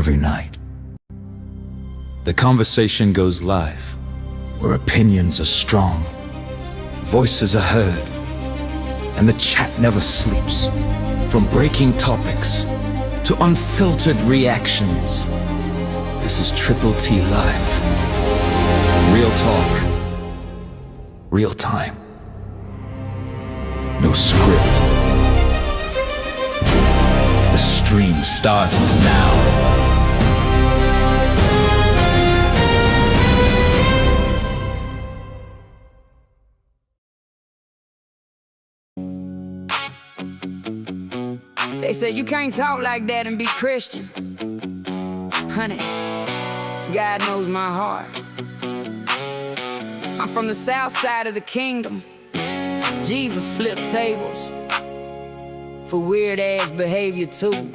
every night. The conversation goes live, where opinions are strong, voices are heard, and the chat never sleeps. From breaking topics to unfiltered reactions, this is TripleT Live. Real talk, real time, no script. The stream starts now. They said you can't talk like that and be Christian. Honey, God knows my heart. I'm from the south side of the kingdom. Jesus flipped tables for weird-ass behavior too.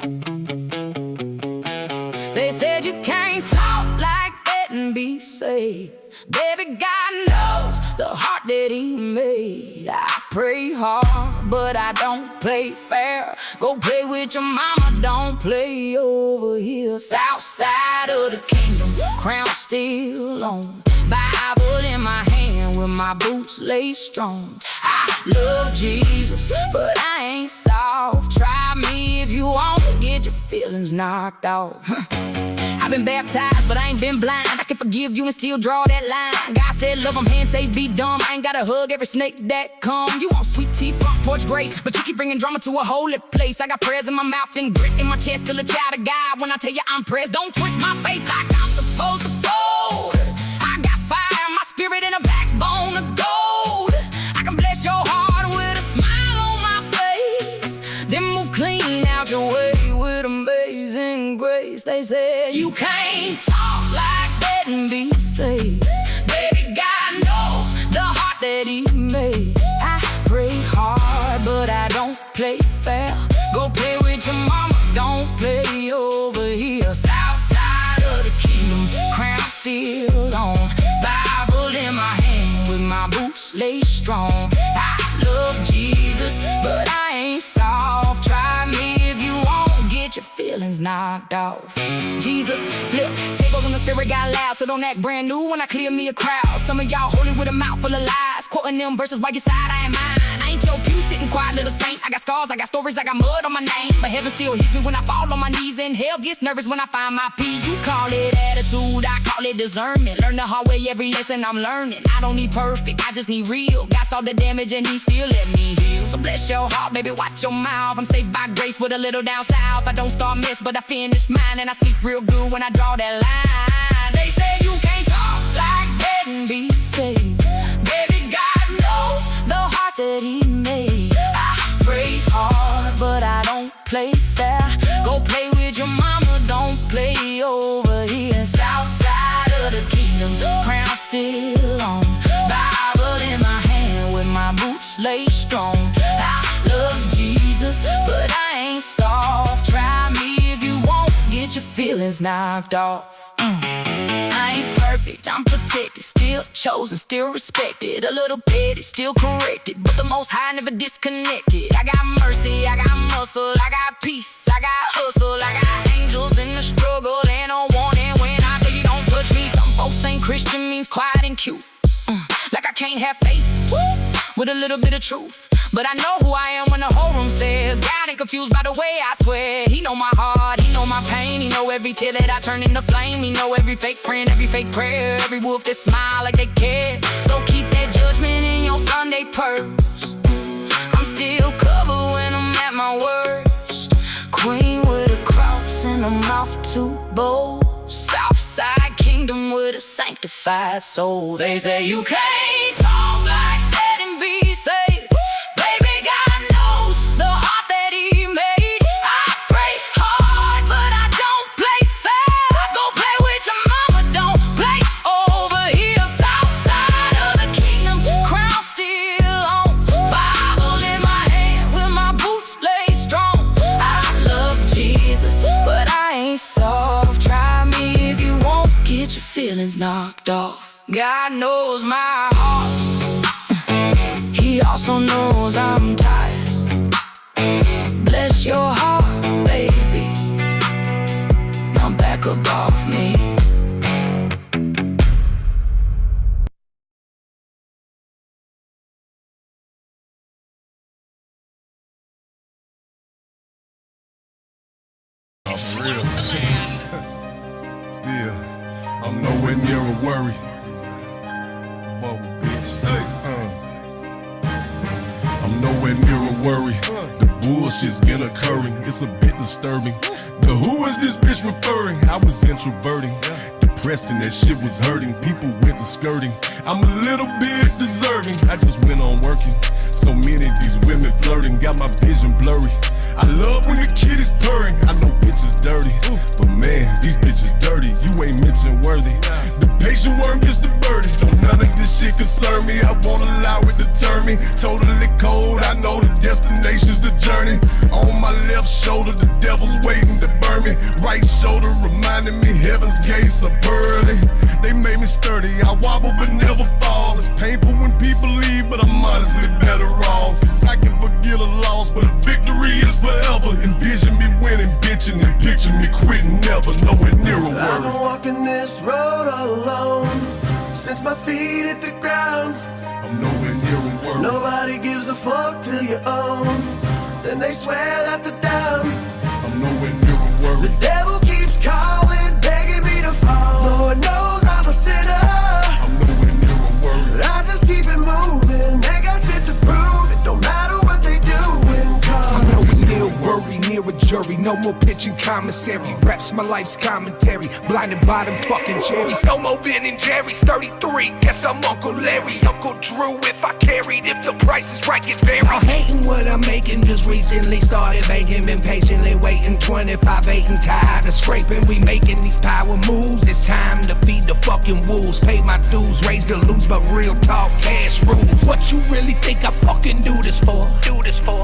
They said you can't talk like that and be saved. Baby, God knows the heart that He made. I pray hard, but I don't play fair. Go play with your mama, don't play over here. South side of the kingdom, crown still on. Bible in my hand with my boots laid strong. I love Jesus, but I ain't soft. Try me if you want, get your feelings knocked off. I've been baptized, but I ain't been blind. I can forgive you and still draw that line. God said love them, hands say be dumb. I ain't gotta hug every snake that come. You want sweet tea, front porch grace, but you keep bringing drama to a holy place. I got prayers in my mouth and grit in my chest, still a child of God. When I tell you I'm pressed, don't twist my faith like I'm supposed to fold. I got fire in my spirit and a backbone of gold. I can bless your heart with a smile on my face, then move clean out your way with amazing grace. They said you can't talk like that and be saved. Baby, God knows the heart that He made. I pray hard, but I don't play fair. Go play with your mama, don't play over here. South side of the kingdom, crown still on. Bible in my hand with my boots laid strong. I love Jesus, but I ain't soft. Try me if you want, get your feelings knocked off. Jesus flipped tables when the spirit got loud, so don't act brand new when I clear me a crowd. Some of y'all holy with a mouth full of lies, quoting them verses by your side, I ain't mine. I ain't your pew sitting quiet little saint. I got scars, I got stories, I got mud on my name, but heaven still hits me when I fall on my knees, and hell gets nervous when I find my peace. You call it attitude, I call it discernment. Learn the hard way every lesson I'm learning. I don't need perfect, I just need real. God saw the damage and He still let me heal. So bless your heart, baby, watch your mouth. I'm saved by grace with a little down south. I don't start miss, but I finish mine, and I sleep real good when I draw that line. They say you can't talk like that and be saved. Baby, God knows the heart that He made. I pray hard, but I don't play fair. Go play with your mama, don't play over here. South side of the kingdom, crown still on. Bible in my hand with my boots laid strong. I love Jesus, but I ain't soft. Try me if you want, get your feelings knocked off. I ain't perfect, I'm protected, still chosen, still respected. A little petty, still corrected, but the Most High never disconnected. I got mercy, I got muscle, I got peace, I got hustle, I got angels in the struggle and a warning when I tell you don't touch me. Some folks think Christian means quiet and cute, like I can't have faith with a little bit of truth. But I know who I am when the whole room says God ain't confused by the way I swear. He know my heart, He know my pain, He know every tear that I turn into flame. He know every fake friend, every fake prayer, every wolf that smile like they care. So keep that judgment in your Sunday purse. I'm still covered when I'm at my worst. Queen with a cross and a mouth too bold. Southside kingdom with a sanctified soul. They say you can't talk like that and be saved. Feelings knocked off. God knows my heart. He also knows I'm tired. Bless your heart, baby. I'm back above me. For real. Still, I'm nowhere near a worry. Bubble bitch. I'm nowhere near a worry. The bullshit's been occurring. It's a bit disturbing. The who is this bitch referring? I was introverting. Depressed and that shit was hurting. People went to skirting. I'm a little bit deserving. I just went on working. So many of these women flirting. Got my vision blurry. I love when the kid is purring. I know bitches dirty, but man, these bitches dirty. You ain't mention worthy. The patient worm gets the birdie. Don't none of this shit concern me. I won't allow it to turn me. Totally cold. I know the destination's the journey. On my left shoulder, the devil's waiting to burn me. Right shoulder reminding me heaven's gates are pearly. They made me sturdy. I wobble but never fall. It's painful when people leave, but I'm honestly better off. I can forgive a loss, but a victory is forever. Envision me winning, bitching, and picture me quitting. Never nowhere near a I've been worry. walking this road all alone since my feet hit the ground. I'm nowhere near a worry. Nobody gives a fuck till you own. Then they swear that they're down. I'm nowhere near a worry. The devil keeps calling, begging me to fall. Lord knows I'm a sinner. I'm nowhere near a worry. But I just keep it moving. They got shit to prove. It don't matter what they do. I'm nowhere near worry, near a jury. No more pitching commissary. Raps my life's commentary. Blinded by them fucking cherries. No more Ben and Jerry's. 33. Guess I'm Uncle Larry. Uncle Drew if I carried. If the price is right, it varies. I'm hating what I'm making. Just recently started banking. Been patiently waiting. 25, 8 and tired of scraping. We making these power moves. It's time to feed the fucking wolves. Pay my dues, raise the loose, but real talk, cash rules. What you really think I fucking do this for?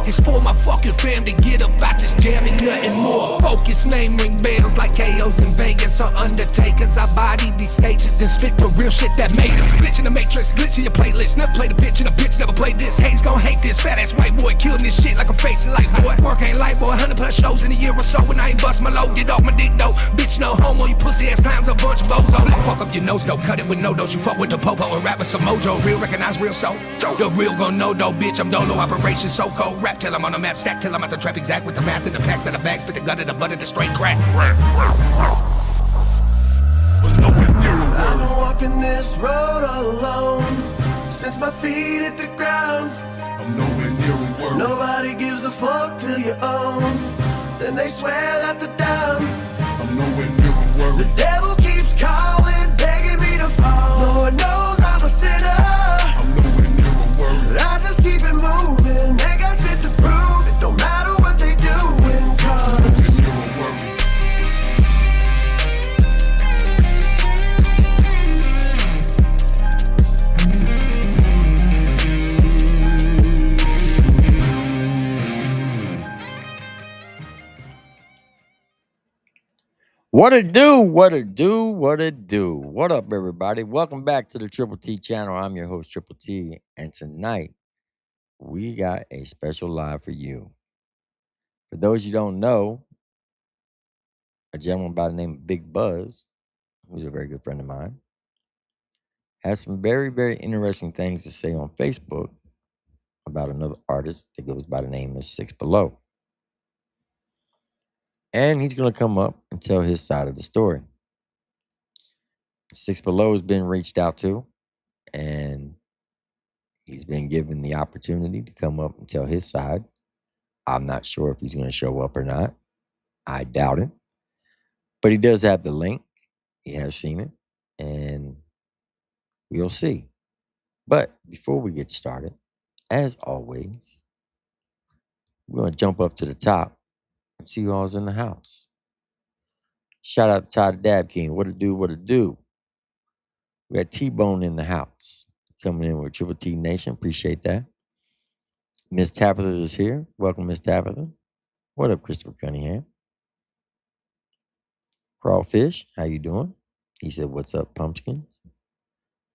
It's for my fucking fam to get up out this jam and nothing more. Focus, name ring bells like KOs in Vegas or Undertakers. I body these stages and spit the real shit that made us. Glitch in the matrix, glitch in your playlist. Never play the bitch in a bitch, never play this. Hate's gon' hate this fat ass white boy killing this shit like I'm facing like boy. Work ain't light boy, 100 plus shows in a year or so. When I ain't bust my load, get off my dick though. Bitch no homo, you pussy ass clowns a bunch of bozos. Fuck up your nose though, cut it with no dose. You fuck with the popo or rap with some mojo. Real recognize real so. The real gon' know though, bitch. I'm dolo operation so cold. Rap till I'm on the map, stack till I'm at the trap exact with the math and the packs that the bags, spit the gut of the butter, the straight crack. But nowhere near a I've worry. been walking this road all alone since my feet hit the ground. I'm nowhere near a worry. Nobody gives a fuck till you own. Then they swear that they're down. I'm nowhere near a worry. The devil keeps calling, begging me to fall. Lord knows I'm a sinner. I'm nowhere near a worry. But I just keep it moving. They got shit to prove. It don't matter what they do in cause. Nowhere near a worry. What it do? What it do? What it do? What up, everybody? Welcome back to the Triple T channel. I'm your host, Triple T, and tonight we got a special live for you. For those you don't know, a gentleman by the name of Big Buzz, who's a very good friend of mine, has some very, very interesting things to say on Facebook about another artist that goes by the name of 6B.Low. And he's going to come up and tell his side of the story. 6B.Low has been reached out to, and he's been given the opportunity to come up and tell his side. I'm not sure if he's going to show up or not. I doubt it. But he does have the link. He has seen it, and we'll see. But before we get started, as always, we're going to jump up to the top and see who all's in the house. Shout out to Todd Dab King. What it do, what it do. We got T-Bone in the house. Coming in with Triple T Nation. Appreciate that. Miss Tabitha is here. Welcome, Miss Tabitha. What up, Christopher Cunningham? Crawfish, how you doing? He said, what's up, Pumpkin?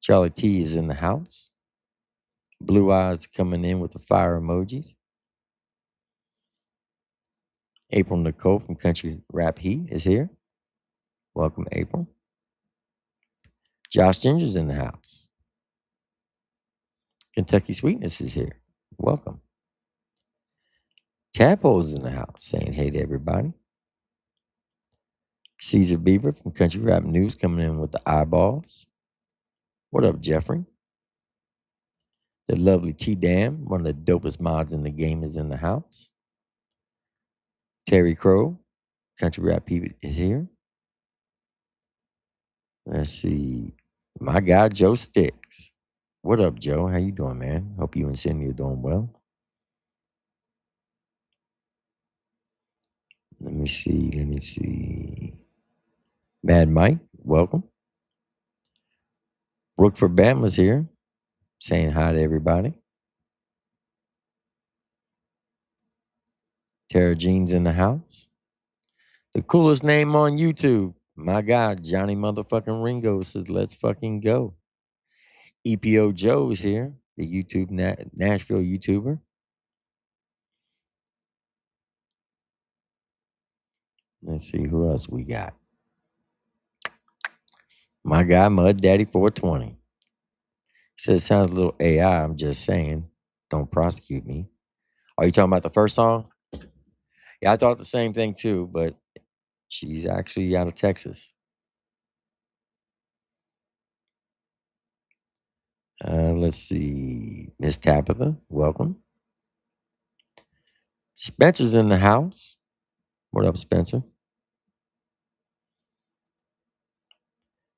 Charlie T is in the house. Blue Eyes coming in with the fire emojis. April Nicole from Country Rap Heat is here. Welcome, April. Josh Ginger's in the house. Kentucky Sweetness is here. Welcome. Tadpole's in the house saying hey to everybody. Caesar Beaver from Country Rap News coming in with the eyeballs. What up, Jeffrey? The lovely T Dam, one of the dopest mods in the game, is in the house. Terry Crow, Country Rap Pete, is here. Let's see. My guy, Joe Sticks. What up, Joe? How you doing, man? Hope you and Cindy are doing well. Let me see. Mad Mike, welcome. Rookford Bama's here, saying hi to everybody. Tara Jean's in the house. The coolest name on YouTube. My guy, Johnny motherfucking Ringo says, let's fucking go. EPO Joe is here, the YouTube Nashville YouTuber. Let's see who else we got. My guy, Mud Daddy 420. Says it sounds a little AI. I'm just saying. Don't prosecute me. Are you talking about the first song? Yeah, I thought the same thing too, but she's actually out of Texas. Let's see. Miss Tabitha, welcome. Spencer's in the house. What up, Spencer?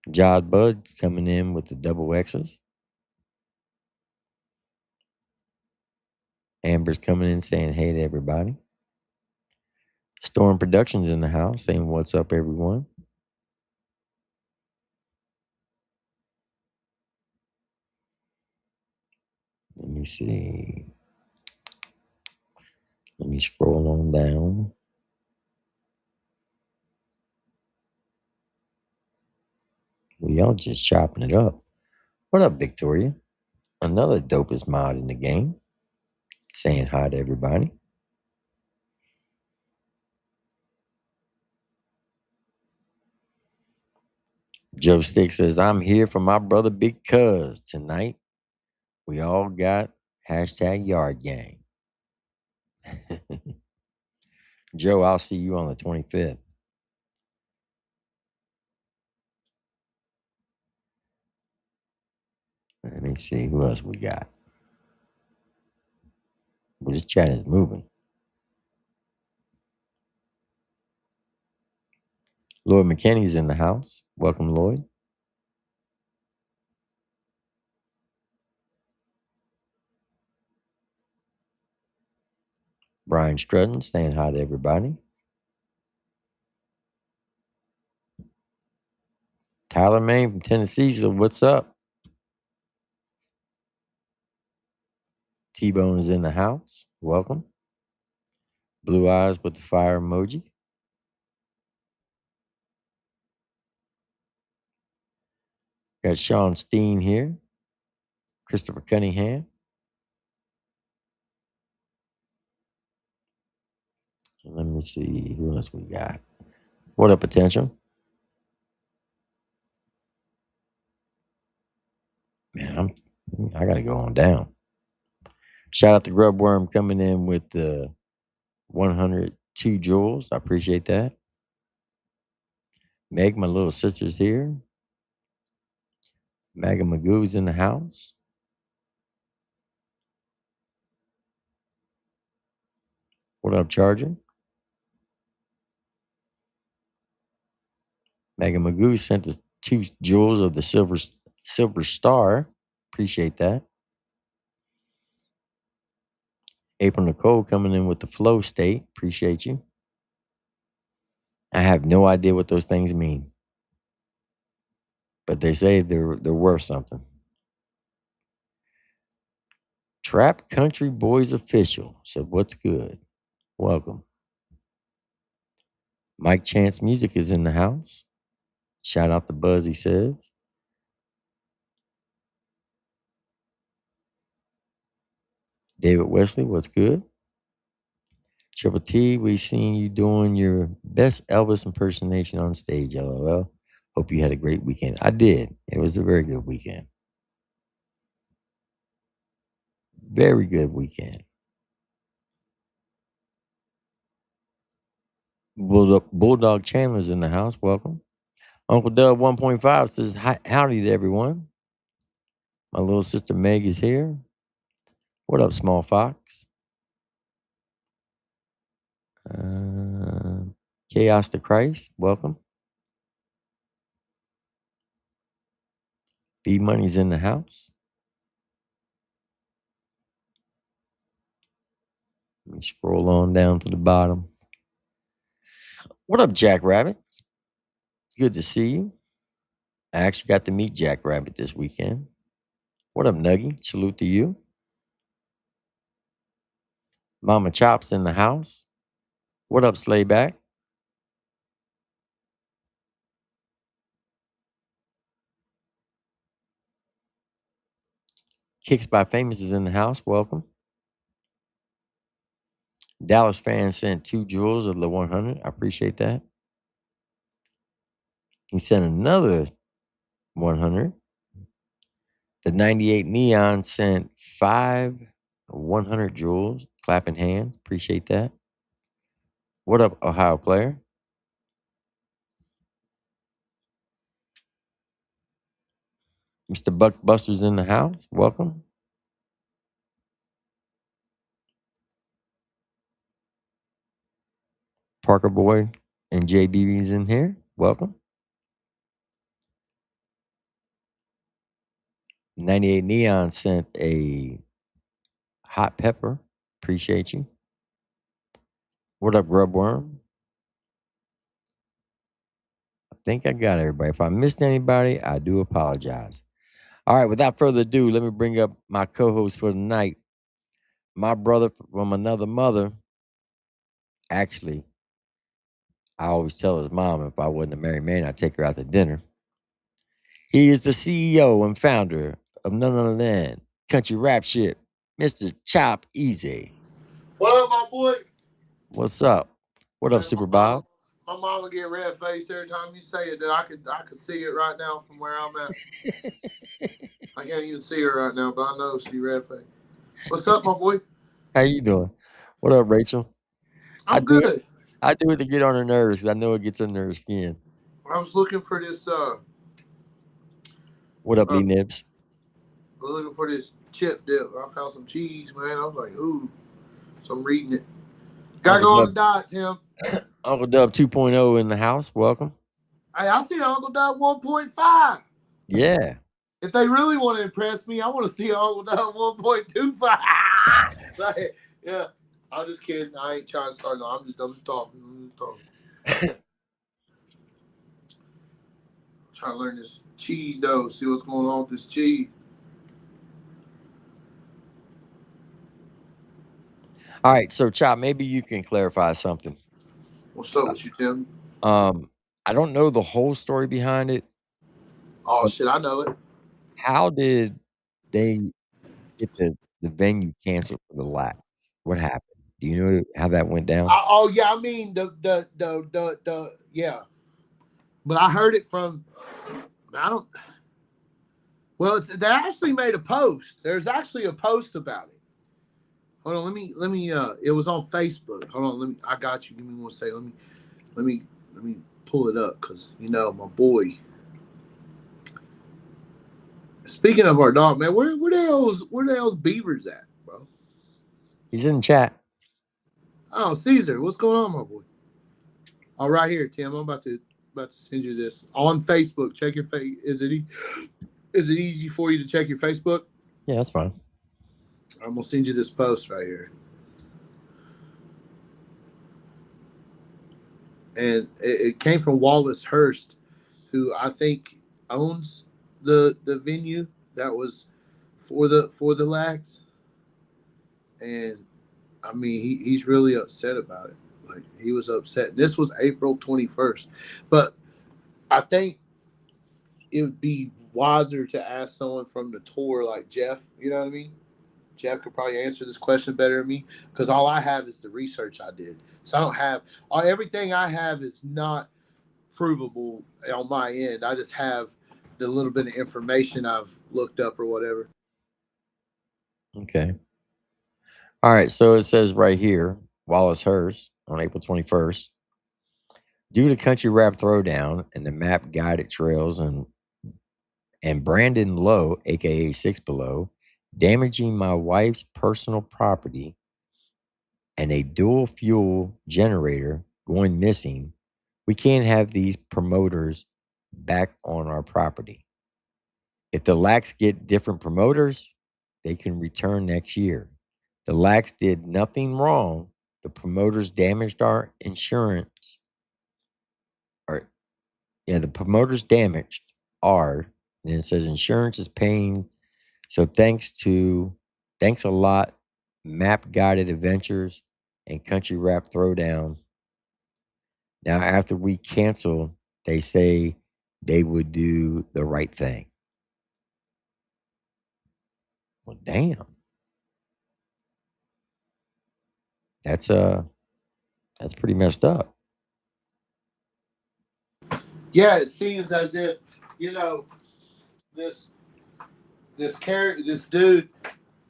Jod Bud's coming in with the double X's. Amber's coming in saying hey to everybody. Storm Productions in the house saying what's up, everyone. Let me see. Let me scroll on down. We all just chopping it up. What up, Victoria? Another dopest mod in the game. Saying hi to everybody. Joe Stick says, I'm here for my brother Big Cuz. Tonight, we all got hashtag yard gang. Joe, I'll see you on the 25th. Let me see who else we got. Well, this chat is moving. Lloyd McKinney's in the house. Welcome, Lloyd. Brian Strutton saying hi to everybody. Tyler Main from Tennessee says, what's up? T-Bone is in the house. Welcome. Blue Eyes with the fire emoji. Got Sean Steen here. Christopher Cunningham. Let me see who else we got. What up, Potential? Man, I gotta go on down. Shout out to Grubworm coming in with the 102 jewels. I appreciate that. Meg, my little sister's here. Maggie Magoo's in the house. What up, Charger? Megan Magoo sent us 2 jewels of the silver star. Appreciate that. April Nicole coming in with the flow state. Appreciate you. I have no idea what those things mean, but they say they're worth something. Trap Country Boys Official said, what's good? Welcome. Mike Chance Music is in the house. Shout out to Buzz, he says. David Wesley, what's good? Triple T, we seen you doing your best Elvis impersonation on stage, LOL. Hope you had a great weekend. I did. It was a very good weekend. Very good weekend. Bulldog Chandler's in the house. Welcome. Uncle Dub 1.5 says, howdy to everyone. My little sister Meg is here. What up, Small Fox? Chaos to Christ, welcome. B Money's in the house. Let me scroll on down to the bottom. What up, Jack Rabbit? Good to see you. I actually got to meet Jack Rabbit this weekend. What up, Nuggy? Salute to you. Mama Chop's in the house. What up, Slayback? Kicks by Famous is in the house. Welcome. Dallas fan sent 2 jewels of the 100. I appreciate that. He sent another 100. The 98 Neon sent 5 100 jewels. Clapping hands. Appreciate that. What up, Ohio player? Mr. Buckbuster's in the house. Welcome. Parker Boy and JBB's in here. Welcome. 98 Neon sent a hot pepper. Appreciate you. What up, Grubworm? I think I got everybody. If I missed anybody, I do apologize. All right, without further ado, let me bring up my co-host for the night. My brother from another mother. Actually, I always tell his mom if I wasn't a married man, I'd take her out to dinner. He is the CEO and founder of none other than Country Rap Shit, Mr. Chop Easy. What up, my boy? What's up? What up, Super Bob? My mama get red faced every time you say it. That I could see it right now from where I'm at. I can't even see her right now, but I know she red faced. What's up, my boy? How you doing? What up, Rachel? I'm good. I do it to get on her nerves because I know it gets under her skin. I was looking for this. What up, Lee Nibs? I was looking for this chip dip. I found some cheese, man. I was like, ooh. So I'm reading it. Gotta go on the diet, Tim. Uncle Dub 2.0 in the house. Welcome. Hey, I seen Uncle Dub 1.5. Yeah. If they really want to impress me, I want to see Uncle Dub 1.25. Like, yeah. I'm just kidding. I ain't trying to start. No, I'm just talking. Trying to learn this cheese dough. See what's going on with this cheese. All right, so Chop, maybe you can clarify something. What's up with you, Tim? I don't know the whole story behind it. Oh shit, I know it. How did they get the venue canceled for the Lax? What happened? Do you know how that went down? Oh yeah, I mean the yeah. But I heard it from Well, they actually made a post. There's actually a post about it. Hold on, let me it was on Facebook. Hold on, I got you. Give me 1 second. Let me pull it up because my boy. Speaking of our dog, man, where the hell's Beavers at, bro? He's in the chat. Oh, Caesar, what's going on, my boy? All right, here, Tim. I'm about to send you this on Facebook. Check your face. Is it easy for you to check your Facebook? Yeah, that's fine. I'm gonna send you this post right here, and it came from Wallace Hurst, who I think owns the venue that was for the Lax, and I mean he's really upset about it. Like he was upset. This was April 21st, but I think it would be wiser to ask someone from the tour like Jeff. You know what I mean? Jeff could probably answer this question better than me because all I have is the research I did. So I don't have everything I have is not provable on my end. I just have the little bit of information I've looked up or whatever. Okay. All right. So it says right here, Wallace Hearst on April 21st, due to Country Rap Throwdown and the map guided trails and Brandon Lowe, aka 6B.Low, damaging my wife's personal property and a dual fuel generator going missing, we can't have these promoters back on our property. If the Lacs get different promoters, they can return next year. The Lacs did nothing wrong. The promoters damaged our insurance. The promoters damaged our, and it says insurance is paying. So thanks a lot, Map Guided Adventures and Country Rap Throwdown. Now, after we cancel, they say they would do the right thing. Well, damn. That's pretty messed up. Yeah, it seems as if, you know, this dude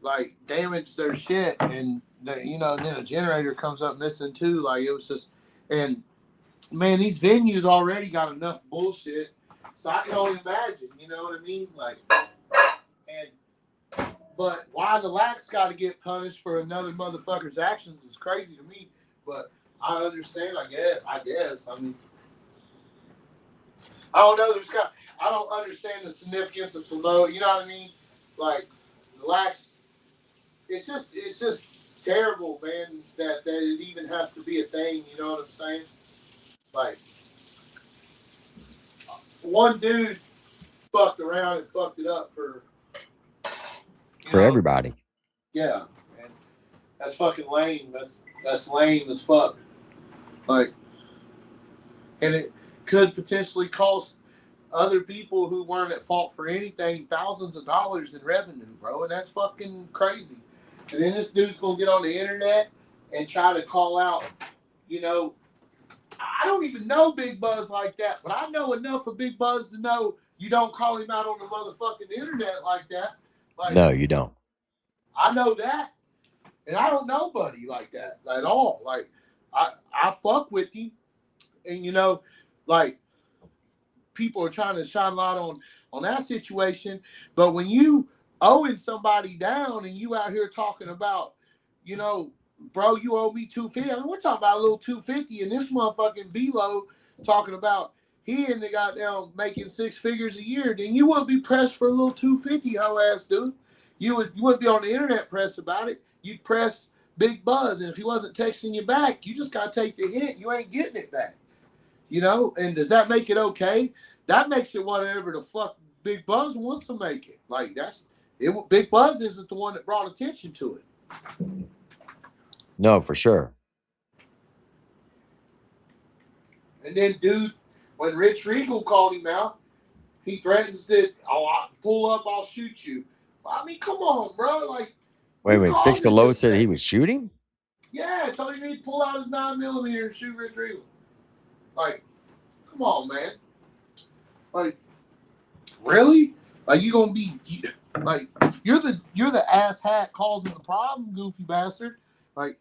like damaged their shit, and then a generator comes up missing too. Like it was just, and man, these venues already got enough bullshit, so I can only imagine. You know what I mean? Like, but why the Lax got to get punished for another motherfucker's actions is crazy to me. But I understand. I guess. I mean, I don't know. I don't understand the significance of promote. You know what I mean? Like, the Lax. It's just terrible, man. That it even has to be a thing. You know what I'm saying? Like, one dude fucked around and fucked it up for everybody. Yeah, man. That's fucking lame. That's lame as fuck. Like, and it could potentially cost other people who weren't at fault for anything thousands of dollars in revenue, bro. And that's fucking crazy. And then this dude's gonna get on the internet and try to call out, I don't even know Big Buzz like that, but I know enough of Big Buzz to know you don't call him out on the motherfucking internet like that. Like, no, you don't. I know that. And I don't know Buddy like that at all. Like, I fuck with him. And, like, people are trying to shine light on that situation. But when you owing somebody down and you out here talking about, bro, you owe me $250. I mean, we're talking about a little $250, and this motherfucking B.Low talking about he in the goddamn making six figures a year. Then you wouldn't be pressed for a little $250, hoe ass dude. You wouldn't be on the internet press about it. You'd press Big Buzz, and if he wasn't texting you back, you just gotta take the hint. You ain't getting it back. And does that make it okay? That makes it whatever the fuck Big Buzz wants to make it. Like, that's it. Big Buzz isn't the one that brought attention to it. No, for sure. And then, dude, when Rich Regal called him out, he threatens that, I'll pull up, I'll shoot you. I mean, come on, bro. Like, wait, 6B.Low said he was shooting? Yeah, I told him he'd pull out his 9mm and shoot Rich Regal. Like, come on, man. Like, really? Like, you gonna be like, you're the ass hat causing the problem, goofy bastard. Like,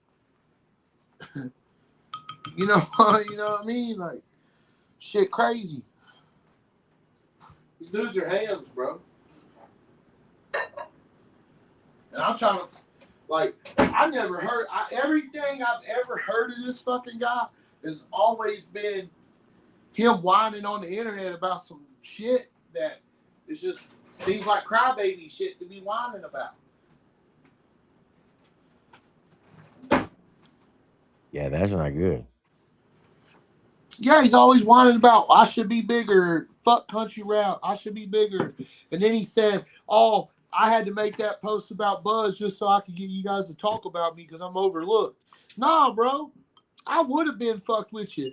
you know what I mean? Like, shit crazy. These dudes are hams, bro. And I'm trying to, like, everything I've ever heard of this fucking guy has always been him whining on the internet about some shit that is just seems like crybaby shit to be whining about. Yeah, that's not good. Yeah, he's always whining about, I should be bigger. Fuck country rap. I should be bigger. And then he said, oh, I had to make that post about Buzz just so I could get you guys to talk about me because I'm overlooked. Nah, bro. I would have been fucked with you.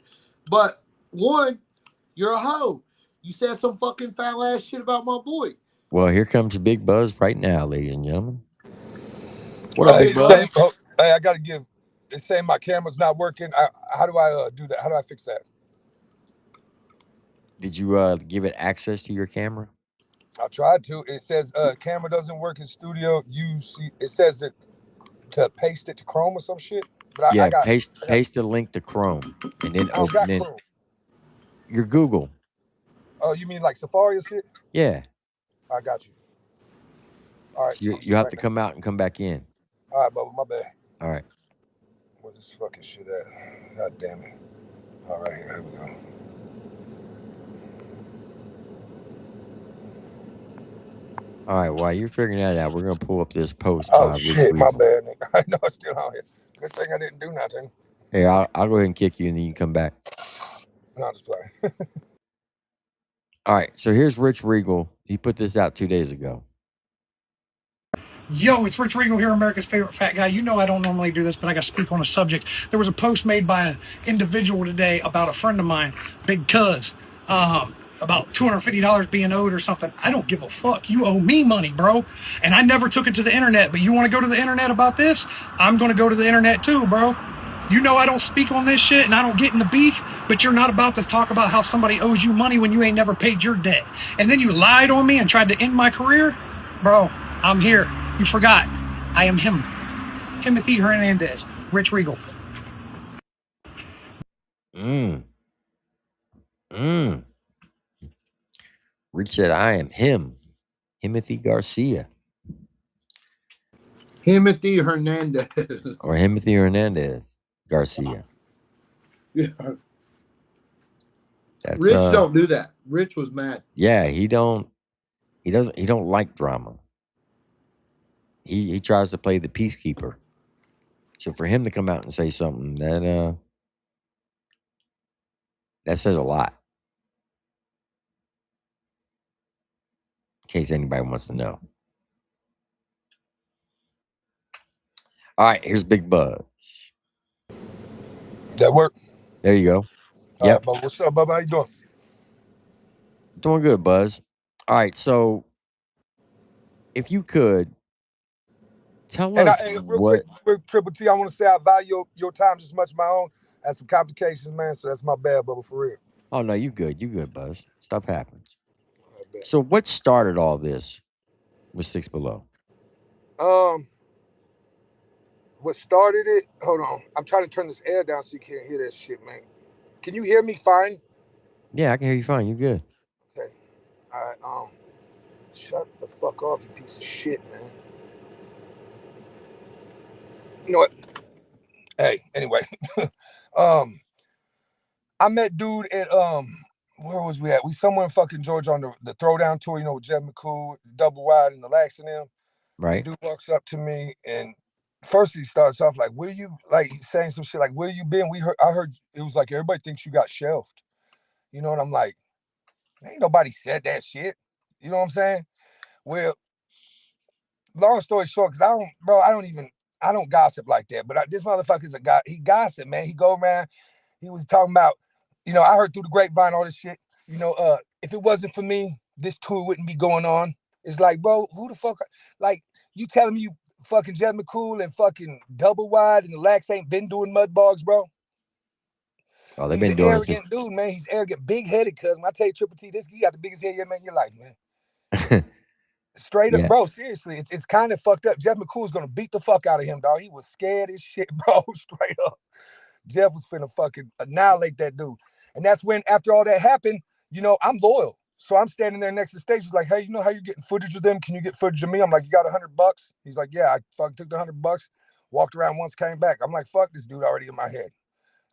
But, one, you're a hoe. You said some fucking foul ass shit about my boy. Well, here comes Big Buzz right now, ladies and gentlemen. What up, Hey, big it's bud? saying, hey, I gotta give. It's saying my camera's not working. How do I do that? How do I fix that? Did you give it access to your camera? I tried to. It says camera doesn't work in studio. You see, it says that to paste it to Chrome or some shit. But Yeah, I got. paste the link to Chrome and then I don't open got it. Chrome. Your Google. Oh, you mean like Safari or shit? Yeah. I got you. All right, So you, I'm you doing it have right to now. come out and come back in. All right, Bubba, my bad. All right. Where's this fucking shit at? God damn it. All right, here we go. All right. While you're figuring that out, we're gonna pull up this post Oh by Rich shit, my Regal. bad. Nigga. I know it's still out here. Good thing I didn't do nothing. Hey, I'll go ahead and kick you and then you can come back. No, I'm just playing. All right. So here's Rich Regal. He put this out 2 days ago. Yo, it's Rich Regal here, America's favorite fat guy. You know I don't normally do this, but I got to speak on a subject. There was a post made by an individual today about a friend of mine, Big Cuz, about $250 being owed or something. I don't give a fuck. You owe me money, bro. And I never took it to the internet, but you want to go to the internet about this? I'm going to go to the internet too, bro. You know I don't speak on this shit and I don't get in the beef, but you're not about to talk about how somebody owes you money when you ain't never paid your debt. And then you lied on me and tried to end my career? Bro, I'm here. You forgot. I am him. Timothy Hernandez. Rich Regal. Mm. Rich said, I am him. Timothy Garcia. Timothy Hernandez. Or Timothy Hernandez Garcia. Yeah. That's Rich don't do that. Rich was mad. yeah, he don't like drama. He tries to play the peacekeeper. So for him to come out and say something that says a lot. In case anybody wants to know. All right, here's Big Buzz. That work? There you go. All right, Yep. Bubba. What's up, Bubba? How you doing? Doing good, Buzz. All right, so if you could tell And us real quick, what. Triple T, I want to say I value your time just as much as my own. I had some complications, man, so that's my bad, Bubba, for real. Oh no, you good. You good, Buzz. Stuff happens. My bad. So what started all this with 6 Below? Um, what started it? Hold on. I'm trying to turn this air down so you can't hear that shit, man. Can you hear me fine? Yeah, I can hear you fine. You good. Okay. All right. Shut the fuck off, you piece of shit, man. You know what? Hey, anyway. um, I met dude at where was we at? We somewhere in fucking Georgia on the throwdown tour, with Jeff McCool, Double Wide, and the Lax and them. And Right? dude walks up to me and first he starts off like, "Where you?" Like he's saying some shit like, "Where you been?" I heard it was like everybody thinks you got shelved, and I'm like, ain't nobody said that shit. You know what I'm saying? Well, long story short, because I don't gossip like that. But this motherfucker's a guy. He gossip, man. He go around. He was talking about, I heard through the grapevine all this shit. If it wasn't for me, this tour wouldn't be going on. It's like, bro, who the fuck? Like, you telling me you fucking Jet McCool and fucking Double Wide and the Lax ain't been doing mud bogs, bro? Oh, they've He's been an doing it since. arrogant dude, man. He's arrogant, big headed. Cause when I tell you, Triple T, he got the biggest head you ever met in your life, man. Straight up, Yeah. bro. Seriously, it's kind of fucked up. Jeff McCool's gonna beat the fuck out of him, dog. He was scared as shit, bro. Straight up. Jeff was finna fucking annihilate that dude. And that's when, after all that happened, I'm loyal. So I'm standing there next to the stage. He's like, "Hey, you know how you're getting footage of them? Can you get footage of me?" I'm like, "You got $100?" He's like, "Yeah." I fucking took the $100, walked around once, came back. I'm like, "Fuck this dude already in my head.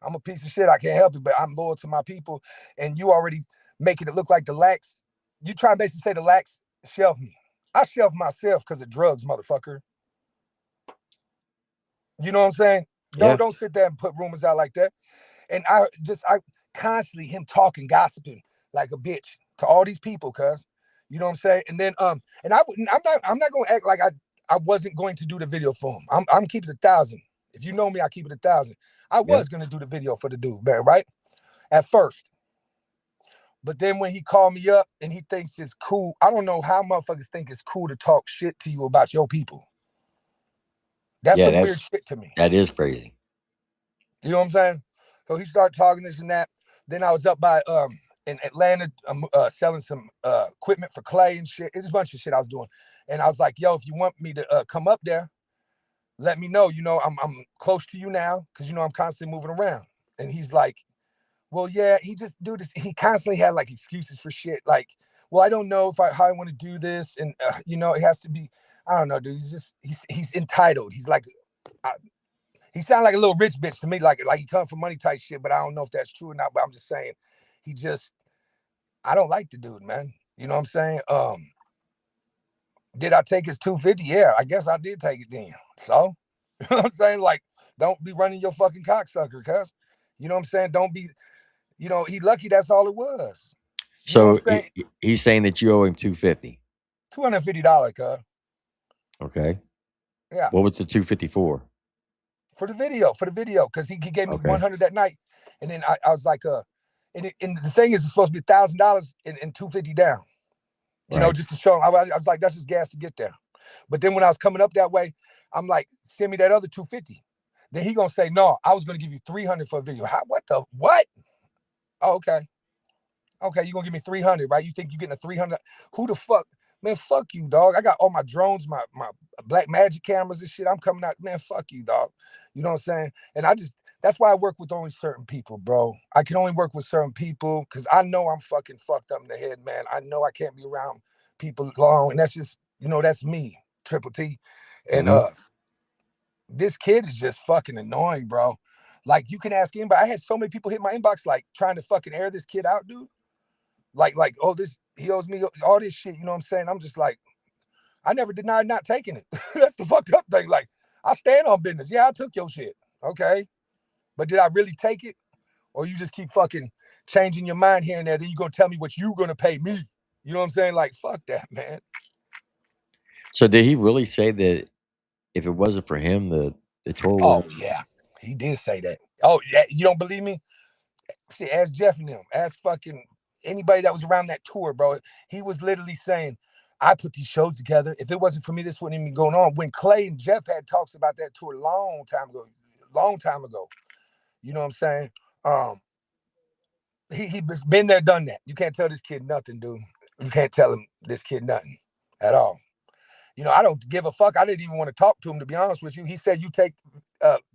I'm a piece of shit. I can't help it, but I'm loyal to my people. And you already making it look like the Lax. You try to basically say the Lax shelved me. I shelved myself because of drugs, motherfucker. You know what I'm saying? Yeah. Don't sit there and put rumors out like that. And I constantly him talking, gossiping like a bitch to all these people, cuz. You know what I'm saying? And then and I'm not gonna act like I wasn't going to do the video for him. I'm keeping it 1,000. If you know me, I keep it 1,000. I Yeah. was gonna do the video for the dude, man, right? At first. But then when he called me up and he thinks it's cool, I don't know how motherfuckers think it's cool to talk shit to you about your people. That's Yeah, some weird shit to me. that is crazy. You know what I'm saying? So he started talking this and that. Then I was up by in Atlanta selling some equipment for clay and shit. It was a bunch of shit I was doing. And I was like, yo, if you want me to come up there, let me know. You know, I'm close to you now because you know I'm constantly moving around. And he's like, well, yeah, he just do this. He constantly had like excuses for shit. Like, well, I don't know if how I want to do this, and you know, it has to be. I don't know, dude. He's entitled. He's like, he sounded like a little rich bitch to me, like he come from money type shit. But I don't know if that's true or not. But I'm just saying, he just, I don't like the dude, man. You know what I'm saying? Did I take his 250? Yeah, I guess I did take it then. So, you know what I'm saying? Like, don't be running your fucking cocksucker, cuz. You know what I'm saying? Don't be, you know, he lucky that's all it was. You know what I'm So saying? he's saying that you owe him $250. $250, cuz. Okay. Yeah. What was the 250 for? For the video, because he gave me Okay. 100 that night. And then I was like, and the thing is, it's supposed to be $1,000 and 250 down. You know, Right. just to show him. I was like, that's just gas to get there. But then when I was coming up that way, I'm like, send me that other 250. Then he gonna say, no, I was gonna give you 300 for a video. What? Oh, okay. Okay, you're gonna give me 300, right? You think you're getting a 300? Who the fuck? Man, fuck you, dog. I got all my drones, my black magic cameras and shit. I'm coming out, man, fuck you, dog. You know what I'm saying? And that's why I work with only certain people, bro. I can only work with certain people because I know I'm fucking fucked up in the head, man. I know I can't be around people long. And that's just, you know, that's me, TripleT. And this kid is just fucking annoying, bro. Like, you can ask anybody. I had so many people hit my inbox, like, trying to fucking air this kid out, dude. Like, oh, he owes me all this shit. You know what I'm saying? I'm just like, I never denied not taking it. That's the fucked up thing. Like, I stand on business. Yeah, I took your shit. Okay. But did I really take it? Or you just keep fucking changing your mind here and there, then you're gonna tell me what you're gonna pay me. You know what I'm saying? Like, fuck that, man. So did he really say that if it wasn't for him, the tour would? Oh yeah. He did say that. Oh, yeah. You don't believe me? Shit, ask Jeff and them. Ask fucking anybody that was around that tour, bro. He was literally saying, I put these shows together. If it wasn't for me, this wouldn't even be going on. When Clay and Jeff had talks about that tour a long time ago. You know what I'm saying? He's been there, done that. You can't tell this kid nothing, dude. You can't tell him this kid nothing at all. You know, I don't give a fuck. I didn't even want to talk to him, to be honest with you. He said, you take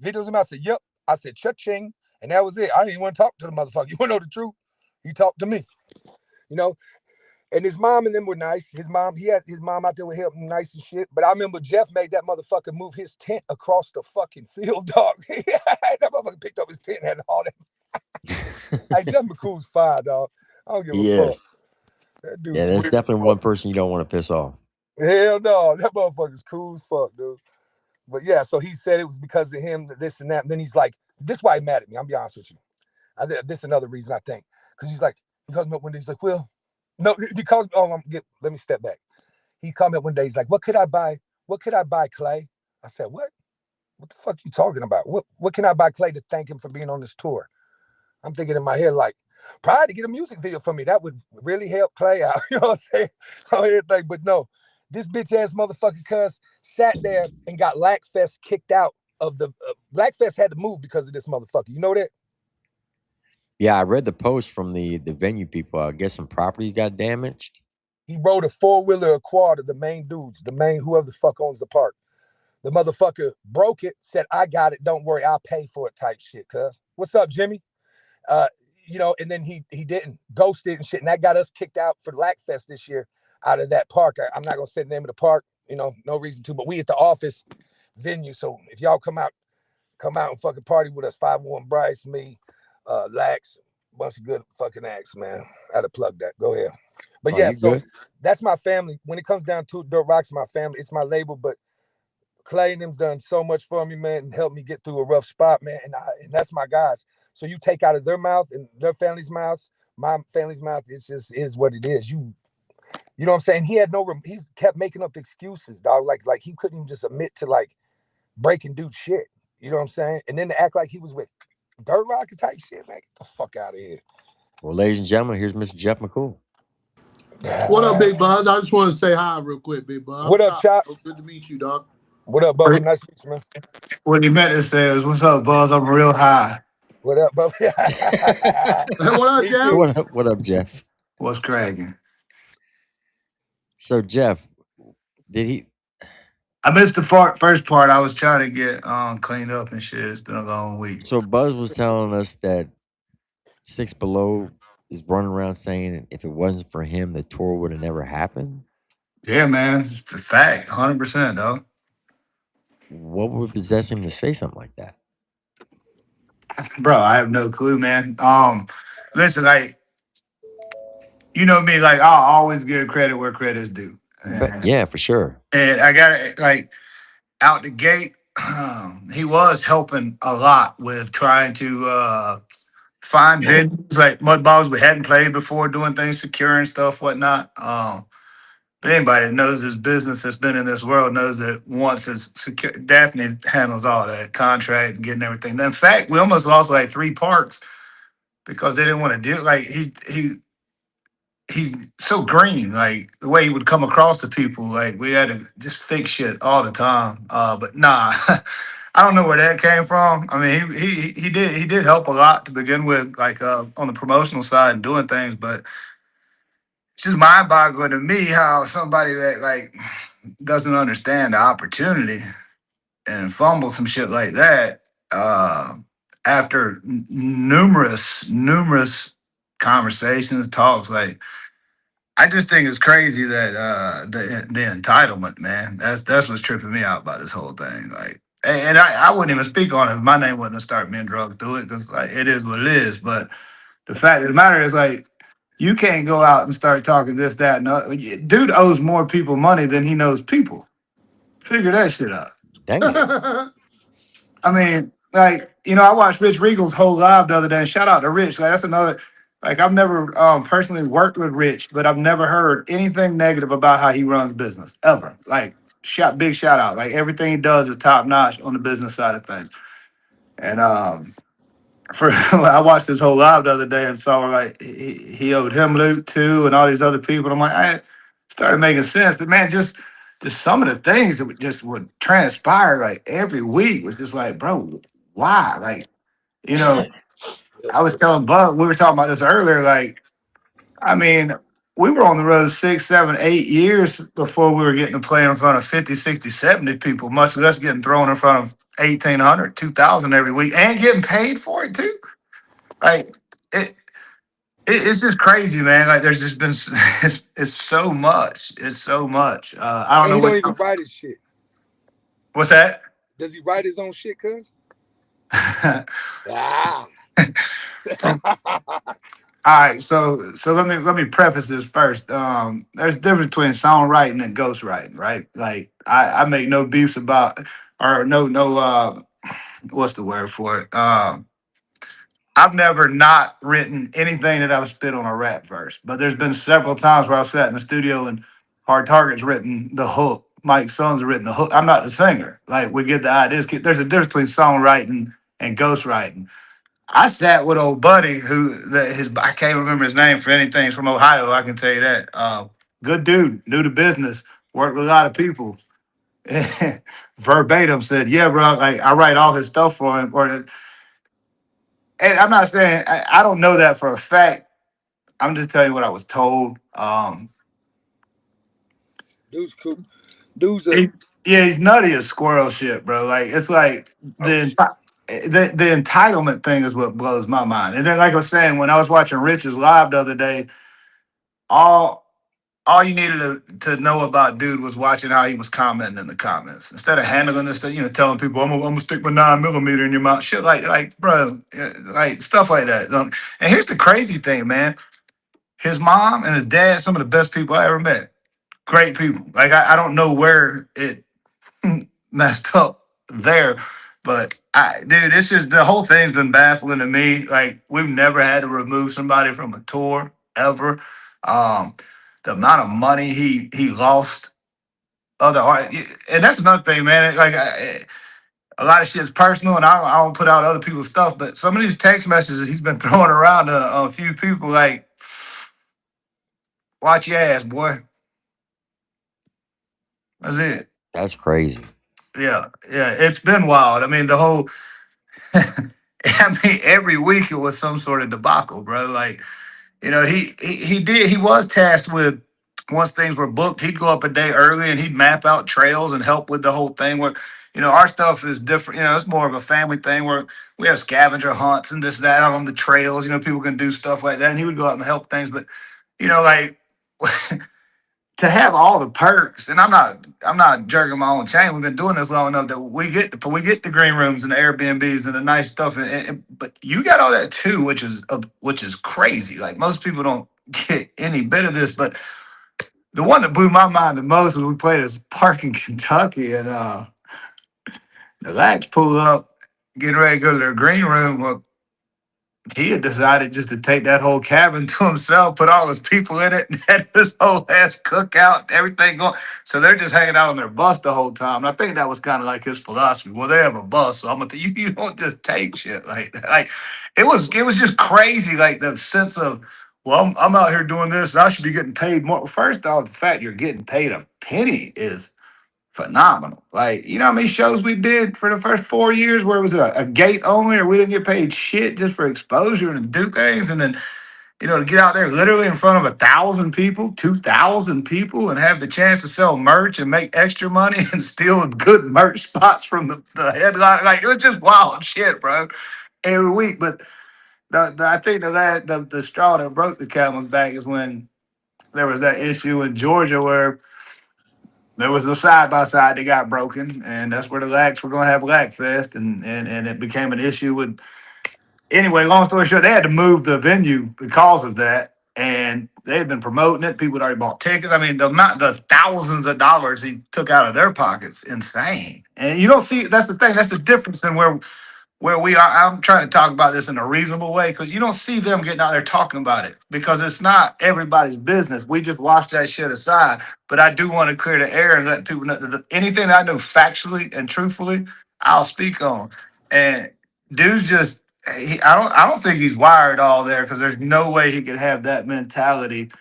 videos of him? I said, yep. I said, cha-ching. And that was it. I didn't even want to talk to the motherfucker. You want to know the truth? He talked to me, you know? And his mom and them were nice. He had his mom out there with him nice and shit. But I remember Jeff made that motherfucker move his tent across the fucking field, dog. That motherfucker picked up his tent and had all that. Hey, Jeff McCool's fine, dog. I don't give a fuck. Yes. That dude's Yeah, that's sweet. definitely one person you don't want to piss off. Hell no. That motherfucker's cool as fuck, dude. But yeah, so he said it was because of him, this and that. And then he's like, this is why he mad at me. I'll be honest with you. This is another reason, I think. Because he calls me up one day, he's like, well, no, he calls me, let me step back. He called me up one day, he's like, what could I buy? What could I buy, Clay? I said, what? What the fuck you talking about? What can I buy Clay to thank him for being on this tour? I'm thinking in my head, like, probably to get a music video for me. That would really help Clay out. You know what I'm saying? On everything. But no, this bitch ass motherfucker cuz sat there and got Lackfest kicked out of the Lackfest had to move because of this motherfucker. You know that? Yeah, I read the post from the venue people. I guess some property got damaged. He rode a 4-wheeler or quad of the main dudes, whoever the fuck owns the park. The motherfucker broke it, said, I got it, don't worry, I'll pay for it type shit, cuz. What's up, Jimmy? You know, and then he didn't, ghosted and shit, and that got us kicked out for Lackfest this year out of that park. I'm not gonna say the name of the park, you know, no reason to, but we at the office venue. So if y'all come out and fucking party with us, 501 Bryce, me, Lax, bunch of good fucking acts, man. I had to plug that. Go ahead. But yeah, so good. That's my family. When it comes down to Dirt Rock's my family, it's my label, but Clay and them's done so much for me, man, and helped me get through a rough spot, man. And that's my guys. So you take out of their mouth and their family's mouths, my family's mouth, it's just is what it is. You know what I'm saying? He's kept making up excuses, dog. Like he couldn't even just admit to like breaking dude shit. You know what I'm saying? And then to act like he was with Dirt Rock type shit, man. Get the fuck out of here. Well, ladies and gentlemen, here's Mr. Jeff McCool. What up, Big Buzz? I just want to say hi real quick, Big Buzz. What up, Chop? Good to meet you, dog. What up, Bubba? Nice to meet you, man. What he meant to say is, "What's up, Buzz? I'm real high. What up, Bubba? What up, Me Jeff? too. What up, Jeff? What's cracking?" So Jeff, did he? I missed the first part. I was trying to get cleaned up and shit. It's been a long week. So Buzz was telling us that 6B.Low is running around saying if it wasn't for him, the tour would have never happened. Yeah, man, it's a fact, 100%, though. What would possess him to say something like that? Bro, I have no clue, man. Listen, like you know me, like I'll always give credit where credit's due, But yeah, for sure. and I got to like out the gate. He was helping a lot with trying to find venues like mud balls we hadn't played before, doing things secure and stuff, whatnot. But anybody that knows this business that's been in this world knows that once it's secure, Daphne handles all that contract and getting everything. In fact, we almost lost like 3 parks because they didn't want to deal. Like he's so green. Like the way he would come across to people, like we had to just fix shit all the time. But nah, I don't know where that came from. I mean, he did help a lot to begin with, like on the promotional side and doing things. But it's just mind boggling to me how somebody that like doesn't understand the opportunity and fumble some shit like that after numerous conversations, talks, like I just think it's crazy that the entitlement, man. That's what's tripping me out about this whole thing. Like, and I wouldn't even speak on it if my name wasn't to start being drugged through it because like it is what it is. But the fact of the matter is, like, you can't go out and start talking this, that, and other. Dude owes more people money than he knows people. Figure that shit out. Dang. I mean, like, I watched Rich Regal's whole live the other day. And shout out to Rich. Like, that's another. Like, I've never personally worked with Rich, but I've never heard anything negative about how he runs business ever. Like, big shout out. Like, everything he does is top notch on the business side of things. And for I watched his whole live the other day and saw like he owed him loot too, and all these other people. I'm like, I started making sense, but man, just some of the things that would transpire like every week was just like, bro, why? Like, I was telling Bud, we were talking about this earlier. Like, I mean, we were on the road 6, 7, 8 years before we were getting to play in front of 50, 60, 70 people, much less getting thrown in front of 1,800, 2,000 every week and getting paid for it too. Like, it's just crazy, man. Like, there's just been, it's so much. It's so much. I don't And know he don't what, even write his shit. what's that? Does he write his own shit, cuz? All Ah. right, so let me preface this first. There's a difference between songwriting and ghostwriting, right? Like I make no beefs about or no what's the word for it? I've never not written anything that I've spit on a rap verse, but there's been several times where I've sat in the studio and Hard Target's written the hook. Mike Sons written the hook. I'm not the singer. Like we get the ideas. There's a difference between songwriting and ghostwriting. I sat with old buddy I can't remember his name for anything. He's from Ohio. I can tell you that. Good dude, knew the business, worked with a lot of people. Verbatim said, "Yeah, bro. Like I write all his stuff for him." And I'm not saying I don't know that for a fact. I'm just telling you what I was told. Dude's cool. Dude's a Yeah, he's nutty as squirrel shit, bro. Like it's like the entitlement thing is what blows my mind. And then, like I was saying, when I was watching Rich's live the other day, all you needed to know about dude was watching how he was commenting in the comments instead of handling this thing, telling people I'm gonna stick my 9mm in your mouth, shit like bro, like stuff like that. And here's the crazy thing, man. His mom and his dad, some of the best people I ever met. Great people. Like I don't know where it messed up there. But dude, it's just the whole thing's been baffling to me. Like we've never had to remove somebody from a tour ever. Um, the amount of money he lost other art, and that's another thing, man. Like a lot of shit's personal, and I don't put out other people's stuff. But some of these text messages he's been throwing around to a few people, like, watch your ass, boy. That's it. That's crazy. yeah, it's been wild. I mean, the whole. I mean, every week it was some sort of debacle, bro. Like, he was tasked with once things were booked, he'd go up a day early and he'd map out trails and help with the whole thing. Where our stuff is different. It's more of a family thing where we have scavenger hunts and this that out on the trails. People can do stuff like that, and he would go out and help things. But like to have all the perks, and I'm not jerking my own chain. We've been doing this long enough that we get the green rooms and the Airbnbs and the nice stuff, but you got all that too, which is crazy. Like most people don't get any bit of this, but the one that blew my mind the most was we played this park in Kentucky, and the lads pulled up, getting ready to go to their green room. Well, he had decided just to take that whole cabin to himself, put all his people in it, and had this whole ass cookout, everything going. So they're just hanging out on their bus the whole time. And I think that was kind of like his philosophy. Well, they have a bus, so I'm gonna tell you, you don't just take shit like that. Like it was just crazy, like the sense of, well, I'm out here doing this, and I should be getting paid more. First off, the fact you're getting paid a penny is phenomenal. Like, how many shows we did for the first 4 years where it was a gate only, or we didn't get paid shit just for exposure and to do things. And then, to get out there literally in front of 1,000 people, 2,000 people, and have the chance to sell merch and make extra money and steal good merch spots from the headline. Like, it was just wild shit, bro, every week. But I think the straw that broke the camel's back is when there was that issue in Georgia where there was a side by side that got broken, and that's where the Lacs were going to have Lac Fest, and it became an issue with. Anyway, long story short, they had to move the venue because of that, and they had been promoting it. People had already bought tickets. I mean, the thousands of dollars he took out of their pockets, insane. And you don't see. That's the thing. That's the difference in where we are. I'm trying to talk about this in a reasonable way because you don't see them getting out there talking about it because it's not everybody's business. We just wash that shit aside. But I do want to clear the air and let people know that anything that I know factually and truthfully, I'll speak on. And dude's just, I don't think he's wired all there because there's no way he could have that mentality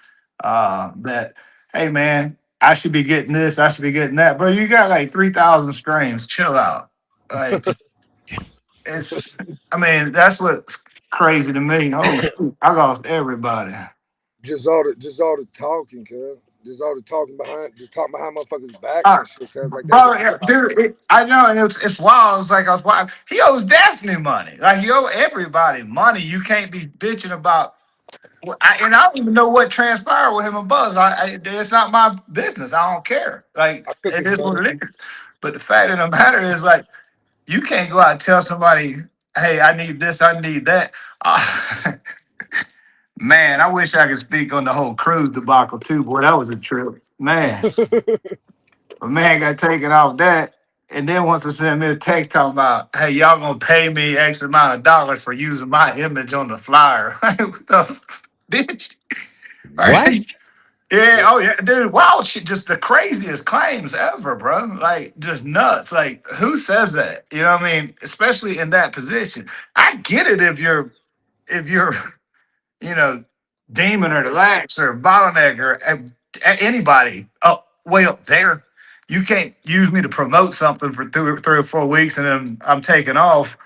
that, hey man, I should be getting this, I should be getting that. Bro, you got like 3,000 streams. Chill out. Like, I mean, that's what's crazy to me. Holy shit, I lost everybody. Just all the talking, cuz. Just talking behind motherfuckers' backs Uh, and shit, cuz like they bro, got yeah, dude, I know, and it's wild. It's like I was wild. He owes Daphne money. Like he owe everybody money. You can't be bitching about. And I don't even know what transpired with him and Buzz. It's not my business. I don't care. Like I couldn't it give a is fuck. what it is. But the fact of the matter is, like, you can't go out and tell somebody, "Hey, I need this, I need that." Man, I wish I could speak on the whole cruise debacle too. Boy, that was a trip, man. A man got taken off that, and then wants to send me a text talking about, "Hey, y'all gonna pay me X amount of dollars for using my image on the flyer?" Like, what the bitch? What? Right? Yeah, oh yeah, dude, wild shit, just the craziest claims ever, bro. Like, just nuts. Like, who says that? You know what I mean? Especially in that position. I get it if you're you know, Demon or the Lax or Bottleneck or anybody way up there. You can't use me to promote something for 3 or 4 weeks and then I'm taking off.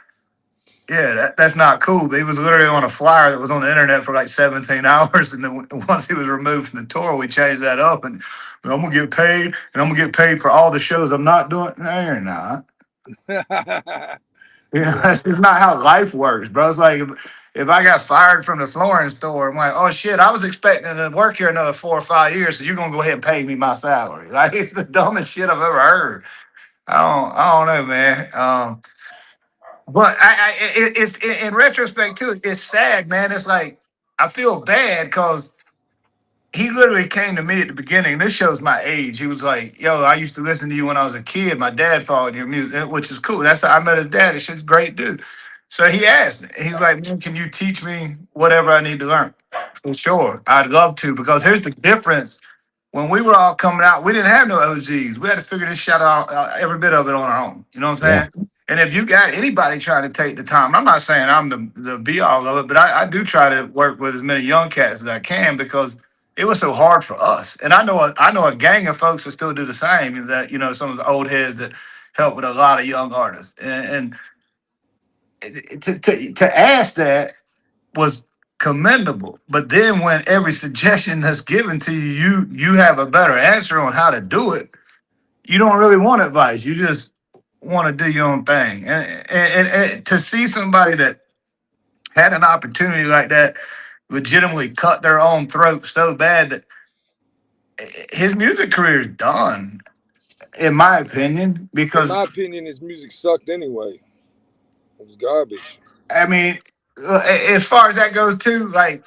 Yeah, that's not cool. He was literally on a flyer that was on the internet for like 17 hours. And then once he was removed from the tour, we changed that up. And I'm going to get paid, and I'm going to get paid for all the shows I'm not doing. No, you're not. Yeah. That's just not how life works, bro. It's like if I got fired from the flooring store, I'm like, oh shit, I was expecting to work here another 4 or 5 years, so you're gonna go ahead and pay me my salary. Like, it's the dumbest shit I've ever heard. I don't know, man. But it's in retrospect too. It's sad, man. It's like I feel bad because he literally came to me at the beginning. This shows my age. He was like, "Yo, I used to listen to you when I was a kid. My dad followed your music, which is cool. That's how I met his dad. It's just great dude." So he asked, he's like, "Man, can you teach me whatever I need to learn?" For sure, I'd love to, because here's the difference. When we were all coming out, we didn't have no OGs. We had to figure this shit out, every bit of it on our own. You know what Yeah. I'm saying? And if you got anybody trying to take the time, I'm not saying I'm the be all of it, but I do try to work with as many young cats as I can because it was so hard for us. And I know a gang of folks that still do the same. That some of the old heads that help with a lot of young artists. And to ask that was commendable. But then when every suggestion that's given to you, you have a better answer on how to do it. You don't really want advice. You just want to do your own thing. And to see somebody that had an opportunity like that legitimately cut their own throat so bad that his music career is done, in my opinion, In because my opinion, his music sucked anyway. It was garbage. I mean, as far as that goes too, like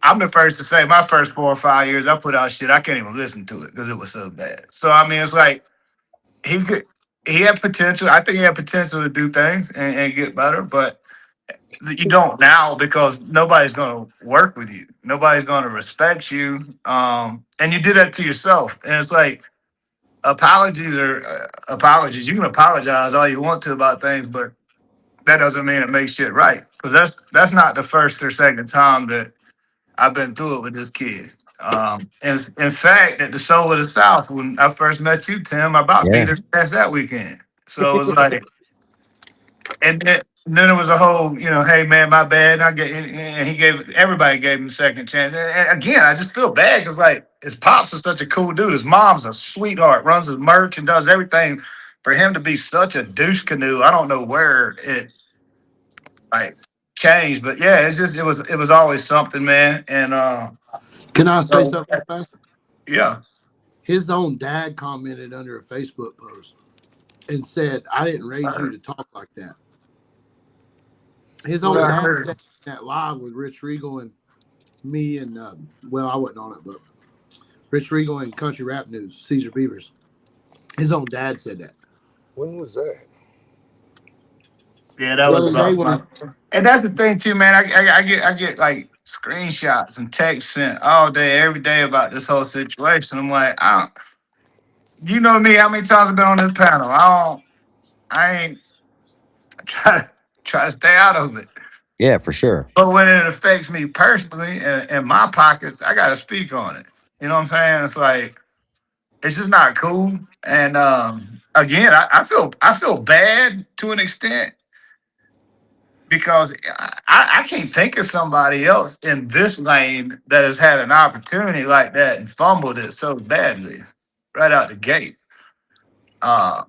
I'm the first to say my first 4 or 5 years I put out shit I can't even listen to it because it was so bad. So I mean, it's like he could, he had potential. I think he had potential to do things and get better, but you don't now because nobody's going to work with you. Nobody's going to respect you. And you did that to yourself. And it's like apologies are apologies. You can apologize all you want to about things, but that doesn't mean it makes shit right. Because that's not the first or second time that I've been through it with this kid. And in fact, at the Soul of the South, when I first met you, Tim, I about beat Yeah. his ass that weekend. So it was like, and then it was a whole, hey man, my bad. And he gave everybody gave him a second chance. And again, I just feel bad because like his pops is such a cool dude. His mom's a sweetheart, runs his merch and does everything. For him to be such a douche canoe, I don't know where it like changed, but yeah, it was always something, man. And Can I say so something real fast? yeah, His own dad commented under a Facebook post and said, "I didn't raise you to talk like that." His own well, I dad heard. said that live with Rich Regal and me and well, I wasn't on it, but Rich Regal and Country Rap News, Caesar Beavers. His own dad said that When was that? Yeah, that the was other day about when he. my. And that's the thing too, man. I get like screenshots and texts sent all day, every day about this whole situation. I'm like, you know me, how many times I've been on this panel? I ain't try to stay out of it. Yeah, for sure. But when it affects me personally and my pockets, I got to speak on it. You know what I'm saying? It's like it's just not cool. And again, I feel bad to an extent because I can't think of somebody else in this lane that has had an opportunity like that and fumbled it so badly right out the gate. Uh,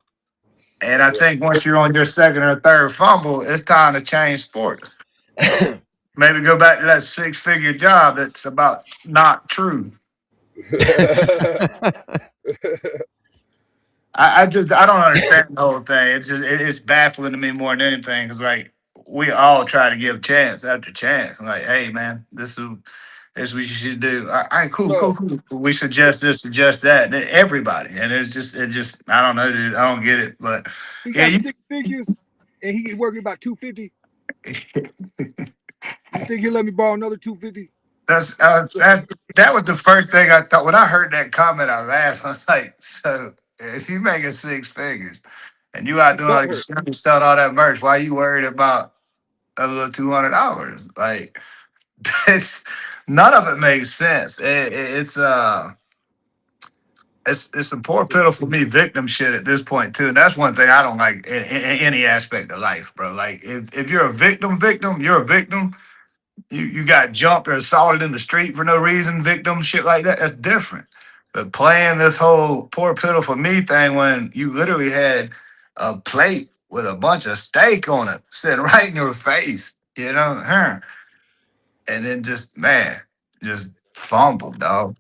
and I think once you're on your second or third fumble, it's time to change sports. Maybe go back to that six-figure job that's about not true. I don't understand the whole thing. It's baffling to me more than anything because like we all try to give chance after chance. Like, hey man, this is what you should do. All right, cool, Bro, cool, cool. We suggest this, suggest that. Everybody, and it just I don't know, dude. I don't get it, but he yeah, got 6 figures and he working about 250. You think he'll let me borrow another 250? that's that was the first thing I thought when I heard that comment. I laughed. I was like, so if you making six figures and you out My doing butt like hurt. selling all that merch, why you worried about a little $200? Like it's none of it makes sense. It's some poor pitiful me victim shit at this point too, and that's one thing I don't like in any aspect of life, bro. Like if you're a victim, you're a victim. You got jumped or assaulted in the street for no reason, victim shit like that. That's different. But playing this whole poor pitiful me thing when you literally had a plate with a bunch of steak on it sitting right in your face, and then just man, just fumbled, dog.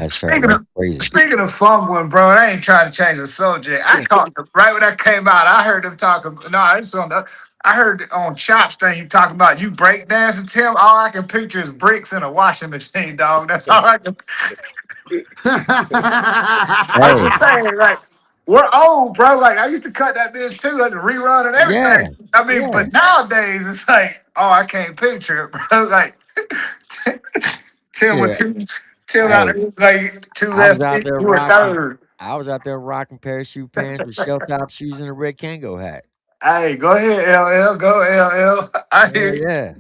Speaking That's of crazy. speaking of fumbling, bro, I ain't trying to change the subject. I talked right when that came out. I heard them talking. No, it's on the. I heard on Chops thing you talking about you break dancing, Tim. All I can picture is bricks in a washing machine, dog. That's all I can. I'm Hey, just saying, like we're old, bro. Like I used to cut that bitch too, like the rerun and yeah, everything. I mean, yeah. but nowadays it's like, oh, I can't picture it, bro. Like Tim with Shit. two, Tim got Hey, like two I was left out feet, there you a rocking. third. I was out there rocking parachute pants with shell top shoes and a red Kango hat. Hey, go ahead, LL. Go LL. I Hell hear you. yeah.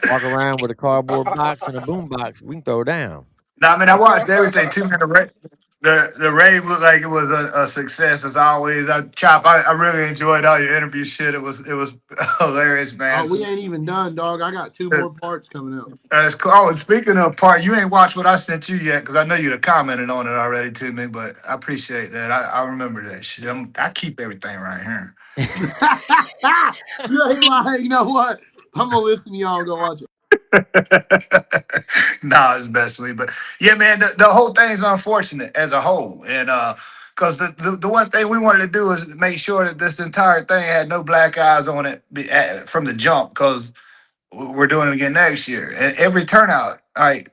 Walk around with a cardboard box and a boom box. We can throw down. No, I mean I watched everything. 2 minute race. The rave looked like it was a success as always. I really enjoyed all your interview shit. It was hilarious, Oh, man. we So, ain't even done, dog. I got 2 more parts coming up. it's cool. Oh, and speaking of part, you ain't watched what I sent you yet because I know you'd have commented on it already to me. But I appreciate that. I remember that shit. I keep everything right here. You ain't lying. You know what? I'm gonna listen to y'all and go watch it. Nah, especially, but yeah, man, the whole thing's unfortunate as a whole, and because the one thing we wanted to do is make sure that this entire thing had no black eyes on it from the jump, because we're doing it again next year, and every turnout, like,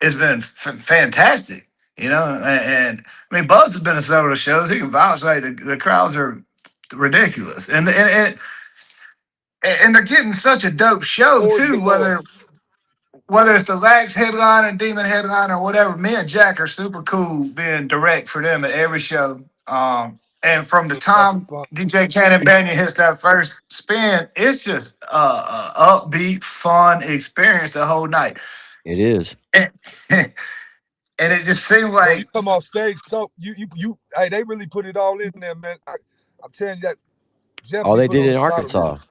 it's been fantastic, and I mean, Buzz has been to several shows. He can vouch, like, the crowds are ridiculous, and they're getting such a dope show Lord too, galore. whether it's the Lax headline and Demon headline or whatever. Me and Jack are super cool being direct for them at every show. And from the It's fucking time fun. DJ Cannon Banyan hits that first spin, it's just a upbeat, fun experience the whole night. It is. And, and it just seemed Bro, you like, come off stage, so you hey, they really put it all in there, man. I'm telling you that Jeff Oh, be they put did on it a in slaughter, really. Arkansas.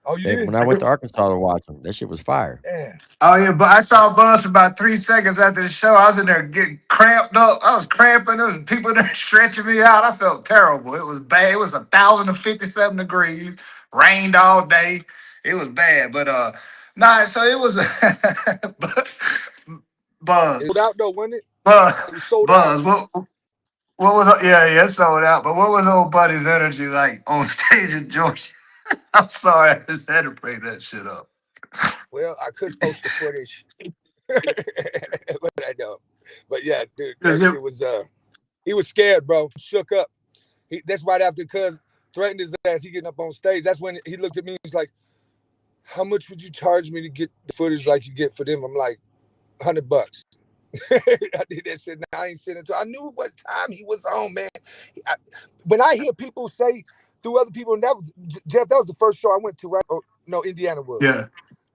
Oh, you did? When I went to Arkansas to watch them, that shit was fire. Man. oh yeah, but I saw Buzz for about 3 seconds after the show. I was in there getting cramped up. I was cramping. There was people there stretching me out. I felt terrible. It was bad. It was 1,057 degrees. Rained all day. It was bad. But nah. So it was but, Buzz, It was out though, wasn't it? Buzz, It was sold out. Buzz. What was yeah, it sold out. But what was old buddy's energy like on stage in Georgia? I'm sorry, I just had to bring that shit up. Well, I couldn't post the footage. But I know. But yeah, dude, that shit was he was scared, bro. Shook up. That's right after cuz threatened his ass. He getting up on stage. That's when he looked at me and was like, how much would you charge me to get the footage like you get for them? I'm like, $100. I did that shit. Now I ain't sitting until I knew what time he was on, man. When I hear people say through other people, and that was Jeff, that was the first show I went to, right? Oh, no, Indiana was. Yeah.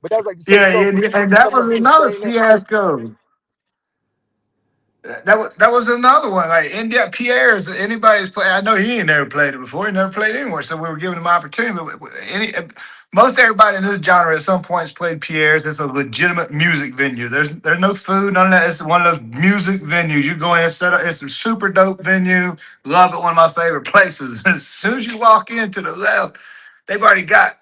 But that was like the first Yeah, show for and people that coming up was here another saying that shit. fiasco. That was another one. Like India Pierre's anybody's play. I know he ain't never played it before. He never played anywhere, so we were giving him opportunity. But most everybody in this genre at some points played Pierre's. It's a legitimate music venue. There's no food, none of that. It's one of those music venues. You go in and set up. It's a super dope venue. Love it. One of my favorite places. As soon as you walk in to the left, they've already got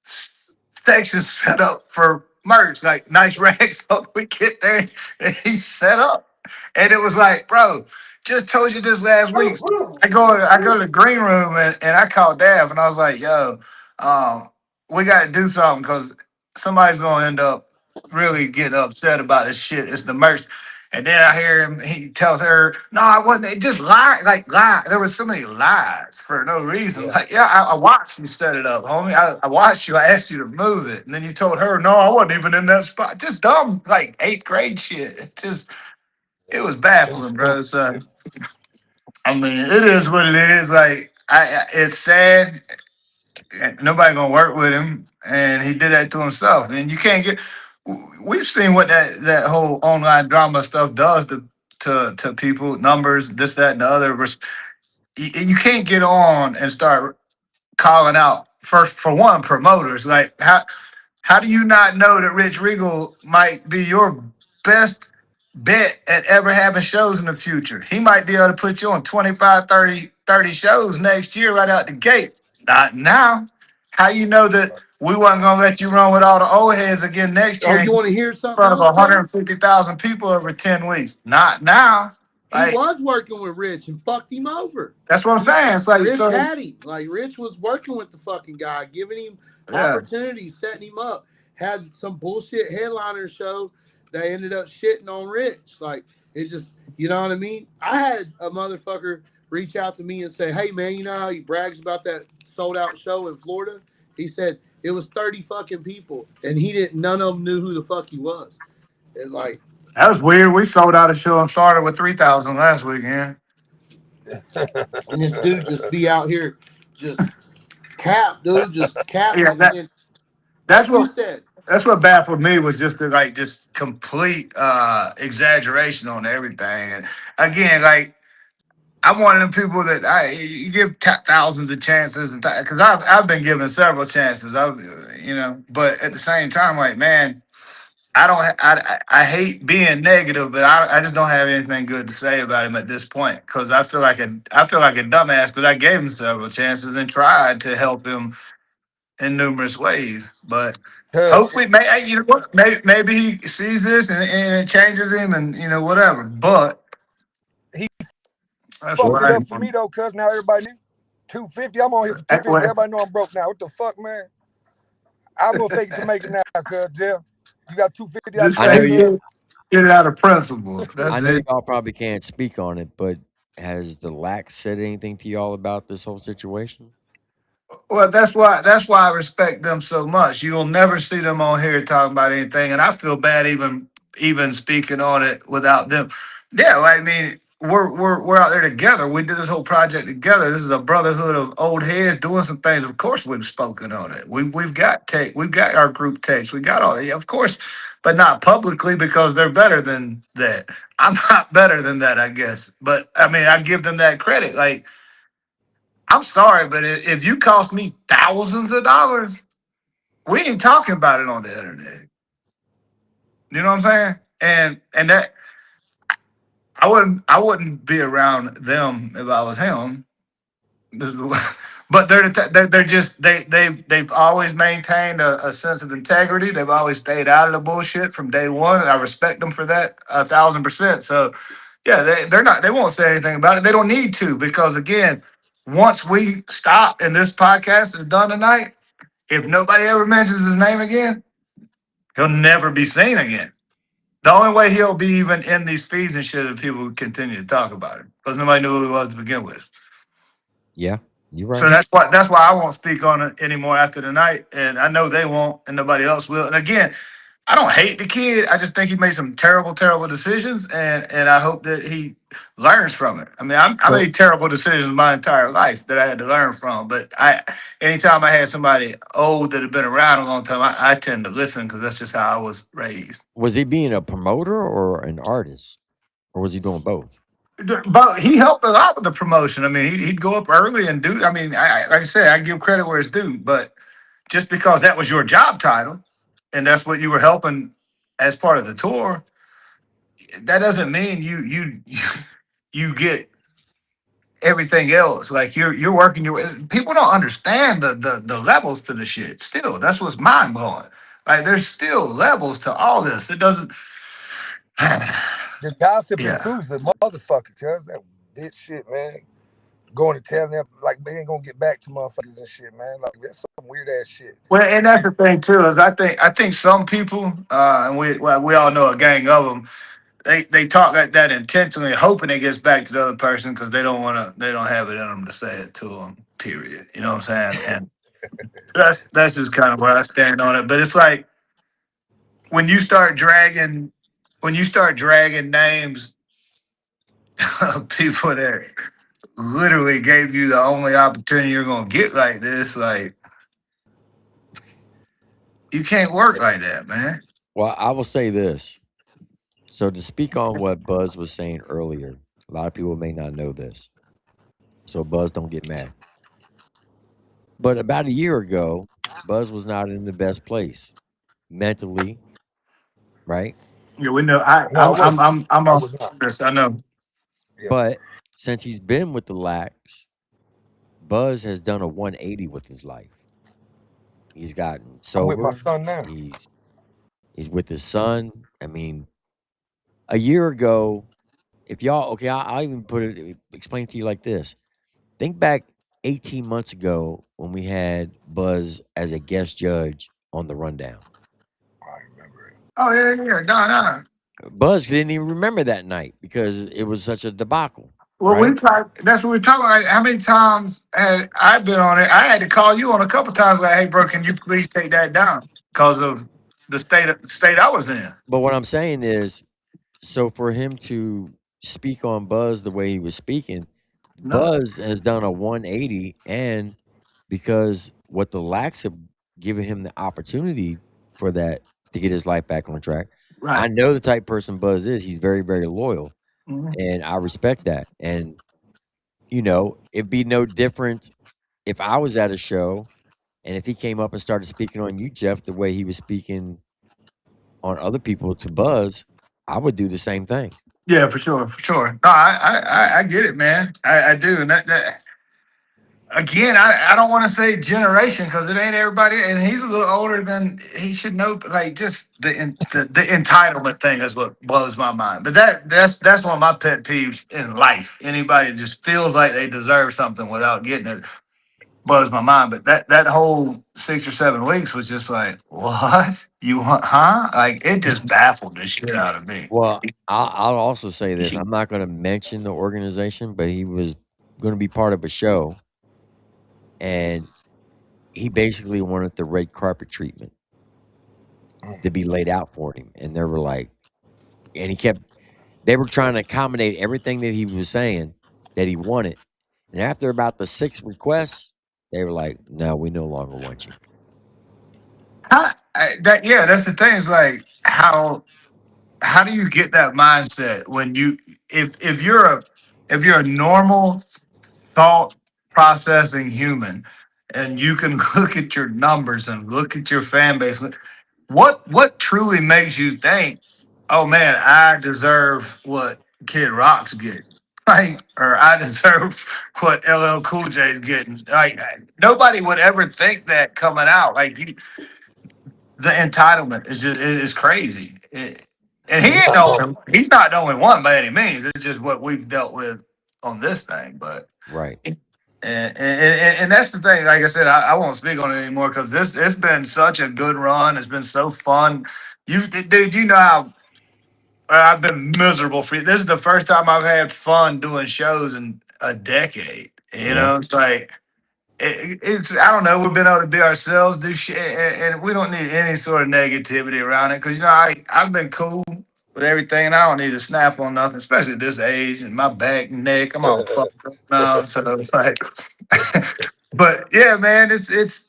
sections set up for merch, like nice racks. So we get there and he's set up. And it was like, bro, just told you this last week. I go to the green room and I called Dav and I was like, yo, we gotta do something because somebody's gonna end up really getting upset about this shit. It's the merch. And then I hear him, he tells her, no, I wasn't. It just lied, like lie. There was so many lies for no reason. Yeah. Like, yeah, I watched you set it up, homie. I watched you. I asked you to move it. And then you told her, no, I wasn't even in that spot. Just dumb, like eighth grade shit. It was It was baffling, bro. stupid. So, I mean, it is what it is. Like, it's sad. Nobody gonna work with him, and he did that to himself. And you can't get. We've seen what that whole online drama stuff does to people, numbers, this, that, and the other. You can't get on and start calling out first for one promoters. Like how do you not know that Rich Regal might be your best bet at ever having shows in the future? He might be able to put you on 25, 30 shows next year right out the gate. Not now. How you know that we wasn't going to let you run with all the old heads again next Oh, year you in want to hear something front of else, Jeff? 150,000 people over 10 weeks? Not now. He Like, was working with Rich and fucked him over. that's what I'm saying. It's like, Rich so, had him. Like, Rich was working with the fucking guy, giving him yeah. opportunities, setting him up. Had some bullshit headliner show that ended up shitting on Rich. Like, it just, you know what I mean? I had a motherfucker reach out to me and say, hey, man, you know how he brags about that sold out show in Florida? He said it was 30 fucking people, and none of them knew who the fuck he was. And like, That was weird. We sold out a show in Florida with 3,000 last weekend. and this dude just be out here just cap, dude, just capping. Yeah, And that's like you what said, that's what baffled me was just the like just complete exaggeration on everything. And again, like I'm one of them people that I you give thousands of chances, and because I've been given several chances. But at the same time, like man, I don't I hate being negative, but I just don't have anything good to say about him at this point because I feel like a dumbass because I gave him several chances and tried to help him in numerous ways. But Cause hopefully, you know what? Maybe he sees this and it changes him, and you know whatever. But he that's fucked what it I. up for me though, cause now everybody knew 250. I'm on here for 250. What, Everybody know I'm broke now. What the fuck, man? I'm gonna fake it to make it now, cuz Jeff. You got 250 out just the I door, know say you. cuz. get it out of principle. I That's know it. y'all probably can't speak on it, but has the lax said anything to y'all about this whole situation? Well, that's why I respect them so much. You'll never see them on here talking about anything, and I feel bad even speaking on it without them. Yeah, I mean, we're out there together. We did this whole project together. This is a brotherhood of old heads doing some things. Of course, we've spoken on it. We've got our group text. We got all, yeah, of course, but not publicly because they're better than that. I'm not better than that, I guess. But I mean, I give them that credit. Like I'm sorry, but if you cost me thousands of dollars, we ain't talking about it on the internet. You know what I'm saying? And that I wouldn't be around them if I was him. But they're just they've always maintained a sense of integrity. They've always stayed out of the bullshit from day one, and I respect them for that 1,000%. So yeah, they won't say anything about it. They don't need to because again, once we stop and this podcast is done tonight, if nobody ever mentions his name again, he'll never be seen again. The only way he'll be even in these feeds and shit is people continue to talk about him because nobody knew who he was to begin with. Yeah, you're So right. that's why I won't speak on it anymore after tonight, and I know they won't, and nobody else will. And again, I don't hate the kid. I just think he made some terrible, terrible decisions, and I hope that he learns from it. I mean, I So made terrible decisions my entire life that I had to learn from. But anytime I had somebody old that had been around a long time, I tend to listen because that's just how I was raised. was he being a promoter or an artist, or was he doing both? But he helped a lot with the promotion. I mean, he'd go up early and do. I mean, like I said, I give credit where it's due. But just because that was your job title, and that's what you were helping as part of the tour, that doesn't mean you get everything else. Like you're working your people don't understand the levels to the shit. Still, that's what's mind blowing. Like there's still levels to all this. It doesn't. The gossiping Yeah. too is the motherfucker, cuz that bitch shit, man. Going and telling them like they ain't gonna get back to motherfuckers and shit, man. Like that's some weird ass shit. Well, and that's the thing too is I think some people and we all know a gang of them. They talk like that intentionally, hoping it gets back to the other person because they don't have it in them to say it to them. Period. You know what I'm saying? And that's just kind of where I stand on it. But it's like when you start dragging names of people that literally gave you the only opportunity you're gonna get like this, like you can't work like that, man. Well, I will say this. So to speak on what Buzz was saying earlier, a lot of people may not know this. So Buzz, don't get mad. But about a year ago, Buzz was not in the best place mentally, right? Yeah, we know. No, I wasn't. I'm I on was not. this. I know. Yeah. But since he's been with the Lax, Buzz has done a 180 with his life. He's gotten I'm with my sober. son now. He's with his son. I mean, a year ago, if y'all okay, I'll even put it explain to you like this. Think back 18 months ago when we had Buzz as a guest judge on the rundown. I remember it. Oh yeah, yeah, no, no. Buzz didn't even remember that night because it was such a debacle, Well, we right? talked. That's what we're talking about. How many times had I been on it? I had to call you on a couple times. Like, hey, bro, can you please take that down because of the state I was in. But what I'm saying is, so for him to speak on Buzz the way he was speaking, No. Buzz has done a 180, and because what the Lax have given him the opportunity, for that to get his life back on track. Right. I know the type person Buzz is. He's very, very loyal, Mhm. and I respect that. And it'd be no different if I was at a show and if he came up and started speaking on you, Jeff, the way he was speaking on other people to Buzz, I would do the same thing. Yeah, for sure, for sure. No, I get it, man. I do, and that again, I don't want to say generation because it ain't everybody, and he's a little older than he should know. Like just the entitlement thing is what blows my mind. But that's one of my pet peeves in life. Anybody that just feels like they deserve something without getting it blows my mind. But that whole 6 or 7 weeks was just like, what you want, huh? Like it just baffled the shit out of me. Well, I'll also say this. I'm not going to mention the organization, but he was going to be part of a show, and he basically wanted the red carpet treatment to be laid out for him. And they were like, and they were trying to accommodate everything that he was saying that he wanted. And after about the sixth request, they were like, no, we no longer want you. Yeah, that's the thing. It's like how do you get that mindset when you if you're a normal thought processing human and you can look at your numbers and look at your fan base, what truly makes you think, oh man, I deserve what Kid Rock's getting, like, or I deserve what LL Cool J's getting? Like nobody would ever think that coming out. Like the entitlement is just it is crazy. And he ain't he's not the only one by any means. It's just what we've dealt with on this thing. But Right. and that's the thing. Like I said, I won't speak on it anymore because this it's been such a good run. It's been so fun. Dude, you know how I've been miserable for you. This is the first time I've had fun doing shows in a decade. You Yeah. know, it's like it's I don't know. We've been able to be ourselves, do shit, and we don't need any sort of negativity around it. Because I've been cool with everything, and I don't need to snap on nothing, especially at this age and my back and neck. I'm all fucked up now, so it's like. But yeah, man, it is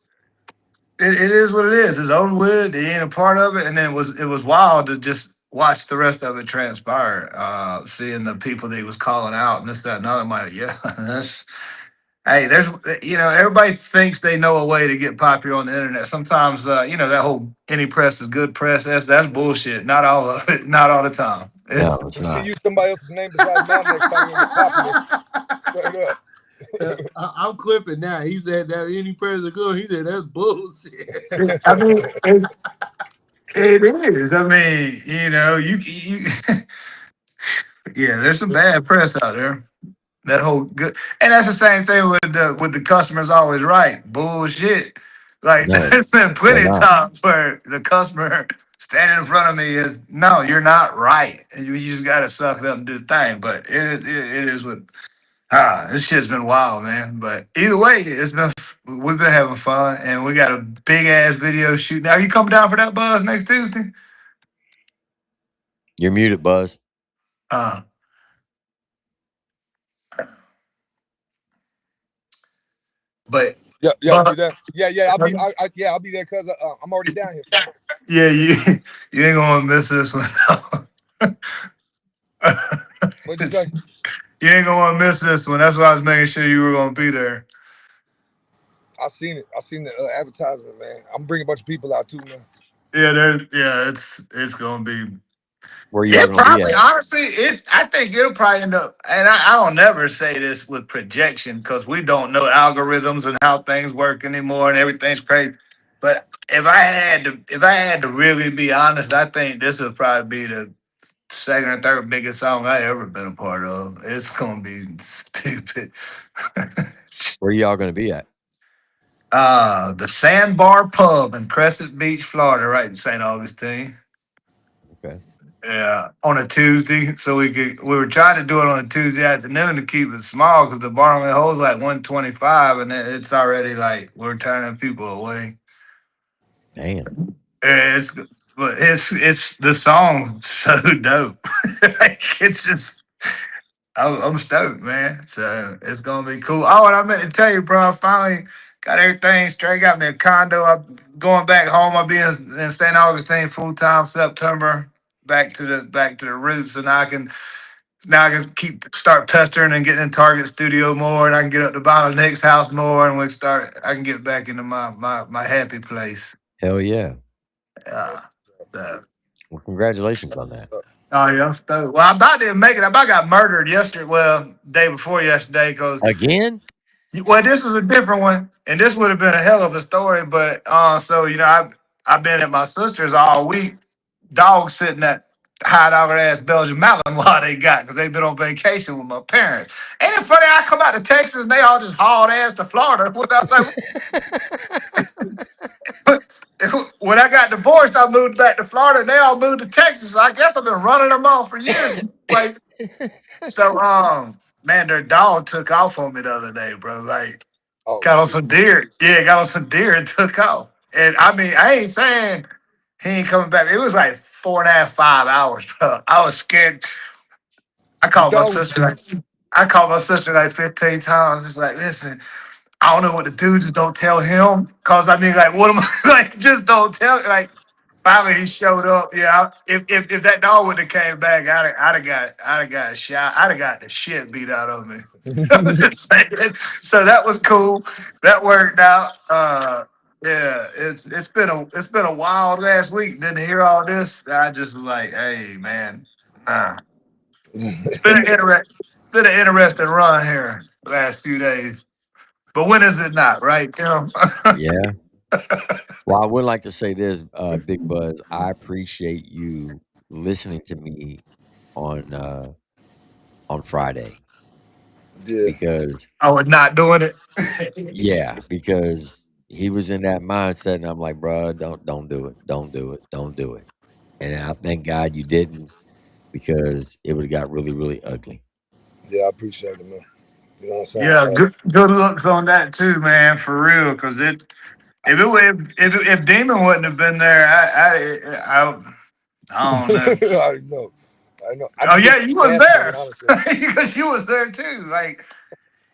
what it is. It's over with. He ain't a part of it, and then it was wild to just watch the rest of it transpire. Seeing the people that he was calling out and this, that, and other. I'm like, yeah, that's. Hey, there's everybody thinks they know a way to get popular on the internet. Sometimes that whole any press is good press. That's bullshit. Not all of it. Not all the time. No, It's it's You should not. use somebody else's name besides mine next time you get popular. Straight up. I'm clipping now. He said that any prayers are good. He said that's bullshit. I mean, it is. I mean, you yeah, there's some bad press out there. That whole good, and that's the same thing with the customers always right. Bullshit. Like No, there's been they're plenty of not. times where the customer standing in front of me is no, you're not right, and you just got to suck it up and do the thing. But it is what this shit's been wild, man. But either way, we've been having fun, and we got a big ass video shoot. Now you coming down for that buzz next Tuesday? You're muted, Buzz. Uh, but Yeah, yeah, but you there? Yeah. I'll be there because I'm already down here. yeah, you ain't gonna miss this one. Though. What'd you say? You ain't gonna want to miss this one. That's why I was making sure you were gonna be there. I seen it. I seen the advertisement, man. I'm bringing a bunch of people out too, man. It's gonna be. Where y'all It gonna be probably, at? honestly, I think it'll probably end up. And I don't never say this with projection because we don't know algorithms and how things work anymore, and everything's crazy. But if I had to really be honest, I think this would probably be the second or third biggest song I ever been a part of. It's gonna be stupid. Where y'all gonna be at? The Sandbar Pub in Crescent Beach, Florida, right in St. Augustine. Okay. Yeah, on a Tuesday, so we were trying to do it on a Tuesday afternoon to keep it small because the bar only holds like 125, and it's already like we're turning people away. Damn. It's but it's the song's so dope. Like, it's just I'm stoked, man. So it's gonna be cool. Oh, and I meant to tell you, bro. I finally Got everything straight. Got me a condo. I'm going back home. I'll be in St. Augustine full time September. Back to the roots, so now I can start pestering and getting in Target Studio more, and I can get up to Bonnie Nick's house more, and I can get back into my happy place. Hell yeah. Uh, uh, Well, congratulations on What's that. up? oh yeah, I'm stoked. Well, I about didn't make it. I about got murdered yesterday. Well, day before yesterday, because Again? well, this was a different one, and this would have been a hell of a story. But so I've been at my sister's all week. Dog sitting at high dog ass Belgian Malinois they got because they've been on vacation with my parents. Ain't it funny? I come out to Texas and they all just hauled ass to Florida. When I was like, when I got divorced, I moved back to Florida and they all moved to Texas. So I guess I've been running them off for years. Like so, man, their dog took off on me the other day, bro. Like Oh got on shit. some deer. Yeah, got on some deer and took off. And I mean, I ain't saying he ain't coming back. It was like 4.5, 5 hours, bro. I was scared. I The called my dog was sister like I called my sister like 15 times. It's like, listen, I don't know what to do. Just don't tell him. Cause I mean, like, what am I like? Just don't tell. Like, finally he showed up. Yeah, if that dog would have came back, I'd have got shot. I'd have got the shit beat out of me. I'm just saying. So that was cool. That worked out. Yeah, it's been a wild last week. Didn't hear all this. I just was like, hey man, it's been an interesting run here the last few days. But when is it not, right, Tim? Yeah. Well, I would like to say this, Big Buzz. I appreciate you listening to me on on Friday yeah. because I was not doing it. yeah, because he was in that mindset, and I'm like, bro, don't do it, don't do it, don't do it. And I thank God you didn't because it would have got really, really ugly. Yeah, I appreciate it, man. You know what I'm saying? Yeah, good looks on that too, man, for real. Cause if Demon wouldn't have been there, I don't know. I know. I know. I Oh just yeah, didn't you keep was asking him, there honestly. because you was there too. Like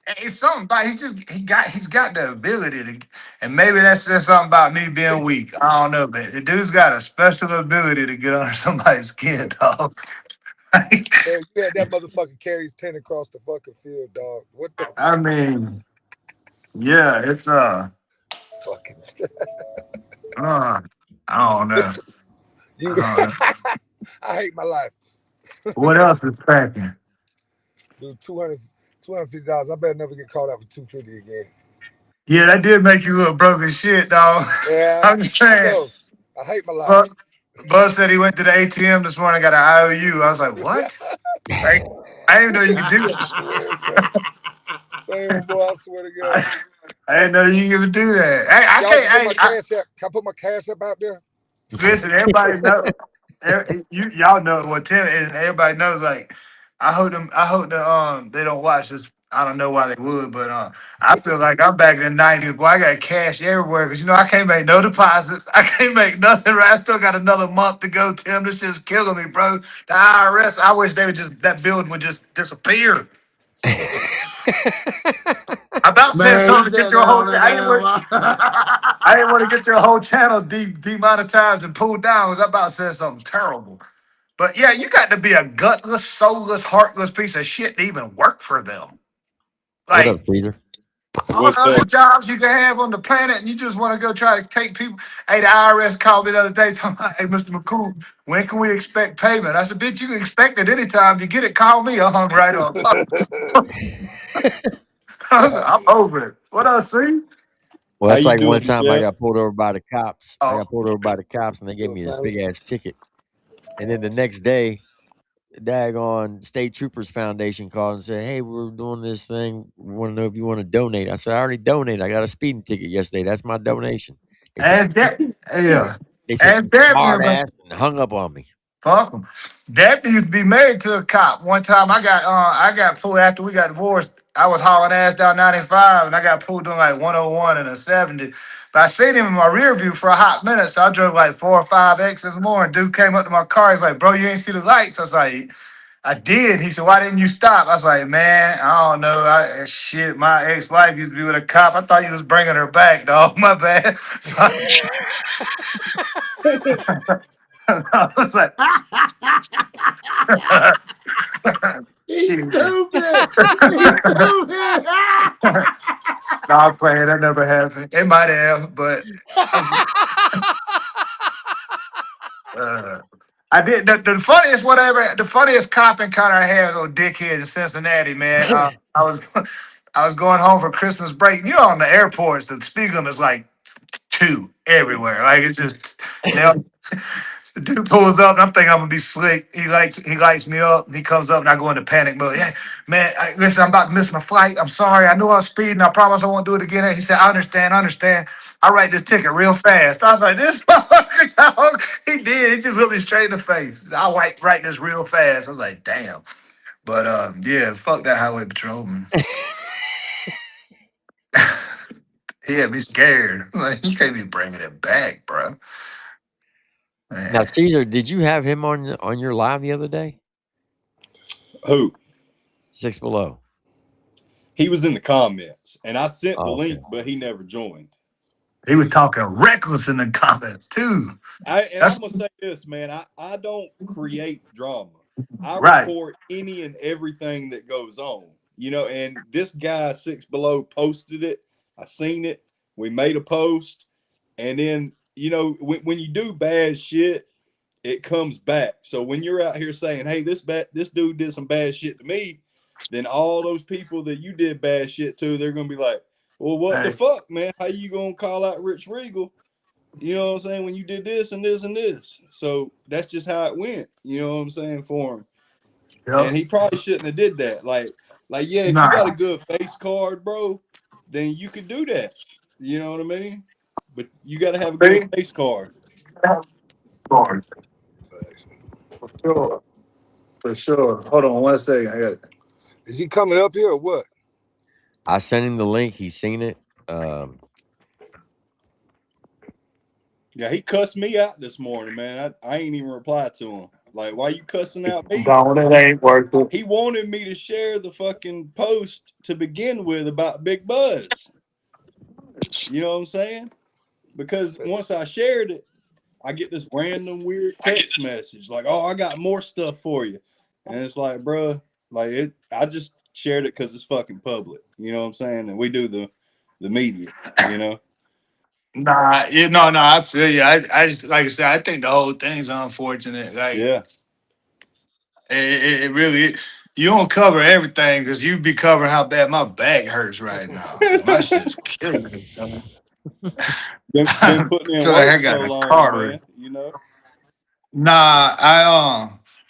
it's something about he's got the ability to, and maybe that's just something about me being weak. I don't know, but the dude's got a special ability to get under somebody's skin, dog. Man, you had that motherfucker carry his 10 across the fucking field, dog. What the I mean, yeah, it's fucking uh I don't know. you I don't know. I hate my life. What else is cracking? Dude, $250. I better never get caught out for 250 again. Yeah, that did make you look broke as shit, dog. Yeah, I'm just I saying. know. I hate my life. But Buzz said he went to the ATM this morning, got an IOU. I was like, what? Like, I didn't know you could do I that. swear, bro. Damn, boy, I swear to God. I didn't know you could do that. Hey, I Y'all can can't. put my Hey, cash app. Can I put my cash app out there? listen, everybody know. Y'all know what Tim is. Everybody knows. Like, I hope them. I hope they don't watch this. I don't know why they would, but I feel like I'm back in the '90s. Boy, I got cash everywhere because I can't make no deposits. I can't make nothing. Right? I still got another month to go. Tim, this shit's killing me, bro. The IRS. I wish they would just that building would just disappear. I about said Man, you something to get said your that whole. on the damn line. I didn't want to get your whole channel demonetized and pulled down. Was I about to say something terrible? But yeah, you got to be a gutless, soulless, heartless piece of shit to even work for them. What up, Like Caesar? all What's the up? other jobs you can have on the planet, and you just want to go try to take people. Hey, the IRS called me the other day talking about, hey, Mr. McCool, when can we expect payment? I said, bitch, you can expect it anytime. If you get it, call me. I hung right up. I'm over it. What else, see? Well, How that's you like one doing, time I Jeff? got pulled over by the cops. I Oh, got pulled over by the cops, and they gave Yo, me this family. big ass ticket. And then the next day, daggone State Troopers Foundation called and said, "Hey, we're doing this thing. We want to know if you want to donate." I said, "I already donated. I got a speeding ticket yesterday. That's my donation." They said, ask that. Yeah. "They said Ask you smart that. ass," and hung up on me. Fuck them. Dad used to be married to a cop. One time I got pulled after we got divorced. I was hauling ass down 95 and I got pulled doing like 101 and a 70. But I seen him in my rear view for a hot minute. So I drove like 4 or 5 X's more. And dude came up to my car. He's like, bro, you ain't see the lights. I was like, I did. He said, "Why didn't you stop?" I was like, "Man, I don't know. Shit, my ex-wife used to be with a cop. I thought you was bringing her back, dog. My bad." So I was like, He's "Shit." stupid. He's stupid. No, I'm playing. That never happened. It might have, but uh, I did. The funniest, whatever, the funniest cop encounter I had was old dickhead in Cincinnati, man. I was going home for Christmas break. You know, on the airports, the speed limit is like two everywhere. Like it's just, you know, the dude pulls up, and I'm thinking I'm gonna be slick. He lights me up. He comes up, and I go into panic mode. Yeah, man, listen, I'm about to miss my flight. I'm sorry. I knew I was speeding. I promise I won't do it again. He said, I understand. I understand. I write this ticket real fast. I was like, this motherfucker, dog. He did. He just looked me straight in the face. I write this real fast. I was like, damn. But yeah, fuck that highway patrolman. He had me scared. Like, you can't be bringing it back, bro. Now, Man. Caesar, did you have him on your live the other day? Who? 6B.Low. He was in the comments, and I sent the Oh, okay. link, but he never joined. He was talking reckless in the comments too. I'm That's gonna say this, man. I don't create drama. I right. report any and everything that goes on. You know, and this guy 6B.Low posted it. I seen it. We made a post, and then you know when you do bad shit, it comes back. So when you're out here saying, "Hey, this dude did some bad shit to me," then all those people that you did bad shit to, they're gonna be like, "Well, what the fuck, man? How you gonna call out Rich Regal? You know what I'm saying? When you did this and this and this." So that's just how it went. You know what I'm saying for him. Yep. And he probably shouldn't have did that. Like yeah, if you got a good face card, bro, then you could do that. You know what I mean? But you got to have a good face card. For sure. For sure. Hold on 1 second. I got it. Is he coming up here or what? I sent him the link. He's seen it. Yeah, he cussed me out this morning, man. I ain't even replied to him. Like, why you cussing out me? Don't, it ain't worth it. He wanted me to share the fucking post to begin with about Big Buzz. You know what I'm saying? Because once I shared it, I get this random weird text message like, "Oh, I got more stuff for you," and it's like, bro, like I just shared it because it's fucking public. You know what I'm saying? And we do the media. You know. No, I feel you. I just, like I said, I think the whole thing's unfortunate. Like, yeah, it really. You don't cover everything because you be covering how bad my back hurts right now. My shit's killing me. been putting in feel like I work got so a long, car. man. You know.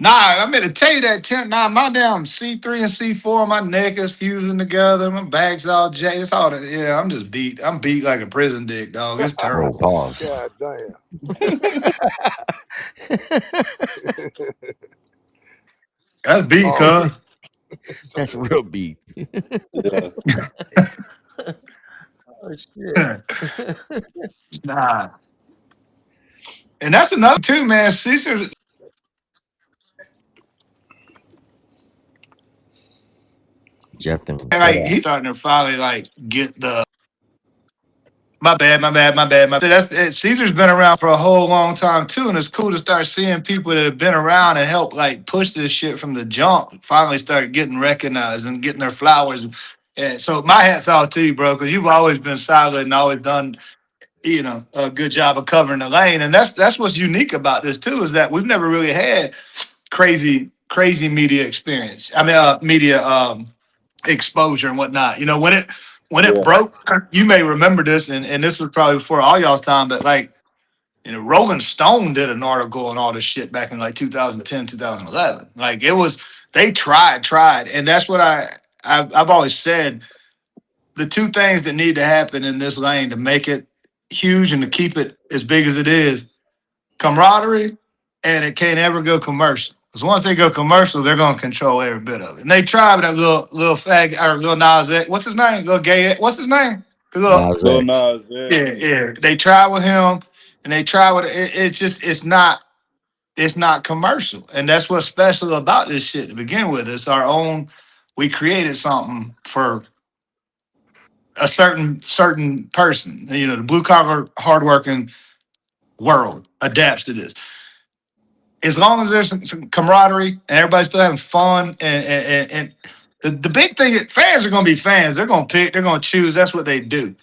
I meant to tell you that Tim. Nah, my damn C3 and C4, my neck is fusing together, my back's all jacked. It's all that. Yeah, I'm just beat. I'm beat like a prison dick, dog. It's Whoa, terrible. pause. God damn. That's beat, Oh, cuz. That's real beat. Yeah. Oh shit. Nah. And that's another too, man. Caesar, Jeff then cut like out. he's starting to finally like get the. My bad. That's Caesar's been around for a whole long time too, and it's cool to start seeing people that have been around and help like push this shit from the jump. Finally, start getting recognized and getting their flowers. And so my hats off to you, bro, because you've always been solid and always done, a good job of covering the lane. And that's what's unique about this too, is that we've never really had crazy media experience. I mean, media exposure and whatnot. When it broke, you may remember this, and this was probably before all y'all's time, but like, Rolling Stone did an article on all this shit back in like 2010, 2011. Like they tried, and that's what I've always said. The two things that need to happen in this lane to make it huge and to keep it as big as it is: camaraderie, and it can't ever go commercial. Because once they go commercial, they're gonna control every bit of it. And they tried with that little fag or little Nas X. What's his name? Little gay. What's his name? The little, Nas Lil X. Nas X. yeah. They tried with him, and they tried with it. It's just it's not. it's not commercial. And that's what's special about this shit to begin with. It's our own, we created something for a certain person. You know, the blue collar, hardworking world adapts to this. As long as there's some camaraderie and everybody's still having fun, and the big thing, fans are going to be fans. They're going to pick. They're going to choose. That's what they do.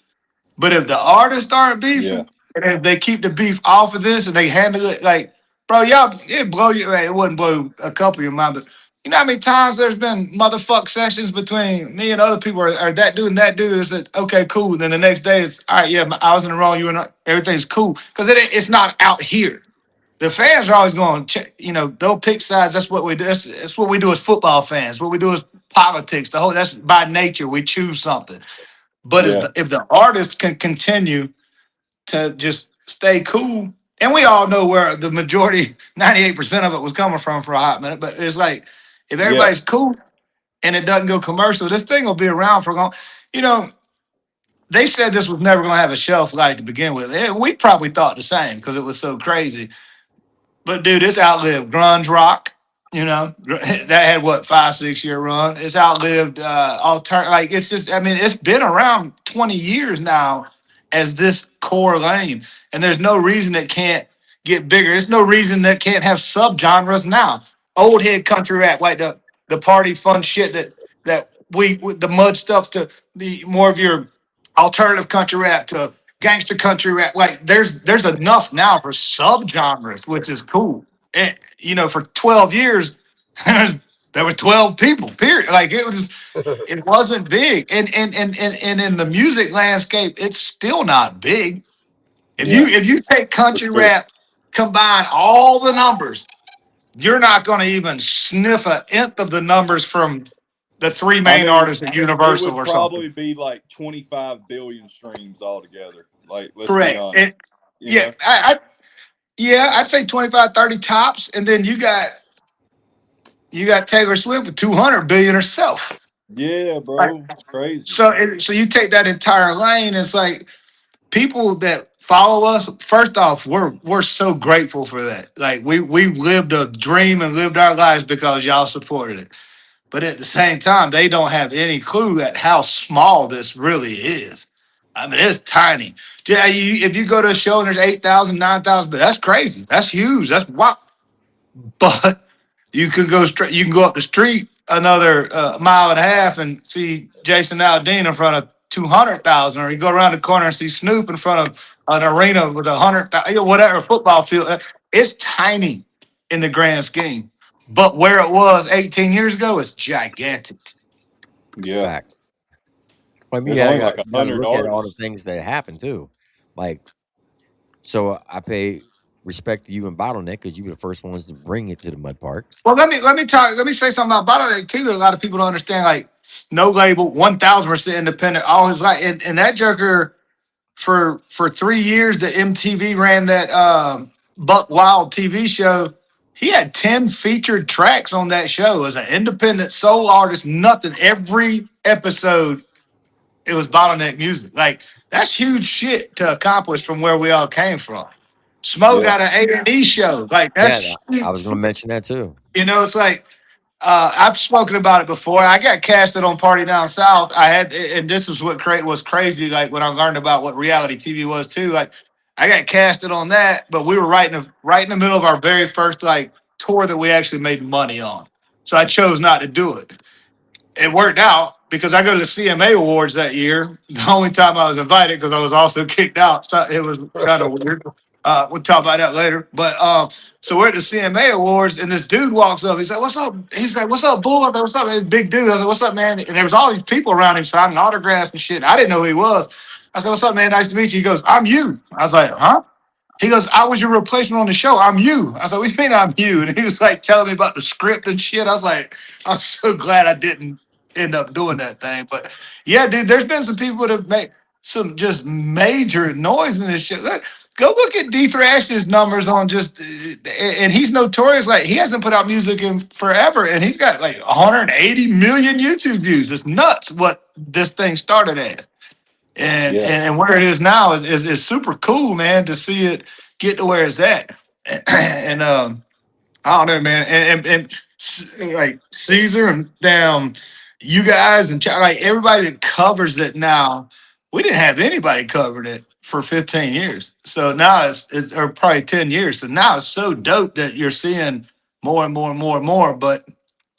But if the artists aren't Yeah. beefing, and if they keep the beef off of this and they handle it like, bro, y'all, it blow you. It wouldn't blow a couple of your mind, but you know how many times there's been motherfuck sessions between me and other people, or that dude and that dude is that okay, cool. And then the next day it's all right, yeah, I was in the wrong, you were not. Everything's cool because it's not out here. The fans are always going, you know, they'll pick sides. That's what we do. That's what we do as football fans. What we do is politics. The whole that's by nature. We choose something. But Yeah. if the artist can continue to just stay cool, and we all know where the majority, 98% of it was coming from for a hot minute, but it's like if Yeah. everybody's cool and it doesn't go commercial, this thing will be around for long. You know, they said this was never going to have a shelf life to begin with. And we probably thought the same because it was so crazy. But dude, it's outlived grunge rock. You know, that had what 5 6 year run. It's outlived like it's just. I mean, it's been around 20 years now as this core lane, and there's no reason it can't get bigger. There's no reason that can't have subgenres now. Old head country rap, like the party fun shit that we with the mud stuff to the more of your alternative country rap to gangster country rap. Like there's enough now for subgenres, which is cool. And you know, for 12 years, there were 12 people. Period. Like it wasn't big. And in the music landscape, it's still not big. Yeah. If you take For country sure. rap, combine all the numbers, you're not going to even sniff a nth of the numbers from the three I main mean, artists at it Universal would or something. probably be like 25 billion streams altogether. Like, let's be Correct. honest. You Yeah, know? yeah, I'd say 25, 30 tops, and then you got Taylor Swift with 200 billion herself. Yeah, Right. bro. It's crazy. So you take that entire lane. It's like people that follow us. First off, we're so grateful for that. Like we lived a dream and lived our lives because y'all supported it. But at the same time, they don't have any clue at how small this really is. I mean, it's tiny. Yeah, if you go to a show and there's 8,000, 9,000, but that's crazy. That's huge. That's wow. But you could go straight. You can go up the street another mile and a half and see Jason Aldean in front of 200,000, or you go around the corner and see Snoop in front of an arena with 100,000, whatever football field. It's tiny in the grand scheme, but where it was 18 years ago is gigantic. Yeah. Fact. I mean, There's only like you got to 100 look at all the artists. things that happen too. Like, so I pay respect to you and Bottleneck because you were the first ones to bring it to the mud parks. Well, let me say something about it too that a lot of people don't understand. Like, no label, 1,000% independent, all his life, and that Joker for 3 years that MTV ran that Buck Wild TV show. He had 10 featured tracks on that show as an independent soul artist. Nothing. Every episode, it was bottleneck music. Like that's huge shit to accomplish from where we all came from. Smoke Yeah. got an A&E show. Like Yeah, that's I was going to mention that too. it's like I've spoken about it before. I got casted on Party Down South. I had, and this is what was crazy. Like when I learned about what reality TV was too. Like I got casted on that, but we were right in the middle of our very first like tour that we actually made money on. So I chose not to do it. It worked out because I go to the CMA Awards that year. The only time I was invited because I was also kicked out. So it was kind of weird. We'll talk about that later. But so we're at the CMA Awards, and this dude walks up. He's like, "What's up?" He's like, "What's up, Bull?" I was like, "What's up?" This big dude. I was like, "What's up, man?" And there was all these people around him signing autographs and shit. I didn't know who he was. I said, "What's up, man? Nice to meet you." He goes, "I'm you." I was like, "Huh?" He goes, "I was your replacement on the show. I'm you." I was like, "What do you mean I'm you?" And he was like telling me about the script and shit. I was like, I'm so glad I didn't end up doing that thing. But yeah, dude, there's been some people that have made some just major noise in this shit. Go look at D Thrash's numbers on just, and he's notorious. Like he hasn't put out music in forever, and he's got like 180 million YouTube views. It's nuts what this thing started as, Yeah. and where it is now is super cool, man. To see it get to where it's at, and I don't know, man. Like Caesar and damn you guys and like everybody that covers it now, we didn't have anybody covered it for 15 years. So now it's or probably 10 years. So now it's so dope that you're seeing more and more and more and more. But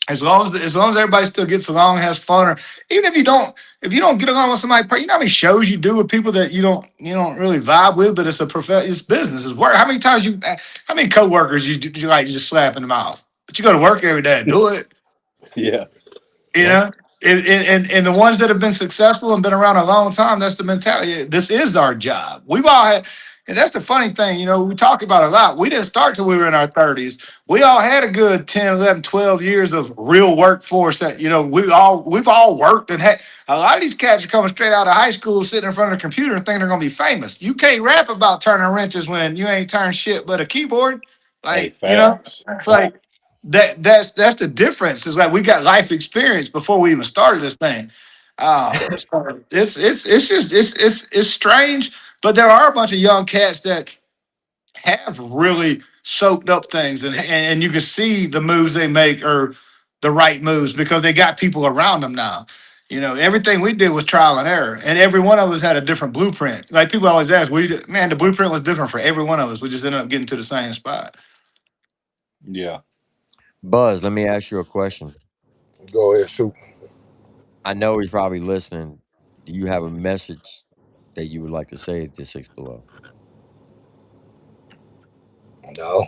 as long as everybody still gets along, has fun, or even if you don't get along with somebody, you know how many shows you do with people that you don't really vibe with, but it's business, it's work. How many coworkers you like you just slap in the mouth, but you go to work every day and do it. Yeah. You Yep. know, and the ones that have been successful and been around a long time, that's the mentality. This is our job. We've all had, and that's the funny thing, we talk about it a lot. We didn't start till we were in our 30s. We all had a good 10, 11, 12 years of real workforce that, we've all worked and had. A lot of these cats are coming straight out of high school, sitting in front of a computer and thinking they're going to be famous. You can't rap about turning wrenches when you ain't turned shit but a keyboard. Hey, Like, facts. it's like, that's the difference. Is like we got life experience before we even started this thing. So it's just it's strange, but there are a bunch of young cats that have really soaked up things, and you can see the moves they make are the right moves because they got people around them now. Everything we did was trial and error, and every one of us had a different blueprint. Like people always ask, man, the blueprint was different for every one of us. We just ended up getting to the same spot. Yeah. Buzz, let me ask you a question. Go ahead, shoot. I know he's probably listening. Do you have a message that you would like to say to Six Below? No.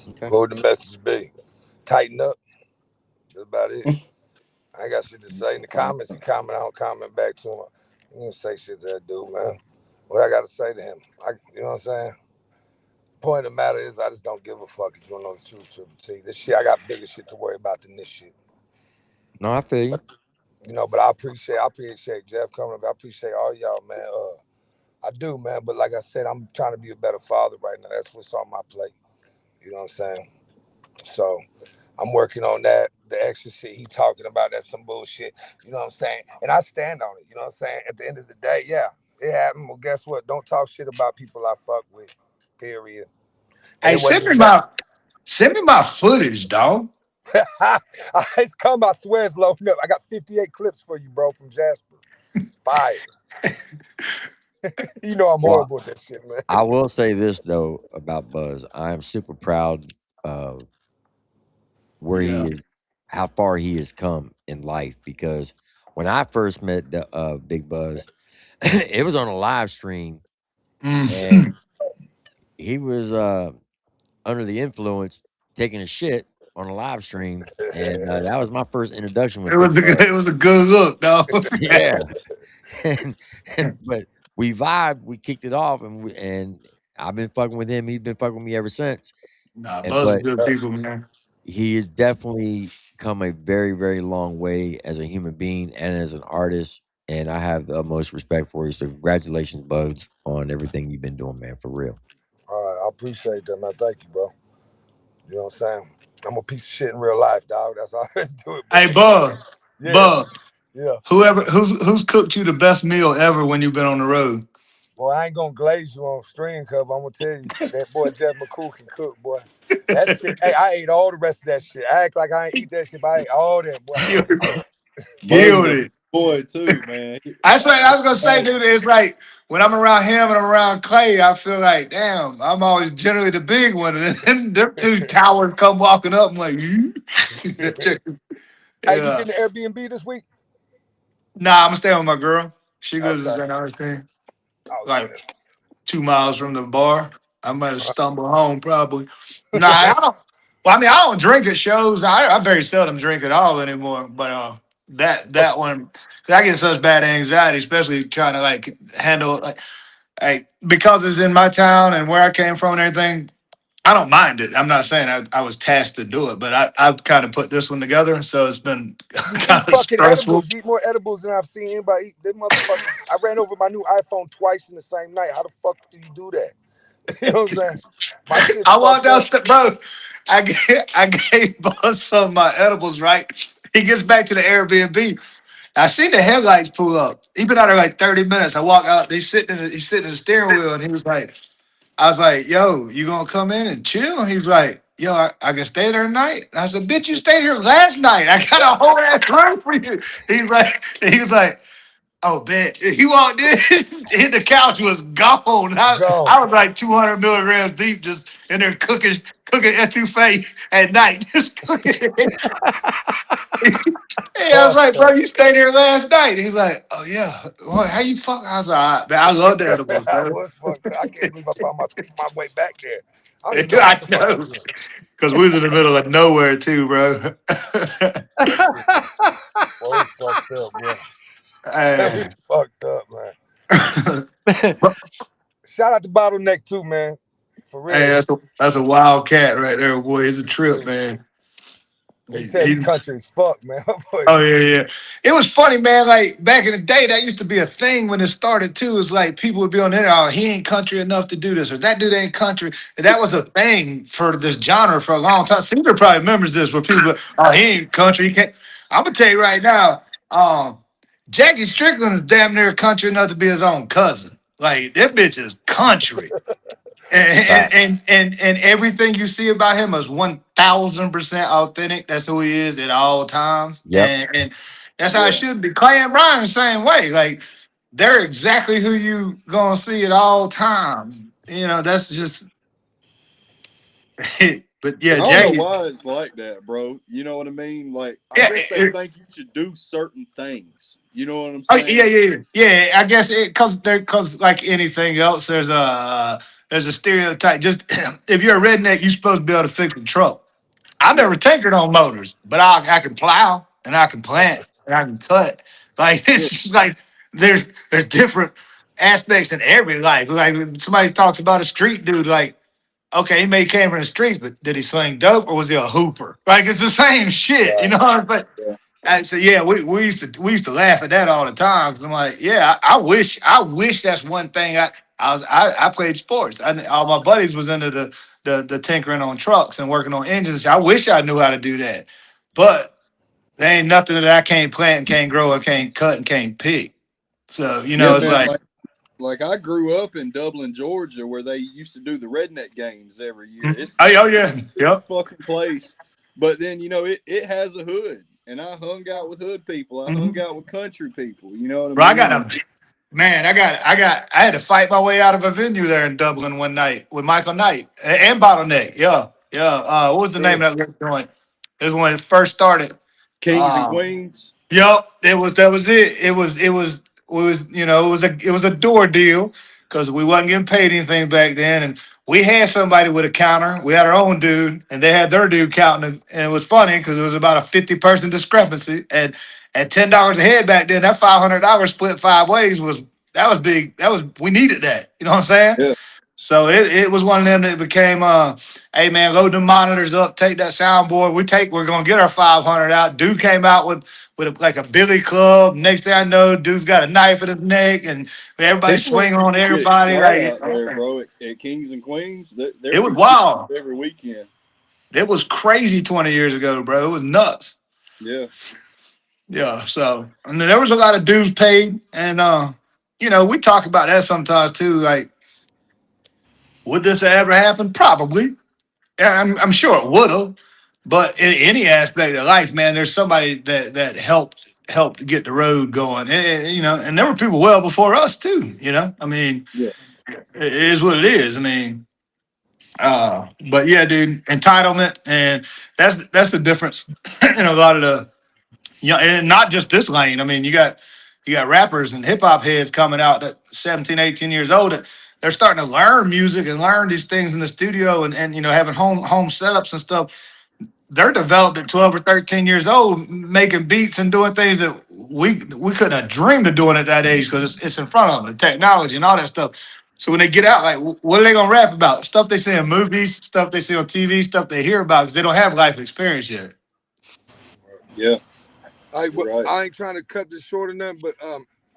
Okay. What would the message be? Tighten up. That's about it. I ain't got shit to say. In the comments, he comment, I don't comment back to him. You don't say shit to that dude, man. What I got to say to him? You know what I'm saying? Point of the matter is, I just don't give a fuck if you don't know the truth, Triple T. This shit, I got bigger shit to worry about than this shit. No, I feel you. But I appreciate Jeff coming up. I appreciate all y'all, man. I do, man. But like I said, I'm trying to be a better father right now. That's what's on my plate. You know what I'm saying? So I'm working on that. The extra shit he talking about, that's some bullshit. You know what I'm saying? And I stand on it. You know what I'm saying? At the end of the day, yeah, it happened. Well, guess what? Don't talk shit about people I fuck with. Period. And Hey, it wasn't send me even that. my send me my footage, dog. It's come. I swear it's loading up. I got 58 clips for you, bro, from Jasper. It's fire. You know I'm Well, horrible at that shit, man. I will say this though about Buzz. I am super proud of where he Yeah. is, how far he has come in life. Because when I first met the Big Buzz, it was on a live stream, Mm. and he was under the influence, taking a shit on a live stream, and that was my first introduction It with Big was a good, Buzz. it was a good look, dog. Yeah, and but we vibed, we kicked it off, and I've been fucking with him. He's been fucking with me ever since. Nah, And Buzz is but good people, man. he has definitely come a very, very long way as a human being and as an artist. And I have the utmost respect for you. So congratulations, Bugs, on everything you've been doing, man, for real. All right, I appreciate that, man. Thank you, bro. You know what I'm saying? I'm a piece of shit in real life, dog. That's all I do it, but Hey, Buzz, yeah, Buzz, yeah. who's cooked you the best meal ever when you've been on the road? Boy, I ain't gonna glaze you on stream cover. I'm gonna tell you, that boy Jeff McCool can cook, boy. That shit, hey, I ate all the rest of that shit. I act like I ain't eat that shit, but I ate all that, boy. Buzz is a Guilty. boy too, man. That's what I was gonna say, Hey, dude. It's like when I'm around him and I'm around Clay, I feel like, damn, I'm always generally the big one, and then them two towers come walking up. I'm like, Hey, you yeah. getting the Airbnb this week? Nah, I'm gonna stay with my girl. She goes to Okay. St. Augustine, Oh like yeah. 2 miles from the bar. I might stumble home probably. Nah, I don't. Well, I mean, I don't drink at shows. I very seldom drink at all anymore. But that one, cause I get such bad anxiety, especially trying to like handle like because it's in my town and where I came from and everything. I don't mind it. I'm not saying I was tasked to do it, but I've kind of put this one together, so it's been You kind eat of fucking stressful. edibles. You eat more edibles than I've seen anybody eat. Them motherfuckers. I ran over my new iPhone twice in the same night. How the fuck do you do that? You know what I'm saying? My shit I walked fucked up. downstairs, bro. I gave Buzz some of my edibles, right? He gets back to the Airbnb. I seen the headlights pull up. He been out there like 30 minutes. I walk out, he's sitting in the steering wheel, and he was like, I was like, yo, you gonna come in and chill? He's like, yo, I can stay there tonight. And I said, bitch, you stayed here last night. I got a whole ass room for you. He was like, oh, bet. He walked in, hit the couch was gone. Go. I was like 200 milligrams deep, just in there cooking etouffee at night, just cooking. Hey, I was Fuck like, bro, that. you stayed there last night. He's like, oh yeah. Well, how you fuck? I was like, all right, man, I love the edibles, I man. was fucked up. I can't believe I found my way back there. I don't even know what I the fuck I know, did. because we was in the middle of nowhere too, bro. That shit, boy, we fucked up, bro. We Hey, fucked up, man. Shout out to Bottleneck too, man. For hey, real. that's a wild cat right there, boy. It's a trip, man. Let me tell you, He, country is fuck, man. Boy, Oh yeah, yeah. It was funny, man. Like back in the day, that used to be a thing when it started too. It's like people would be on the internet, oh, he ain't country enough to do this, or that dude ain't country. And that was a thing for this genre for a long time. Caesar probably remembers this, where people, oh, he ain't country. He can't. I'm gonna tell you right now, Jackie Strickland is damn near country enough to be his own cousin. Like that bitch is country. Fact. And everything you see about him is 1,000% authentic. That's who he is at all times, Yep. and that's how it Yeah. should be. Clay and Brian the same way. Like they're exactly who you gonna see at all times. You know, that's just. But And yeah, I don't know Jackie. why it's like that, bro. You know what I mean? Like, I Yeah, guess they think you should do certain things. You know what I'm oh, yeah, saying? yeah, yeah. I guess it because like anything else, there's a stereotype. Just if you're a redneck, you're supposed to be able to fix a truck. I Yeah. never tinkered on motors, but I can plow and I can plant and I can cut. Like Yeah. it's just like there's different aspects in every life. Like when somebody talks about a street dude, like okay, he may came from the streets, but did he sling dope or was he a hooper? Like it's the same shit, you Right. know. But Yeah. and so yeah, we used to laugh at that all the time because I'm like, yeah, I wish that's one thing I played sports. All my buddies was into the tinkering on trucks and working on engines. I wish I knew how to do that, but there ain't nothing that I can't plant and can't grow and can't cut and can't pick. So Yeah, it's man. like, Like I grew up in Dublin, Georgia, where they used to do the redneck games every year. oh, oh yeah, Stupid yep. fucking place. But then, it has a hood. And I hung out with hood people. I hung Mhm. out with country people. You know what I Bro, I mean? got a man. I had to fight my way out of a venue there in Dublin one night with Michael Knight and Bottleneck. Yeah, yeah. What was the name Really. of that little joint? It was when it first started. Kings and Uh, Queens. Yep, that was it. It was a door deal because we wasn't getting paid anything back then, and we had somebody with a counter. We had our own dude, and they had their dude counting, and it was funny because it was about a 50-person discrepancy. And at $10 a head back then, that $500 split 5 ways was big. We needed that. You know what I'm saying? Yeah. So it was one of them that became hey man, load the monitors up, take that soundboard. We're gonna get our 500 out. Dude came out with like a billy club. Next thing I know, dude's got a knife in his neck, and everybody People swinging used on to get everybody. shot Like out there, bro, at Kings and Queens. it There'd was be shootings wild. every weekend. It was crazy 20 years ago, bro. It was nuts. Yeah. Yeah. So and then there was a lot of dues paid, and we talk about that sometimes too. Like, would this have ever happen? Probably. Yeah, I'm sure it would have, but in any aspect of life, man, there's somebody that helped get the road going, and there were people well before us too. I mean, Yeah. it is what it is. I mean, but yeah, dude, entitlement, and that's the difference in a lot of and not just this lane. I mean, you got rappers and hip hop heads coming out that 17, 18 years old that they're starting to learn music and learn these things in the studio and having home setups and stuff. They're developed at 12 or 13 years old, making beats and doing things that we couldn't have dreamed of doing at that age because it's in front of them, the technology and all that stuff. So when they get out, like, what are they gonna rap about? Stuff they see in movies, stuff they see on TV, stuff they hear about because they don't have life experience yet. Yeah. But You're right. I ain't trying to cut this short or nothing, but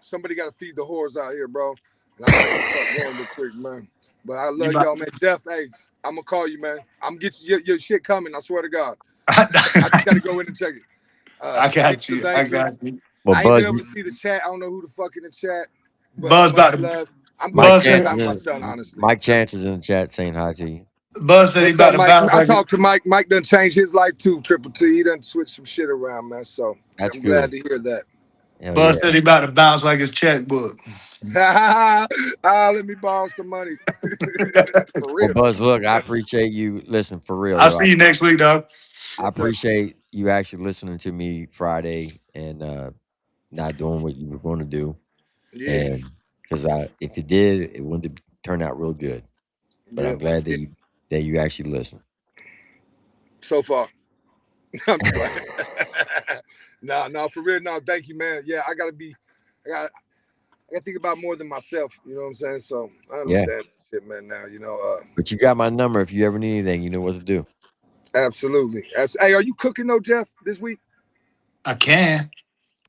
somebody got to feed the whores out here, bro. And I got to get the fuck going real quick, man. But I You love about- y'all, man. Jeff, hey, I'm gonna call you, man. I'm get your shit coming. I swear to God. I just got to go in and check it. I got Caesar, you. I thank you. got you. Well, I ain't been Buzz, able to see the chat. I don't know who the fuck in the chat, but Buzz much about to love. I'm Mike glad you Buzz said said hi Chance to my is son, honestly. Mike Chance is in the chat saying hi to you. Buzz said he What's about up, to Mike? bounce I like talked to Mike. Mike done changed his life too, Triple T. He done switched some shit around, man. So That's I'm glad good. to hear that. Hell Buzz yeah. said he about to bounce like his checkbook. Let me borrow some money. For Well, real. Buzz, look, I appreciate you. Listen, for real I'll though. see you next week, dog. I Yes, sir. appreciate you actually listening to me Friday and not doing what you were going to do. Yeah. And because if you did, it wouldn't have turned out real good. But I'm Yep. glad Yeah. that you actually listened. So far. I'm just like, no, for real. No, thank you, man. Yeah, I got, I got to think about more than myself. You know what I'm saying? So I Yeah. understand that shit, man. Now, But you got my number. If you ever need anything, you know what to do. absolutely. Hey, are you cooking though, Jeff, this week? I can.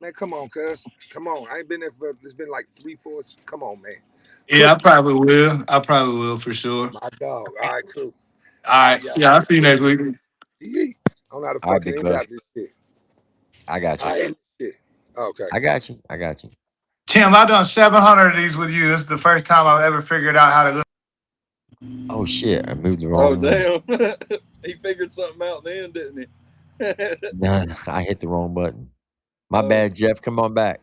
Man, come on, cuz. Come on. I ain't been there for, it's been like 3, 4. Come on, man. Yeah, Cook, I probably will. I probably will for sure. my dog. All right, cool. All All right, right. y'all. Yeah, I'll see you Cool. next week. Yeet. I don't know how to All right, fucking big end buzz. out this shit. I got you. I end this shit. Okay. I got you. I got you. Tim, I've done 700 of these with you. This is the first time I've ever figured out how to look. Oh shit! I moved the Oh wrong one. damn. He figured something out then, didn't he? Nah, I hit the wrong button. My Oh, bad, Jeff. Come on back.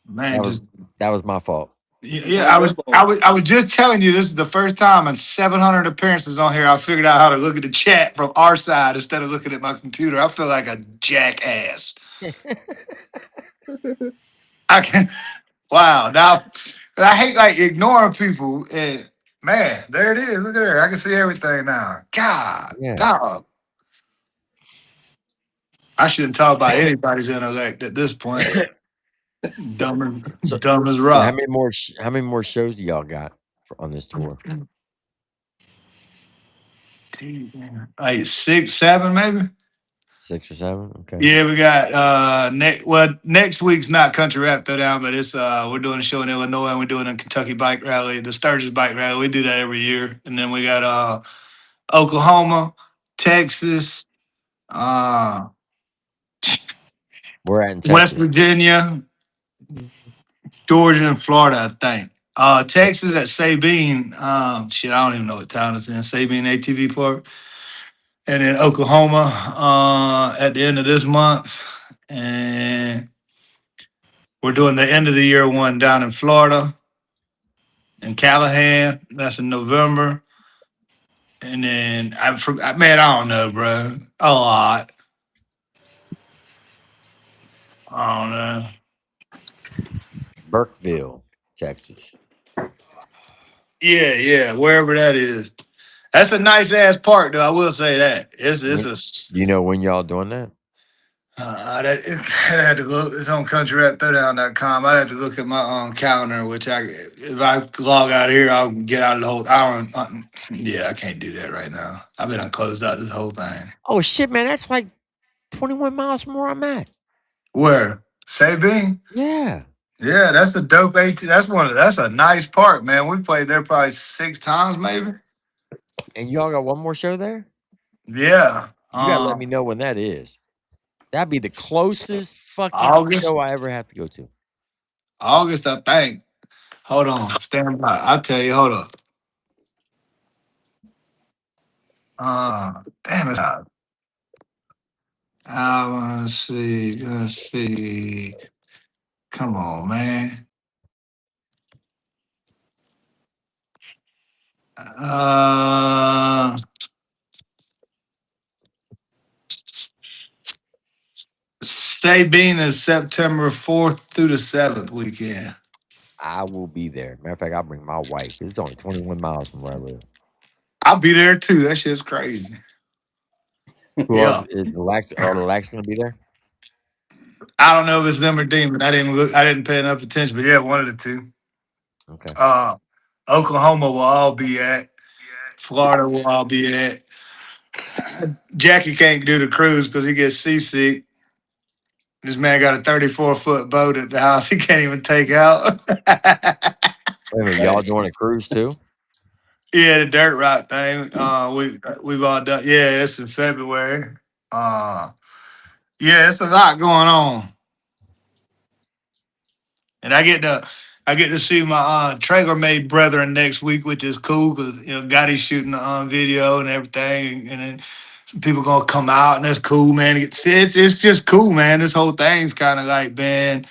Man, That was just that was my fault. yeah. ain't no fault. I was just telling you this is the first time in 700 appearances on here I figured out how to look at the chat from our side instead of looking at my computer. I feel like a jackass. I can. Wow. Now I hate like ignoring people. And man, there it is. Look at there. I can see everything now. God, Yeah. dog. I shouldn't talk about anybody's intellect at this point. So Dumb as so rock. how many more shows do y'all got on this tour? Like 6, 7, maybe. 6 or 7? Okay. Yeah, we got next week's not country rap throwdown, but it's we're doing a show in Illinois and we're doing a Kentucky bike rally, the Sturgis bike rally. We do that every year. And then we got Oklahoma, Texas, uh We're at in West Texas. Virginia, Georgia, and Florida, I think. Texas at Sabine. Shit, I don't even know what town it's in. Sabine ATV Park. And then Oklahoma at the end of this month. And we're doing the end of the year one down in Florida, in Callahan. That's in November. And then man, I don't know, bro. A lot. I don't know. Burkeville, Texas. Yeah, wherever that is. That's a nice ass park, though. I will say that. It's When a. do you know when y'all doing that? I'd have to look. It's on countryrapthrowdown.com. I'd have to look at my calendar, which if I log out of here, I'll get out of the whole hour. Yeah, I can't do that right now. I've been closed out this whole thing. Oh shit, man, that's like 21 miles from where I'm at. Where? Sabine? Yeah. Yeah, that's a dope 18. That's a nice park, man. We played there probably 6 times, maybe. And y'all got one more show there? Yeah. You gotta let me know when that is. That'd be the closest fucking August. show I ever have to go to. August, I think. Hold on. Stand by. I'll tell you. Hold up. Damn it. Let's see. Let's see. Come on, man. Uh, Sabine is September 4th through the 7th weekend. I will be there. Matter of fact, I'll bring my wife. It's only 21 miles from where I live. I'll be there too. That shit's crazy. Who else Yeah. is the Lax? Are the Lax gonna be there? I don't know if it's them or Demon. I didn't look. I didn't pay enough attention. But yeah, one of the two. Okay. Uh, Oklahoma will all be at. Florida will all be at. Jackie can't do the cruise because he gets seasick. This man got a 34-foot boat at the house he can't even take out. Wait a minute, y'all doing a cruise too? Yeah, the dirt rock thing. We've all done. Yeah, it's in February. Uh, yeah, it's a lot going on, and I I get to see my Traeger made brethren next week, which is cool because Gotti's shooting the video and everything, and then some people gonna come out, and that's cool, man. It's just cool, man. This whole thing's kind of like, man,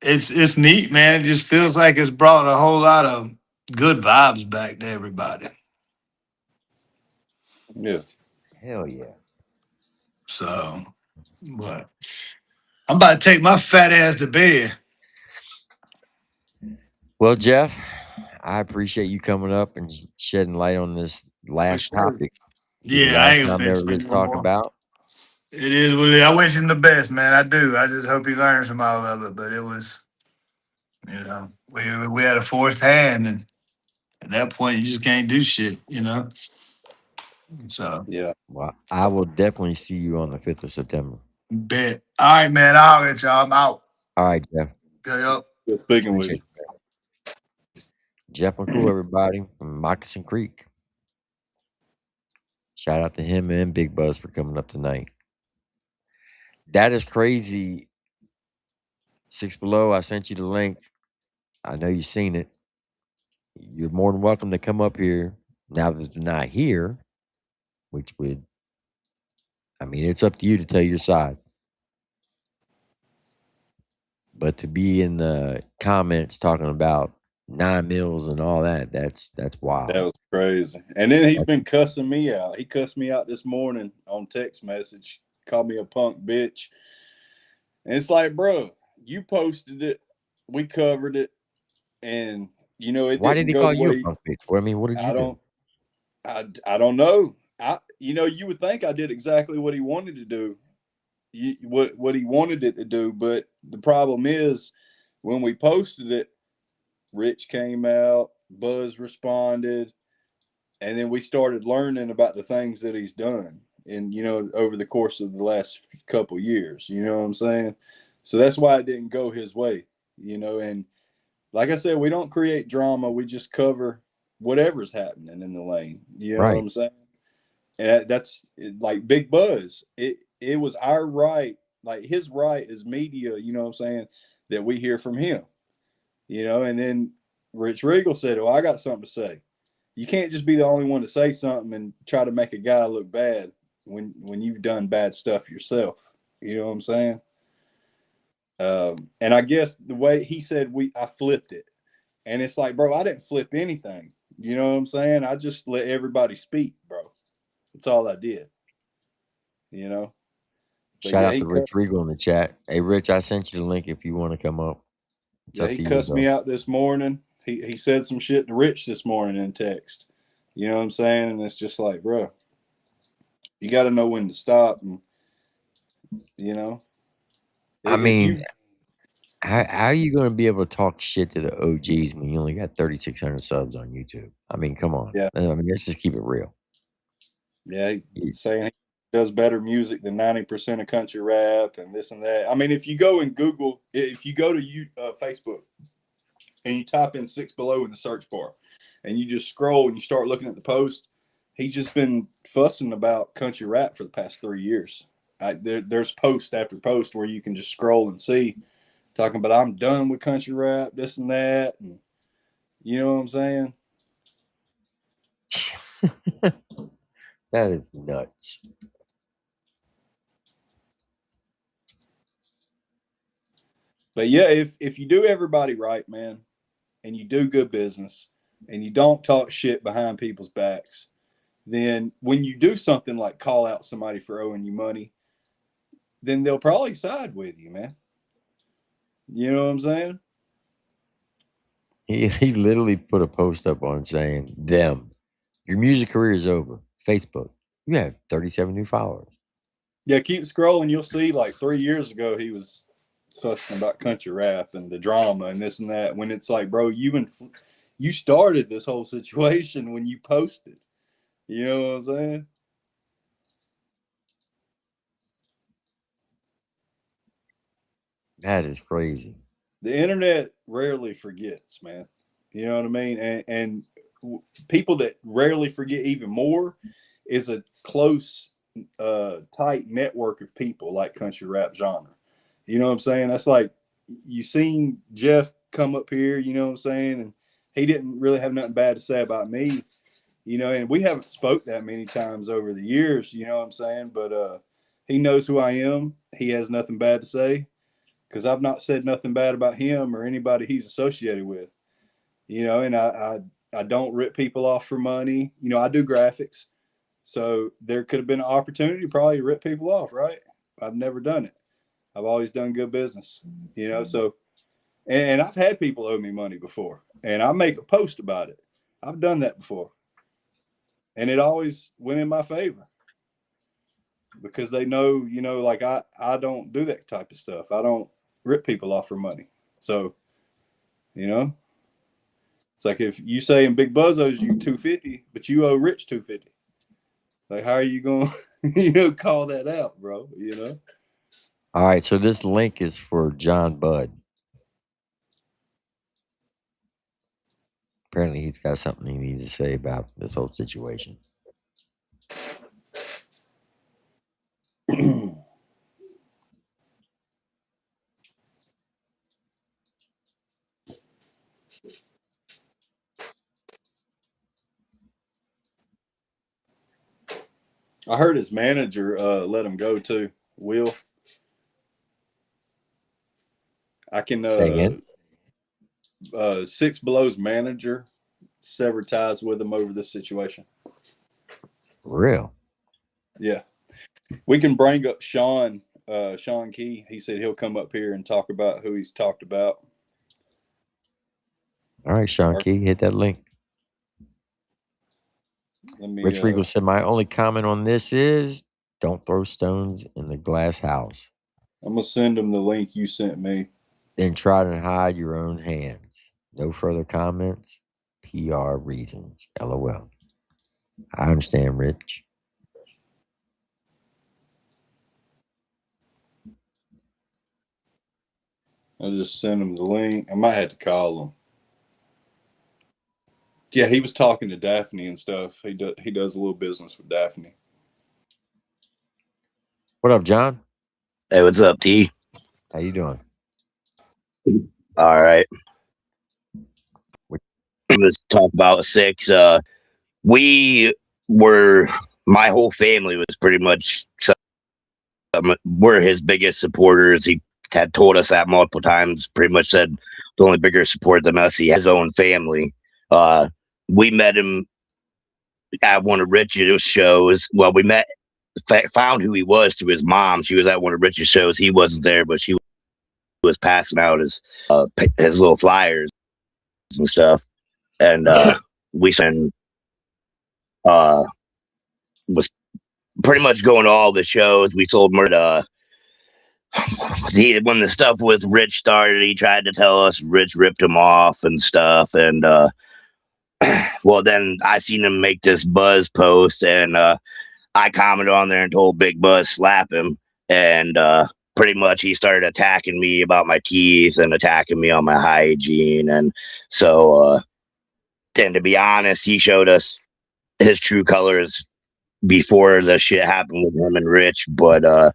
it's neat, man. It just feels like it's brought a whole lot of good vibes back to everybody. Yeah. Hell yeah. So, but I'm about to take my fat ass to bed. Well, Jeff, I appreciate you coming up and shedding light on this For last sure. topic. Be the Yeah, I last ain't gonna time there mention it gets no talked more. about. It is what it is. I wish him the best, man. I do. I just hope he learns from all of it. But it was, we had a forced hand, and at that point, you just can't do shit. So, Yeah. Well, I will definitely see you on the 5th of September. bet. All right, man. I'll let y'all. I'm out. All right, Jeff. Yo. Good speaking with you. Appreciate you. Jeff McCool, everybody, from Moccasin Creek. Shout out to him and Big Buzz for coming up tonight. That is crazy. 6B.Low, I sent you the link. I know you've seen it. You're more than welcome to come up here now that they're not here, which would, I mean, it's up to you to tell your side. But to be in the comments talking about 9 mils and all that, that's wild. That was crazy. And then he's been cussing me out. He cussed me out this morning on text message, called me a punk bitch. And it's like, bro, you posted it, we covered it, and it Why did didn't he go call the you a way. punk bitch? Well, I mean, what did you do? I don't know. You would think I did exactly what he wanted to do, what he wanted it to do. But the problem is, when we posted it, Rich came out, Buzz responded, and then we started learning about the things that he's done, and over the course of the last couple years. You know what I'm saying? So that's why it didn't go his way. And like I said, we don't create drama. We just cover whatever's happening in the lane. You know what Right. I'm saying? And that's like Big Buzz. It was our right, like his right as media, you know what I'm saying, that we hear from him. And then Rich Regal said, "Oh, I got something to say." You can't just be the only one to say something and try to make a guy look bad when you've done bad stuff yourself. You know what I'm saying? And I guess the way he said I flipped it. And it's like, bro, I didn't flip anything. You know what I'm saying? I just let everybody speak, bro. That's all I did. But Shout yeah, out to Rich Regal in the chat. Hey, Rich, I sent you the link if you want to come up. It's up he to you, cussed though. me out this morning. He said some shit to Rich this morning in text. You know what I'm saying? And it's just like, bro, you got to know when to stop. And I if mean, you, how are you going to be able to talk shit to the OGs when you only got 3,600 subs on YouTube? I mean, come on. Yeah. I mean, let's just keep it real. Yeah, he's saying he does better music than 90% of country rap and this and that. I mean, if you go and Google, if you go to Facebook and you type in 6B.Low in the search bar and you just scroll and you start looking at the post, he's just been fussing about country rap for the past 3 years. There's post after post where you can just scroll and see, talking about I'm done with country rap, this and that. And you know what I'm saying? That is nuts. But yeah, if you do everybody right, man, and you do good business and you don't talk shit behind people's backs, then when you do something like call out somebody for owing you money, then they'll probably side with you, man. You know what I'm saying? He literally put a post up on saying, your music career is over. Facebook, you have 37 new followers. Yeah, keep scrolling. You'll see like 3 years ago, he was fussing about country rap and the drama and this and that. When it's like, bro, you started this whole situation when you posted. You know what I'm saying? That is crazy. The internet rarely forgets, man. You know what I mean? And people that rarely forget even more is a close, tight network of people like country rap genre. You know what I'm saying? That's like you seen Jeff come up here, you know what I'm saying? And he didn't really have nothing bad to say about me, you know, and we haven't spoke that many times over the years, you know what I'm saying? But he knows who I am. He has nothing bad to say because I've not said nothing bad about him or anybody he's associated with, you know, and I don't rip people off for money. You know, I do graphics. So there could have been an opportunity to probably rip people off, right? I've never done it. I've always done good business, you know. So, and I've had people owe me money before, and I make a post about it. I've done that before, and it always went in my favor because they know, you know, like I don't do that type of stuff. I don't rip people off for money. So, you know, it's like if you say in Big Buzz owes you 250, but you owe Rich 250. Like, how are you going to, you know, call that out, bro? You know? All right, so this link is for John Budd. Apparently, he's got something he needs to say about this whole situation. I heard his manager let him go too. Will I can Say again? 6B.Low's manager severed ties with him over this situation. Real? Yeah, we can bring up Sean Key. He said he'll come up here and talk about who he's talked about. All right, Sean Or, Key, hit that link. let me. Rich Regal said, my only comment on this is don't throw stones in the glass house. I'm gonna send him the link you sent me. Then try to hide your own hands. No further comments. PR reasons. LOL. I understand, Rich. I just sent him the link. I might have to call him. Yeah, he was talking to Daphne and stuff. He does a little business with Daphne. What up, John? Hey, what's up, T? How you doing? All right. Let's talk about six. We were, my whole family was pretty much, we're his biggest supporters. He had told us that multiple times, pretty much said the only bigger support than us, he has his own family. We met him at one of Rich's shows. Well, we met, found who he was through his mom. She was at one of Rich's shows. He wasn't there, but she was passing out his little flyers and stuff. And we was pretty much going to all the shows. We sold merch. When the stuff with Rich started, he tried to tell us Rich ripped him off and stuff. And well, then I seen him make this Buzz post, and I commented on there and told Big Buzz slap him. And pretty much he started attacking me about my teeth and attacking me on my hygiene. And so, and to be honest, he showed us his true colors before the shit happened with him and Rich, but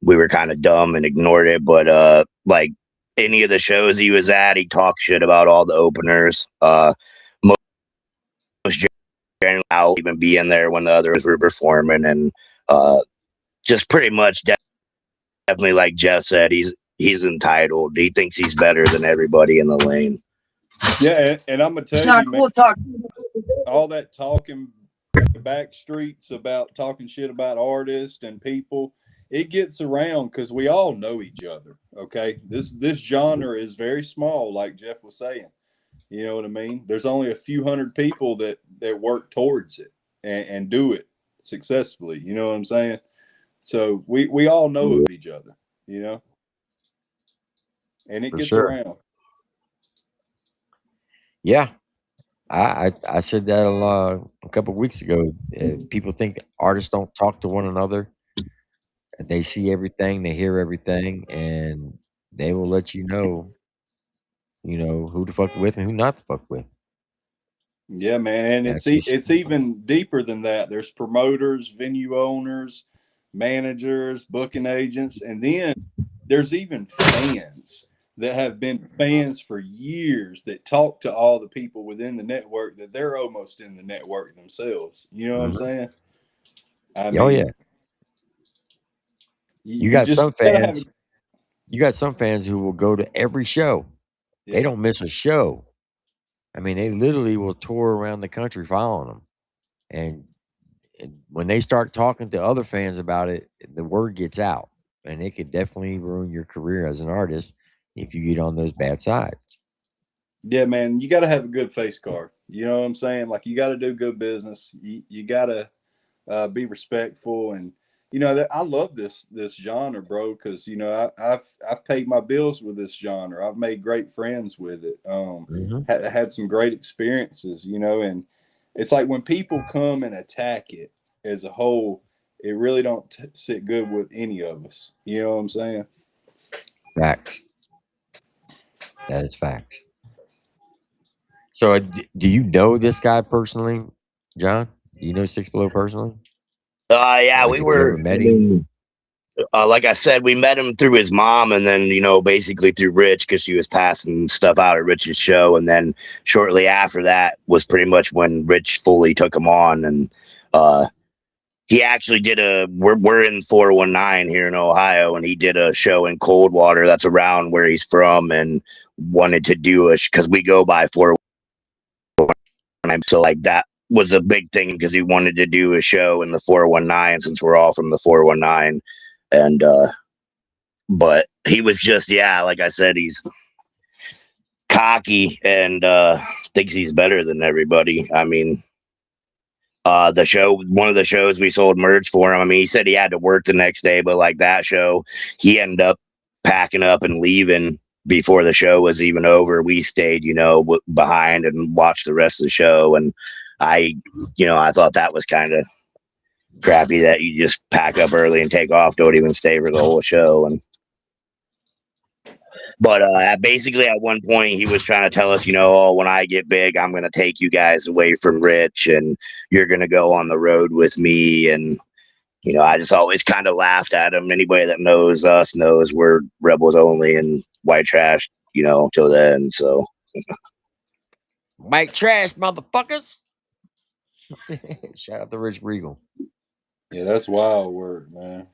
we were kind of dumb and ignored it. But like any of the shows he was at, he talked shit about all the openers. Most generally, I'll even be in there when the others were performing, and just pretty much definitely like Jeff said, he's entitled. He thinks he's better than everybody in the lane. Yeah, and I'm gonna tell you, man, all that talking in the back streets about talking shit about artists and people, it gets around because we all know each other. Okay, this genre is very small, like Jeff was saying. You know what I mean? There's only a few hundred people that work towards it and do it successfully. You know what I'm saying? So we all know of each other. You know, and it For gets sure. around. Yeah. I said that a couple of weeks ago. People think artists don't talk to one another. They see everything, they hear everything, and they will let you know who to fuck with and who not to fuck with. Yeah, man, and That's it's even deeper than that. There's promoters, venue owners, managers, booking agents, and then there's even fans that have been fans for years that talk to all the people within the network that they're almost in the network themselves. You know what I'm saying? I Oh yeah, mean, you you got just some gotta have fans. You got some fans who will go to every show. They yeah. don't miss a show. I mean, they literally will tour around the country following them. And when they start talking to other fans about it, the word gets out. And it could definitely ruin your career as an artist if you get on those bad sides. Yeah, man, you got to have a good face card. You know what I'm saying? Like you got to do good business. You got to be respectful, and you know that I love this genre, bro. Because you know I've paid my bills with this genre. I've made great friends with it. Hmm. Had some great experiences. You know, and it's like when people come and attack it as a whole, it really don't sit good with any of us. You know what I'm saying? Facts. That is facts. So, do you know this guy personally, John? Do you know 6 Below personally? Yeah, Like, we have you were. ever met him? Like I said, we met him through his mom, and then basically through Rich because she was passing stuff out at Rich's show, and then shortly after that was pretty much when Rich fully took him on, and uh, he actually did we're in 419 here in Ohio, and he did a show in Coldwater that's around where he's from, and wanted to do because we go by 419, so like that was a big thing because he wanted to do a show in the 419 since we're all from the 419, and but he was just, yeah, like I said, he's cocky and thinks he's better than everybody. I mean, one of the shows we sold merch for him. I mean, he said he had to work the next day, but like that show, he ended up packing up and leaving before the show was even over. We stayed, behind and watched the rest of the show. And I, I thought that was kind of crappy that you just pack up early and take off, don't even stay for the whole show. But basically, at one point, he was trying to tell us, oh, when I get big, I'm going to take you guys away from Rich and you're going to go on the road with me. And, I just always kind of laughed at him. Anybody that knows us knows we're rebels only and white trash, till then. So, White trash, motherfuckers. Shout out to Rich Regal. Yeah, that's wild word, man.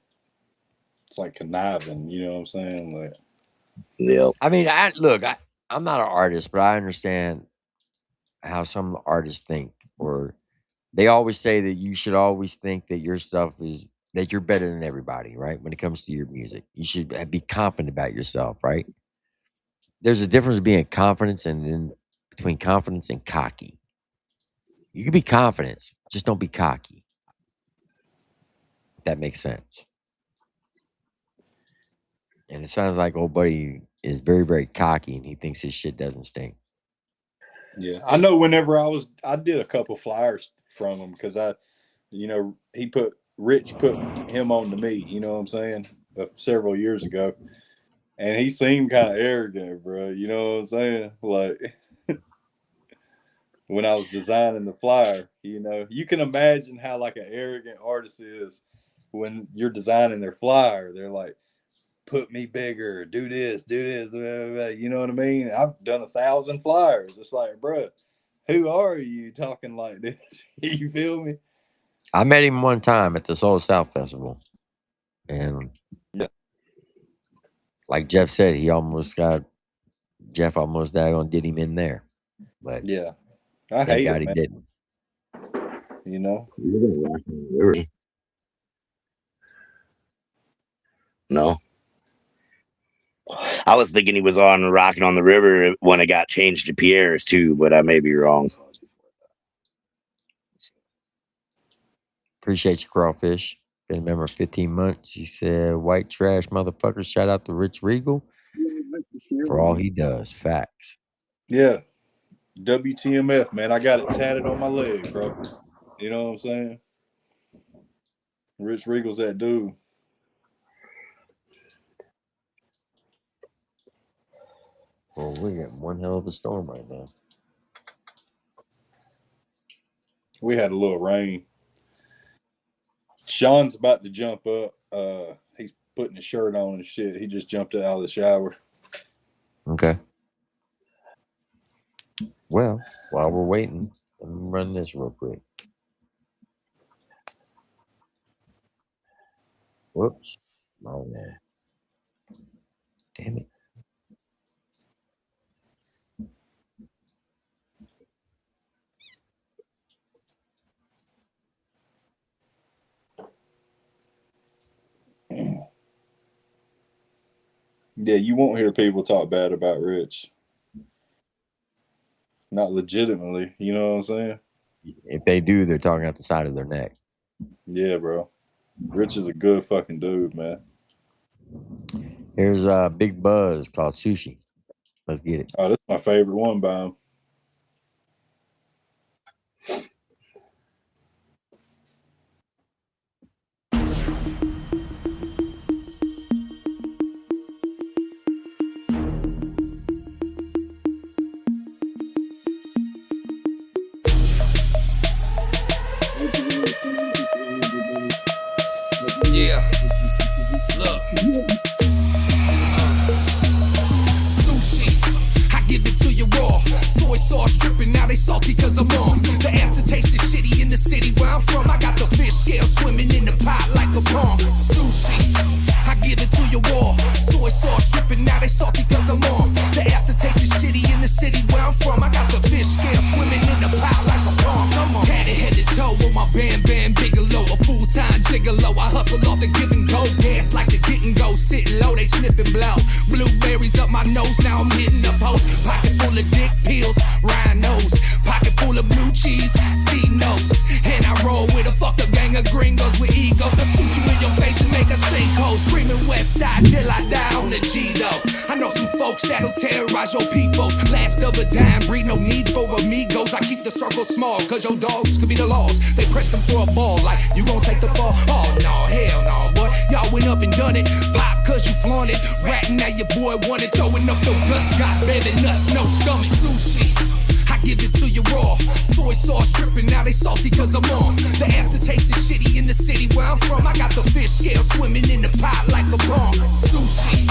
It's like conniving. You know what I'm saying? Like, yeah. I mean, I'm not an artist, but I understand how some artists think, or they always say that you should always think that your stuff is that you're better than everybody, right? When it comes to your music, you should be confident about yourself, right? There's a difference being confidence and then between confidence and cocky. You can be confident, just don't be cocky. If that makes sense. And it sounds like old buddy is very, very cocky and he thinks his shit doesn't stink. yeah, I know. Whenever I did a couple flyers from him because Rich put him on to me. You know what I'm saying? Several years ago, and he seemed kind of arrogant, bro. You know what I'm saying? Like when I was designing the flyer, you can imagine how like an arrogant artist is when you're designing their flyer. They're like, put me bigger, do this, blah, blah, blah. You know what I mean? I've done 1,000 flyers. It's like, bro, who are you talking like this? You feel me? I met him one time at the Soul South Festival. And Yeah. like Jeff almost daggone did him in there. But Yeah. I thank hate God it, he man. didn't. You know? No. I was thinking he was on Rocking on the River when it got changed to Pierre's too, but I may be wrong. Appreciate you, Crawfish. Been a member 15 months. He said, white trash motherfucker. Shout out to Rich Regal for all he does. Facts. Yeah. WTMF, man. I got it tatted on my leg, bro. You know what I'm saying? Rich Regal's that dude. Well, we're getting one hell of a storm right now. We had a little rain. Sean's about to jump up. He's putting his shirt on and shit. He just jumped out of the shower. Okay. Well, while we're waiting, let me run this real quick. Whoops. Wrong one. Damn it. Yeah, you won't hear people talk bad about Rich. Not legitimately. You know what I'm saying? If they do, they're talking out the side of their neck. Yeah, bro. Rich is a good fucking dude, man. Here's a big buzz called Sushi. Let's get it. Oh, that's my favorite one by him. Yeah, look. Sushi, I give it to you raw. Soy sauce dripping, now they salty cause I'm on. The aftertaste is shitty in the city where I'm from. I got the fish scale swimming in the pot like a pond. Sushi, I give it to you raw. Soy sauce dripping, now they salty cause I'm on. The aftertaste is shitty in the city where I'm from. I got the fish scale swimming in the pot like a pond. Come on, had it head to toe with my bam bam Bigelow, a full-time gigolo. I hustle off the give and go, gas like the get and go, sitting low, they sniff and blow. Blueberries up my nose, now I'm hitting the post. Pocket full of dick pills, rhinos. Pocket full of blue cheese, C-notes. And I roll with a fucked up gang of gringos with egos. I shoot you in your face and make a sinkhole. Screaming west side till I die on the G-Do. I know some folks that'll terrorize your peoples. Last of a dime breed, no need for amigos. I keep the circle small, cause your dogs could be the laws. They press them for a ball, like you gon' take the fall. Oh no, hell no, boy. Y'all went up and done it. Pop cause you flaunt it. Ratting at your boy wanted, throwing up your guts. Got belly nuts, no stomach. Sushi, I give it to you raw. Soy sauce dripping, now they salty cause I'm on. The aftertaste is shitty in the city where I'm from. I got the fish scale swimming in the pot like a pond. Sushi,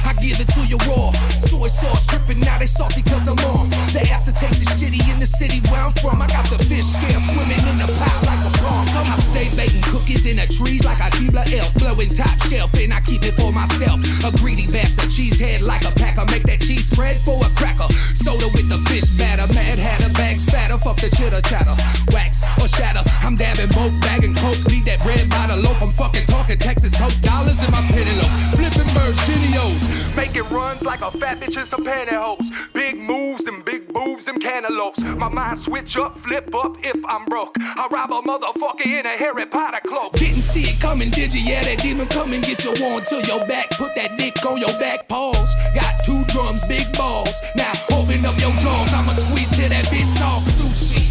I give it to you raw. Soy sauce dripping, now they salty cause I'm on. The aftertaste is shitty in the city where I'm from. I got the fish scale swimming in the pot like a pond. I stay baking cookies in the trees like a Keebler elf. Blowing top shelf and I keep it for myself. A greedy bastard, cheesehead like a packer. Make that cheese spread for a cracker. Soda with the fish batter. Mad Hatter, bags fatter. Fuck the chitter chatter. Wax or shatter. I'm dabbing both bagging coke. Need that bread by the loaf. I'm fucking talking Texas Toast. Dollars in my penny loaf. Flipping Virginios. Making runs like a fat bitch in some pantyhose. Big moves, them big boobs, them cantaloupes. My mind switch up, flip up if I'm broke. I rob a motherfucker in a Harry Potter cloak. Didn't see it coming, did you? Yeah, that demon come and get your warrant to your back. Put that dick on your back, pause. Got 2 drums, big balls. Now open up your jaws, I'ma squeeze till that bitch soft. Sushi,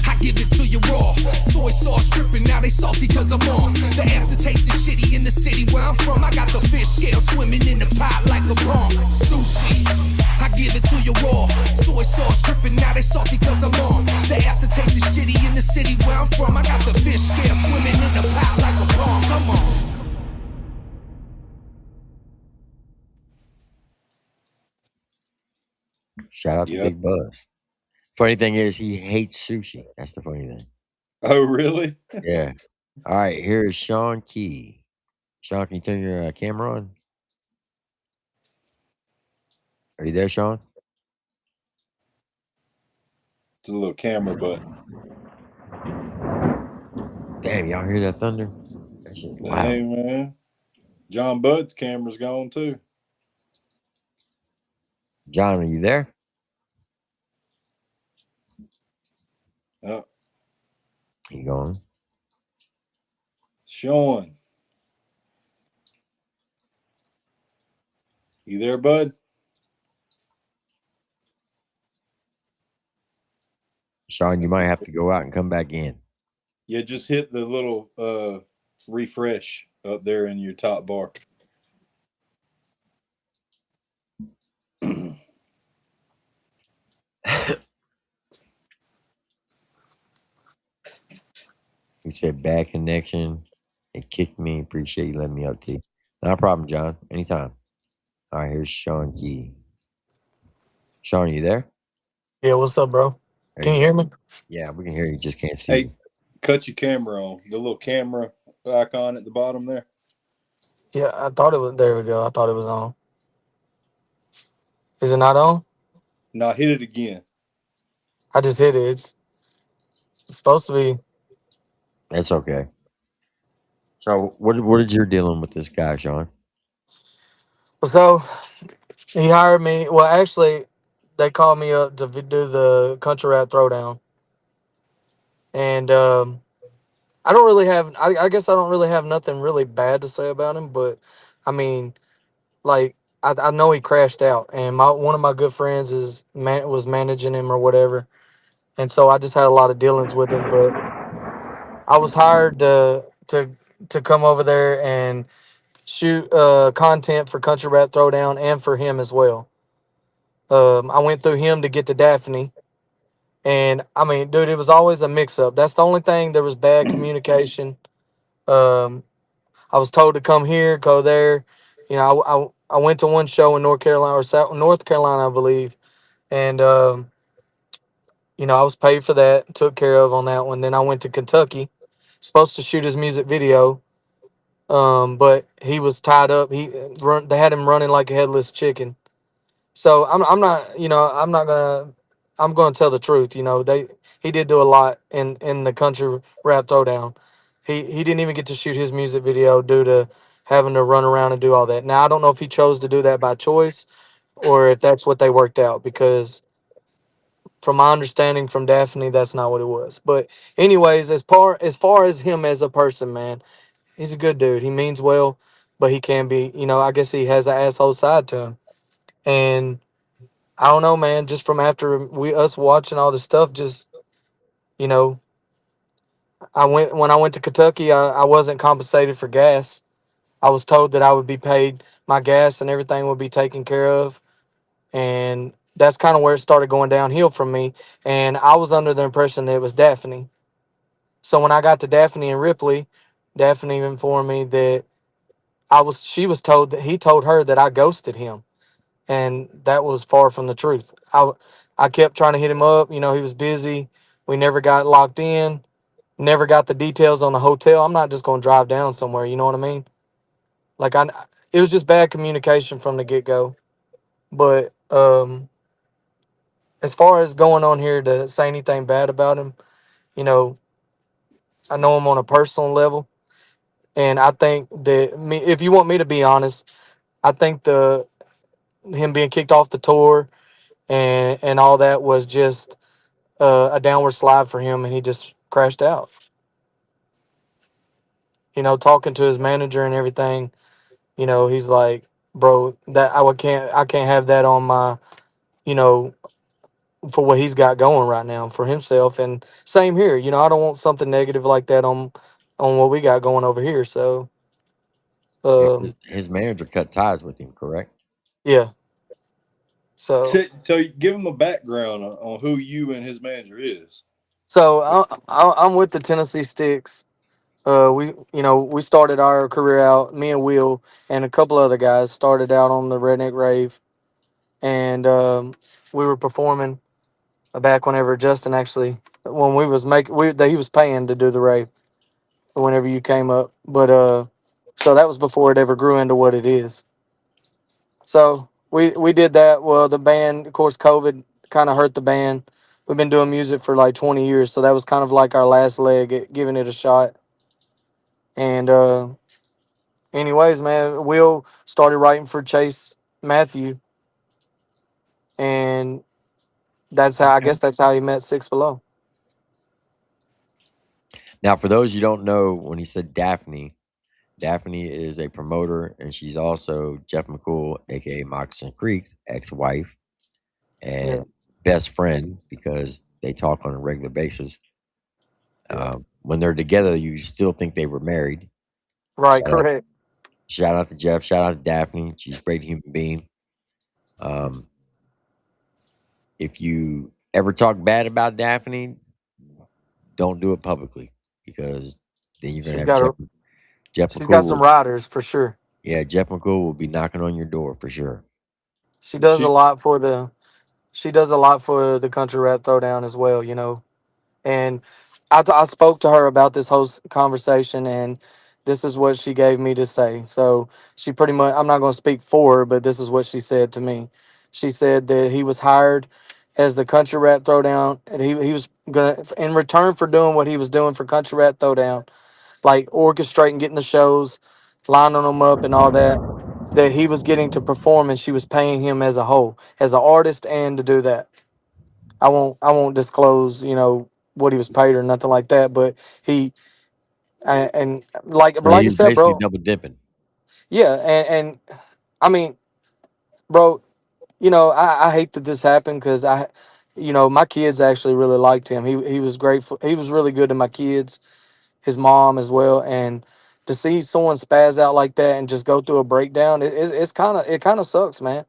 I give it to you raw. Soy sauce dripping, now they salty cause I'm on. The aftertaste is shitty in the city where I'm from. I got the fish scale swimming in the pot like a pond. Sushi, I give it to you raw. Soy sauce dripping, now they salty cause I'm on. The aftertaste is shitty in the city where I'm from. I got the fish scale swimming in the pot like a pond. Come on. Shout out to Yep. Big Buzz. Funny thing is, he hates sushi. That's the funny thing. Oh, really? Yeah. All right, here is Sean Key. Sean, can you turn your camera on? Are you there, Sean? It's a little camera button. Damn, y'all hear that thunder? That shit's loud. Hey, man. John Bud's camera's gone too. John, are you there? Oh, You going? Sean. You there, bud? Sean, you might have to go out and come back in. Yeah, just hit the little refresh up there in your top bar. He said bad connection. It kicked me. Appreciate you letting me up, T. No problem, John. Anytime. All right, here's Sean Key. Sean, are you there? Yeah, what's up, bro? There Can you you go. hear me? Yeah, we can hear you. Just can't see Hey, you. cut your camera on. The little camera icon at the bottom there. Yeah, I thought it was. There we go. I thought it was on. Is it not on? Now hit it again. I just hit it. It's supposed to be. That's okay. So, what did you dealing with this guy, Sean? So he hired me. Well, actually, they called me up to do the country rap throwdown, and I don't really have. I guess I don't really have nothing really bad to say about him, but I mean, like I know he crashed out, and my one of my good friends was managing him or whatever, and so I just had a lot of dealings with him. But I was hired to come over there and shoot content for Country Rap Throwdown and for him as well. I went through him to get to Daphne, and I mean, dude, it was always a mix up. That's the only thing. There was bad communication. Um, I was told to come here, go there. You know, I went to one show in North Carolina or North Carolina, I believe, and you know, I was paid for that, took care of on that one. Then I went to Kentucky, supposed to shoot his music video, but he was tied up. They had him running like a headless chicken. So I'm not, you know, I'm gonna tell the truth. You know, he did do a lot in the country rap throwdown. He didn't even get to shoot his music video due to having to run around and do all that. Now I don't know if he chose to do that by choice or if that's what they worked out, because from my understanding from Daphne, that's not what it was. But anyways, as far as him as a person, man, he's a good dude. He means well, but he can be, you know, I guess he has an asshole side to him. And I don't know, man, just from after us watching all this stuff, just, you know, when I went to Kentucky, I wasn't compensated for gas. I was told that I would be paid my gas and everything would be taken care of. And that's kind of where it started going downhill from me. And I was under the impression that it was Daphne. So when I got to Daphne and Ripley, Daphne informed me that she was told that he told her that I ghosted him, and that was far from the truth. I kept trying to hit him up. You know, he was busy. We never got locked in. Never got the details on the hotel. I'm not just going to drive down somewhere. You know what I mean? Like it was just bad communication from the get go. But as far as going on here to say anything bad about him, you know, I know him on a personal level, and I think that if you want me to be honest, I think the him being kicked off the tour and all that was just a downward slide for him, and he just crashed out. You know, talking to his manager and everything, you know, he's like, "Bro, that I can't have that on my, you know, for what he's got going right now for himself." And same here, you know, I don't want something negative like that on what we got going over here. So, Yeah, 'cause um, his manager cut ties with him, correct? yeah. So, So give him a background on who you and his manager is. so I'm with the Tennessee Sticks. We started our career out. Me and Will and a couple other guys started out on the Redneck Rave, and we were performing back whenever Justin actually when we was making that he was paying to do the rave whenever you came up. But so that was before it ever grew into what it is. So we did that. Well, the band, of course, COVID kind of hurt the band. We've been doing music for like 20 years, so that was kind of like our last leg at giving it a shot. And anyways, man, Will started writing for Chase Matthew, and that's how I Okay. guess that's how he met 6 Below. Now, for those you don't know, when he said Daphne, Daphne is a promoter, and she's also Jeff McCool, aka Moccasin Creek's ex-wife Yeah, and best friend because they talk on a regular basis. yeah, When they're together, you still think they were married. right, Shout out, correct. shout out to Jeff. Shout out to Daphne. She's a great human being. Um, if you ever talk bad about Daphne, don't do it publicly because then you're gonna She's have got a Jeff she's got McCool. some riders for sure. Yeah, Jeff McCool will be knocking on your door for sure. She does a She's lot for the She does a lot for the country rap throwdown as well, you know. And I spoke to her about this whole conversation, and this is what she gave me to say. So she pretty much, I'm not going to speak for her, but this is what she said to me. She said that he was hired as the country rap throwdown, and he was gonna, in return for doing what he was doing for country rap throwdown, like orchestrating, getting the shows, lining them up, and all that. That he was getting to perform, and she was paying him as a whole, as an artist, and to do that. I won't disclose, you know, what he was paid or nothing like that. But he and So like he I was said, basically bro. double dipping. Yeah, and I mean, bro, you know, I hate that this happened because you know, my kids actually really liked him. He was grateful. He was really good to my kids, his mom as well, and to see someone spaz out like that and just go through a breakdown, it's kind of, it kind of sucks, man.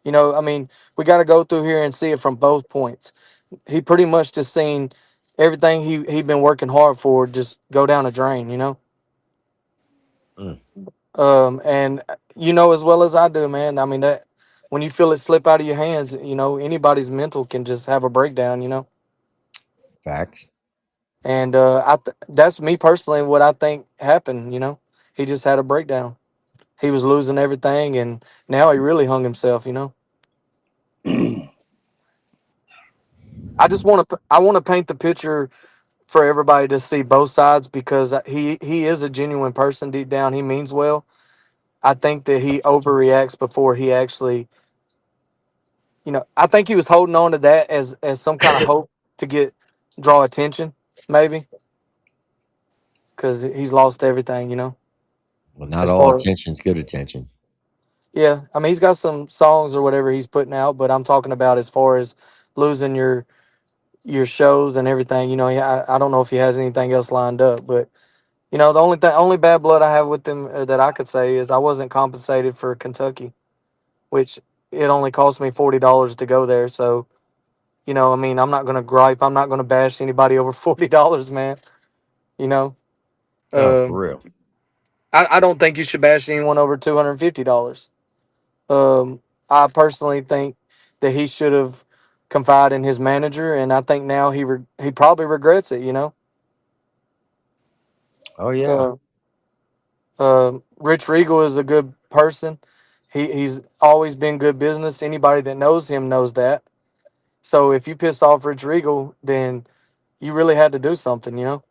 You know, I mean, we got to go through here and see it from both points. He pretty much just seen everything he been working hard for just go down a drain, you know. Mm, And you know as well as I do, man. I mean that when you feel it slip out of your hands, you know anybody's mental can just have a breakdown, you know. facts. And that's me personally what I think happened. You know, he just had a breakdown. He was losing everything, and now he really hung himself. You know, I want to paint the picture for everybody to see both sides because he is a genuine person deep down. He means well. I think that he overreacts before he actually, you know, I think he was holding on to that as some kind of hope to get draw attention, maybe because he's lost everything. You know, Well, not as all far attention's good attention. yeah, I mean he's got some songs or whatever he's putting out, but I'm talking about as far as losing your shows and everything. You know, I don't know if he has anything else lined up, but you know, the only bad blood I have with him that I could say is I wasn't compensated for Kentucky, which it only cost me $40 to go there. So you know, I mean, I'm not gonna gripe. I'm not gonna bash anybody over $40, man. You know, Oh, for um, real. I don't think you should bash anyone over $250. I personally think that he should have confided in his manager, and I think now he probably regrets it. You know, Oh yeah. uh, Rich Regal is a good person. He's always been good business. Anybody that knows him knows that. So if you piss off Rich Regal, then you really had to do something. You know,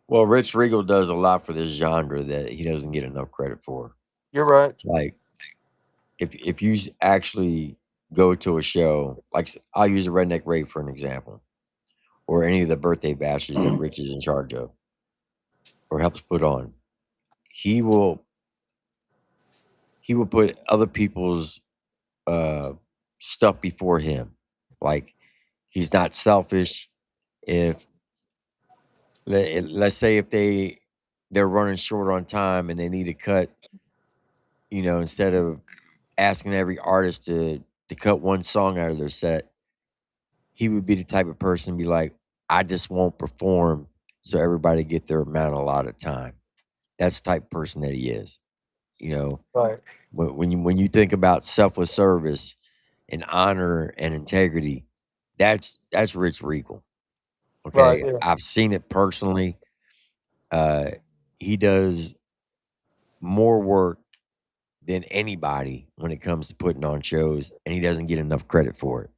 Well, Rich Regal does a lot for this genre that he doesn't get enough credit for. you're right. Like if you actually go to a show, like I'll use a Redneck Rave for an example, or any of the birthday bashes that Rich is in charge of or helps put on. He will he will put other people's uh stuff before him. Like he's not selfish. If let's say if they're running short on time and they need to cut, instead of asking every artist to cut one song out of their set, he would be the type of person to be like, I just won't perform so everybody get their amount allotted time. That's the type of person that he is. You know, Right, when you think about selfless service and honor and integrity, that's Rich Regal. right, Okay, yeah, I've seen it personally. Uh, he does more work than anybody when it comes to putting on shows, and he doesn't get enough credit for it.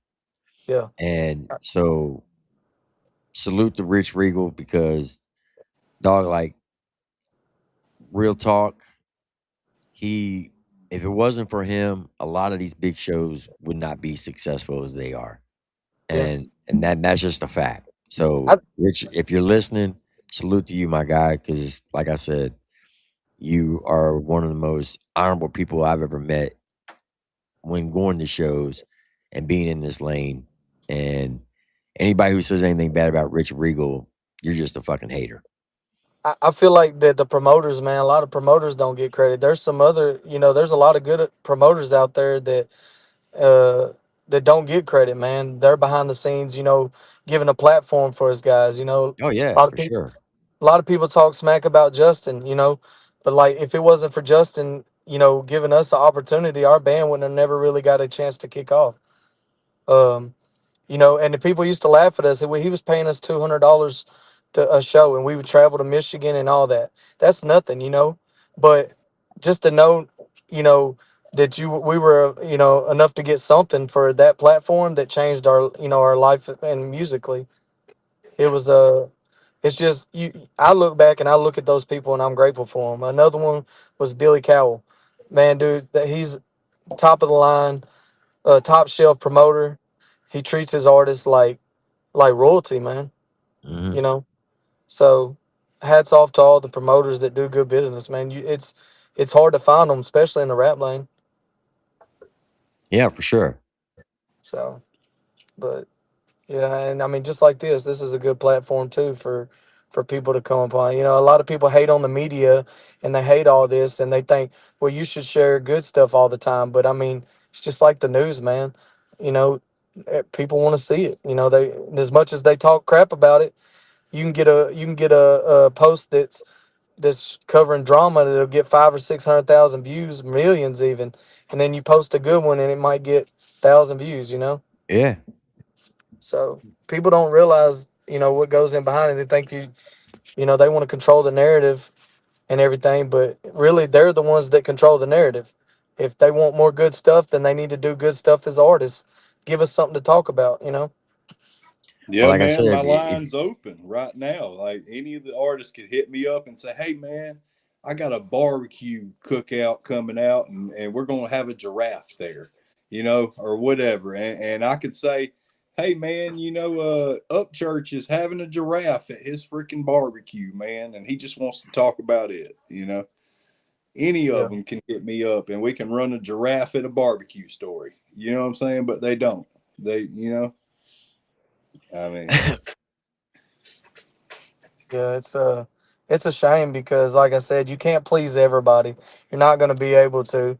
yeah. And so, salute to Rich Regal because, dog, like real talk, he if it wasn't for him, a lot of these big shows would not be successful as they are. Yeah. And that's just a fact. I So, Rich, if you're listening, salute to you, my guy, because like I said, you are one of the most honorable people I've ever met when going to shows and being in this lane. And anybody who says anything bad about Rich Regal, you're just a fucking hater. I feel like that the promoters, man, a lot of promoters don't get credit. There's some other, you know, there's a lot of good promoters out there uh that don't get credit, man. They're behind the scenes, you know, giving a platform for his guys. You know, Oh a yeah, lot of for people, sure. a lot of people talk smack about Justin, you know, but like if it wasn't for Justin, you know, giving us the opportunity, our band would have never really got a chance to kick off. Um, you know, and the people used to laugh at us. He was paying us $200 to a show, and we would travel to Michigan and all that. That's nothing, you know. But just to know, you know, that we were, you know, enough to get something for that platform that changed our, you know, our life and musically. It was it's just you. I look back and I look at those people and I'm grateful for them. Another one was Billy Cowell, man, dude. That he's top of the line, top shelf promoter. He treats his artists like royalty, man. Hmm. You know, so hats off to all the promoters that do good business, man. It's hard to find them, especially in the rap lane. Yeah, for sure. So, but yeah, and I mean, just like this is a good platform too for people to come upon. You know, a lot of people hate on the media and they hate all this and they think, well, you should share good stuff all the time. But I mean, it's just like the news, man. You know, people want to see it. You know, they as much as they talk crap about it, you can get a post that's covering drama that'll get 5 or 600,000 views, millions even, and then you post a good one and it might get 1,000 views. You know. Yeah. So people don't realize, you know, what goes in behind it. They think you know, they want to control the narrative and everything, but really they're the ones that control the narrative. If they want more good stuff, then they need to do good stuff as artists. Give us something to talk about, you know? Well, Yeah, like I man, my said, if line's open right now. Like any of the artists could hit me up and say, "Hey, man, I got a barbecue cookout coming out, and we're gonna have a giraffe there, or whatever." And I could say, "Hey, man, Upchurch is having a giraffe at his freaking barbecue, man, and he just wants to talk about it." Any Yeah. of them can hit me up, and we can run a giraffe at a barbecue story. You know what I'm saying? But they don't. I mean. Yeah, it's a shame because like I said, you can't please everybody. You're not going to be able to.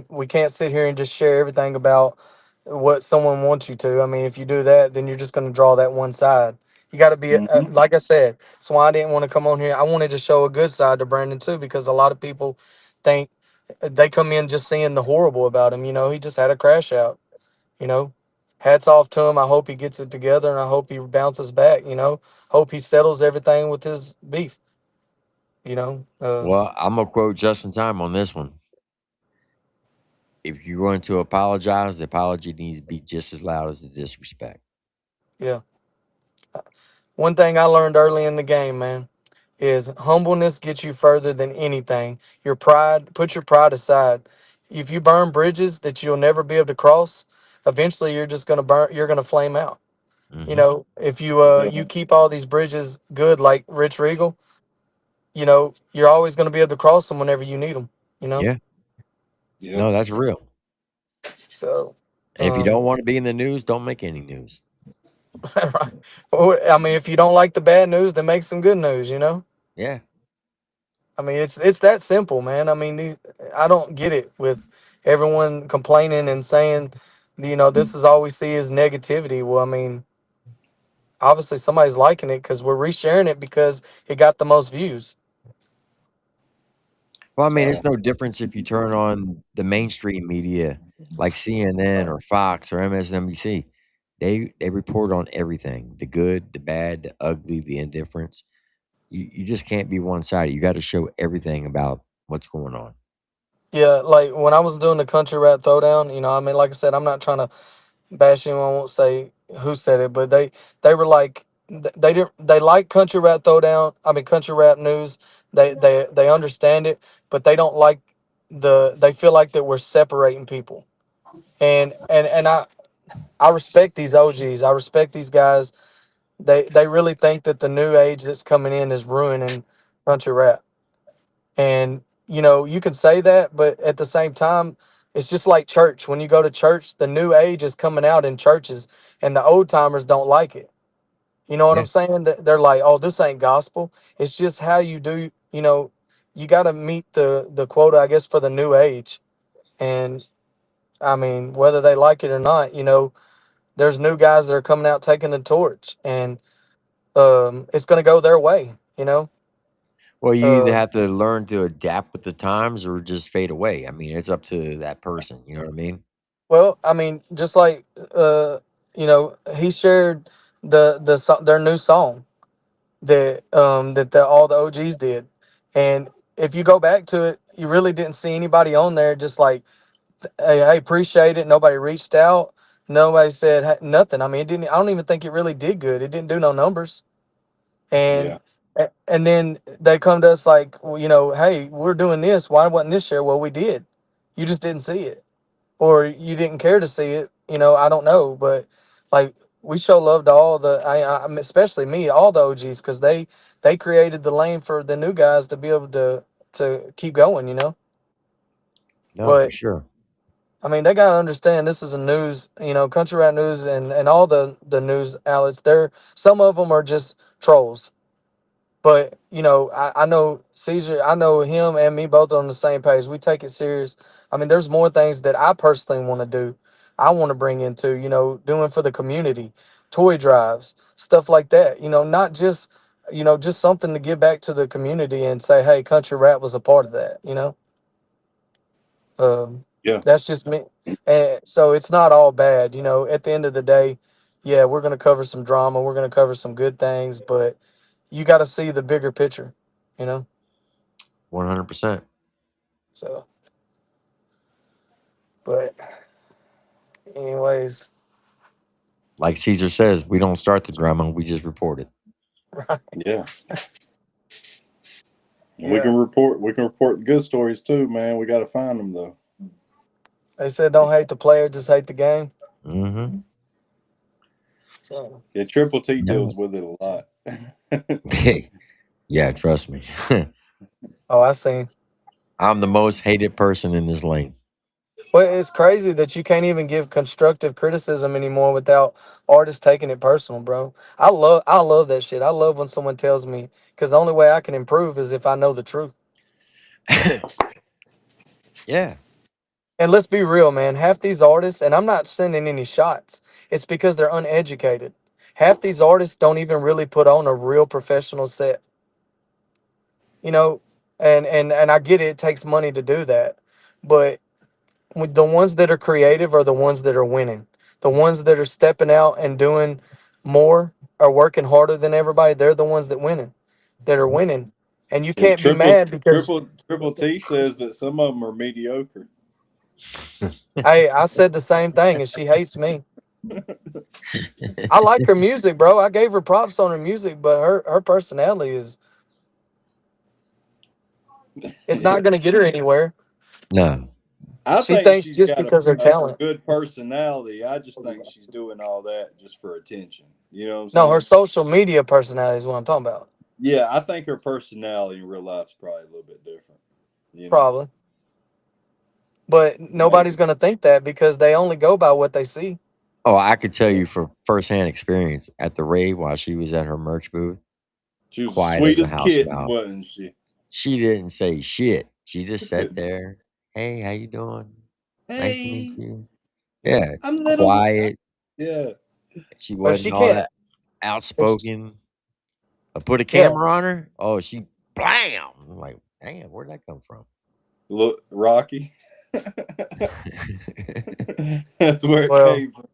We can't sit here and just share everything about what someone wants you to. I mean, if you do that, then you're just going to draw that one side. You got to be Mhm. like I said. That's why I didn't want to come on here. I wanted to show a good side to Brandon too, because a lot of people think they come in just seeing the horrible about him. You know, he just had a crash out. You know, hats off to him. I hope he gets it together and I hope he bounces back. You know, hope he settles everything with his beef. You know, well, I'm gonna quote just in time on this one. If you're going to apologize, the apology needs to be just as loud as the disrespect. yeah. One thing I learned early in the game, man, is humbleness gets you further than anything. Your pride, put your pride aside. If you burn bridges that you'll never be able to cross, eventually you're just gonna burn. You're gonna flame out. You Hmm. know, if you Yeah. you keep all these bridges good, like Rich Regal, you know, you're always gonna be able to cross them whenever you need them. You know, Yeah. Yep. No, that's real. so. And if you Um, don't want to be in the news, don't make any news. right. I mean, if you don't like the bad news, then make some good news. You know. Yeah. I mean, it's that simple, man. I mean, I don't get it with everyone complaining and saying, you know, this is all we see is negativity. Well, I mean, obviously somebody's liking it because we're resharing it because it got the most views. Well, I mean, So it's no difference if you turn on the mainstream media like CNN or Fox or MSNBC. They report on everything, the good, the bad, the ugly, the indifference. You just can't be one sided. You got to show everything about what's going on. yeah, like when I was doing the country rap throwdown, you know, I mean, like I said, I'm not trying to bash anyone. I won't say who said it, but they were like they didn't they like country rap throwdown. I mean, country rap news. They understand it, but they don't like they feel like that we're separating people. And I respect these OGs. I respect these guys. They really think that the new age that's coming in is ruining country rap. And you know, you can say that, but at the same time, it's just like church. When you go to church, the new age is coming out in churches, and the old timers don't like it. You know what Yeah. I'm saying? They're like, "Oh, this ain't gospel." It's just how you do. You know, you got to meet the quota, I guess, for the new age. And I mean, whether they like it or not, you know, there's new guys that are coming out taking the torch, and it's going to go their way. You know. Well, you either Uh, have to learn to adapt with the times or just fade away. I mean, it's up to that person. You know what I mean? Well, I mean, just like he shared their new song that all the OGs did, and if you go back to it, you really didn't see anybody on there just like, hey, I appreciate it. Nobody reached out. Nobody said nothing. I mean, it didn't. I don't even think it really did good. It didn't do no numbers. Yeah. And then they come to us like, well, hey, we're doing this. Why wasn't this share? Well, we did. You just didn't see it, or you didn't care to see it. I don't know, but like we show love to all especially me, all the OGs, because they created the lane for the new guys to be able to keep going. No, for But sure. I mean, they gotta understand this is a news, country rap news, and all the news outlets. Some of them are just trolls. But I know Caesar. I know him and me both on the same page. We take it serious. I mean, there's more things that I personally want to do. I want to bring into doing for the community, toy drives, stuff like that. Not just just something to give back to the community and say, hey, country rap was a part of that. Um, Yeah. that's just me. And so it's not all bad. At the end of the day, yeah, we're gonna cover some drama. We're gonna cover some good things, but you got to see the bigger picture. You know. 100%. So, but anyways, Like Caesar says, we don't start the drama, we just report it. right? Yeah. And we Yeah. can report the good stories too, man. We got to find them though. They said don't hate the player, just hate the game. Mm-hmm. So, Yeah, Triple T No. deals with it a lot. Yeah, trust me. oh, I seen. I'm the most hated person in this lane. Well, it's crazy that you can't even give constructive criticism anymore without artists taking it personal, bro. I love that shit. I love when someone tells me because the only way I can improve is if I know the truth. Yeah. And let's be real, man. Half these artists, and I'm not sending any shots, it's because they're uneducated. Half these artists don't even really put on a real professional set, you know, and I get it, it takes money to do that. But with the ones that are creative are the ones that are winning. The ones that are stepping out and doing more are working harder than everybody. They're the ones that are winning. And you Yeah, can't be mad because Triple T says that some of them are mediocre. I said the same thing and she hates me. I like her music, bro. I gave her props on her music, but her personality is it's Yeah. not gonna get her anywhere. No. I She think thinks she's just got because her a talent. good personality. I just think she's doing all that just for attention. You know what I'm No, her saying? social media personality is what I'm talking about. Yeah, I think her personality in real life's probably a little bit different. You know, Probably. But nobody's maybe gonna think that because they only go by what they see. Oh, I could tell yeah. you from firsthand experience at the rave while she was at her merch booth, She was the quiet as a sweetest house kitten, mouse. wasn't she? She didn't say shit. She just sat there. Hey, how you doing? Nice to meet Hey, you. Yeah, I'm little. quiet. Yeah, She But wasn't she all can't. that It's, outspoken. I put a yeah, camera on her. Oh, she blam. I'm like, damn, where'd that come from? look, Rocky. That's where it well, came from.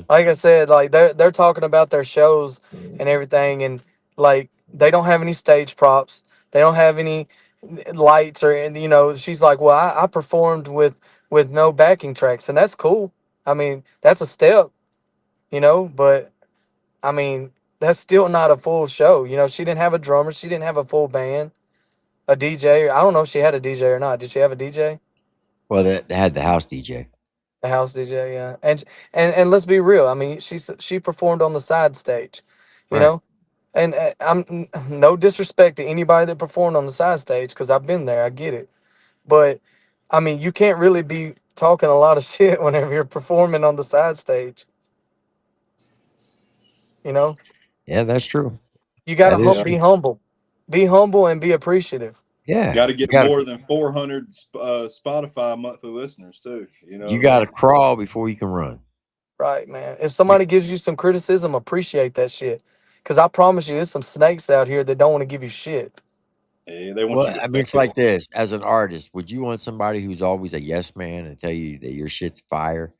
like I said, like they're talking about their shows and everything, and like they don't have any stage props, they don't have any lights or and she's like, well, I performed with no backing tracks, and that's cool. I mean, that's a step, but I mean, that's still not a full show. She didn't have a drummer, she didn't have a full band, a DJ. I don't know if she had a DJ or not. Did she have a DJ? Well, they had the house DJ. The house DJ, yeah. And let's be real. I mean, she performed on the side stage, you Right. know. And no disrespect to anybody that performed on the side stage because I've been there. I get it, but I mean, you can't really be talking a lot of shit whenever you're performing on the side stage. You know, Yeah, that's true. you gotta That is Yeah, true. be humble, and be appreciative. Yeah. got to get more than 400 Spotify monthly listeners too. You know You what I gotta mean? crawl before you can run. Right, man. If You somebody gives you some criticism, appreciate that shit. Cause I promise you, there's some snakes out here that don't want to give you shit. Yeah, they want you Well, to I mean, it's fail. like this. As an artist, would you want somebody who's always a yes man and tell you that your shit's fire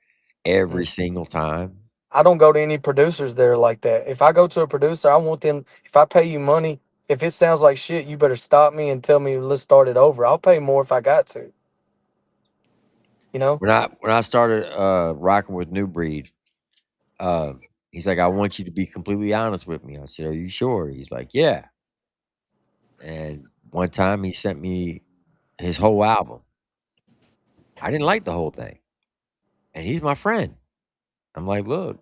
every Mm. single time? I don't go to any producers there like that. If I go to a producer, I want them. If I pay you money, if it sounds like shit, you better stop me and tell me let's start it over. I'll pay more if I got to. You know. When I started rocking with New Breed, uh, he's like, I want you to be completely honest with me. I said, are you sure? He's like, yeah. And one time he sent me his whole album. I didn't like the whole thing. And he's my friend. I'm like, look,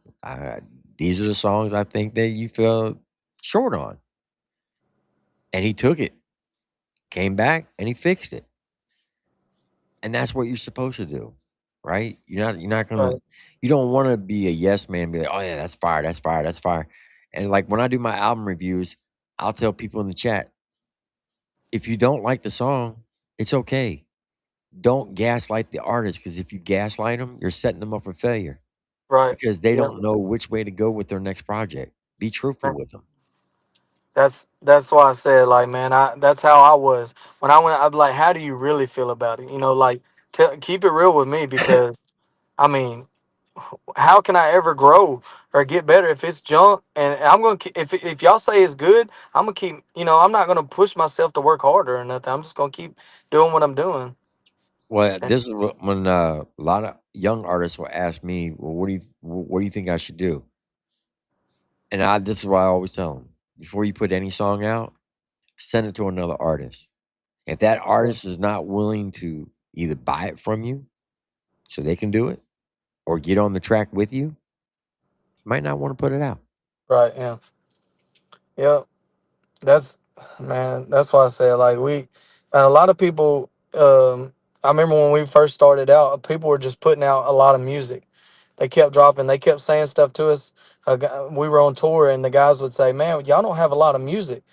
these are the songs I think that you feel short on. And he took it, came back, and he fixed it. And that's what you're supposed to do, right? You're not gonna Right. you don't want to be a yes man, be like, oh yeah, that's fire, that's fire, that's fire. And like when I do my album reviews, I'll tell people in the chat, if you don't like the song, it's okay. Don't gaslight the artist because if you gaslight them, you're setting them up for failure Right. because they Yeah. don't know which way to go with their next project. Be truthful with them. That's why I said like, man, I that's how I was when I went. I'm like, how do you really feel about it? You know, like keep it real with me because, I mean, how can I ever grow or get better if it's junk? And I'm gonna if y'all say it's good, I'm gonna keep. You know, I'm not gonna push myself to work harder or nothing. I'm just gonna keep doing what I'm doing. Well, And this is when a lot of young artists will ask me, "Well, what do you think I should do?" And this is why I always tell them: before you put any song out, send it to another artist. If that artist is not willing to either buy it from you so they can do it or get on the track with you, you might not want to put it out. right, yeah, yeah. That's man. That's why I said like and a lot of people. I remember when we first started out, people were just putting out a lot of music. They kept dropping. They kept saying stuff to us. We were on tour, and the guys would say, "Man, y'all don't have a lot of music."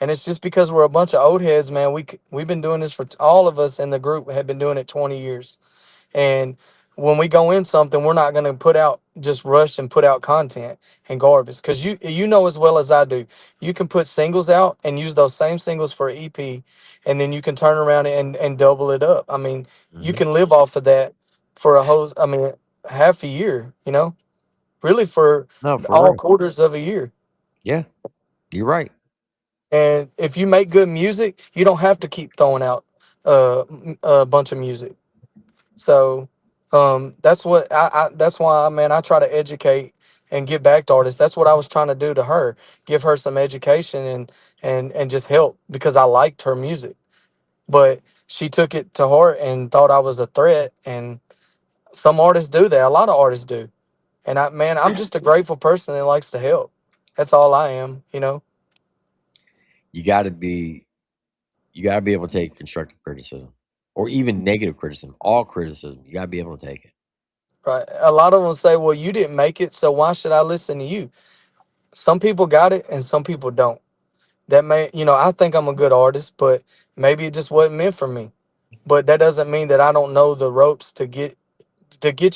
And it's just because we're a bunch of old heads, man. We've been doing this for all of us in the group have been doing it 20 years. And when we go in something, we're not going to put out just rush and put out content and garbage because you know as well as I do, you can put singles out and use those same singles for an EP, and then you can turn around and double it up. I mean, you Hmm. can live off of that for a whole. I mean, half a year. You know, really for No, for all real. quarters of a year. Yeah, you're right. And if you make good music, you don't have to keep throwing out a bunch of music. So that's what that's why man I try to educate and give back to artists. That's what I was trying to do to her, give her some education and just help because I liked her music. But she took it to heart and thought I was a threat. And some artists do that. A lot of artists do. And I'm just a grateful person that likes to help. That's all I am, you know. You got to be you got to be able to take constructive criticism or even negative criticism. All criticism, you got to be able to take it. Right. A lot of them say, well, you didn't make it, so why should I listen to you? Some people got it and some people don't. That may, I think I'm a good artist, but maybe it just wasn't meant for me. But that doesn't mean that I don't know the ropes to get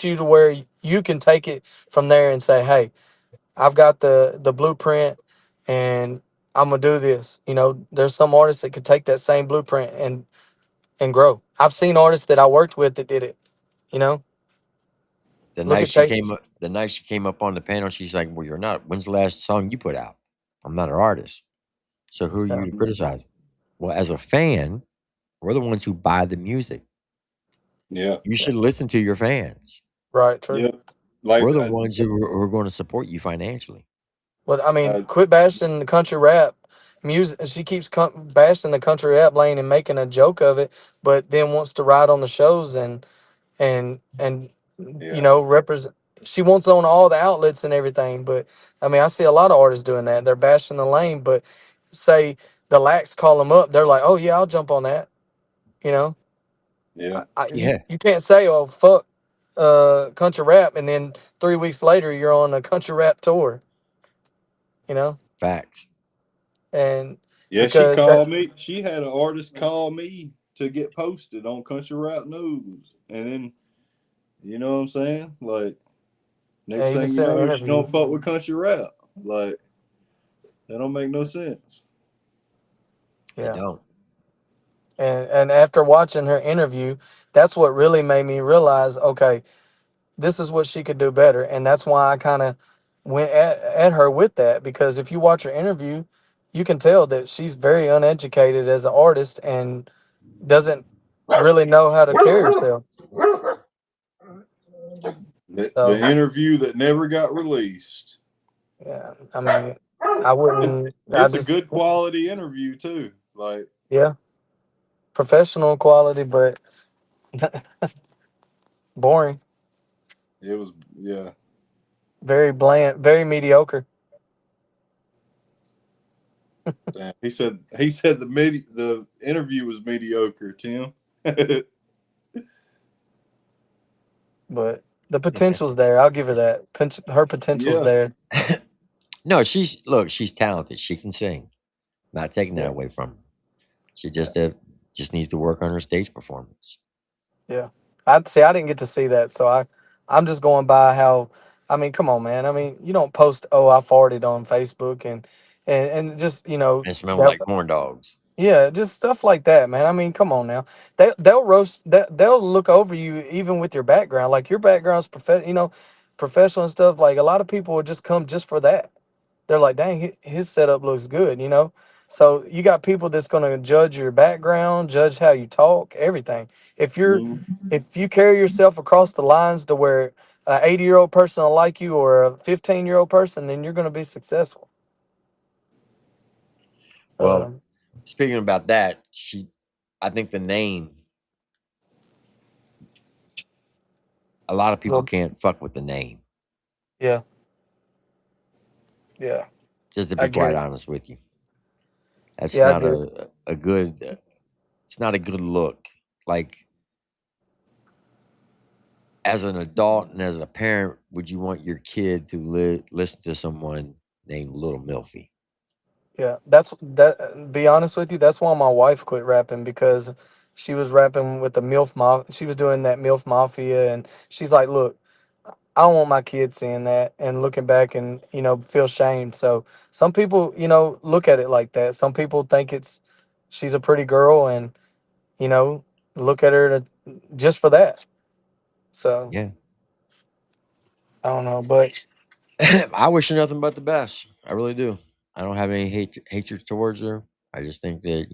you to where you can take it from there and say, hey, I've got the blueprint and I'm gonna do this. There's some artists that could take that same blueprint and grow. I've seen artists that I worked with that did it. You know, look at Chase. The night she came up on the panel, she's like, "Well, you're not. When's the last song you put out? I'm not an artist. So who are Yeah. you to criticize?" Well, as a fan, we're the ones who buy the music. Yeah, You should listen to your fans. Right. True. yeah. Like, We're the ones who are going to support you financially. But I mean, uh, quit bashing the country rap music. She keeps bashing the country rap lane and making a joke of it, but then wants to ride on the shows and yeah, represent. She wants on all the outlets and everything. But I mean, I see a lot of artists doing that. They're bashing the lane, but say the lax call them up, they're like, "Oh yeah, I'll jump on that." You know, yeah, you Yeah, you can't say, "Oh fuck, country rap," and then 3 weeks later you're on a country rap tour. You know, facts. and yeah. She because called that's me. She had an artist call me to get posted on Country Rap News, and then you know what I'm saying. Like next and even thing you sent an know, she interview. don't fuck with country rap. Like that don't make no sense. They Yeah, don't. And after watching her interview, that's what really made me realize, okay, this is what she could do better. And that's why I kind of went at her with that, because if you watch her interview, you can tell that she's very uneducated as an artist and doesn't really know how to carry herself. The So interview that never got released. yeah, I mean, I wouldn't. I It's a just good quality interview too. Like yeah, professional quality, but boring, it was, yeah. very bland, very mediocre. Damn. He said the interview was mediocre, Tim. But the potential's there. I'll give her that. Her potential's Yeah, there. No, she's talented. She can sing. Not taking that Yeah, away from her. She yeah, just needs to work on her stage performance. yeah. I'd say I didn't get to see that, so I'm just going by how. I mean, come on, man. I mean, you don't post, "Oh, I farted" on Facebook and just And it smells that. like corn dogs. Yeah, just stuff like that, man. I mean, come on now. They'll roast that, they'll look over you even with your background. Like your background's professional and stuff. Like a lot of people would just come just for that. They're like, "Dang, his setup looks good." So you got people that's going to judge your background, judge how you talk, everything. If you're mhm. if you carry yourself across the lines to where a 80-year-old person will like you or a 15-year-old person, then you're going to be successful. Well, Um, speaking about that, I think the name, a lot of people so can't fuck with the name. yeah, yeah, Just to I be get quite it. honest with you, that's Yeah, I not get it. a good. It's not a good look. Like as an adult and as a parent, would you want your kid to listen to someone named Little Milfy? Yeah, that's that. Be honest with you, that's why my wife quit rapping, because she was rapping with the MILF Mafia. She was doing that MILF Mafia, and she's like, "Look, I don't want my kids seeing that and looking back and feel shamed." So some people look at it like that. Some people think she's a pretty girl and you know look at her just for that. So Yeah. I don't know, but I wish her nothing but the best. I really do. I don't have any hatred towards her. I just think that,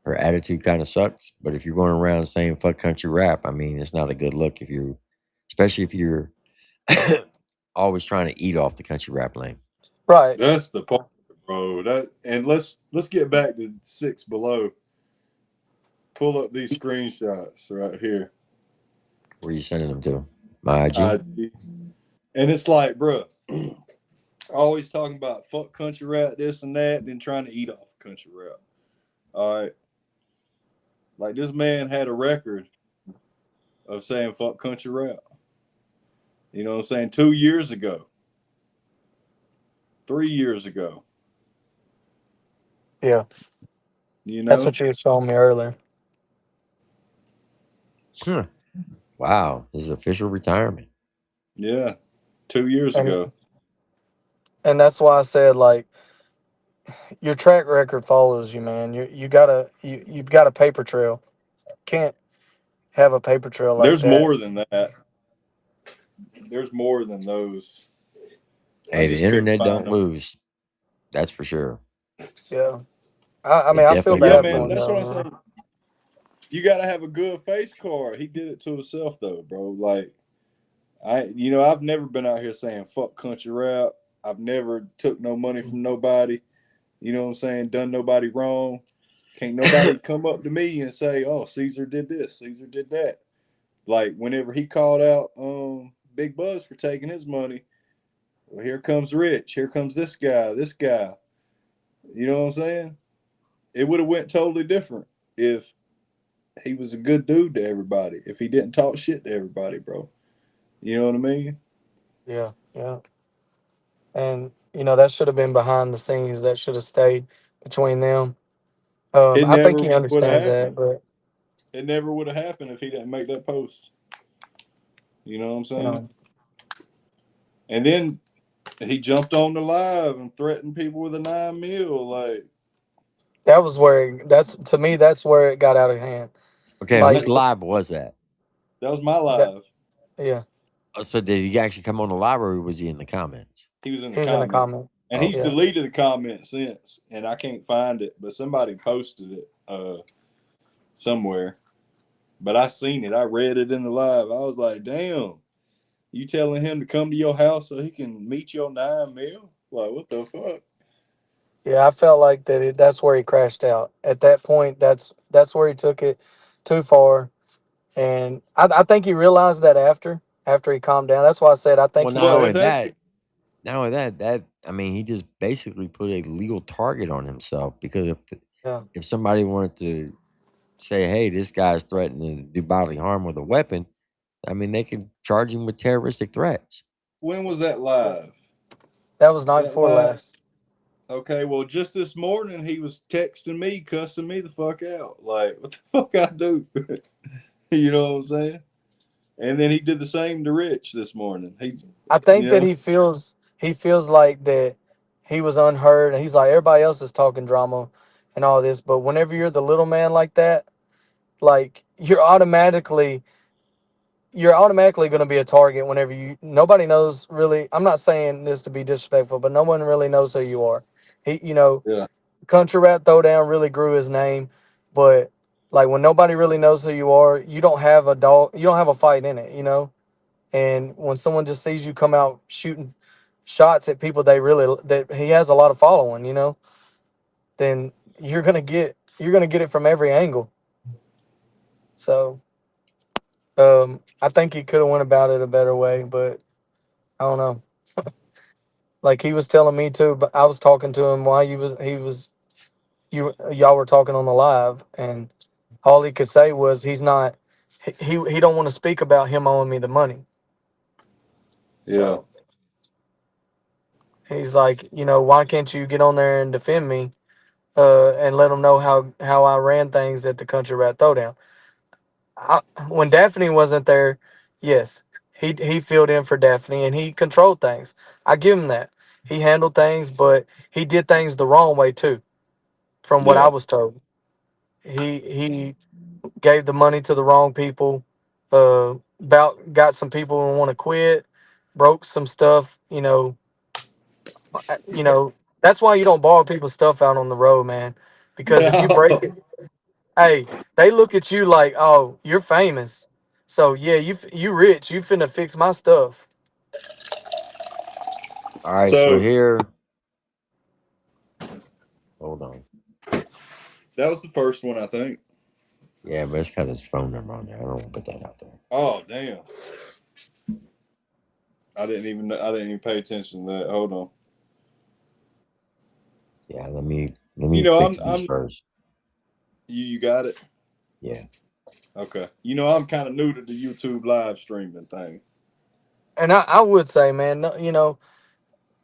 her attitude kind of sucks. But if you're going around saying fuck country rap, I mean, it's not a good look especially if you're always trying to eat off the country rap lane. right, That's the part, bro. And let's get back to 6 Below. Pull up these screenshots right here. Where you sending them to? My IG? IG. And it's like, bro, always talking about fuck country rap, this and that, and then trying to eat off country rap. All right. Like this man had a record of saying fuck country rap. You know what I'm saying? 2 years ago, 3 years ago, yeah, you that's know? what you were showing me earlier. Huh. Wow. This is official retirement. Yeah. 2 years And ago. and that's why I said, like, your track record follows you, man. You've got a paper trail. Can't have a paper trail like There's that. more than that. There's more than those. I Hey, the just couldn't internet find don't them. lose. That's for sure. Yeah. I mean, It I feel definitely Yeah, don't bad for man, him that's lose. though, what I'm man. saying. You got to have a good face card. He did it to himself, though, bro. Like, I've never been out here saying fuck country rap. I've never took no money from nobody. You know what I'm saying? Done nobody wrong. Can't nobody come up to me and say, "Oh, Caesar did this, Caesar did that." Like whenever he called out Big Buzz for taking his money, well, here comes Rich. Here comes this guy. This guy. You know what I'm saying? It would have went totally different if he was a good dude to everybody. If he didn't talk shit to everybody, bro. You know what I mean? Yeah, yeah. And that should have been behind the scenes. That should have stayed between them. It I think never he would have understands that, happened. but It never would have happened if he didn't make that post. You know what I'm you saying? know, And then he jumped on the live and threatened people with a 9 mil. Like, That was where that's to me. That's where it got out of hand. Okay, And whose Like live was that? that was my that. live. Yeah, So did he actually come on the live, or was he in the comments? He was in the he was in the comment, comment. and he's Okay. Yeah, deleted the comment since, and I can't find it. But somebody posted it somewhere. But I seen it. I read it in the live. I was like, damn, you telling him to come to your house so he can meet your 9 mil? Like, what the fuck? yeah. I felt like that. That's where he crashed out. At that point, that's where he took it too far, and I think he realized that after he calmed down. That's why I said I Well, think he not Well, only it's knows. actually that, not only that I mean, he just basically put a legal target on himself because Yeah, if somebody wanted to say, "Hey, this guy's threatening to do bodily harm with a weapon," I mean, they could charge him with terroristic threats. when was that yeah. live? That was night That before live. last. Okay, well, just this morning he was texting me, cussing me the fuck out. Like, what the fuck I do? You know what I'm saying? And then he did the same to Rich this morning. I think You that know, he feels like that he was unheard, and he's like everybody else is talking drama and all this, but whenever you're the little man like that, like you're automatically going to be a target whenever you nobody knows really. I'm not saying this to be disrespectful, but no one really knows who you are. yeah, Country Rat Throwdown really grew his name, but like when nobody really knows who you are, you don't have a fight in it. And when someone just sees you come out shooting shots at people that he has a lot of following, then you're gonna get it from every angle. So I think he could have went about it a better way, but I don't know. Like he was telling me too, but I was talking to him while y'all were talking on the live, and all he could say was he's not he don't want to speak about him owing me the money. yeah, So he's like, why can't you get on there and defend me, and let them know how I ran things at the Country Rat Throwdown. When Daphne wasn't there, yes, he filled in for Daphne and he controlled things. I give him that. He handled things, but he did things the wrong way too, from what I yeah, was told. He gave the money to the wrong people. About got some people who want to quit, broke some stuff. That's why you don't borrow people's stuff out on the road, man. Because if you break it, hey, they look at you like, oh, you're famous, so yeah, you rich, you finna fix my stuff. All right, so So here, hold on. that was the first one, I think. Yeah, but it's got his phone number on there. I don't want to put that out there. Oh damn! I didn't even pay attention to that. Hold on. Yeah, let me You know, fix these I'm first. you got it. Yeah. Okay. You know, I'm kind of new to the YouTube live streaming thing. And I would say, man, no,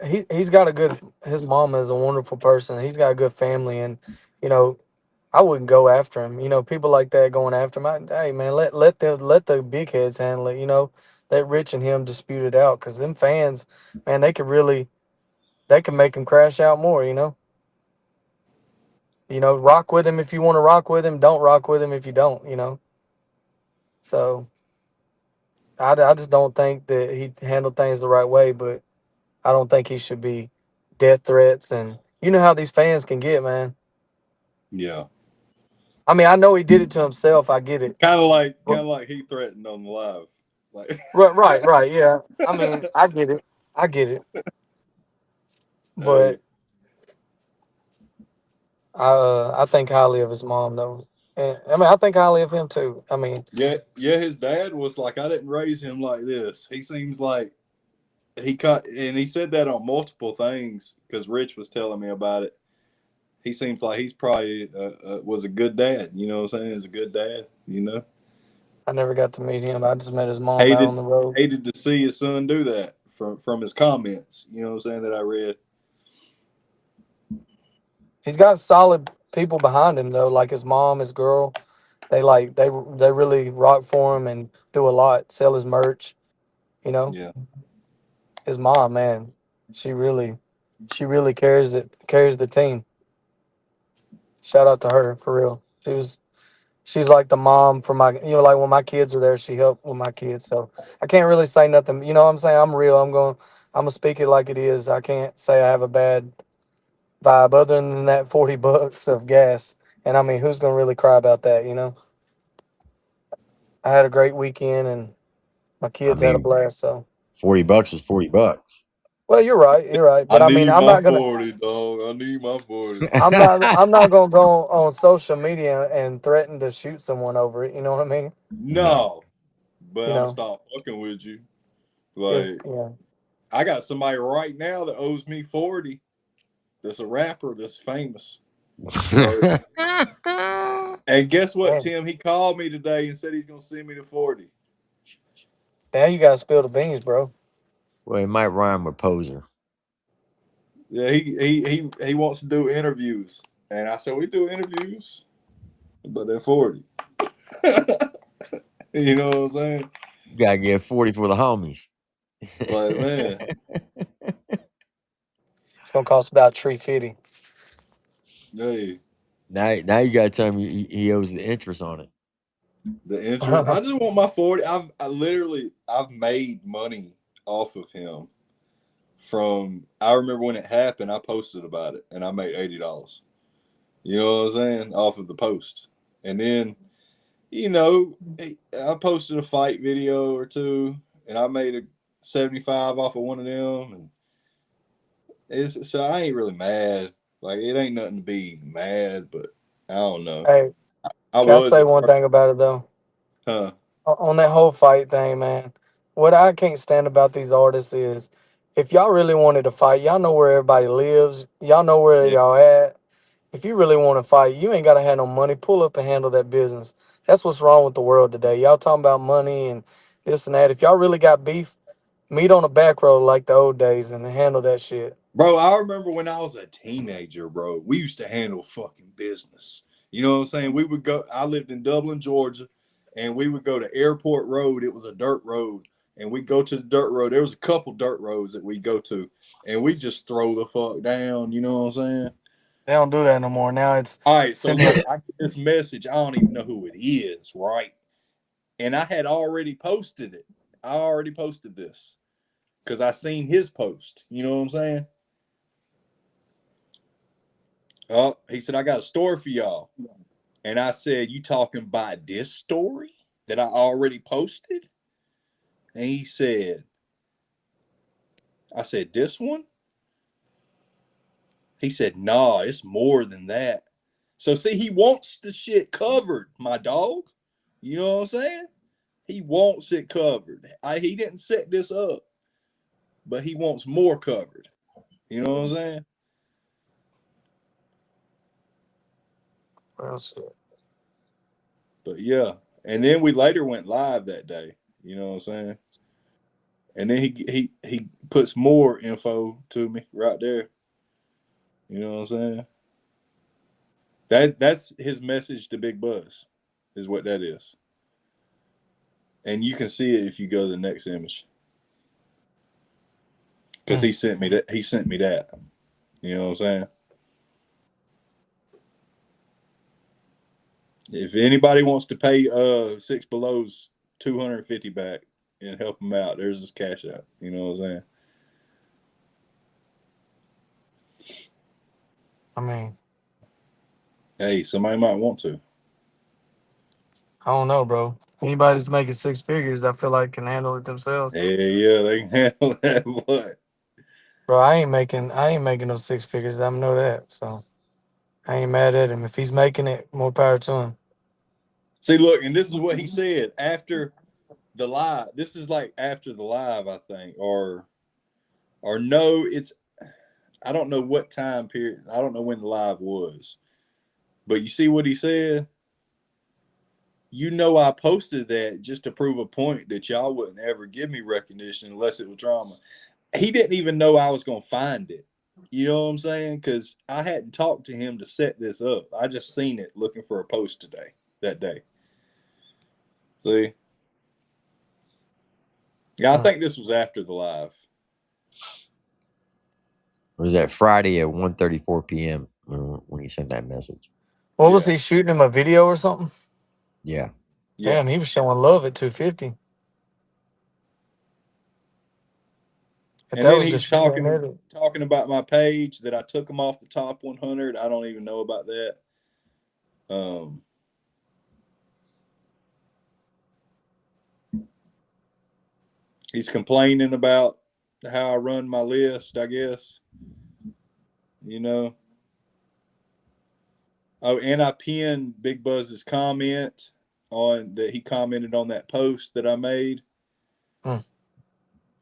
he's got a good. His mom is a wonderful person. He's got a good family, and you know, I wouldn't go after him. People like that going after him. Hey, man, let the big heads handle it. Let Rich and him dispute it out, because them fans, man, they can make him crash out more. Rock with him if you want to rock with him. Don't rock with him if you don't. So I just don't think that he handled things the right way. But I don't think he should be death threats, and you know how these fans can get, man. Yeah. I mean, I know he did it to himself. I get it. Kind But, of like he threatened on the live. Like, right. Yeah. I mean, I get it. I get it. hey, But I think highly of his mom though. And I mean, I think highly of him too. I mean, yeah, yeah. His dad was like, I didn't raise him like this. He seems like he cut, and he said that on multiple things because Rich was telling me about it. He seems like he's probably was a good dad. You know what I'm saying? He's a good dad. You know, I never got to meet him. I just met his mom out on hated the road. hated to see his son do that from his comments. You know what I'm saying that I read. He's got solid people behind him though, like his mom, his girl. They really rock for him and do a lot. Sell his merch. You know, Yeah, his mom, man, she really carries the team. Shout out to her for real. She's like the mom for my, like when my kids are there, she helped with my kids. So I can't really say nothing. You know what I'm saying? I'm real. I'm gonna speak it like it is. I can't say I have a bad vibe other than that $40 of gas. And I mean, who's gonna really cry about that? I had a great weekend and my I kids had a mean, blast. So, $40 is $40. well, you're right. You're right. I But I mean, need my 40, dog. I need my 40. I'm not gonna go on social media and threaten to shoot someone over it. You know what I mean? No. No, but You I'm gonna know, stop fucking with you. it's, Like, yeah. I got somebody right now that owes me 40. That's a rapper that's famous. So, and guess what, Damn. Tim? He called me today and said he's gonna send me the 40. Now you gotta spill the beans, bro. Well, it might rhyme with poser. Yeah, he wants to do interviews, and I said we do interviews, but they're 40. You know what I'm saying? You gotta get 40 for the homies. Like, man, It's gonna cost about $350. hey, Now you gotta tell him he owes the interest on it. the interest. I just want my 40. I've made money off of him from. I remember when it happened. I posted about it, and I made $80. You know what I'm saying? Off of the post, and then I posted a fight video or two, and I made a 75 off of one of them, and so I ain't really mad. Like, it ain't nothing to be mad, but I don't know. Hey, I can I was say at one first, thing about it though? huh? On that whole fight thing, man. What I can't stand about these artists is if y'all really wanted to fight, y'all know where everybody lives. Y'all know where Yeah, y'all at. If you really want to fight, you ain't gotta have no money. Pull up and handle that business. That's what's wrong with the world today. Y'all talking about money and this and that. If y'all really got beef, meet on the back road like the old days and handle that shit. bro. I remember when I was a teenager, bro. We used to handle fucking business. You know what I'm saying? We would go. I lived in Dublin, Georgia, and we would go to Airport Road. It was a dirt road, and we go to the dirt road. There was a couple dirt roads that we go to, and we just throw the fuck down. You know what I'm saying? They don't do that no more. Now it's All right, so sitting. look, I get this message. I don't even know who it is, right? And I had already posted it. I already posted this because I seen his post. You know what I'm saying? Oh, he said, I got a story for y'all. And I said, you talking about this story that I already posted? And he said, I said, this one? He said, nah, it's more than that. So see, he wants the shit covered, my dog. You know what I'm saying? He wants it covered. He didn't set this up, but he wants more covered. You know what I'm saying? Well, shit. But yeah. And then we later went live that day. You know what I'm saying? And then he puts more info to me right there. You know what I'm saying? That's his message to Big Buzz, is what that is. And you can see it if you go to the next image. Because he sent me that. He sent me that. You know what I'm saying? If anybody wants to pay 6B.Low's 250 back and help him out, there's his cash out. You know what I'm saying? I mean, Hey, somebody might want to. I don't know, bro. Anybody that's making six figures, I feel like can handle it themselves. Yeah, they can handle that. What? Bro, I ain't making no six figures. I know that. So I ain't mad at him. If he's making it, more power to him. See, look, and this is what he said after the live. This is like after the live, I think, or no, it's I don't know what time period. I don't know when the live was, but you see what he said. You know, I posted that just to prove a point that y'all wouldn't ever give me recognition unless it was drama. He didn't even know I was gonna find it. You know what I'm saying? Because I hadn't talked to him to set this up. I just seen it looking for a post today, that day. See? Yeah, I think this was after the live. It was that Friday at 1:34 p.m. when he sent that message. What was Yeah, he shooting him, a video or something? Yeah. yeah. Damn, he was showing love at 250. If And that then was he's just shooting talking about my page that I took him off the top 100. I don't even know about that. Um, he's complaining about how I run my list. I guess you know. Oh, and I pinned Big Buzz's comment on that he commented on that post that I made. Mm.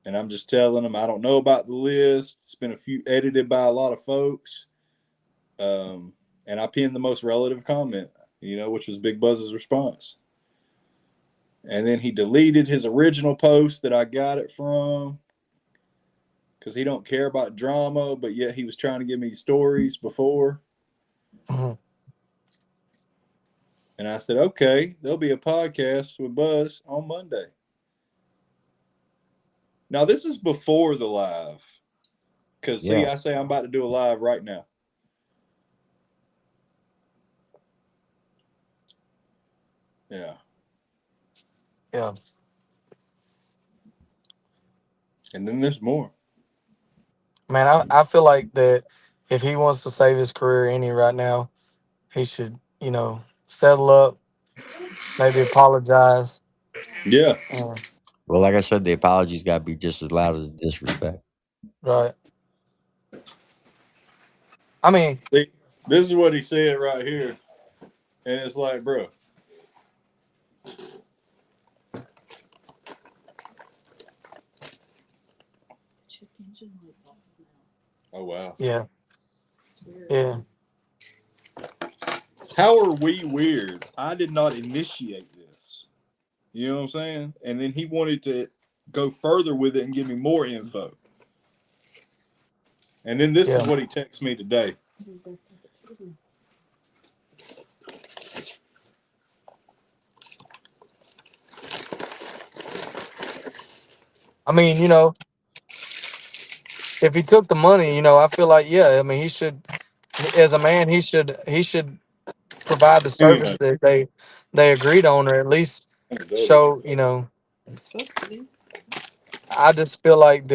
And I'm just telling him I don't know about the list. It's been a few edited by a lot of folks. And I pinned the most relative comment, which was Big Buzz's response. And then he deleted his original post that I got it from because he don't care about drama, but yet he was trying to give me stories before. Mhm. And I said, okay, there'll be a podcast with Buzz on Monday. Now, this is before the live. Because, see, Yeah. I say I'm about to do a live right now. Yeah. Yeah. And then there's more. Man, I feel like that if he wants to save his career any right now, he should, settle up, maybe apologize. Yeah. Well, like I said, the apologies got to be just as loud as the disrespect. Right. I mean, See, this is what he said right here. And it's like, bro. Oh, wow. yeah. Yeah. How are we weird? I did not initiate this. You know what I'm saying? And then he wanted to go further with it and give me more info. And then this is Yeah. what he texts me today. I mean, if he took the money, I feel like, yeah, I mean, he should, as a man, he should provide the service Anyway, that they agreed on, or at least show, I just feel like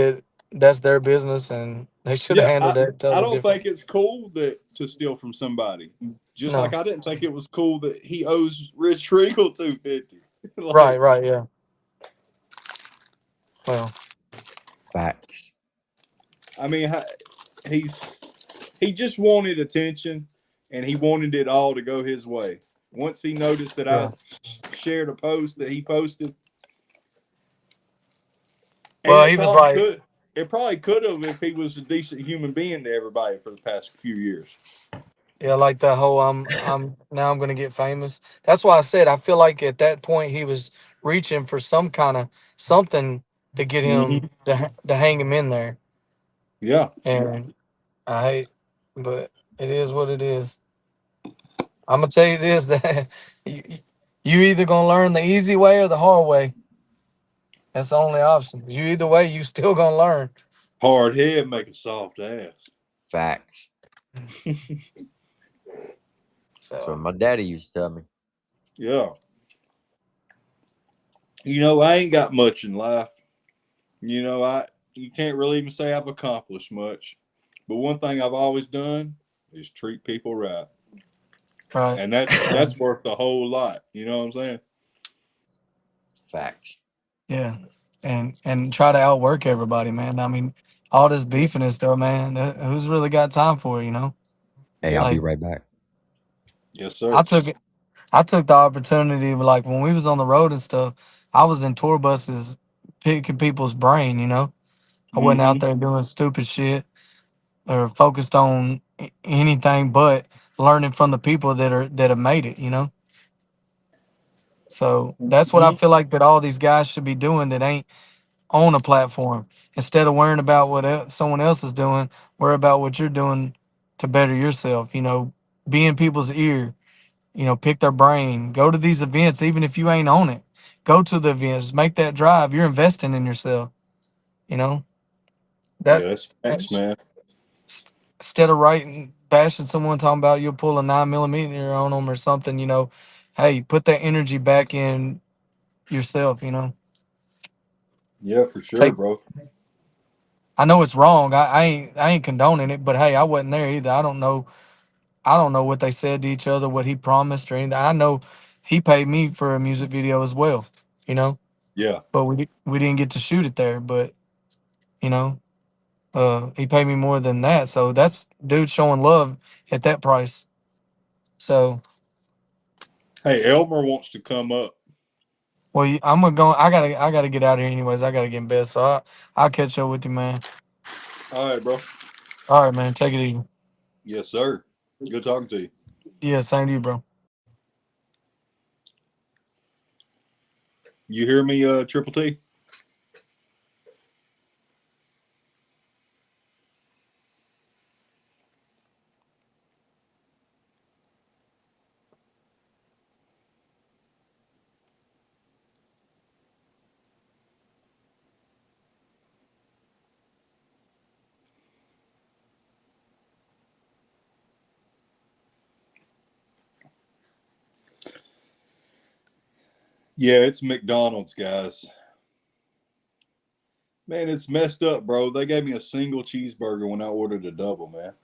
that's their business and they should have yeah, handled that I totally don't different. think it's cool that to steal from somebody. Just like No. I didn't think it was cool that he owes Rich Regal 250. Right, Like, right, yeah. Well, Facts. I mean, he just wanted attention, and he wanted it all to go his way. Once he noticed that I yeah. shared a post that he posted, and Well, he was like, it probably could have if he was a decent human being to everybody for the past few years. yeah, like the whole I'm gonna get famous. That's why I said I feel like at that point he was reaching for some kind of something to get him Mm-hmm. to hang him in there. Yeah, And I hate, but it is what it is. I'm gonna tell you this that you, you either gonna learn the easy way or the hard way. That's the only option. You either way, you still gonna learn. hard head make a soft ass. Facts. So So my daddy used to tell me. Yeah, I ain't got much in life. You can't really even say I've accomplished much. But one thing I've always done is treat people right. right, And that's worth a whole lot. You know what I'm saying? Facts. yeah, and try to outwork everybody, man. I mean, all this Yeah. beefing and stuff, man. Who's really got time for it? Hey, I'll Yeah. be Like right back. Yes, I sir. took it. I took the opportunity, like when we was on the road and stuff. I was in tour buses picking people's brain. I wasn't out Mm-hmm. there doing stupid shit or focused on anything but learning from the people that have made it. So that's what I Mm-hmm. feel like that all these guys should be doing that ain't on a platform. Instead of worrying about what someone else is doing, worry about what you're doing to better yourself. Be in people's ear. Pick their brain. Go to these events, even if you ain't on it. Go to the events. Make that drive. You're investing in yourself. You know Yeah, that that's facts, that's- man. instead of writing bashing someone, talking about you'll pull a 9mm on them or something, hey, put that energy back in yourself. Yeah, for sure, Take. bro. I know it's wrong. I ain't condoning it, but hey, I wasn't there either. I don't know. I don't know what they said to each other, what he promised or anything. I know he paid me for a music video as well. You know, Yeah. but we didn't get to shoot it there. But you know, he paid me more than that. So that's dude showing love at that price. So Hey, Elmer wants to come up. well, I'm gonna go. I gotta get out of here anyways. I gotta get in bed. So I'll catch up with you, man. All right, bro. All right, man. Take it easy. Yes, sir. Good talking to you. Yeah, same to you, bro. You hear me, Triple T? Yeah, it's McDonald's, guys. Man, it's messed up, bro. They gave me a single cheeseburger when I ordered a double, man.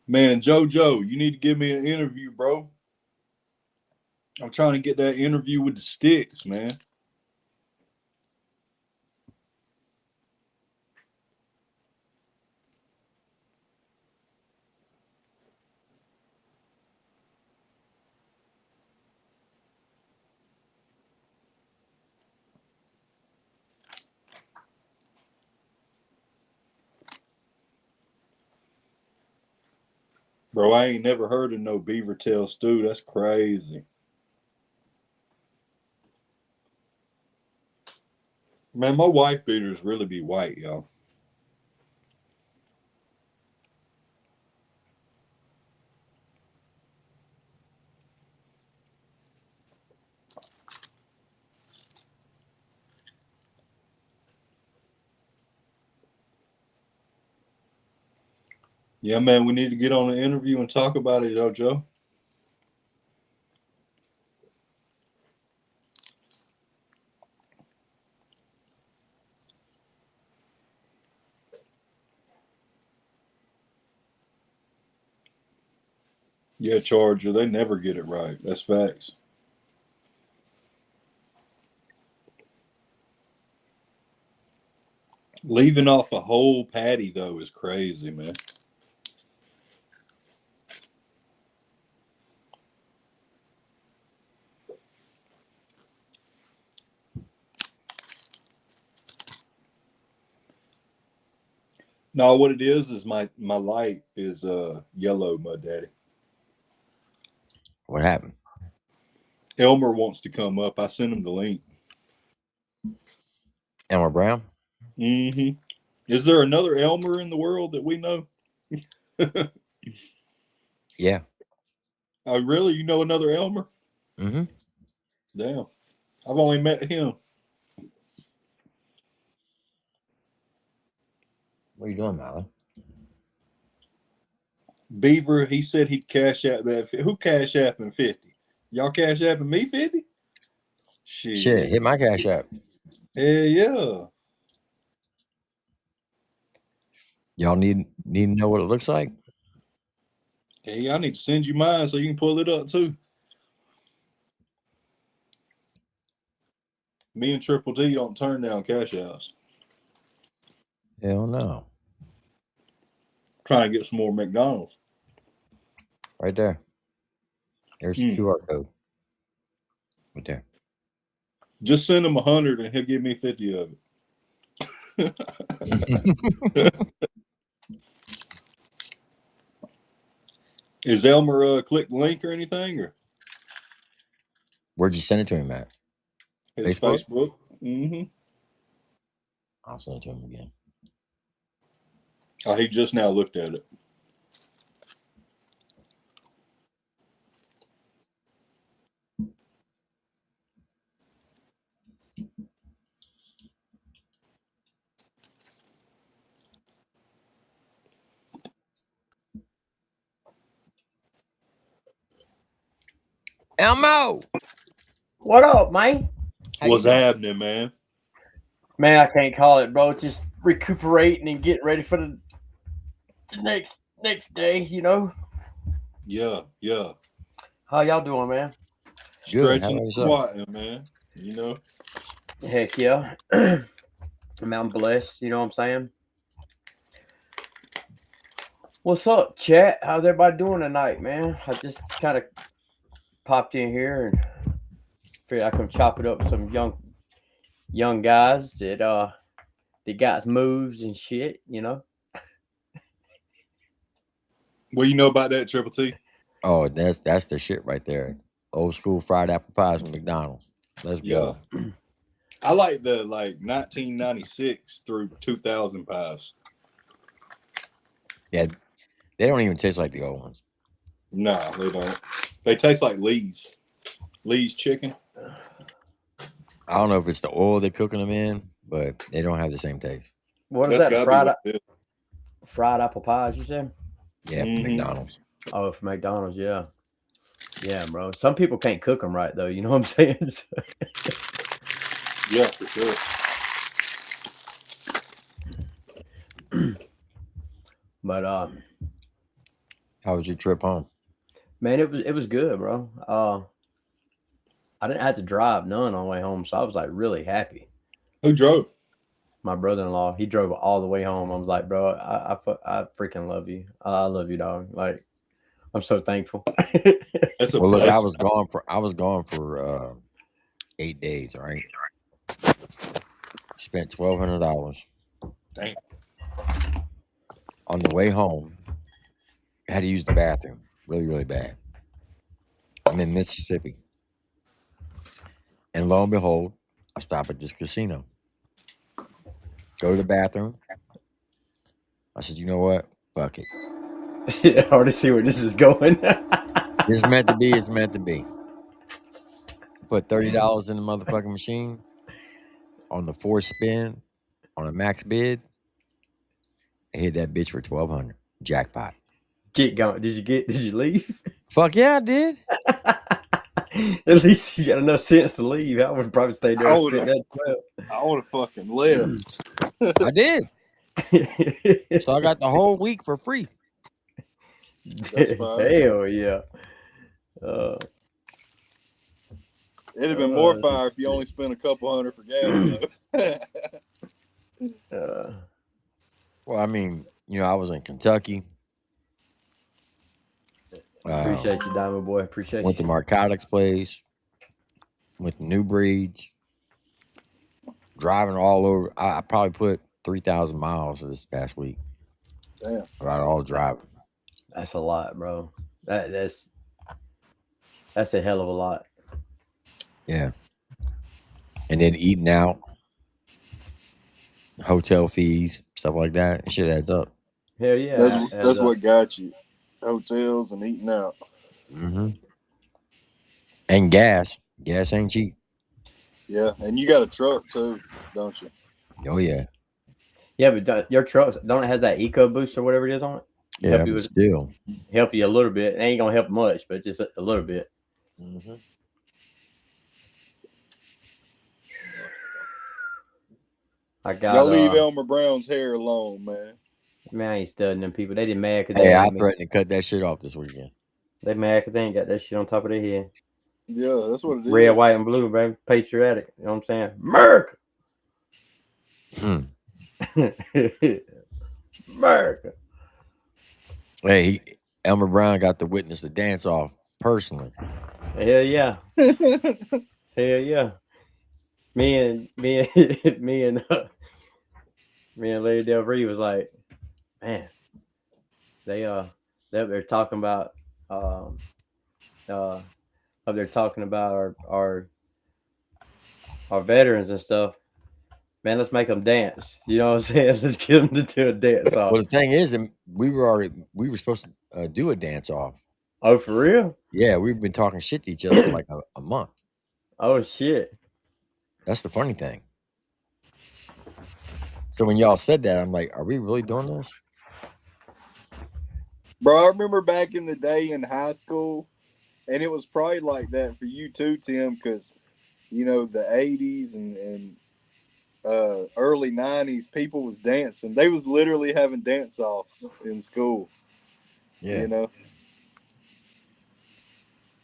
Man, JoJo, you need to give me an interview, bro. I'm trying to get that interview with the sticks, man. Bro, I ain't never heard of no beaver tail stew. That's crazy. Man, my wife beaters really be white, y'all. Yeah, man, we need to get on an interview and talk about it, JoJo. Yeah, Charger, they never get it right. That's facts. Leaving off a whole patty, though, is crazy, man. No, what it is my light is yellow, Mud Daddy. What happened? Elmer wants to come up. I sent him the link. Elmer Brown? Mm-hmm. Is there another Elmer in the world that we know? Yeah. Oh, really? You know another Elmer? Mm-hmm. Damn. I've only met him. What are you doing, Milo? Beaver, he said he'd cash out that. Who cash apping 50? Y'all cash apping me 50? Shit, Shit. hit my cash app. Yeah. Y'all need to know what it looks like? Hey, I need to send you mine so you can pull it up too. Me and Triple D don't turn down cash outs. Hell no. Trying to get some more McDonald's. Right there. There's the QR code. Right there. Just send him 100 and he'll give me 50 of it. Is Elmer click the link or anything, or Where'd you send it to him at? his Facebook? Facebook? Mm-hmm. I'll send it to him again. Oh, he just now looked at it. Elmo, What up, man? how you What's doing? happening, man? Man, I can't call it, bro. Just recuperating and getting ready for the next day. You know. Yeah, yeah. How y'all doing, man? Good. How Stretching about and yourself? squatting, man. You know? Heck yeah. I mean, I'm blessed. You know what I'm saying? What's up, chat? How's everybody doing tonight, man? I just kind of popped in here and figured I come chop it up with some young guys that got moves and shit. You know. What you know about that, Triple T? Oh, that's the shit right there. Old school fried apple pies from McDonald's. Let's Yeah. go. I like the 1996 through 2000 pies. Yeah, they don't even taste like the old ones. Nah, they don't. They taste like Lee's chicken. I don't know if it's the oil they're cooking them in, but they don't have the same taste. What is That's that? The gotta be what it is. fried apple pies? You said? Yeah, from McDonald's. Oh, for McDonald's, yeah. Yeah, bro. Some people can't cook them right, though. You know what I'm saying? Yeah, for sure. But How was your trip home? man, it was good, bro. I didn't have to drive none on the way home, so I was like really happy. Who drove? My brother-in-law, he drove all the way home. I was like, bro, I freaking love you. I love you, dog. Like, I'm so thankful. That's a Well, look, I blessing. was gone for 8 days. All right, spent $1,200 Damn. on the way home. Had to use the bathroom really, really bad. I'm in Mississippi, and lo and behold, I stop at this casino. Go to the bathroom. I said, you know what? Fuck it. Yeah, I already see where this is going. It's meant to be. It's meant to be. Put $30 in the motherfucking machine on the 4 spin on a max bid. I hit that bitch for 1,200. Jackpot. Get going. Did you leave? Fuck yeah, I did. At least you got enough sense to leave. I would probably stay there I and would spend have that fucking left. I did. 12. So I got the whole week for free. That's fine. Hell yeah. Uh, It'd have been more fire if you only spent a couple hundred for gas, though. Well, I mean, I was in Kentucky. appreciate you, Diamond Boy. Appreciate Went to you. Narcotics Place. Went to New Breeds. Driving all over. I probably put 3,000 miles this past week. Damn. About all driving. That's a lot, bro. That's a hell of a lot. Yeah. And then eating out, hotel fees, stuff like that. It shit adds up. Hell yeah. That's what got you. Hotels and eating out. Mm-hmm. And gas. Gas ain't cheap. Yeah, and you got a truck too, don't you? Oh yeah. Yeah, but your truck don't it have that eco boost or whatever it is on it? Yeah, but still. Help you a little bit. It ain't gonna help much, but just a little bit. Mm-hmm. I got. Y'all leave Elmer Brown's hair alone, man. Man, I ain't studying them people. They did mad because Hey, I threatened to cut that shit off this weekend. They mad because they ain't got that shit on top of their head. Yeah, that's what it is. Red, white, and blue, baby. Patriotic. You know what I'm saying? America. America. Hey, Elmer Brown got to witness the dance off personally. Hell yeah. Hell yeah. Me and Lady Del Rey was like, man, they're talking about they're talking about our veterans and stuff. Man, let's make them dance. You know what I'm saying? Let's get them to do a dance off. Well, the thing is, we were supposed to do a dance off. Oh, for real? Yeah, we've been talking shit to each other for like a month. Oh shit. That's the funny thing. So when y'all said that, I'm like, are we really doing this? Bro, I remember back in the day in high school, And it was probably like that for you too, Tim, because you know the '80s and early '90s, people was dancing. They was literally having dance offs in school. Yeah. You know,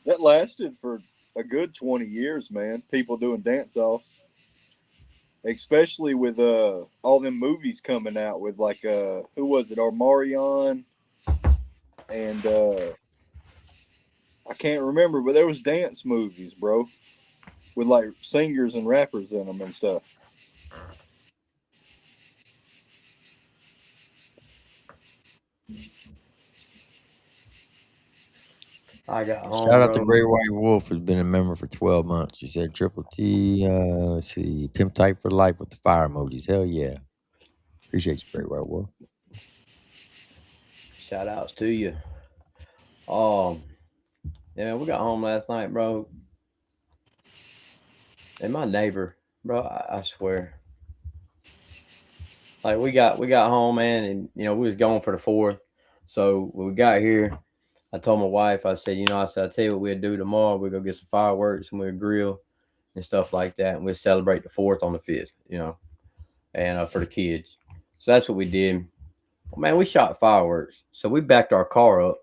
that lasted for a good 20 years, man. People doing dance offs, especially with all them movies coming out with like who was it, Armarion, and I can't remember, but there was dance movies, bro, with like singers and rappers in them and stuff. I got home, Shout out to bro. Great White Wolf, who's been a member for 12 months. He said Triple T, let's see, Pimp Tight for life with the fire emojis. Hell yeah. Appreciate you, Great White Wolf. Shout outs to you. Yeah, we got home last night, bro. And my neighbor, bro, I swear. Like we got home, man, and we was going for the 4th. So when we got here, I told my wife, I said, I tell you what we'll do tomorrow. We'll go get some fireworks and we'll grill and stuff like that, and we'll celebrate the 4th on the 5th, and for the kids. So that's what we did. Well, man, we shot fireworks. So we backed our car up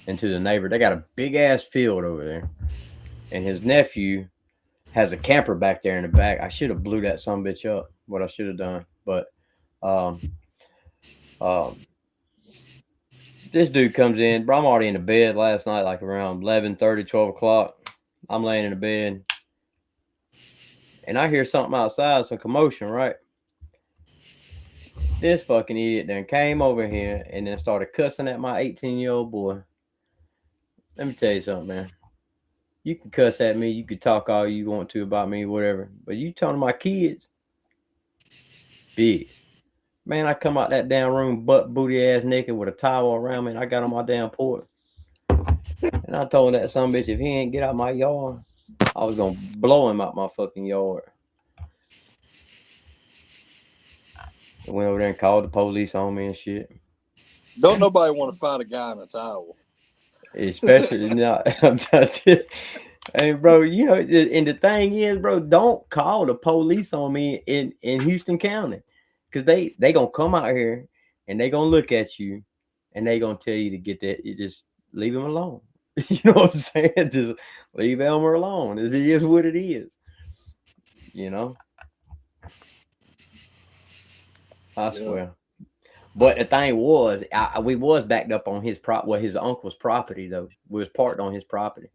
into the neighbor. They got a big ass field over there, and his nephew has a camper back there in the back. I should have blew that son bitch up. What I should have done, but um, this dude comes in, bro. I'm already in the bed last night, like around 11:30, 12 o'clock. I'm laying in the bed, and I hear something outside, some commotion, right? This fucking idiot then came over here and then started cussing at my 18-year-old boy. Let me tell you something, man. You can cuss at me, you can talk all you want to about me, whatever. But you telling my kids, big. Man, I come out that damn room butt booty ass naked with a towel around me, and I got on my damn porch. And I told that son bitch if he ain't get out my yard, I was gonna blow him out my fucking yard. I went over there and called the police on me and shit. Don't nobody want to fight a guy in a towel. Especially not. Hey, bro, and the thing is, bro, don't call the police on me in Houston County, because they gonna come out here and they gonna look at you and they gonna tell you to get that. You just leave him alone. You know what I'm saying? Just leave Elmer alone. It is what it is. I swear. But the thing was, we was backed up on his his uncle's property though. We was parked on his property.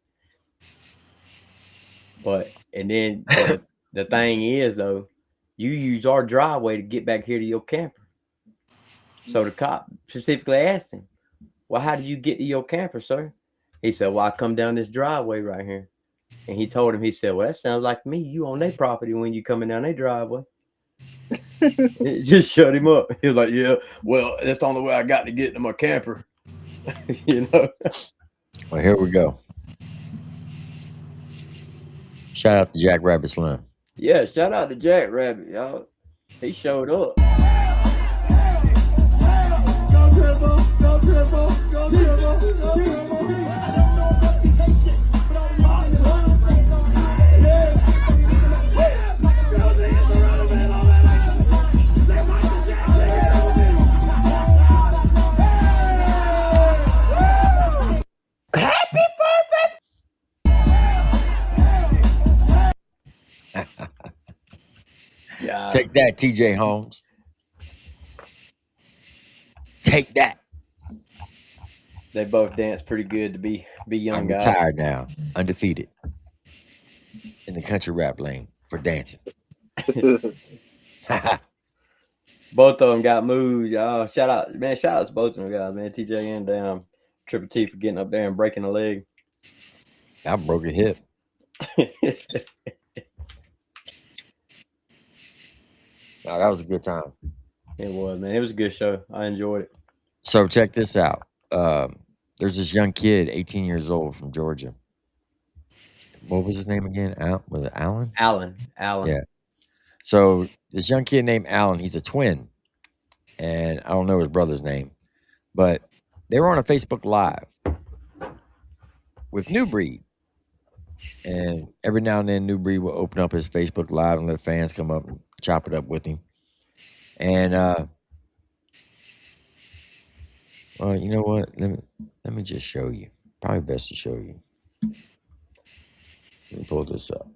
But the thing is though, you use our driveway to get back here to your camper. So the cop specifically asked him, "Well, how did you get to your camper, sir?" He said, "Well, I come down this driveway right here." And he told him, he said, "Well, that sounds like me. You on their property when you coming down their driveway." It just shut him up. He was like, "Yeah, well, that's the only way I got to get to my camper." Well, here we go. Shout out to Jack Rabbit Slim. Yeah, shout out to Jack Rabbit, y'all. He showed up. Yeah. Take that, TJ Holmes. Take that. They both dance pretty good to be young I'm guys. retired now, undefeated in the country rap lane for dancing. Both of them got moves, y'all. Shout out to both of them guys, man. TJ and Triple T for getting up there and breaking a leg. I broke a hip. No, that was a good time. It was, man. It was a good show. I enjoyed it. So check this out. There's this young kid, 18 years old, from Georgia. What was his name again? Was it Alan? Alan. Yeah. So this young kid named Alan, he's a twin, and I don't know his brother's name, but they were on a Facebook Live with New Breed. And every now and then, New Breed will open up his Facebook Live and let fans come up and chop it up with him. And well, you know what? Let me just show you. Probably best to show you. Let me pull this up.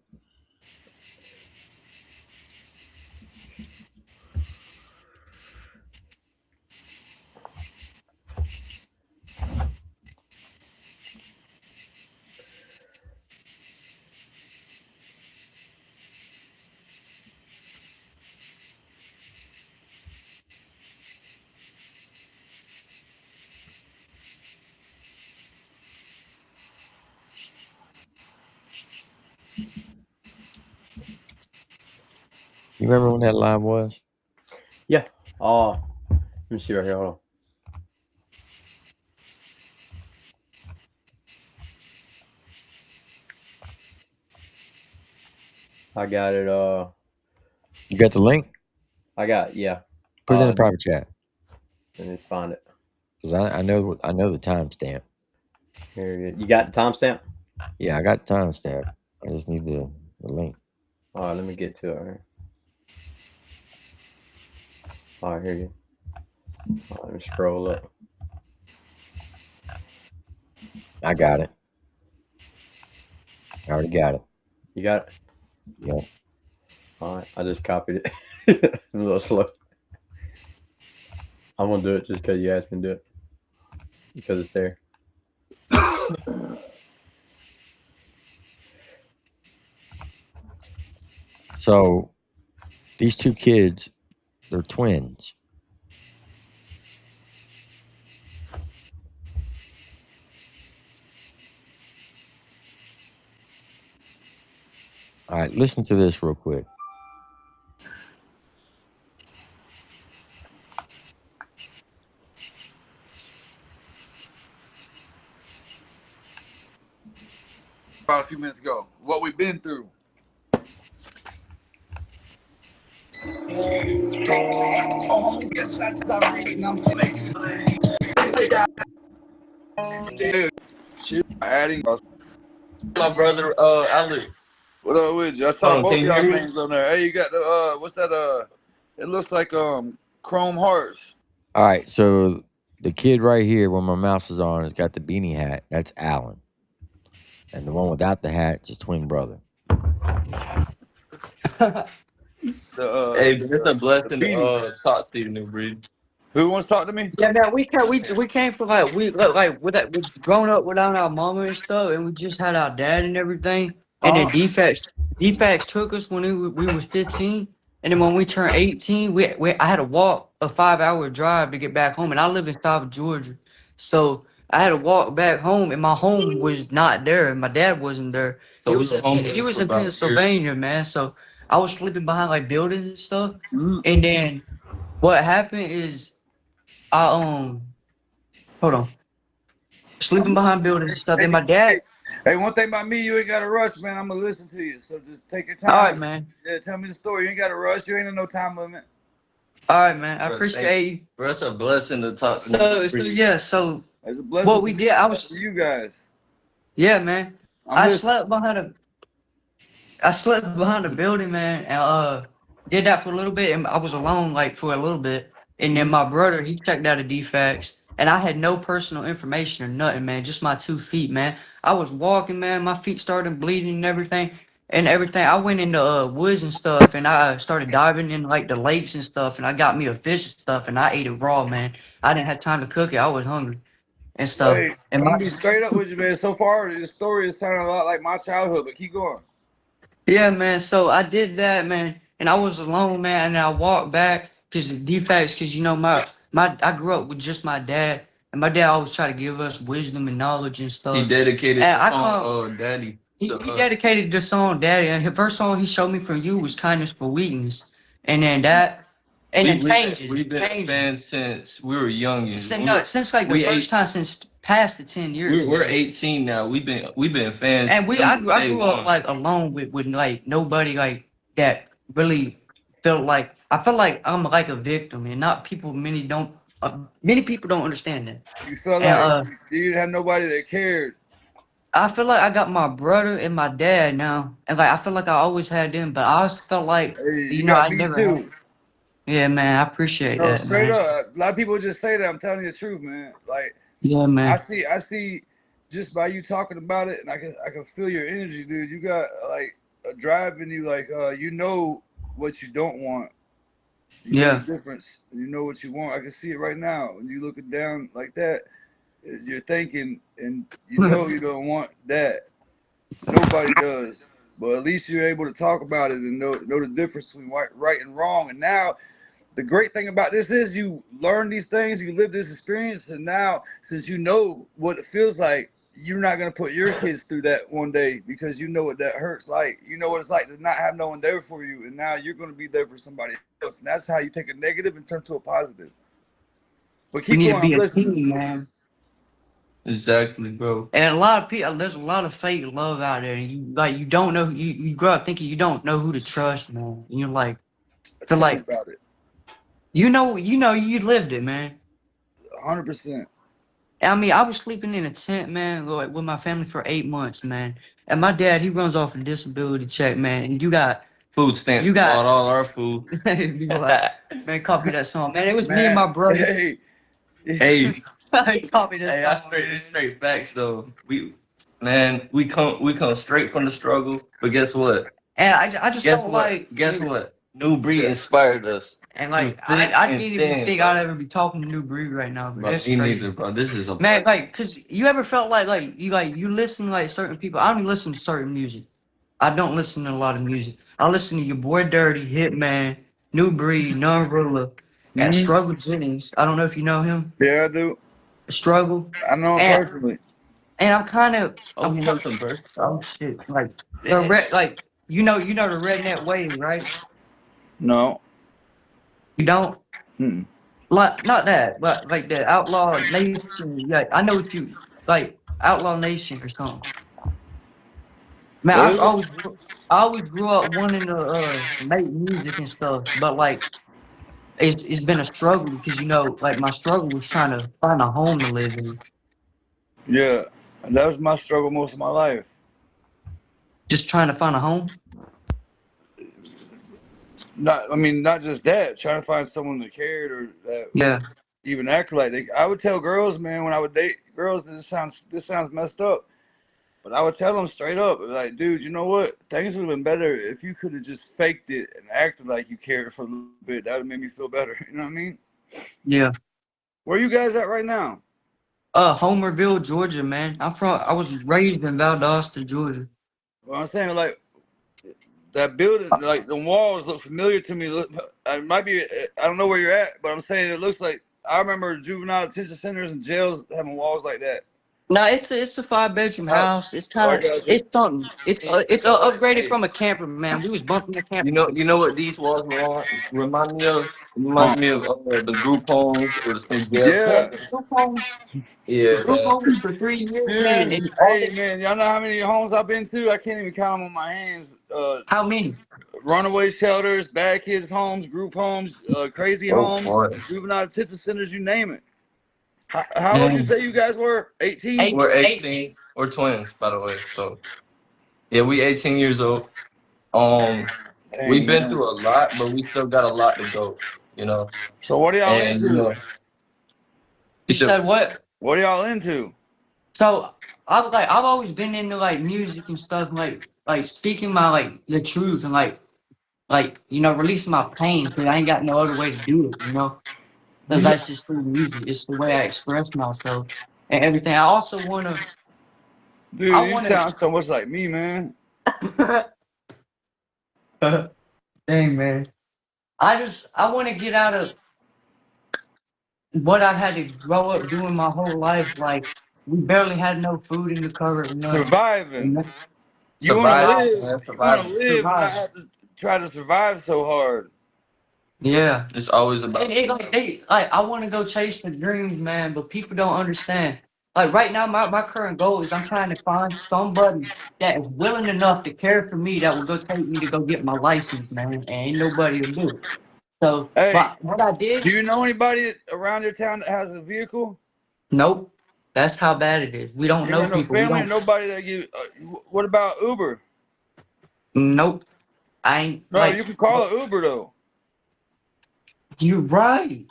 You remember when that live was? Yeah. Let me see right here. Hold on. I got it. You got the link? Yeah. Put it in the private chat. Let me find it. Because I know the timestamp. Here it is. You got the timestamp? Yeah, I got the timestamp. I just need the link. All right, let me get to it right here. All right, here you go. All right, let me scroll up. I got it. I already got it. You got it? Yep. All right, I just copied it. I'm a little slow. I'm going to do it just because you asked me to do it. Because it's there. So, these two kids, they're twins. All right, listen to this real quick. About a few minutes ago, what we've been through. Adding My brother, Alex. what up with you? I saw both y'all names on there. Hey, you got the what's that? It looks like Chrome Hearts. All right, so the kid right here, where my mouse is on, has got the beanie hat. That's Alan, and the one without the hat is his twin brother. Hey, it's a blessing to talk to you, New Breed. Who wants to talk to me? Yeah, man, we came from with growing up without our mama and stuff, and we just had our dad and everything. And then defects took us when we was 15, and then when we turned 18, I had to walk a 5-hour drive to get back home, and I live in South Georgia, so I had to walk back home, and my home was not there, and my dad wasn't there. So He was in Pennsylvania, man. So I was sleeping behind like buildings and stuff, and then what happened is. Hold on. Sleeping behind buildings and stuff. And my dad. Hey, one thing about me, you ain't got to rush, man. I'm gonna listen to you, so just take your time. All right, man. Yeah, tell me the story. You ain't got to rush. You ain't in no time limit. All right, man. I appreciate you. Bro, it's a blessing to talk to So you. yeah. So it's a blessing. What we did, I was. You guys. Yeah, man. I slept behind a building, man, and did that for a little bit, and I was alone like for a little bit, and then my brother he checked out the defects, and I had no personal information or nothing, man, just my 2 feet, man. I was walking, man, my feet started bleeding and everything. I went into woods and stuff, and I started diving in like the lakes and stuff, and I got me a fish and stuff, and I ate it raw, man. I didn't have time to cook it. I was hungry and stuff. Hey, and I'm gonna be straight up with you, man. So far, the story is sounding a lot like my childhood, but keep going. Yeah, man. So I did that, man, and I was alone, man. And I walked back because the defects, because you know I grew up with just my dad, and my dad always tried to give us wisdom and knowledge and stuff. He dedicated and the song, Daddy. He dedicated the song, Daddy, and the first song he showed me from you was Kindness for Weakness, and then that. And it changes. We've been fans since we were young. Since like the first time since past the 10 years. We're 18 now. We've been fans. And I grew up like alone with like nobody like that really felt like I felt like I'm like a victim and not people many people don't understand that. You felt like you didn't have nobody that cared. I feel like I got my brother and my dad now, and like I feel like I always had them, but I always felt like Hey, you got I me never had. too. Yeah, man, I appreciate No, that, straight man. up. A lot of people just say that. I'm telling you the truth, man. Like Yeah, man. I see, just by you talking about it, and I can feel your energy, dude. You got like a drive in you, like you know what you don't want. You know the Yeah. difference. You know what you want. I can see it right now. When you looking down like that, you're thinking, and you know you don't want that. Nobody does. But at least you're able to talk about it and know the difference between right and wrong. And now the great thing about this is you learn these things, you live this experience, and now since you know what it feels like, you're not gonna put your kids through that one day because you know what that hurts like. You know what it's like to not have no one there for you, and now you're gonna be there for somebody else, and that's how you take a negative and turn to a positive. But We keep need to going, I'm be a listening. team, man. Exactly, bro. And a lot of people, there's a lot of fake love out there. And you don't know. You grow up thinking you don't know who to trust, man. And you're like, feel Tell me like about it. you lived it, man. 100%. I mean, I was sleeping in a tent, man, like with my family for 8 months, man. And my dad, he runs off a disability check, man. And Food stamps you got, bought all our food. you like, man, copy that song, man. It was me and Man, my brothers. hey. Hey, Copy that hey, I song, straight man. it's straight facts though. We come straight from the struggle, but guess what? And I just Guess don't what? like, Guess what? New Breed inspired us and through like thick I and didn't even thin, think bro. I'd ever be talking to New Breed right now, but Bro, that's me neither, crazy. bro. This is a Man, blessing. like, cause you ever felt like you listen to like certain people. I don't listen to certain music. I don't listen to a lot of music. I listen to your boy Dirty, Hitman, New Breed, Non Ruler, and Hmm. Struggle Jennings. I don't know if you know him. Yeah, I do. Struggle. I know him And personally. I'm kind of Oh, he knows some bird. oh shit. Like the red like you know the redneck wave, right? No. You don't? Hmm. Like not that, but like the Outlaw Nation. Yeah, I know what you like Outlaw Nation or something. Man, What is it? I always grew up wanting to make music and stuff, but like it's been a struggle because like my struggle was trying to find a home to live in, Yeah, and that was my struggle most of my life. just trying to find a home. Not, I mean, not just that. Trying to find someone that cared or that Yeah, even acted like they. I would tell girls, man, when I would date girls, this sounds messed up, but I would tell them straight up, like, dude, you know what? Things would have been better if you could have just faked it and acted like you cared for a little bit. That would have made me feel better. You know what I mean? yeah. Where you guys at right now? Homerville, Georgia, man. I was raised in Valdosta, Georgia. Well, I'm saying like that building, like the walls look familiar to me. It might be, I don't know where you're at, but I'm saying it looks like I remember juvenile detention centers and jails having walls like that. No, it's a 5 bedroom Oh, house. It's oh, kind I of got you. it's something. It's upgraded Hey, from a camper, man. We was bumping the camper. you know what these walls remind me of? It Huh. reminds me of the group homes or some jail Yeah, Yeah, structures. the Yeah, group man. home for 3 years, man. dude. And all Hey, the man, y'all know how many homes I've been to? I can't even count them on my hands. how many? Runaway shelters, bad kids homes, group homes, crazy Oh homes, boy. juvenile detention centers, you name it. How old you Dang. say you guys were? 18? Eight, We're eight. 18. We're twins, by the way. So yeah, we 18 years old. Um, Dang, we've been man. through a lot, but we still got a lot to go, you know. So what are y'all And you into? know, You it's a said what? What are y'all into? So I've always been into like music and stuff, like speaking my like the truth and like releasing my pain because I ain't got no other way to do it, you know. Because that's just through music. It's the way I express myself and everything. I Dude, you wanna. sound so much like me, man. Dang man, I want to get out of what I had to grow up doing my whole life. Like we barely had no food in the cupboard, nothing. Surviving. And You want to surviving, survive, live. man, You want to surviving. live, not survive. have to try to survive so hard. Yeah. It's always about Like survival. I want to go chase the dreams, man, but people don't understand. Like right now, my current goal is I'm trying to find somebody that is willing enough to care for me that will go take me to go get my license, man. And ain't nobody will do it. So, Hey, but what I do did, you know anybody around your town that has a vehicle? nope. That's how bad it is. We don't You know got no people. We family or don't. nobody that you. What about Uber? Nope. I ain't No, you can call but it Uber though. you're right.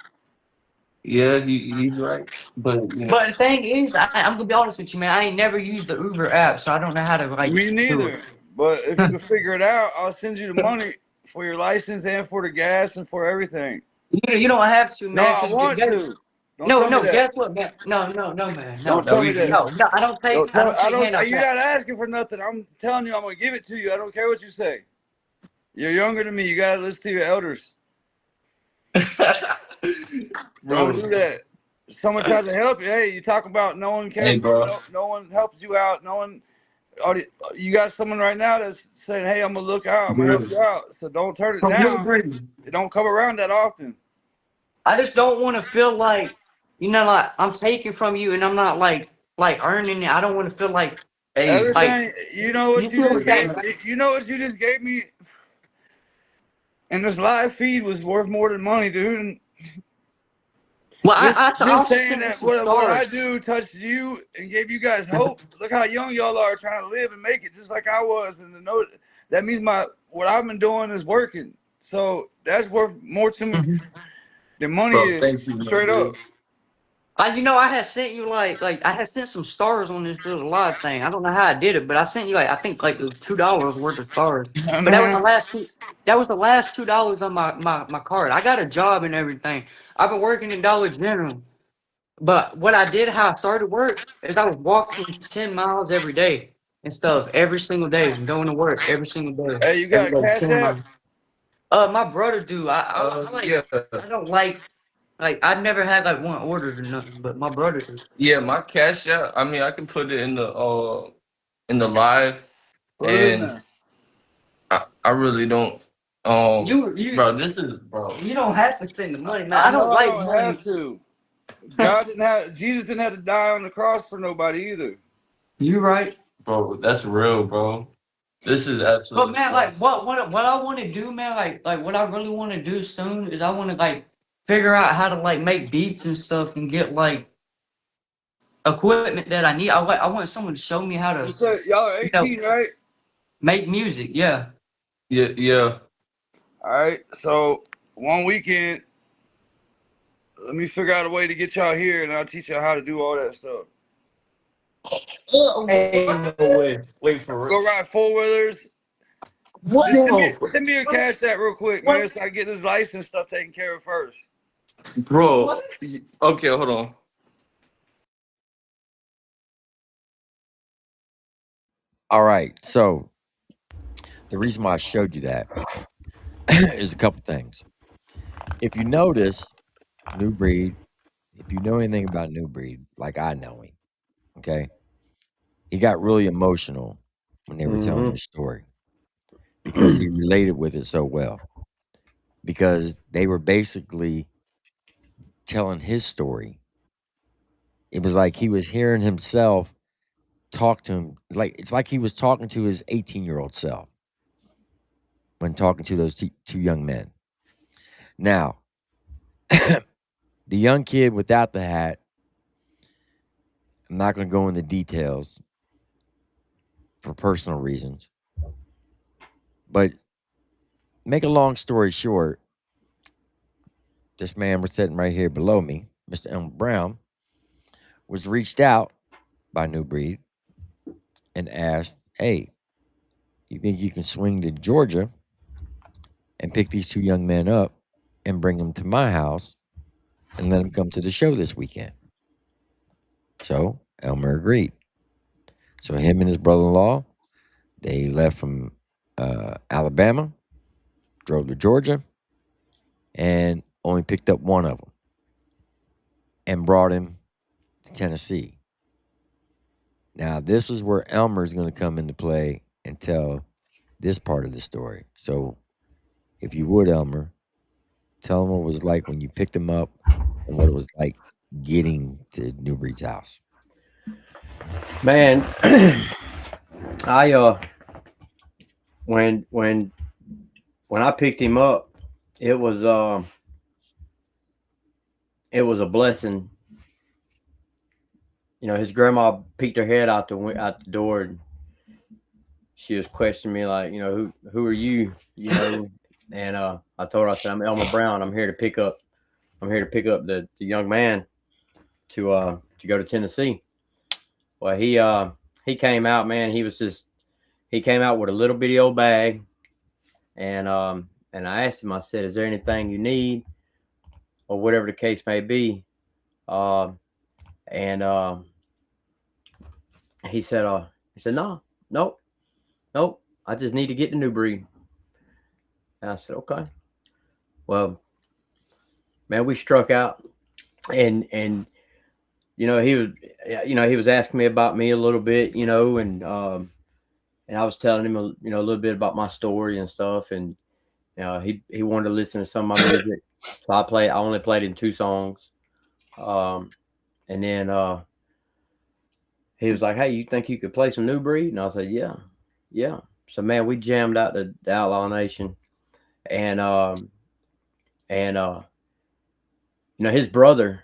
Yeah, he's right. But you know, But the thing is, I'm gonna be honest with you, man. I ain't never used the Uber app, so I don't know how to Me do neither. But if you it. can figure it out, I'll send you the money for your license and for the gas and for everything. You don't have to, No, man. I Because want to. Don't no, tell me no. that. Guess what, man? No, no, no, man. Don't No, no, tell me we that. no, no. Don't I tell. don't I take don't. handouts You're out. not asking for nothing. I'm telling you, I'm gonna give it to you. I don't care what you say. You're younger than me. You gotta listen to your elders. Don't bro. do that. Someone tries to help you. Hey, you talk about no one cares Hey, for you. bro. No one helps you out. No one. You got someone right now that's saying, "Hey, I'm gonna look out. I'm gonna help Bro. you out." So don't turn it From Blue down. Green. It don't come around that often. I just don't want to feel like, like I'm taking from you and I'm not like earning it. I don't want to feel Hey, like Everything. You know what you you feel just what I'm gave. saying, right? You know what you just gave me. And this live feed was worth more than money, dude. And Well, just I'll saying send you that some what I stars. do touched you and gave you guys hope. Look how young y'all are trying to live and make it, just like I was. And to know that means what I've been doing is working. So that's worth more to me Mhm. than money bro, is. thank you, no Straight up. dude. I had sent you I had sent some stars on this little live thing. I don't know how I did it, but I sent you I think it was $2 worth of stars. But that was the Man, last two. That was the last $2 on my card. I got a job and everything. I've been working in Dollar General, but what I did, how I started work, is I was walking 10 miles every day and stuff every single day, and going to work hey, you every got a day, cash 10 miles. app? My brother do. Yeah, I don't I've never had one ordered or nothing, but my brother do. yeah. My cash out. I mean, I can put it in the live, Put it in and there. I really don't. You Bro, this is bro. you don't have to spend the money, man. I I know don't I like don't money. have to. Jesus didn't have to die on the cross for nobody either. You right. Bro, that's real, bro. This is But absolutely man, awesome. what I want to do, man, what I really want to do soon is I want to figure out how to make beats and stuff and get equipment that I need. I want someone to show me how You to, said y'all are you know, 18, right? make music. Yeah. Yeah, yeah. All right. So one weekend, let me figure out a way to get y'all here, and I'll teach y'all how to do all that stuff. Ain't no way. Wait for it. Go ride four wheelers. What? Just No. send me your cash that real quick, man, so I get this license stuff taken care of first. Bro. What? Okay, hold on. All right. So the reason why I showed you that is a couple things. If you notice, New Breed, if you know anything about New Breed, like I know him, okay, he got really emotional when they were telling Mm-hmm. their story because he related with it so well. Because they were basically telling his story. It was like he was hearing himself talk to him. Like it's like he was talking to his 18-year-old self when talking to those two young men. Now, the young kid without the hat, I'm not going to go into details for personal reasons, but make a long story short, this man was sitting right here below me, Mr. Elm Brown, was reached out by New Breed and asked, "Hey, you think you can swing to Georgia and pick these two young men up and bring them to my house and let them come to the show this weekend?" So Elmer agreed. So him and his brother-in-law, they left from Alabama, drove to Georgia, and only picked up one of them and brought him to Tennessee. Now, this is where Elmer is going to come into play and tell this part of the story. So, if you would, Elmer, tell him what it was like when you picked him up and what it was like getting to New Breed's house. Man, I when when when I picked him up, it was it was a blessing his grandma peeked her head out out the door, and she was questioning me like, who are you? And I told her, I said, I'm Elmer Brown. I'm here to pick up the young man to go to Tennessee. Well, he came out, man. He came out with a little bitty old bag, and I asked him. I said, "Is there anything you need, or whatever the case may be?" Uh, and he said, "No, nope, nope. I just need to get the new breed." And I said, "Okay." Well, man, we struck out, and he was asking me about me a little bit, and I was telling him a little bit about my story and stuff, and he wanted to listen to some of my music, so I only played him 2 songs, um, and then he was like, "Hey, you think you could play some New Breed?" And I said, "Yeah, yeah." So man, we jammed out the Outlaw Nation, and and his brother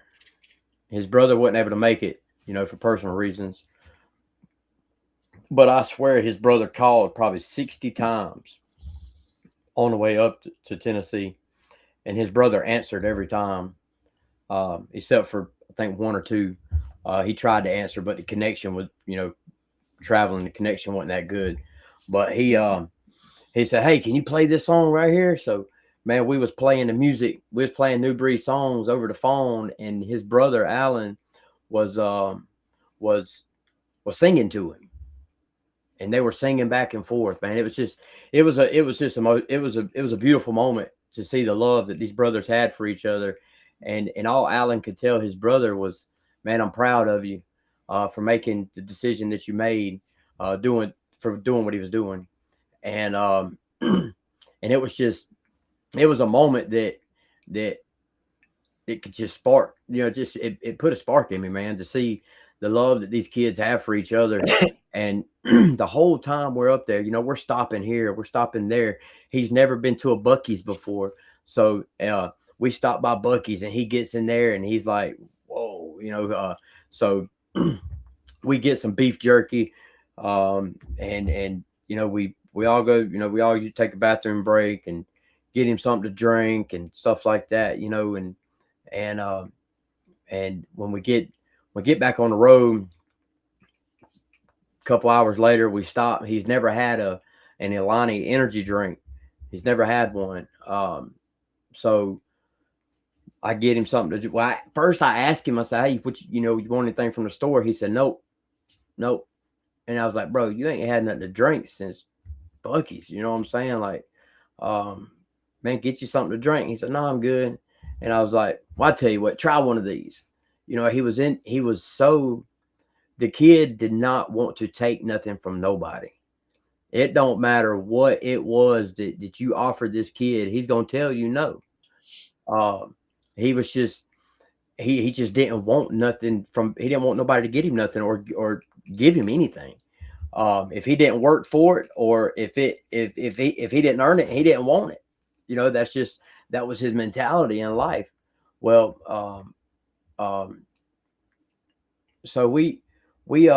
wasn't able to make it, for personal reasons. But I swear his brother called probably 60 times on the way up to Tennessee, and his brother answered every time, except for I think one or two. He tried to answer, but the connection was, traveling. The connection wasn't that good. But he said, "Hey, can you play this song right here?" So man, we was playing the music. We was playing New Breed songs over the phone, and his brother Alan was was was singing to him, and they were singing back and forth. Man, it was a beautiful moment to see the love that these brothers had for each other, and all Alan could tell his brother was, "Man, I'm proud of you for making the decision that you made, doing what he was doing," and and it was a moment that it could just spark, just it put a spark in me, man, to see the love that these kids have for each other. And the whole time we're up there, we're stopping here, we're stopping there. He's never been to a Bucky's before. So we stop by Bucky's, and he gets in there and he's like, "Whoa," so we get some beef jerky. And we all go, we all take a bathroom break and get him something to drink and stuff like that, and and when we get back on the road a couple hours later, we stop. He's never had an Ilani energy drink. He's never had one. So I get him something to do. Well, first I asked him, I said, "Hey, you want anything from the store?" He said, "Nope, nope." And I was like, "Bro, you ain't had nothing to drink since Bucky's." You know what I'm saying? Like, man, get you something to drink. He said, "No, I'm good." And I was like, "Well, I tell you what, try one of these." The kid did not want to take nothing from nobody. It don't matter what it was that you offered this kid, he's gonna tell you no. He was just he just didn't want nothing he didn't want nobody to get him nothing or give him anything. If he didn't work for it, or if he didn't earn it, he didn't want it. That was his mentality in life. Well, so we we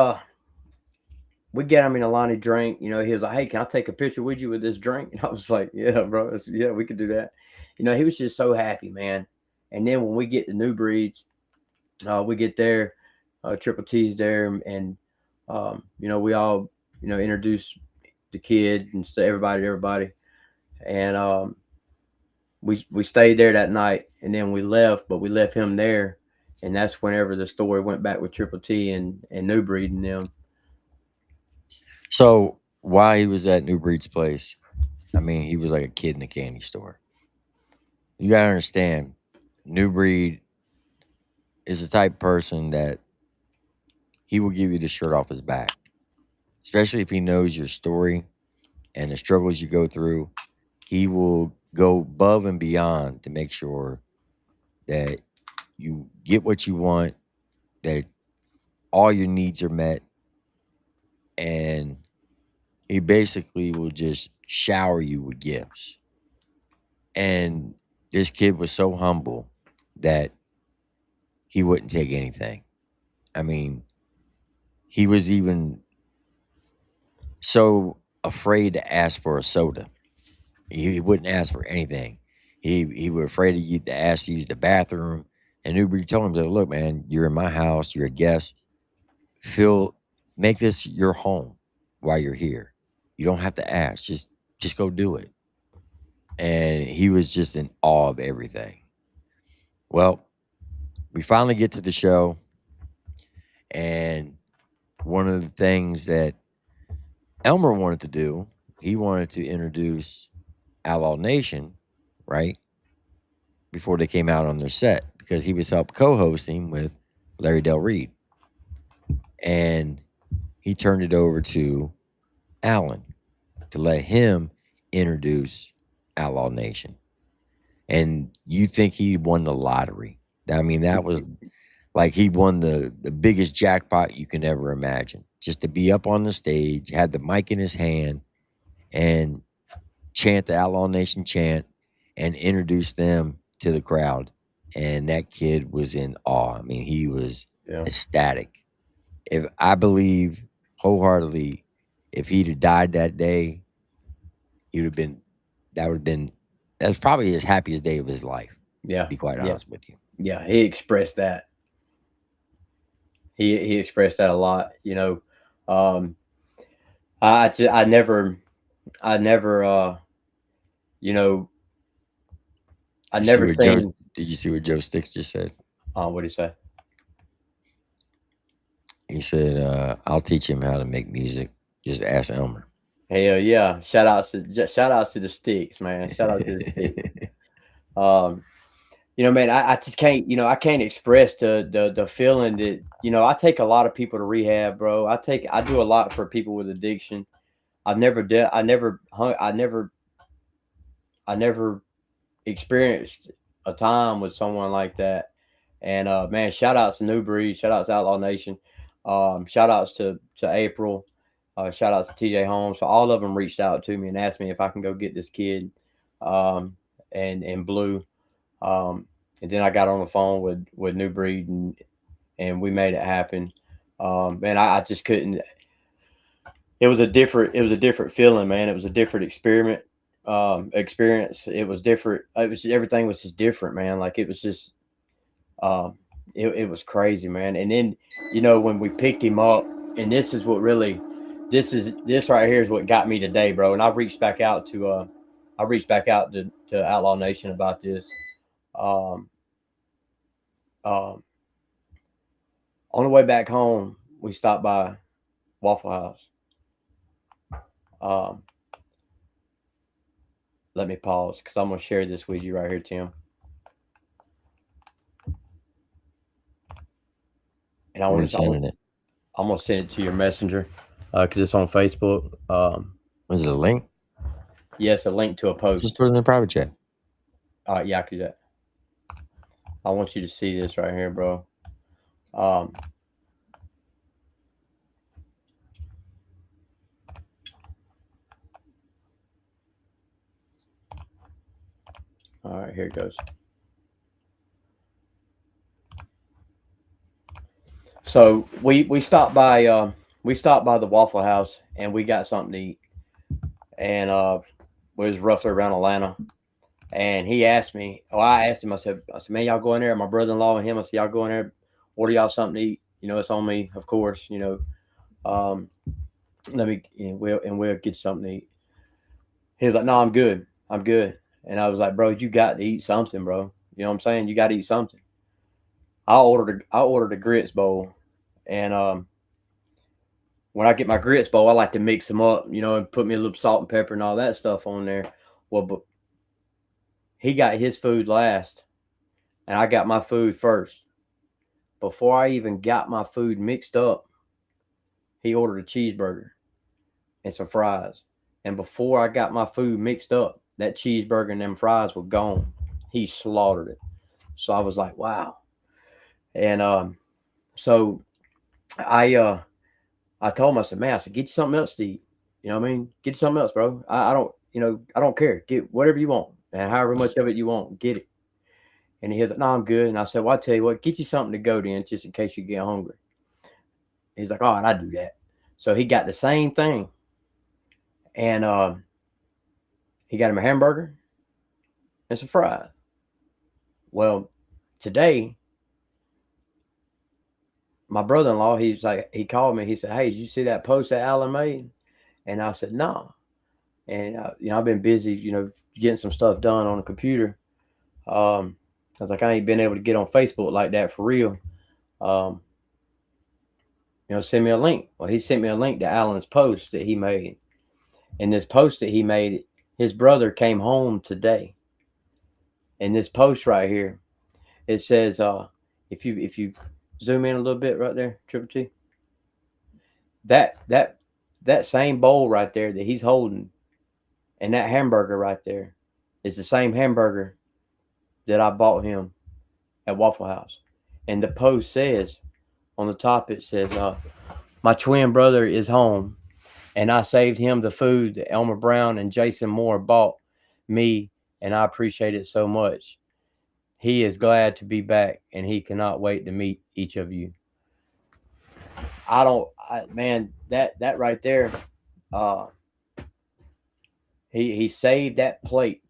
get him in a line of drink. He was like, "Hey, can I take a picture with you with this drink?" And I was like, "Yeah, bro. Yeah, we could do that." He was just so happy, man. And then when we get to New Breeds, we get there, Triple T's there, and we all introduce the kid and everybody to everybody, and we stayed there that night, and then we left, but we left him there, and that's whenever the story went back with Triple T and New Breed and them. So while he was at New Breed's place, I mean, he was like a kid in a candy store. You gotta understand, New Breed is the type of person that he will give you the shirt off his back, especially if he knows your story and the struggles you go through. He will go above and beyond to make sure that you get what you want, that all your needs are met, and he basically will just shower you with gifts. And this kid was so humble that he wouldn't take anything. I mean, he was even so afraid to ask for a soda. He wouldn't ask for anything. He was afraid of you to ask to use the bathroom. And Uber told him, "Look, man, you're in my house. You're a guest. Make this your home while you're here. You don't have to ask. Just go do it." And he was just in awe of everything. Well, we finally get to the show, and one of the things that Elmer wanted to do, he wanted to introduce Outlaw Nation, right? Before they came out on their set, because he was help co-hosting with Larry Del Reed. And he turned it over to Alan to let him introduce Outlaw Nation. And you think he won the lottery. I mean, that was like he won the biggest jackpot you can ever imagine. Just to be up on the stage, had the mic in his hand, and chant the Outlaw Nation chant and introduce them to the crowd. And that kid was in awe. I mean, he was ecstatic. If I believe wholeheartedly, if he'd have died that day, he would have been, that was probably his happiest day of his life. Yeah. To be quite honest with you. Yeah. He expressed that. He expressed that a lot, you know. I never, you know, I never seen. Did you see what Joe Sticks just said? What did he say? He said, "I'll teach him how to make music. Just ask Elmer." Hell yeah! Shout outs to the Sticks, man. Shout out to the Sticks. You know, man, I just can't. You know, I can't express the feeling that, you know, I take a lot of people to rehab, bro. I do a lot for people with addiction. I never experienced a time with someone like that. And man, shout outs to New Breed, shout outs to Outlaw Nation, shout outs to April, shout outs to TJ Holmes. So all of them reached out to me and asked me if I can go get this kid, and Blue. And then I got on the phone with New Breed, and we made it happen. And I just couldn't. It was a different feeling, man. It was a different experience. It was different. Everything was just different, man. Like it was just, it was crazy, man. And then, you know, when we picked him up, and this right here is what got me today, bro. And I reached back out to Outlaw Nation about this. On the way back home, we stopped by Waffle House. Let me pause because I'm gonna share this with you right here, Tim. And I'm gonna send it to your messenger because it's on Facebook. Was it a link? Yes, a link to a post. Just put it in the private chat. Yeah, I can do that. I want you to see this right here, bro. All right, here it goes. So we stopped by the Waffle House and we got something to eat, and we was roughly around Atlanta. And he asked me, I asked him, I said, man, y'all go in there. My brother-in-law and him, I said, y'all go in there, order y'all something to eat. You know, it's on me, of course. You know, we'll get something to eat. He was like, no, I'm good. And I was like, bro, you got to eat something, bro. You know what I'm saying? You got to eat something. I ordered a grits bowl, and when I get my grits bowl, I like to mix them up, you know, and put me a little salt and pepper and all that stuff on there. Well, but he got his food last, and I got my food first. Before I even got my food mixed up, he ordered a cheeseburger and some fries. And before I got my food mixed up, that cheeseburger and them fries were gone. He slaughtered it. So I was like, wow. And so I told him, I said, man, I said, get you something else to eat. You know what I mean? Get you something else, bro. I don't care. Get whatever you want. And however much of it you want, get it. And he was like, no, I'm good. And I said, well, I tell you what, get you something to go then, just in case you get hungry. He's like, all right, I do that. So he got the same thing. And he got him a hamburger and some fries. Well, today, my brother-in-law, he called me. He said, hey, did you see that post that Alan made? And I said, no. And, I've been busy, getting some stuff done on the computer. I was like, I ain't been able to get on Facebook like that for real. Send me a link. Well, he sent me a link to Alan's post that he made. And this post that he made, his brother came home today. And this post right here, it says, if you zoom in a little bit right there, TripleT, that same bowl right there that he's holding, and that hamburger right there is the same hamburger that I bought him at Waffle House. And the post says, on the top, it says, my twin brother is home, and I saved him the food that Elmer Brown and Jason Moore bought me, and I appreciate it so much. He is glad to be back, and he cannot wait to meet each of you. Man, that right there, he saved that plate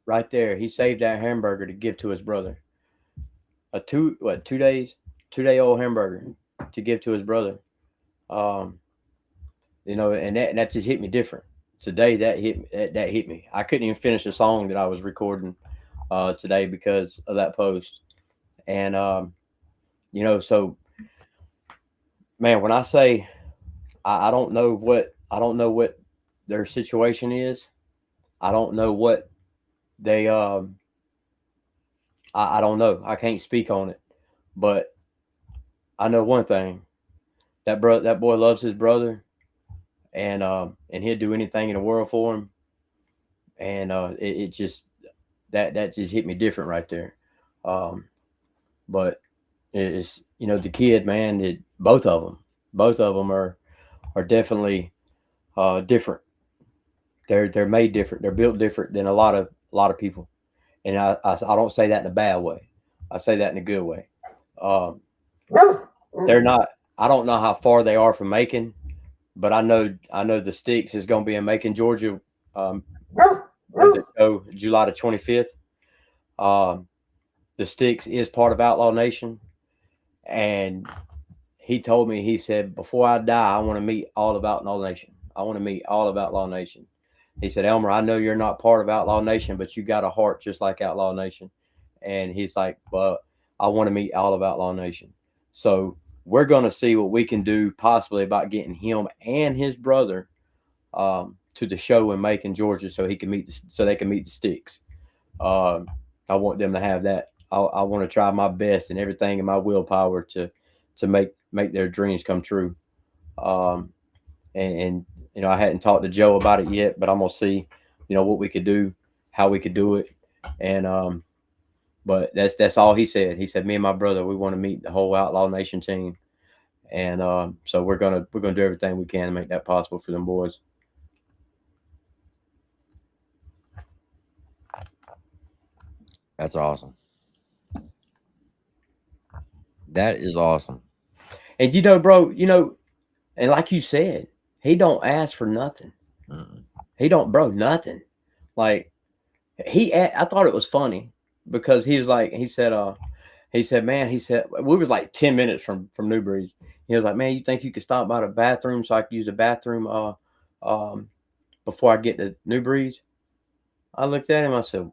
right there. He saved that hamburger to give to his brother. A 2 day old hamburger to give to his brother. And that just hit me different. Today that hit me. I couldn't even finish the song that I was recording today because of that post. And so man, when I say I don't know what their situation is, I don't know what they I don't know. I can't speak on it, but I know one thing: that boy loves his brother, and he'll do anything in the world for him. And it just that just hit me different right there. But it's the kid, man. Both of them are definitely different. They're made different. They're built different than a lot of people. And I don't say that in a bad way. I say that in a good way. They're not. I don't know how far they are from Macon, but I know the Sticks is going to be in Macon, Georgia, with the show July the 25th. The Sticks is part of Outlaw Nation, and he told me, he said, before I die, I want to meet all of Outlaw Nation. I want to meet all of Outlaw Nation. He said, Elmer, I know you're not part of Outlaw Nation, but you got a heart just like Outlaw Nation. And he's like, well, I want to meet all of Outlaw Nation. So we're going to see what we can do possibly about getting him and his brother to the show in Macon, Georgia, so they can meet the Sticks. I want them to have that. I want to try my best and everything in my willpower to make their dreams come true. And I hadn't talked to Joe about it yet, but I'm gonna see, what we could do, how we could do it, and but that's all he said. He said, me and my brother, we want to meet the whole Outlaw Nation team, and so we're gonna do everything we can to make that possible for them boys. That's awesome. That is awesome. And bro, and like you said, he don't ask for nothing. He don't, bro, nothing. Like I thought it was funny because he was like, he said, man, we were like 10 minutes from Newbreeze. He was like, man, you think you could stop by the bathroom so I could use the bathroom before I get to Newbreeze? I looked at him. I said,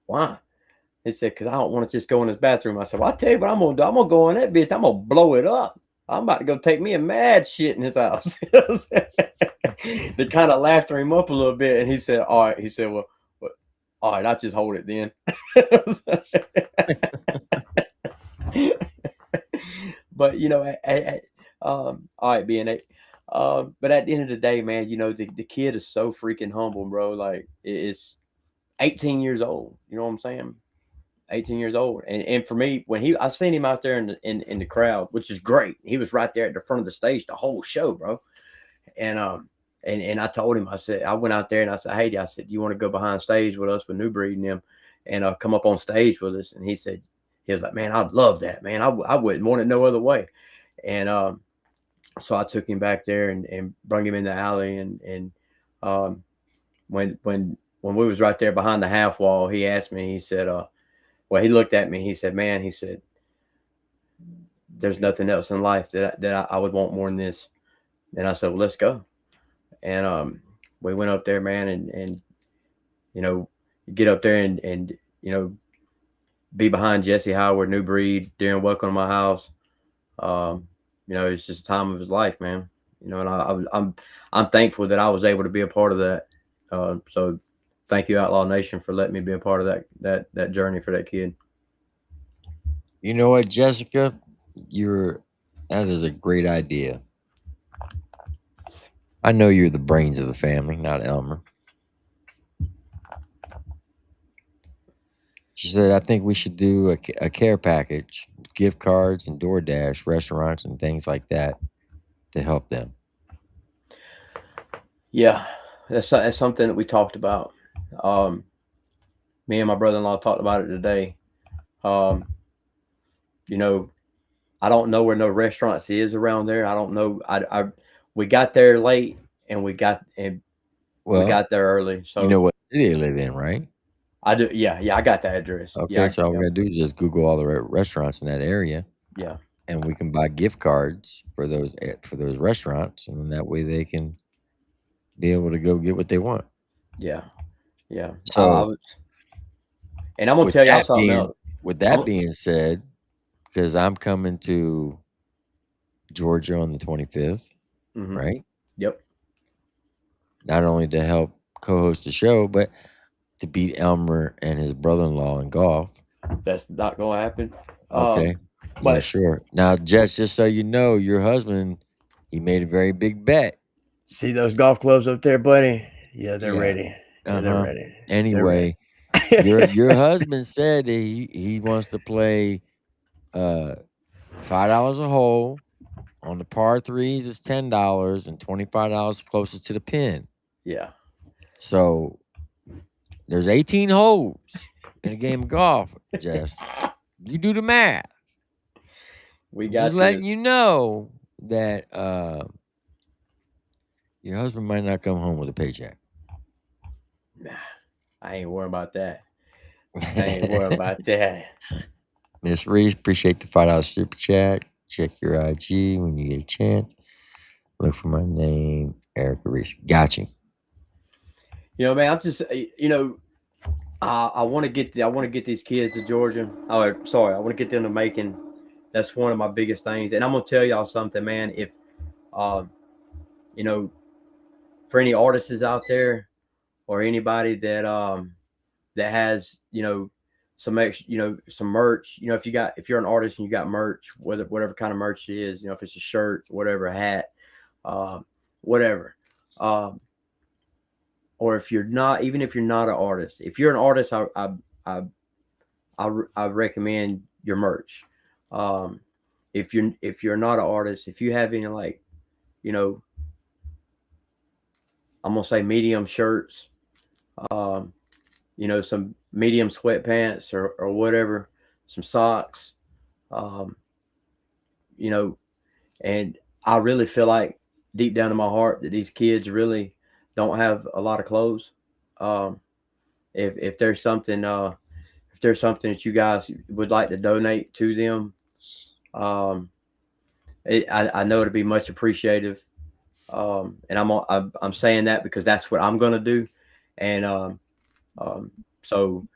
why? He said, because I don't want to just go in his bathroom. I said, well, I'll tell you what I'm going to do. I'm going to go in that bitch. I'm going to blow it up. I'm about to go take me a mad shit in his house. They kind of laughed him up a little bit. And he said, all right. He said, well all right, I'll just hold it then. But, all right, BNA. But at the end of the day, man, the kid is so freaking humble, bro. Like, it's 18 years old. You know what I'm saying? 18 years old. And for me, when I've seen him out there in the crowd, which is great. He was right there at the front of the stage the whole show, bro. And I told him, I went out there and I said, hey, I said, you want to go behind stage with us with New Breed and them and come up on stage with us? And he was like, man, I'd love that, man. I wouldn't want it no other way. And So I took him back there and brought him in the alley. And um, when we was right there behind the half wall, he asked me. He said, well, he looked at me. He said, man, he said, there's nothing else in life that I would want more than this. And I said, well, let's go. And we went up there, man, and you know, get up there and you know, be behind Jesse Howard, New Breed, during Welcome to My House. Um, you know, it's just a time of his life, man. You know, and I'm thankful that I was able to be a part of that. So thank you, Outlaw Nation, for letting me be a part of that journey for that kid. You know what, Jessica? That is a great idea. I know you're the brains of the family, not Elmer. She said, I think we should do a care package, gift cards and DoorDash, restaurants and things like that to help them. Yeah, that's something that we talked about. Um, Me and my brother-in-law talked about it today. Um, you know, I don't know where no restaurants is around there. I don't know. We got there late and we Well, got there early. you know So what city they live in, right? I do. Yeah, yeah. I got the address. Okay, so all we Yeah, gotta do is just Google all the restaurants in that area, yeah, and we can buy gift cards for those restaurants, and that way they can be able to go get what they want. yeah, yeah. I So was, and I'm gonna with tell y'all that something being else. with I'm, that being said, because I'm coming to Georgia on the 25th, mm-hmm. right? Yep. Not only to help co-host the show, but to beat Elmer and his brother-in-law in golf. That's not gonna happen. Okay. Yeah, But sure. Now, Jess, just so you know, your husband, he made a very big bet. see those golf clubs up there, buddy? Yeah, they're Yeah. ready. Yeah, they're Uh-huh. ready. They're ready. Anyway, your husband said that he wants to play uh $5 a hole. On the par threes, it's $10 and $25 closest to the pin. Yeah. So there's 18 holes in a game of golf, Jess. You do the math. We I'm got just this. letting you know that your husband might not come home with a paycheck. Nah, I ain't worried about that. I ain't worried about that. Miss Reese, appreciate the $5 super chat. Check your IG when you get a chance. Look for my name, Erica Reese. Got you. You know, man, I'm just, you know, I want to get these kids to Georgia. Oh, sorry, I want to get them to Macon. That's one of my biggest things. And I'm gonna tell y'all something, man. If, uh, you know, for any artists out there or anybody that has, you know, some extra, you know, some merch, you know, if you're an artist and you got merch, whatever kind of merch it is, you know, if it's a shirt, whatever, a hat, whatever. Or if you're not, even if you're not an artist, if you're an artist, I recommend your merch. Um, if you're not an artist, if you have any, like, you know, I'm gonna say medium shirts, um, you know, some medium sweatpants or whatever, some socks, um, you know, and I really feel like deep down in my heart that these kids really don't have a lot of clothes. Um, if there's something that you guys would like to donate to them, I know it'd be much appreciated. And I'm saying that because that's what I'm gonna do, and so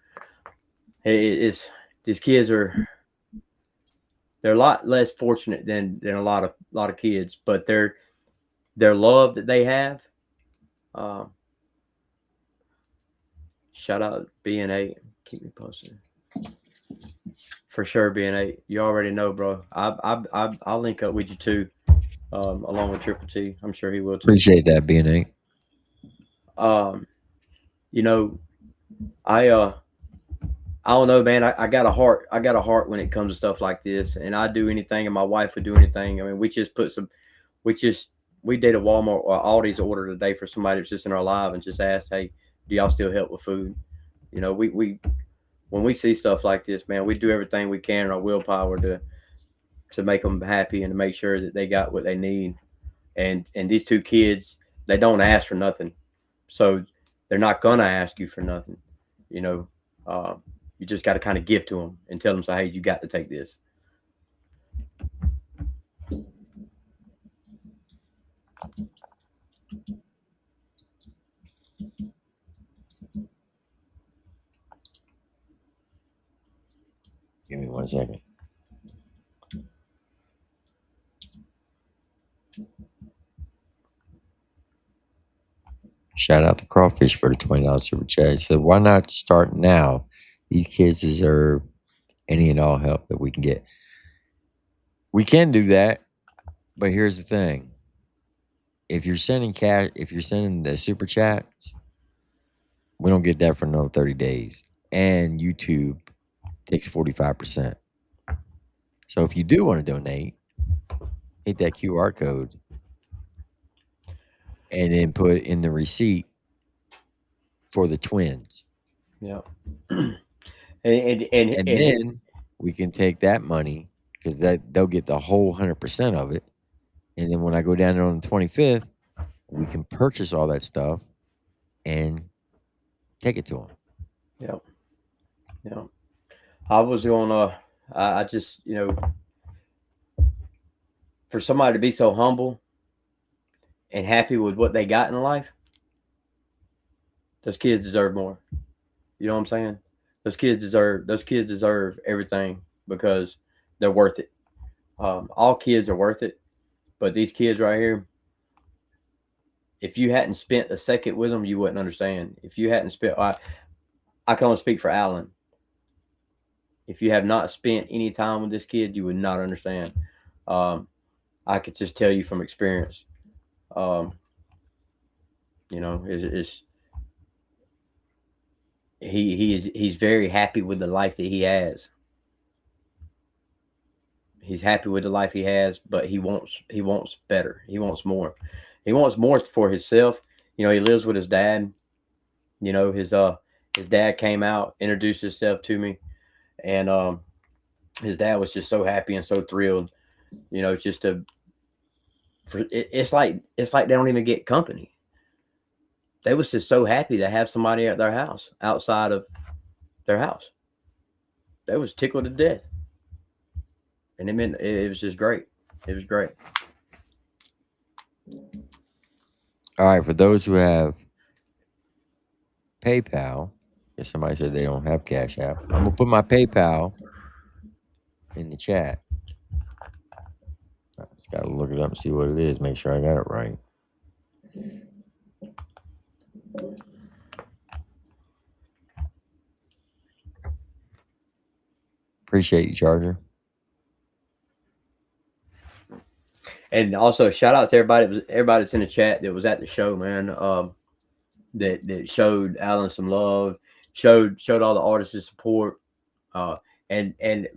it's these kids they're a lot less fortunate than a lot of kids, but their love that they have. Um, Shout out BN8. Keep me posted. For sure, BN8. You already know, bro. I'll link up with you too, along with TripleT. I'm sure he will too. Appreciate that, BNA. You know, I don't know, man. I got a heart. I got a heart when it comes to stuff like this, and I do anything, and my wife would do anything. I mean, we did a Walmart or Aldi's order today for somebody that's just in our live and just asked, hey, do y'all still help with food? You know, we when we see stuff like this, man, we do everything we can in our willpower to make them happy and to make sure that they got what they need. and these two kids, they don't ask for nothing, so they're not gonna ask you for nothing. You know, you just got to kind of give to them and tell them, so hey, you got to take this. Give me 1 second. Shout out to Crawfish for the $20 super chat. He said, why not start now? These kids deserve any and all help that we can get. We can do that, but here's the thing. If you're sending the super chats, we don't get that for another 30 days. And YouTube takes 45%. So if you do want to donate, hit that QR code and then put in the receipt for the twins. Yeah. And then we can take that money, because they'll get the whole 100% of it. And then when I go down there on the 25th, we can purchase all that stuff and take it to them. Yep. Yeah. I was going I just, for somebody to be so humble and happy with what they got in life, those kids deserve more. You know what I'm saying? Those kids deserve everything, because they're worth it. All kids are worth it, but these kids right here, if you hadn't spent a second with them, you wouldn't understand. If you hadn't spent, I can only speak for Alan. If you have not spent any time with this kid, you would not understand. I could just tell you from experience. It's he's very happy with the life that he has. He's happy with the life he has, but he wants better. He wants more. He wants more for himself. He lives with his dad. His dad came out, introduced himself to me, and his dad was just so happy and so thrilled. Just it's like they don't even get company. They was just so happy to have somebody at their house, outside of their house. They was tickled to death. And it was just great. It was great. All right, for those who have PayPal, if somebody said they don't have Cash App, I'm gonna put my PayPal in the chat. I just gotta look it up and see what it is. Make sure I got it right. Appreciate you, Charger. And also shout out to everybody that's in the chat that was at the show, man. That showed Alan some love, showed all the artists support. And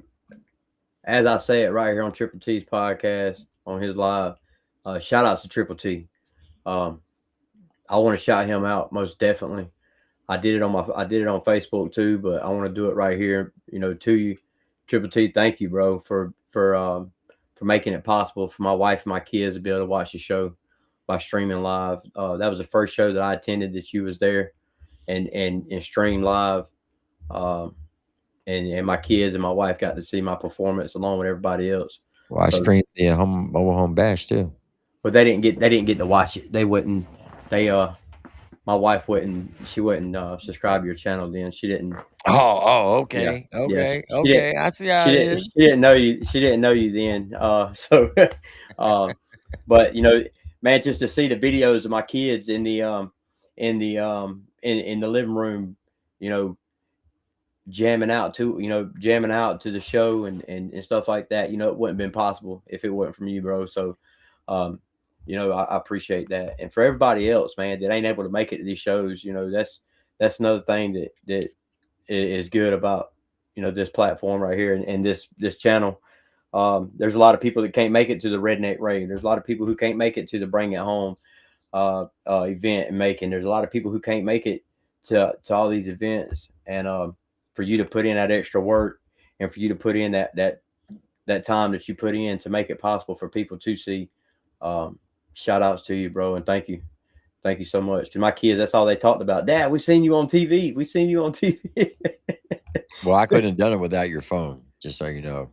as I say it right here on Triple T's podcast, on his live, shout outs to Triple T. I want to shout him out most definitely. I did it on Facebook too, but I want to do it right here, to you, Triple T. Thank you, bro, for making it possible for my wife and my kids to be able to watch the show by streaming live. That was the first show that I attended that you was there and streamed live. And my kids and my wife got to see my performance along with everybody else. Well, I streamed the mobile home bash too. But they didn't get to watch it. They wouldn't. My wife wouldn't. She wouldn't subscribe to your channel. Then she didn't. Oh, okay, yeah, okay, yeah. okay. I see how it is. She didn't know you. She didn't know you then. But man, just to see the videos of my kids in the living room, jamming out to the show and stuff like that. It wouldn't have been possible if it wasn't from you, bro. So, I appreciate that. And for everybody else, man, that ain't able to make it to these shows, that's another thing that is good about, this platform right here and this channel. There's a lot of people that can't make it to the Redneck Raid. There's a lot of people who can't make it to the Bring It Home event and making. There's a lot of people who can't make it to all these events. And for you to put in that extra work and for you to put in that time that you put in to make it possible for people to see, shout outs to you, bro, and thank you. Thank you so much. To my kids, that's all they talked about. Dad, we seen you on TV. We seen you on TV. Well, I couldn't have done it without your phone, just so you know.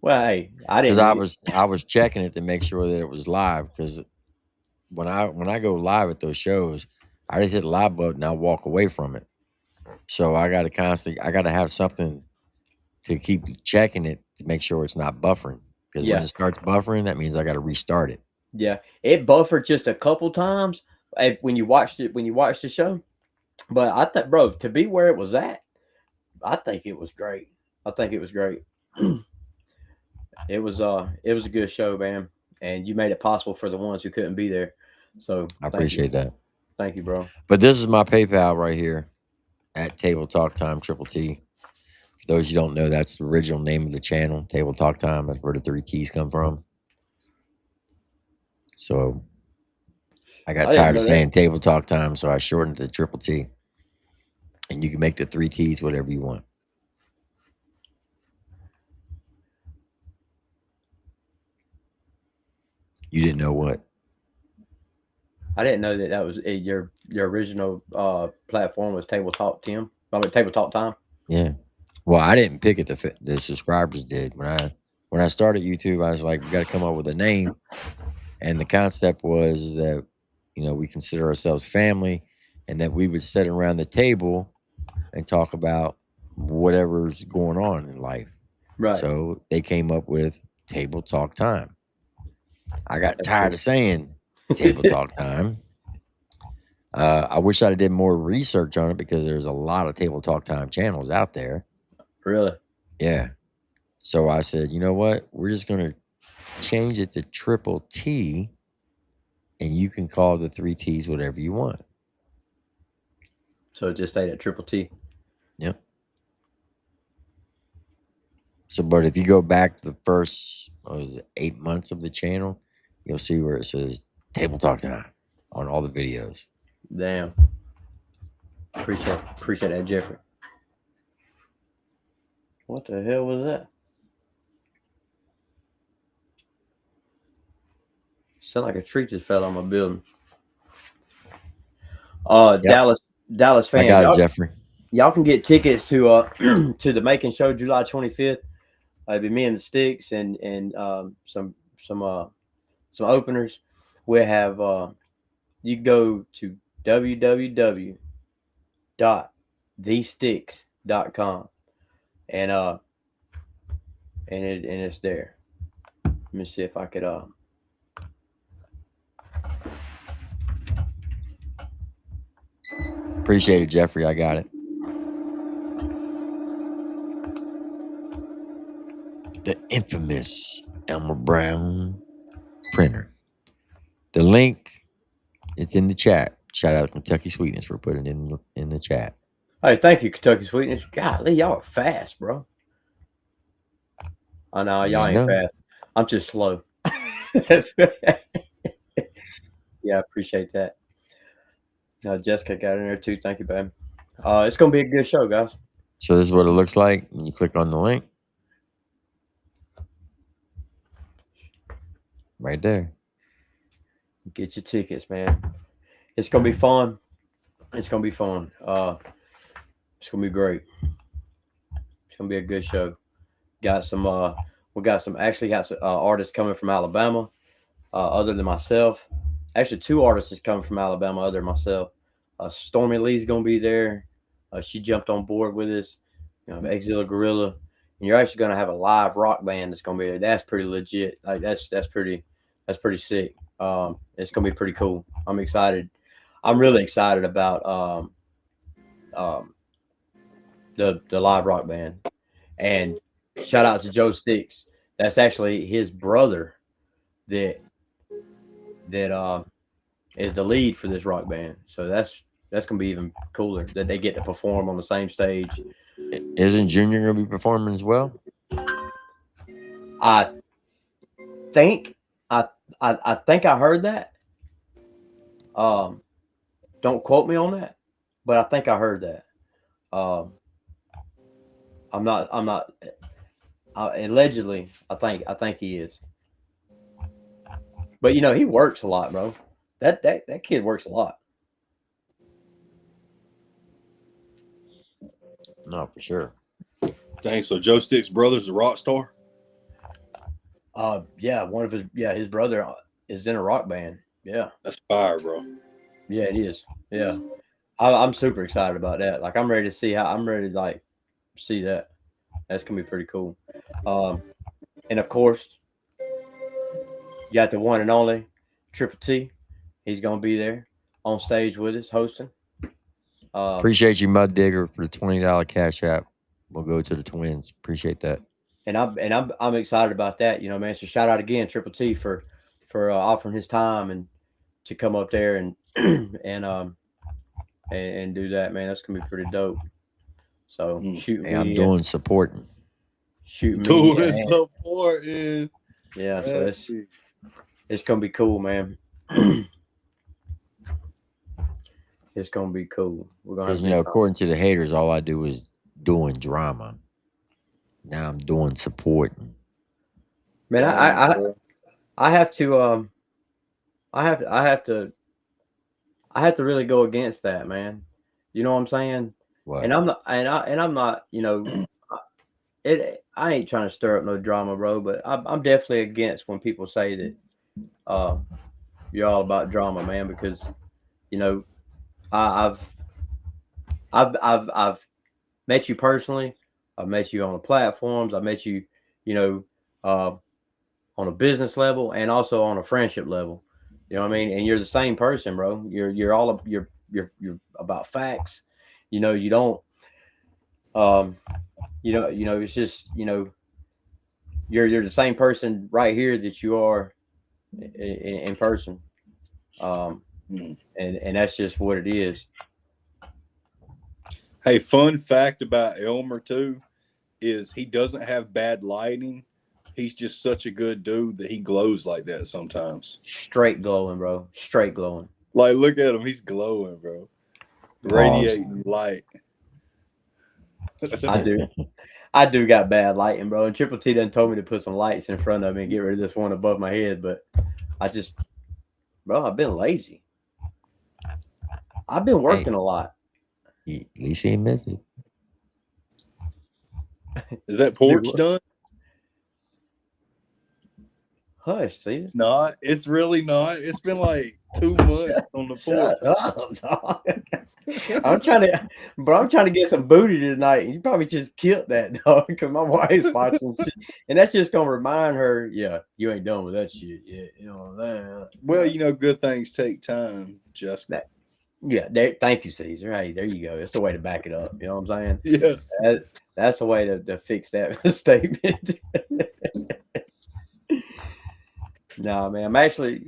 Well, hey, I Because didn't need it. I was checking it to make sure that it was live. Because when I go live at those shows, I just hit the live button, I walk away from it. So I got to have something to keep checking it to make sure it's not buffering. Because when Yeah, it starts buffering, that means I got to restart it. yeah. It buffered just a couple times when you watched it, when you watched the show. But I think, bro, to be where it was at, I think it was great. I think it was great. It was a good show, man. And you made it possible for the ones who couldn't be there. So I thank you. appreciate that. Thank you, bro. But this is my PayPal right here at Table Talk Time Triple T. For those you don't know, that's the original name of the channel, Table Talk Time. That's where the 3 T's come from. So I got I didn't tired of know that. saying Table Talk Time, so I shortened it to Triple T. And you can make the 3 T's whatever you want. You didn't know what? I didn't know that was your original platform was Table Talk Tim. I mean, Table Talk Time. Yeah. Well, I didn't pick it. The subscribers did. When I started YouTube, I was like, we got to come up with a name. And the concept was that, we consider ourselves family and that we would sit around the table and talk about whatever's going on in life. Right. So they came up with Table Talk Time. I got That's tired cool. of saying Table Talk Time. I wish I'd did more research on it because there's a lot of Table Talk Time channels out there. Really? Yeah. So I said, you know what? We're just going to change it to Triple T, and you can call the 3 T's whatever you want. So it just stayed at Triple T. Yep. So, but if you go back to the first 8 months of the channel, you'll see where it says Table Talk Time on all the videos. Damn. Appreciate that, Jeffrey. What the hell was that? Sound like a tree just fell on my building. Yep. Dallas I fans, got it, Jeffrey. y'all can get tickets to to the Macon Show July 25th. It'll be me and the Sticks and some openers. We'll have you go to www.thesticks.com and it's there. Let me see if I could Appreciate it, Jeffrey. I got it. The infamous Elmer Brown printer. The link, it's in the chat. Shout out to Kentucky Sweetness for putting it in the chat. Hey, thank you, Kentucky Sweetness. Golly, y'all are fast, bro. I know y'all ain't fast. I'm just slow. Yeah, I appreciate that. Jessica got in there too. Thank you, babe. It's gonna be a good show, guys. So this is what it looks like when you click on the link. Right there. Get your tickets, man. It's gonna be fun. It's gonna be fun. It's gonna be great. It's gonna be a good show. Got some we got some artists coming from Alabama, other than myself. Actually, 2 artists is coming from Alabama other than myself. Stormy Lee's gonna be there. She jumped on board with us. Exila Gorilla. And you're actually gonna have a live rock band that's gonna be there. That's pretty legit. Like that's pretty sick. It's gonna be pretty cool. I'm excited. I'm really excited about the live rock band. And shout out to Joe Sticks. That's actually his brother that is the lead for this rock band. So that's gonna be even cooler that they get to perform on the same stage. Isn't Junior gonna be performing as well? I think I think I heard that. Don't quote me on that, but I think I heard that. I'm not allegedly. I think he is. But you know, he works a lot, bro. That kid works a lot. No, for sure. Dang, so Joe Stick's brother's a rock star? Yeah, one of his brother is in a rock band. Yeah, That's fire, bro. yeah, it is. Yeah, I'm super excited about that. Like, I'm ready to like see that. That's gonna be pretty cool. Um, and of course, you got the one and only Triple T. He's gonna be there on stage with us hosting. Appreciate you, Mud Digger, for the $20 cash app. We'll go to the Twins. Appreciate that. And I'm excited about that. You know, man. So shout out again, Triple T, for offering his time and to come up there and and do that, man. That's gonna be pretty dope. So shooting Hey, I'm me, doing supporting. shooting me, Doing supporting. yeah. So it's gonna be cool, man. It's gonna be cool. We're gonna have Because, a big time. according to the haters, all I do is doing drama. Now I'm doing supporting. Man, I have to I have to really go against that, man. You know what I'm saying? What? And I'm not, I ain't trying to stir up no drama, bro. But I'm definitely against when people say that you're all about drama, man. Because you know I, I've met you personally. I've met you on the platforms. I've met you, you know, on a business level and also on a friendship level. You know what I mean? And you're the same person, bro. You're about facts. You know, you don't it's just, you're the same person right here that you are in person. And that's just what it is. Hey, fun fact about Elmer too is he doesn't have bad lighting. He's just such a good dude that he glows like that sometimes. Straight glowing, bro. Straight glowing. Like, look at him. He's glowing, bro. Radiating light. I do. I do got bad lighting, bro. And Triple T done told me to put some lights in front of me and get rid of this one above my head. But I've been lazy. I've been working a lot. At least he ain't missing. Is that porch done? Hush, see? No, it's really not. It's been like 2 months on the porch. Shut up, dog. I'm trying to get some booty tonight. You probably just killed that, dog, because my wife's watching shit. And that's just gonna remind her, yeah, you ain't done with that shit yet. You know that. Well, good things take time, Justin. Yeah, thank you, Caesar. Hey, there you go. That's the way to back it up. You know what I'm saying? Yeah. That's the way to fix that statement. Nah, man. I'm actually,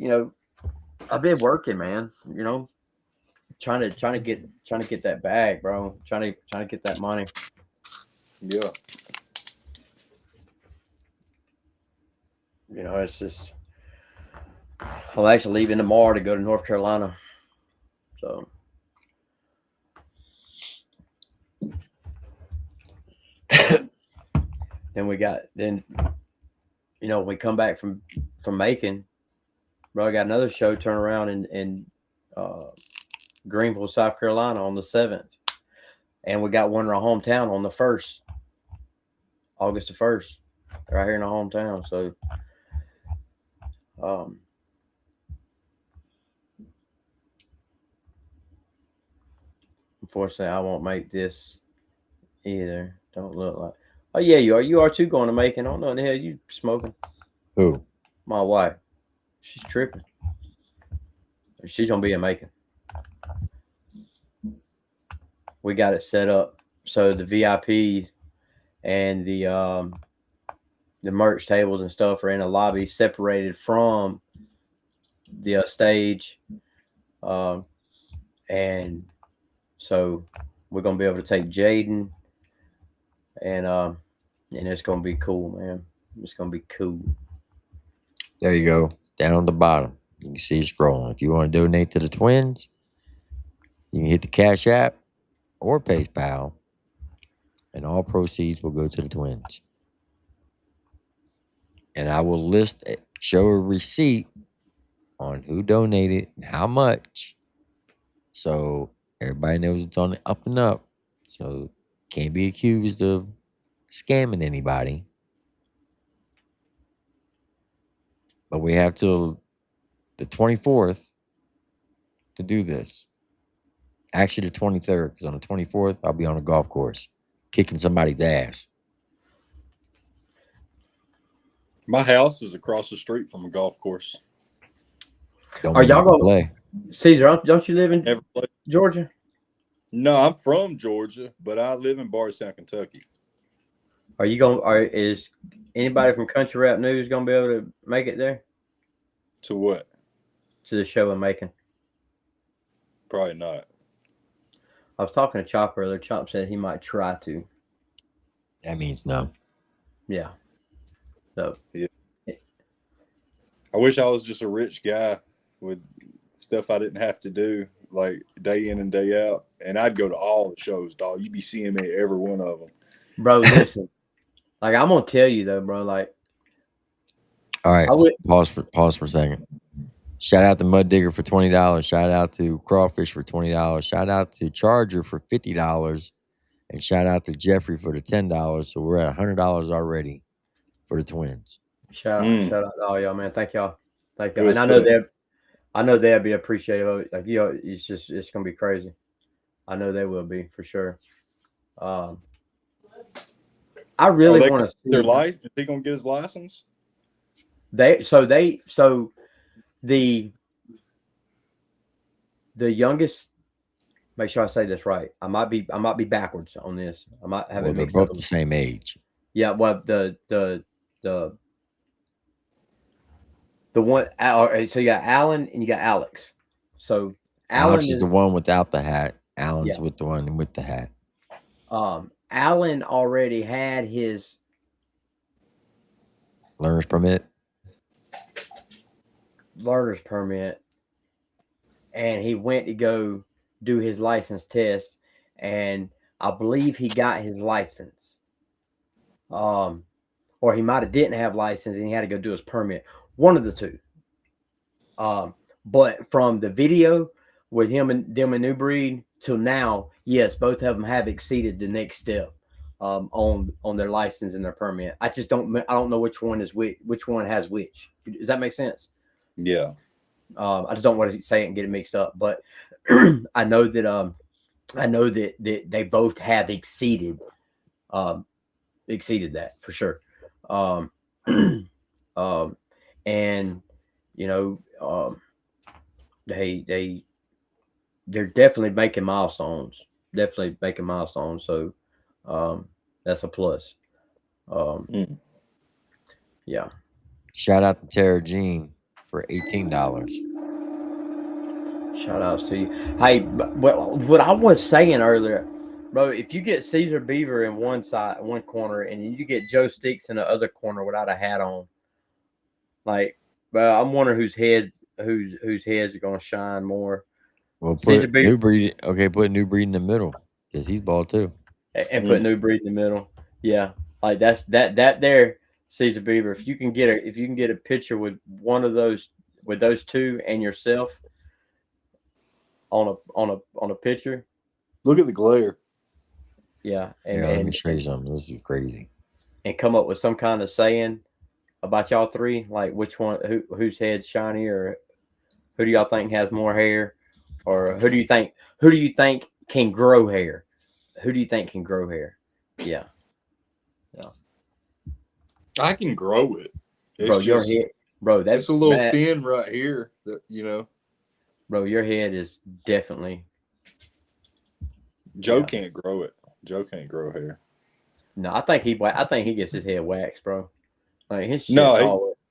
I've been working, man. Trying to get that bag, bro. Trying to get that money. Yeah. It's just I'm actually leaving tomorrow to go to North Carolina. So then we come back from Macon, bro. I got another show turn around in Greenville, South Carolina on the 7th. And we got one in our hometown on the 1st, August the 1st, right here in our hometown. So unfortunately, I won't make this either. Don't look like. Oh yeah, you are. You are too going to Macon. I don't know what the hell you smoking. Who? My wife. She's tripping. She's gonna be in Macon. We got it set up so the VIP and the merch tables and stuff are in a lobby separated from the stage, and so we're gonna be able to take Jaden, and it's gonna be cool, man. It's gonna be cool. There you go. Down on the bottom, you can see it scrolling. If you want to donate to the Twins, you can hit the Cash App or PayPal, and all proceeds will go to the Twins. And I will show a receipt on who donated and how much. So everybody knows it's on the up and up. So can't be accused of scamming anybody. But we have till the 24th to do this. Actually, the 23rd, because on the 24th, I'll be on a golf course kicking somebody's ass. My house is across the street from a golf course. Don't Are mean y'all you can going, play. Caesar? Don't you live in Never played. Georgia? No, I'm from Georgia, but I live in Bardstown, Kentucky. Are you going? Is anybody from Country Rap News going to be able to make it there To what? to the show I'm making? Probably not. I was talking to Chop earlier. Chop said he might try to. That means no. Yeah. So. Yeah. I wish I was just a rich guy with stuff I didn't have to do, like day in and day out. And I'd go to all the shows, dog. You'd be seeing me at every one of them. Bro, listen. Like, I'm going to tell you, though, bro. Like, all right. Pause for a second. Shout out to Mud Digger for $20. Shout out to Crawfish for $20. Shout out to Charger for $50. And shout out to Jeffrey for the $10. So we're at $100 already for the twins. Shout out to all y'all, man. Thank y'all. Thank y'all. Good And I know they'll be appreciative of it. Like, you know, it's gonna be crazy. I know they will be for sure. I really want to see their license. Is he gonna get his license? So the youngest. Make sure I say this right. I might be backwards on this. I might have it mixed up. They're both the same age. Yeah. Well, the one. So you got Alan and you got Alex. So Alex is the one without the hat. Alan's Yeah. with the one with the hat. Alan already had his learner's permit, and he went to go do his license test, and I believe he got his license. Or he might have didn't have license and he had to go do his permit. One of the two. But from the video with him and New Breed till now, yes, both of them have exceeded the next step on their license and their permit. I don't know which one is which one has which. Does that make sense? Yeah. I just don't want to say it and get it mixed up, but I know that they both have exceeded that for sure. And you know, they're definitely making milestones. So that's a plus. Yeah. Shout out to Tara Jean for $18. Shout outs to you. Hey, what I was saying earlier, bro, if you get Caesar Beaver in one corner, and you get Joe Sticks in the other corner without a hat on, like, bro, I'm wondering whose heads are gonna shine more. Well, put New Breed. Okay, put New Breed in the middle because he's bald too. And put New Breed in the middle. Yeah, like that there, Caesar Beaver. If you can get a picture with one of those, with those two and yourself on a picture. Look at the glare. Yeah, let me show you something. This is crazy. And come up with some kind of saying about y'all three, like which one, whose head's shiny, or who do y'all think has more hair, or who do you think can grow hair? Who do you think can grow hair? Yeah. I can grow it. Bro, your head, bro, that's a little thin right here. Bro, your head is definitely. Joe can't grow it. Joe can't grow hair. No, I think he gets his head waxed, bro. Like his shit's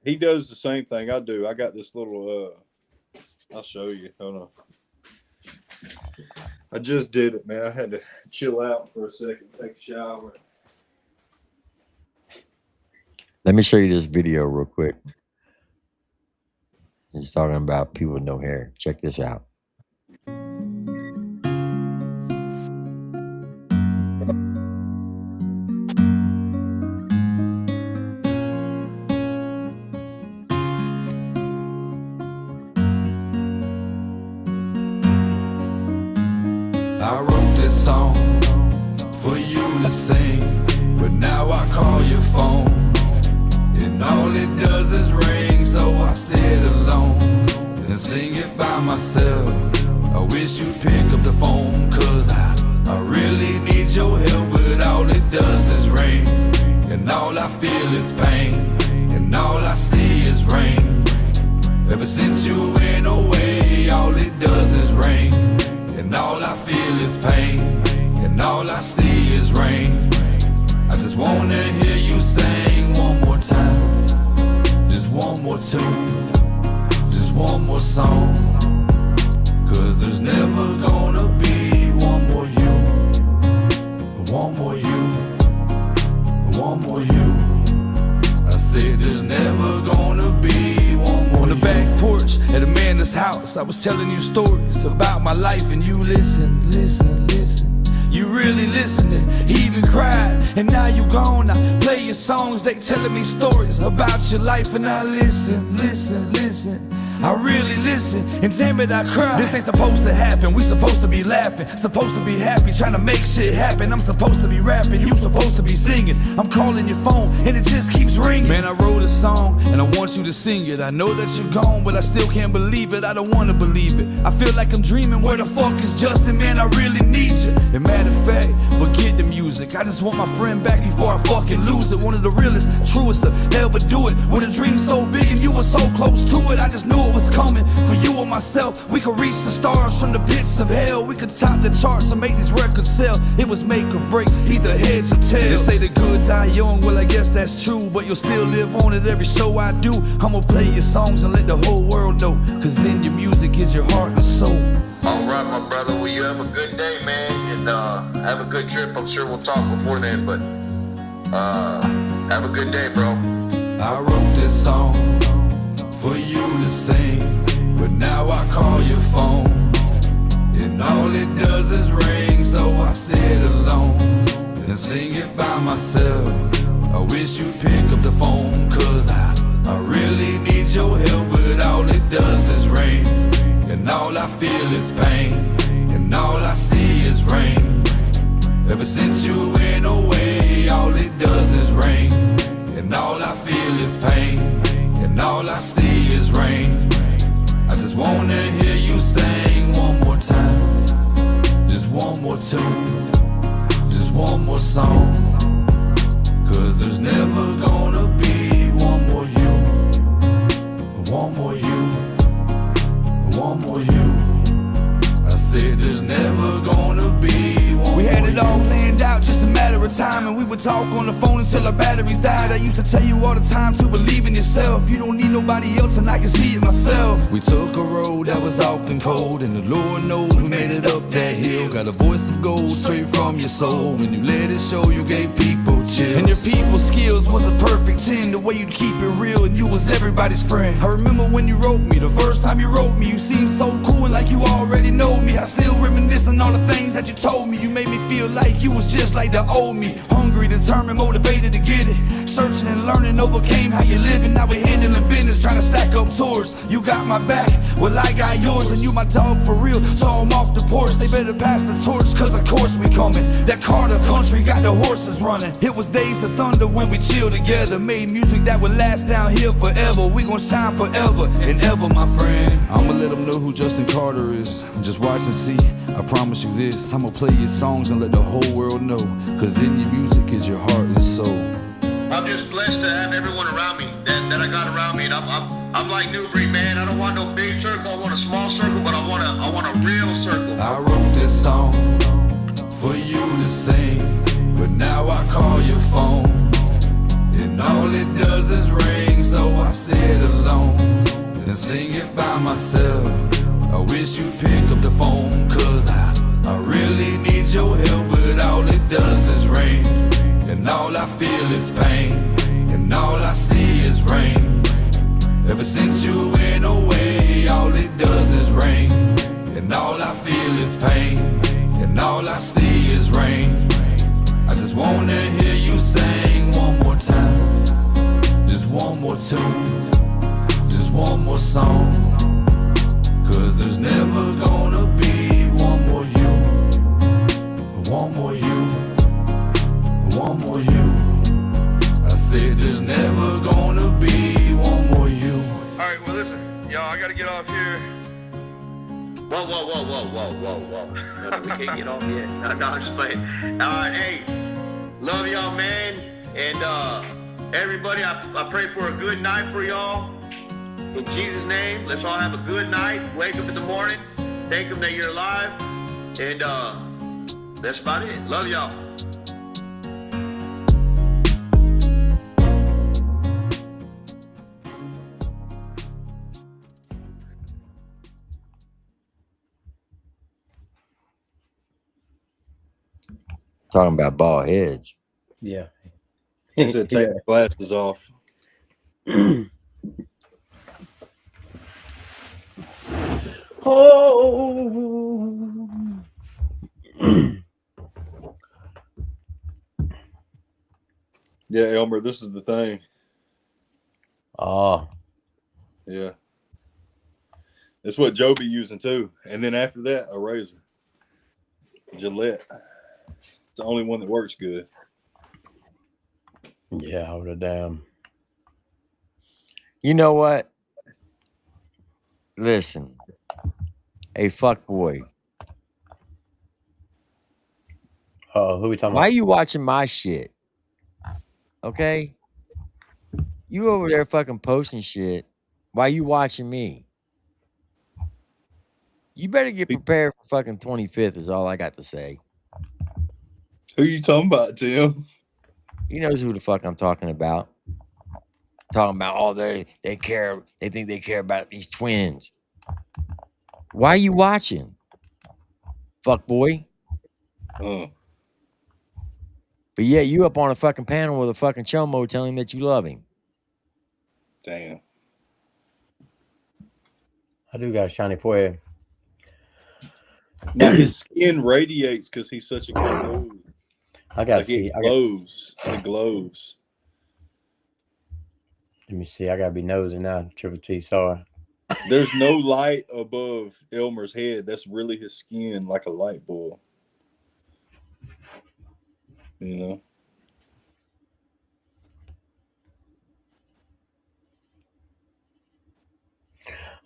he does the same thing I do. I got this little. I'll show you. Hold on. I just did it, man. I had to chill out for a second, take a shower. Let me show you this video real quick. He's talking about people with no hair. Check this out. song for you to sing, but now I call your phone, and all it does is ring. So I sit alone and sing it by myself. I wish you'd pick up the phone, cause I really need your help, but all it does is ring, and all I feel is pain, and all I see is rain. Ever since you went away, all it does is rain, and all I feel is pain, and all I see is rain. I just wanna hear you sing one more time, just one more tune, just one more song, cause there's never gonna be one more you, one more you, one more you. I said there's never gonna be one more. On the back porch at Amanda's house, I was telling you stories about my life, and you listen. You really listening, he even cried, and now you gone. I play your songs, they telling me stories about your life, and I listen. I really listen, and damn it, I cry. This ain't supposed to happen, we supposed to be laughing, supposed to be happy, trying to make shit happen. I'm supposed to be rapping, you supposed to be singing. I'm calling your phone, and it just keeps ringing. Man, I wrote a song, and I want you to sing it. I know that you're gone, but I still can't believe it. I don't wanna believe it. I feel like I'm dreaming, where the fuck is Justin? Man, I really need you. And matter of fact, forget the music, I just want my friend back before I fucking lose it. One of the realest, truest to ever do it. With a dream so big and you were so close to it, I just knew it was coming. For you and myself, we could reach the stars from the pits of hell. We could top the charts and make these records sell. It was make or break, either heads or tails. They say the good die young, well I guess that's true, but you'll still live on at every show I do. I'ma play your songs and let the whole world know, cause in your music is your heart and soul. Alright, my brother, well, you have a good day, man, and have a good trip. I'm sure we'll talk before then, but have a good day, bro. I wrote this song for you to sing, but now I call your phone, and all it does is ring. So I sit alone and sing it by myself. I wish you'd pick up the phone, cause I really need your help, but all it does is ring, and all I feel is pain, and all I see is rain. Ever since you went away, all it does is rain, and all I feel is pain, and all I see is rain. I just wanna hear you sing one more time, just one more tune, just one more song, cause there's never gonna be one more you, one more you, one more you. I said there's never gonna be one. We had it all planned out, just a matter of time, and we would talk on the phone until our batteries died. I used to tell you all the time to believe in yourself. You don't need nobody else, and I can see it myself. We took a road that was often cold, and the Lord knows we made it up that hill. Got a voice of gold straight from your soul. When you let it show, you gave people chills. And your people skills was a perfect 10. The way you'd keep it real, and you was everybody's friend. I remember when you wrote me, the first time you wrote me, you seemed so cool and like you already know me. I still reminisce on all the things that you told me. You made me feel like you was just like the old me. Hungry, determined, motivated to get it. Searching and learning, overcame how you living. Now we're handling business, trying to stack up tours. You got my back, well I got yours, and you my dog for real. So I'm off the porch, they better pass the torch, cause of course we coming. That Carter country got the horses running. It was days of thunder when we chilled together. Made music that would last down here forever. We gon' shine forever and ever, my friend. I'ma let them know who Justin Carter is. Just watch and see, I promise you this. I'ma play your songs and let the whole world know, cause in your music is your heart and soul. I'm just blessed to have everyone around me that I got around me, and I'm like Newbury, man. I don't want no big circle, I want a small circle, but I want a real circle. I wrote this song for you to sing, but now I call your phone, and all it does is ring. So I sit alone and sing it by myself. I wish you'd pick up the phone, cause I really need your help, but all it does is ring, and all I feel is pain, and all I see is rain. Ever since you went away, all it does is rain, and all I feel is pain, and all I see is rain. I just wanna hear you sing one more time, just one more tune, just one more song, cause there's never gonna be one more you, gotta get off here. Whoa. No, we can't get off yet. No, I'm just playing. Hey, love y'all, man. And everybody, I pray for a good night for y'all. In Jesus' name, let's all have a good night. Wake up in the morning. Thank him that you're alive. And that's about it. Love y'all. Talking about bald heads. Yeah. He said, take the glasses off. Oh. Yeah, Elmer, this is the thing. Oh. Yeah. That's what Joe be using too. And then after that, a razor. Gillette. It's the only one that works good. Yeah, I would have damn. You know what? Listen. Hey, fuck boy. Who we talking Why are about? you watching my shit? Okay? You over there fucking posting shit. Why you watching me? You better get prepared for fucking 25th is all I got to say. Who you talking about, Tim? He knows who the fuck I'm talking about. Talking about they care, they think they care about these twins. Why are you watching? Fuck boy. Huh. But yeah, you up on a fucking panel with a fucking chomo telling him that you love him. Damn. I do got a shiny forehead. Now his skin radiates because he's such a good dude. I got Like to see. it glows. It glows. Let me see. I got to be nosy now. TripleT, sorry. There's no light above Elmer's head. That's really his skin, like a light bulb. You know?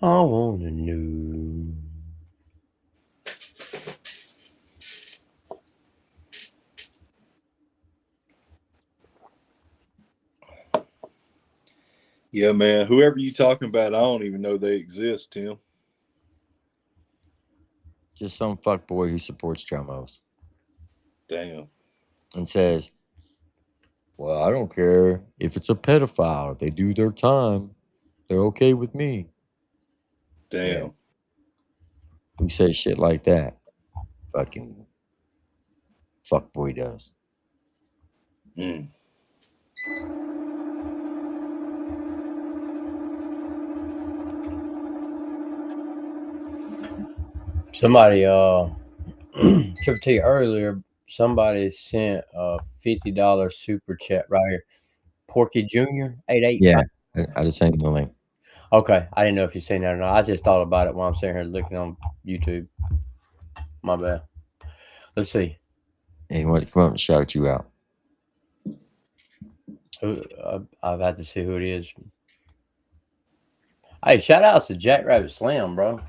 I want to know. Yeah, man. Whoever you talking about, I don't even know they exist, Tim. Just some fuck boy who supports chomos. Damn. And says, well, I don't care if it's a pedophile. They do their time. They're okay with me. Damn. Yeah. Who says shit like that? Fucking fuck boy does. Mm. Somebody, TripleT earlier, somebody sent a $50 super chat right here. Porky Jr. 885. Yeah, I just sent the link. Okay, I didn't know if you seen that or not. I just thought about it while I'm sitting here looking on YouTube. My bad. Let's see. Hey, he wanted to come up and shout you out. I've had to see who it is. Hey, shout outs to Jack Rabbit Slim, bro.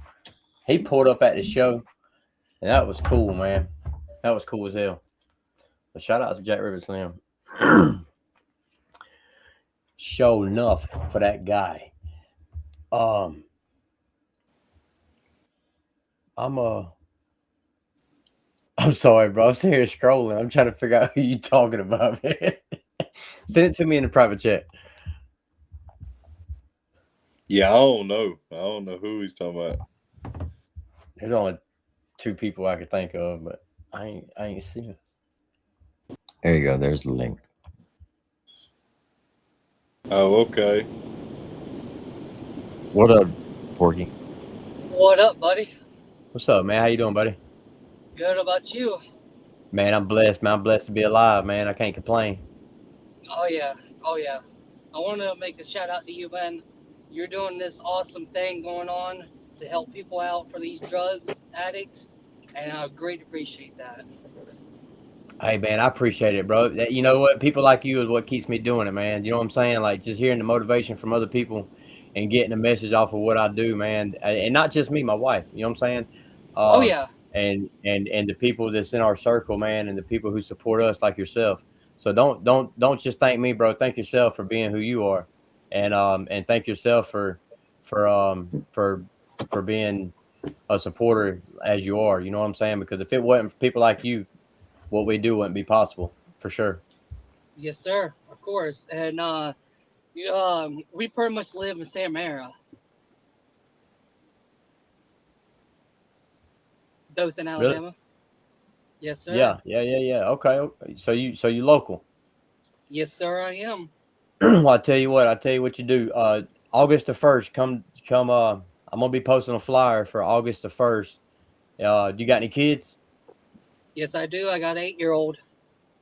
He pulled up at the show, and that was cool, man. That was cool as hell. But shout out to Jack Rabbit Slim. Show enough for that guy. I'm sorry, bro. I'm sitting here scrolling. I'm trying to figure out who you talking about, man. Send it to me in the private chat. Yeah, I don't know. I don't know who he's talking about. There's only two people I could think of, but I ain't seen it. There you go. There's the link. Oh, okay. What up, Porky? What up, buddy? What's up, man? How you doing, buddy? Good about you? Man, I'm blessed, man. I'm blessed to be alive, man. I can't complain. Oh yeah. I want to make a shout out to you, man. You're doing this awesome thing going on to help people out for these drugs addicts, and I greatly appreciate that. Hey, man, I appreciate it, bro. You know what? People like you is what keeps me doing it, man. You know what I'm saying? Like, just hearing the motivation from other people and getting a message off of what I do, man. And not just me, my wife. You know what I'm saying? Oh yeah. And the people that's in our circle, man, and the people who support us, like yourself. So don't just thank me, bro. Thank yourself for being who you are, and thank yourself for for being a supporter as you are. You know what I'm saying? Because if it wasn't for people like you, what we do wouldn't be possible for sure. Yes, sir. Of course. And we pretty much live in Santa Mara, Dothan, Really? Alabama. Yes, sir. Yeah. Okay. So you local. Yes, sir. I am. Well, I tell you what you do. August the 1st, come. I'm gonna be posting a flyer for August the 1st. You got any kids? Yes, I do. I got 8-year-old.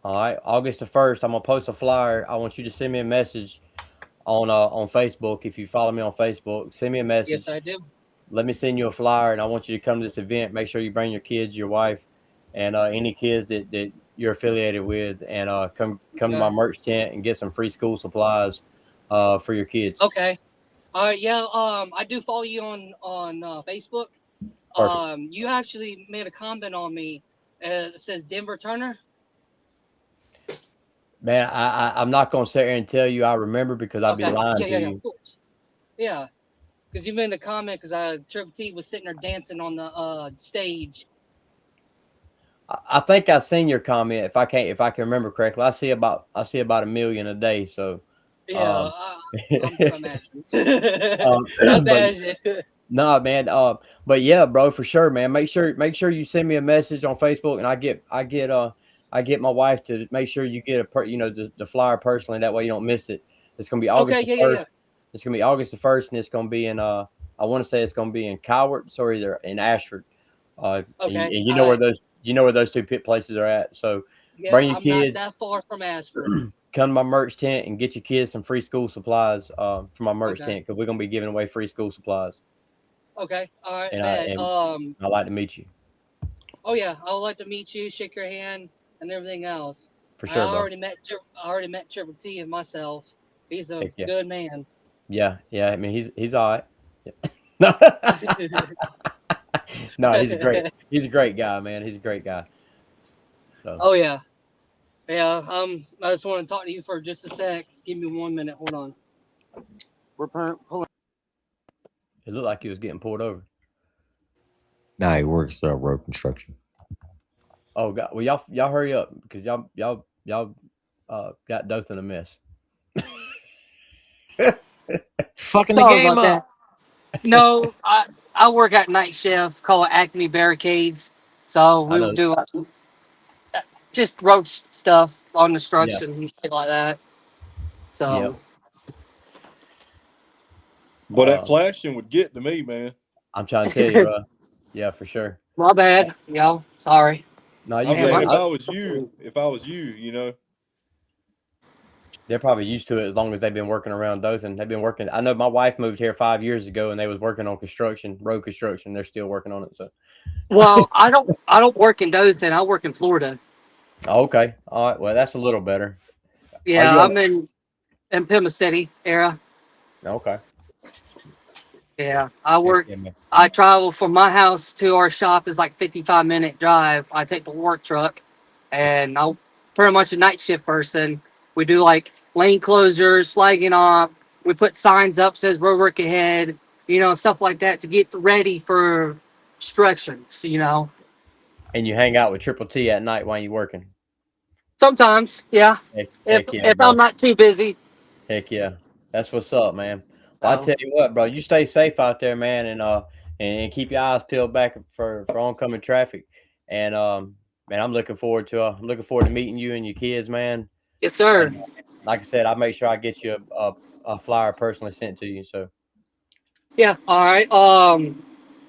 All right, August the 1st, I'm gonna post a flyer. I want you to send me a message on Facebook. If you follow me on Facebook, send me a Yes, message. I do. Let me send you a flyer, and I want you to come to this event. Make sure you bring your kids, your wife, and any kids that you're affiliated with, and come to my Okay. merch tent and get some free school supplies for your kids. Okay. All right. Yeah. I do follow you on Facebook. Perfect. You actually made a comment on me. It says Denver Turner. Man, I'm not gonna sit here and tell you I remember because I'd be Okay. lying Yeah. to Yeah. Yeah. Of you. course. Yeah. Because you made a comment because TripleT was sitting there dancing on the stage. I think I seen your comment. If I can remember correctly, I see about a million a day. So, Yeah. um, I'm imagine. but Imagine. nah, man. But yeah, bro, for sure, man. Make sure you send me a message on Facebook, and I get my wife to make sure you get the flyer personally. That way you don't miss it. It's gonna be August Okay. the Yeah. Yeah. Yeah. first. It's gonna be August the 1st, and it's gonna be in I want to say it's gonna be in Cowarts or either in Ashford. And Okay. you know where those two pit places are at. So Yeah. bring your I'm not kids, that far from Ashford. come to my merch tent, and get your kids some free school supplies for my merch Okay. tent because we're gonna be giving away free school supplies. Okay. All right. And I Bet. and I'd like to meet you Oh yeah. I would like to meet you, shake your hand, and everything else. for I sure, bro. already met. I already met Triple T and myself. He's a Heck yeah, good man. yeah. I mean, he's all right. No, no, he's a great guy, man. He's a great guy. So Oh yeah. Yeah. I just want to talk to you for just a sec. Give me 1 minute. Hold on. We're pulling. it looked like he was getting pulled over. Nah, he works road construction. Oh God, well y'all hurry up because y'all got Dothan in a mess. Fucking the Sorry game about up. that. No, I work at night shift called Acme Barricades. So I we would know. do just road stuff on Yeah. construction and shit like that. Yep. So But that Uh, flashing would get to me, man. I'm trying to tell you, bro. Yeah, for sure. my bad, yo. Sorry. No, you I'm Damn, good. saying I'm just if I was you, They're probably used to it as long as they've been working around Dothan. They've been working. I know my wife moved here 5 years ago, and they was working on construction, road construction. They're still working on it. So, well. I don't work in Dothan. I work in Florida. oh, okay, all right. Well, that's a little better. Are Yeah, you on? I'm in Pima City area. Okay. Yeah, I Heck work. yeah, man. I travel from my house to our shop is like 55-minute drive. I take the work truck, and I'm pretty much a night shift person. We do like lane closures, flagging off. We put signs up says road work ahead. Stuff like that to get ready for instructions. And you hang out with Triple T at night while you working. Sometimes, yeah. If Heck yeah, if I'm bro. not too busy. Heck yeah. That's what's up, man. Well, I So tell you what, bro. You stay safe out there, man, and keep your eyes peeled back for oncoming traffic. And man, I'm looking forward to meeting you and your kids, man. yes, sir. And like I said, I'll make sure I get you a flyer personally sent to you. So Yeah. All right.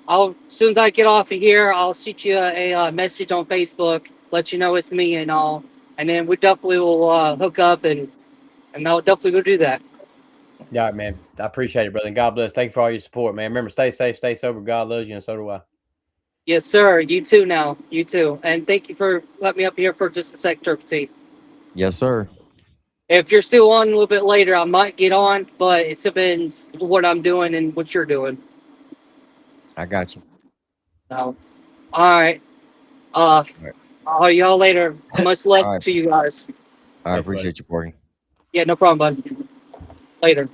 I'll as soon as I get off of here, I'll shoot you a message on Facebook, let you know it's me and all, and then we definitely will hook up and I'll definitely go do that. yeah, all right, man. I appreciate it, brother. And God bless. Thank you for all your support, man. Remember, stay safe, stay sober. God loves you, and so do I. Yes, sir. You too. Now, you too, and thank you for letting me up here for just a sec, Turpentine. Yes, sir. If you're still on a little bit later, I might get on, but it depends what I'm doing and what you're doing. I got you. So, all right. All right. Y'all later. Much love All right. to you guys. I Thanks, buddy. appreciate you, Porky. Yeah, no problem, bud. Later.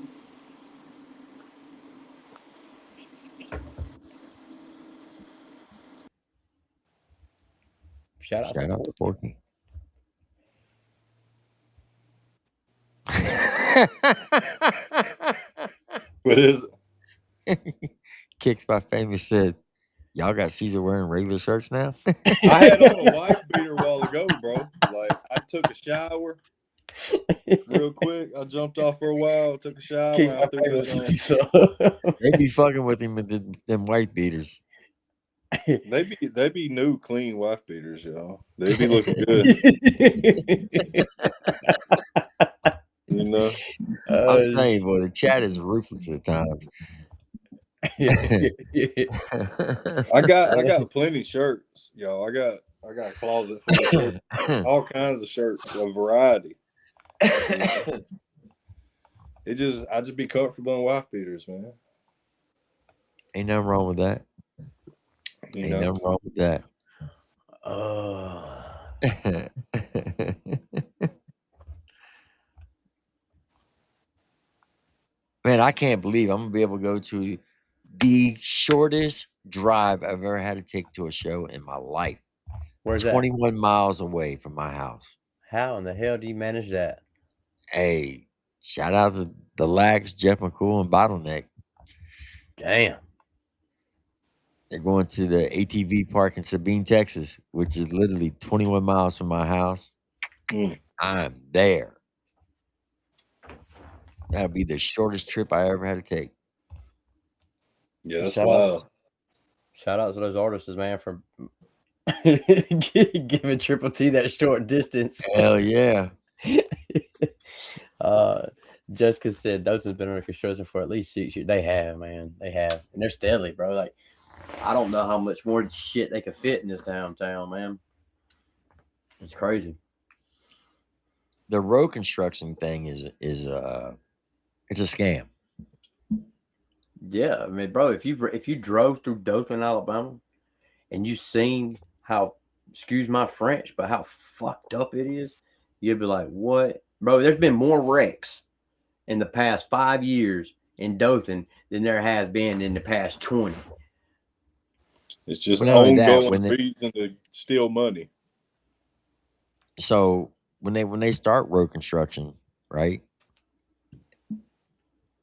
Shout out to Shout out to Porky. Porky. What is it? Kicks by Famous said, "Y'all got Caesar wearing regular shirts now." I had on a wife beater a while ago, bro. Like I took a shower real quick. I jumped off for a while, took a shower, Kicks and I my threw this on. They be fucking with him with them white beaters. They be new, clean wife beaters, y'all. They be looking good. You know. I'm telling you, boy, the chat is ruthless at times. I got plenty shirts, y'all. I got a closet full of shirts, all kinds of shirts, a variety. You know? I just be comfortable in wife beaters, man. Ain't nothing wrong with that. You Ain't know. nothing wrong with that. Man, I can't believe I'm gonna be able to go to the shortest drive I've ever had to take to a show in my life. Where's that? 21 miles away from my house. How in the hell do you manage that? Hey, shout out to the Lax, Jeff McCool, and Bottleneck. Damn. They're going to the ATV park in Sabine, Texas, which is literally 21 miles from my house. I'm there. That'll be the shortest trip I ever had to take. Yeah, that's Shout wild. Shout out to those artists, man, for giving Triple T that short distance. Hell yeah. Jessica said those have been under construction for at least 6 years. They have, man. They have. And they're steadily, bro. Like, I don't know how much more shit they could fit in this downtown, man. It's crazy. The road construction thing is it's a scam. Yeah, I mean, bro, if you drove through Dothan, Alabama, and you seen how, excuse my French, but how fucked up it is, you'd be like, what? Bro, there's been more wrecks in the past 5 years in Dothan than there has been in the past 20. It's just Well, not only that, ongoing reason to steal money. So when they start road construction, right?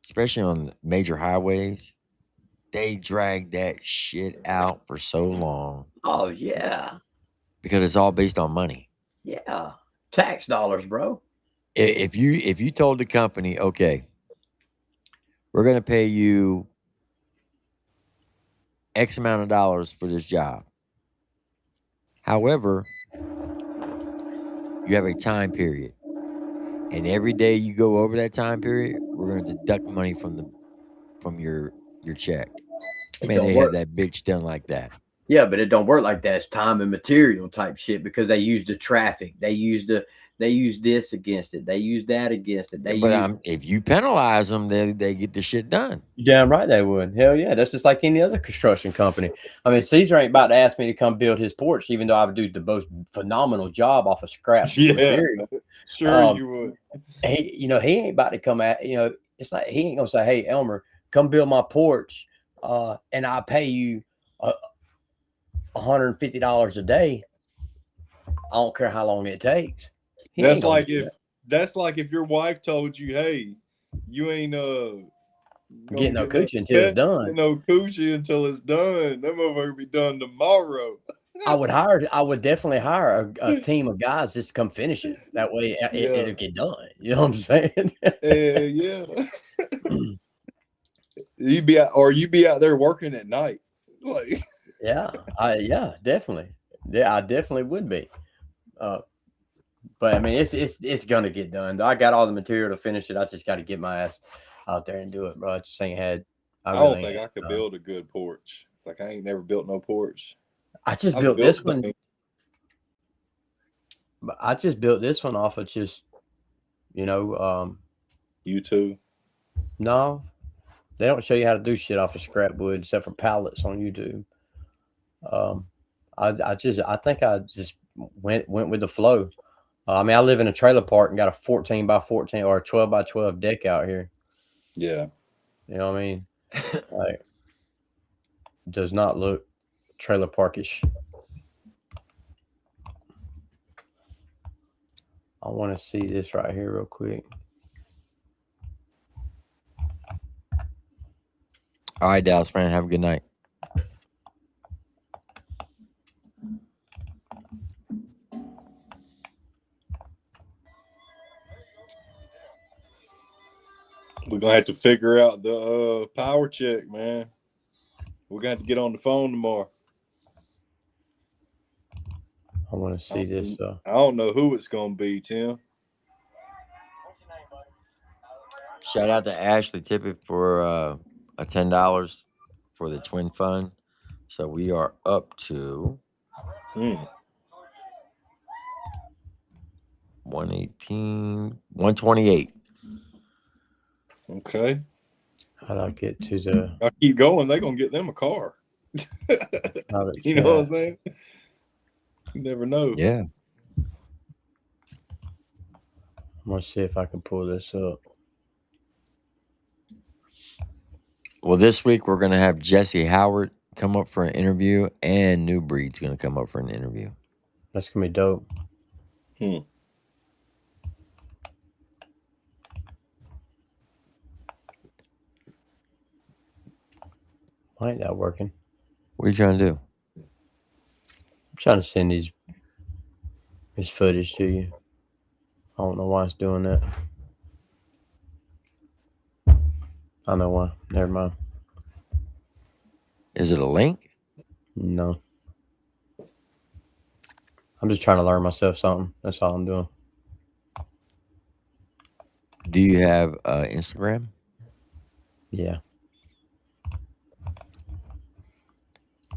Especially on major highways, they drag that shit out for so long. Oh yeah. Because it's all based on money. Yeah. Tax dollars, bro. If you told the company, okay, we're gonna pay you X amount of dollars for this job. However, you have a time period. And every day you go over that time period, we're gonna deduct money from your check. Man, they had that bitch done like that. Yeah, but it don't work like that. It's time and material type shit because they use the traffic. They use this against it. They use that against it. If you penalize them, they get the shit done. You're damn right they would. Hell yeah. That's just like any other construction company. I mean, Caesar ain't about to ask me to come build his porch, even though I would do the most phenomenal job off of scrap material. Sure you would. He ain't about to come at, it's like he ain't gonna say, hey, Elmer, come build my porch, and I'll pay you $150 a day. I don't care how long it takes. That's like if your wife told you, hey, you ain't getting no coochie until it's done. No coochie until it's done. That motherfucker be done tomorrow. I would definitely hire a team of guys just to come finish it. That way it'll get done. You know what I'm saying? Yeah. you be out there working at night. Like yeah, definitely. Yeah, I definitely would be. But I mean, it's gonna get done. I got all the material to finish it. I just got to get my ass out there and do it, bro. I just ain't had. I don't think I could build a good porch. Like I ain't never built no porch. I just built this one. But I just built this one off of just, You know, YouTube. no, they don't show you how to do shit off of scrap wood except for pallets on YouTube. I think I just went with the flow. I mean, I live in a trailer park and got a 14 by 14 or a 12 by 12 deck out here. Yeah. You know what I mean? Like, does not look trailer parkish. I want to see this right here real quick. All right, Dallas man, have a good night. We're gonna have to figure out the power check, man. We're gonna have to get on the phone tomorrow. I want to see this. I don't know who it's gonna be, Tim. Shout out to Ashley Tippett for a $10 for the Twin Fund. So we are up to 118, 128. Okay. How do I get to the? I keep going. They're gonna get them a car. You know what I'm saying? You never know. Yeah. I'm gonna see if I can pull this up. Well, this week we're gonna have Jesse Howard come up for an interview, and New Breed's gonna come up for an interview. That's gonna be dope. Why ain't that working? What are you trying to do? I'm trying to send this footage to you. I don't know why it's doing that. I know why. Never mind. Is it a link? No. I'm just trying to learn myself something. That's all I'm doing. Do you have Instagram? Yeah.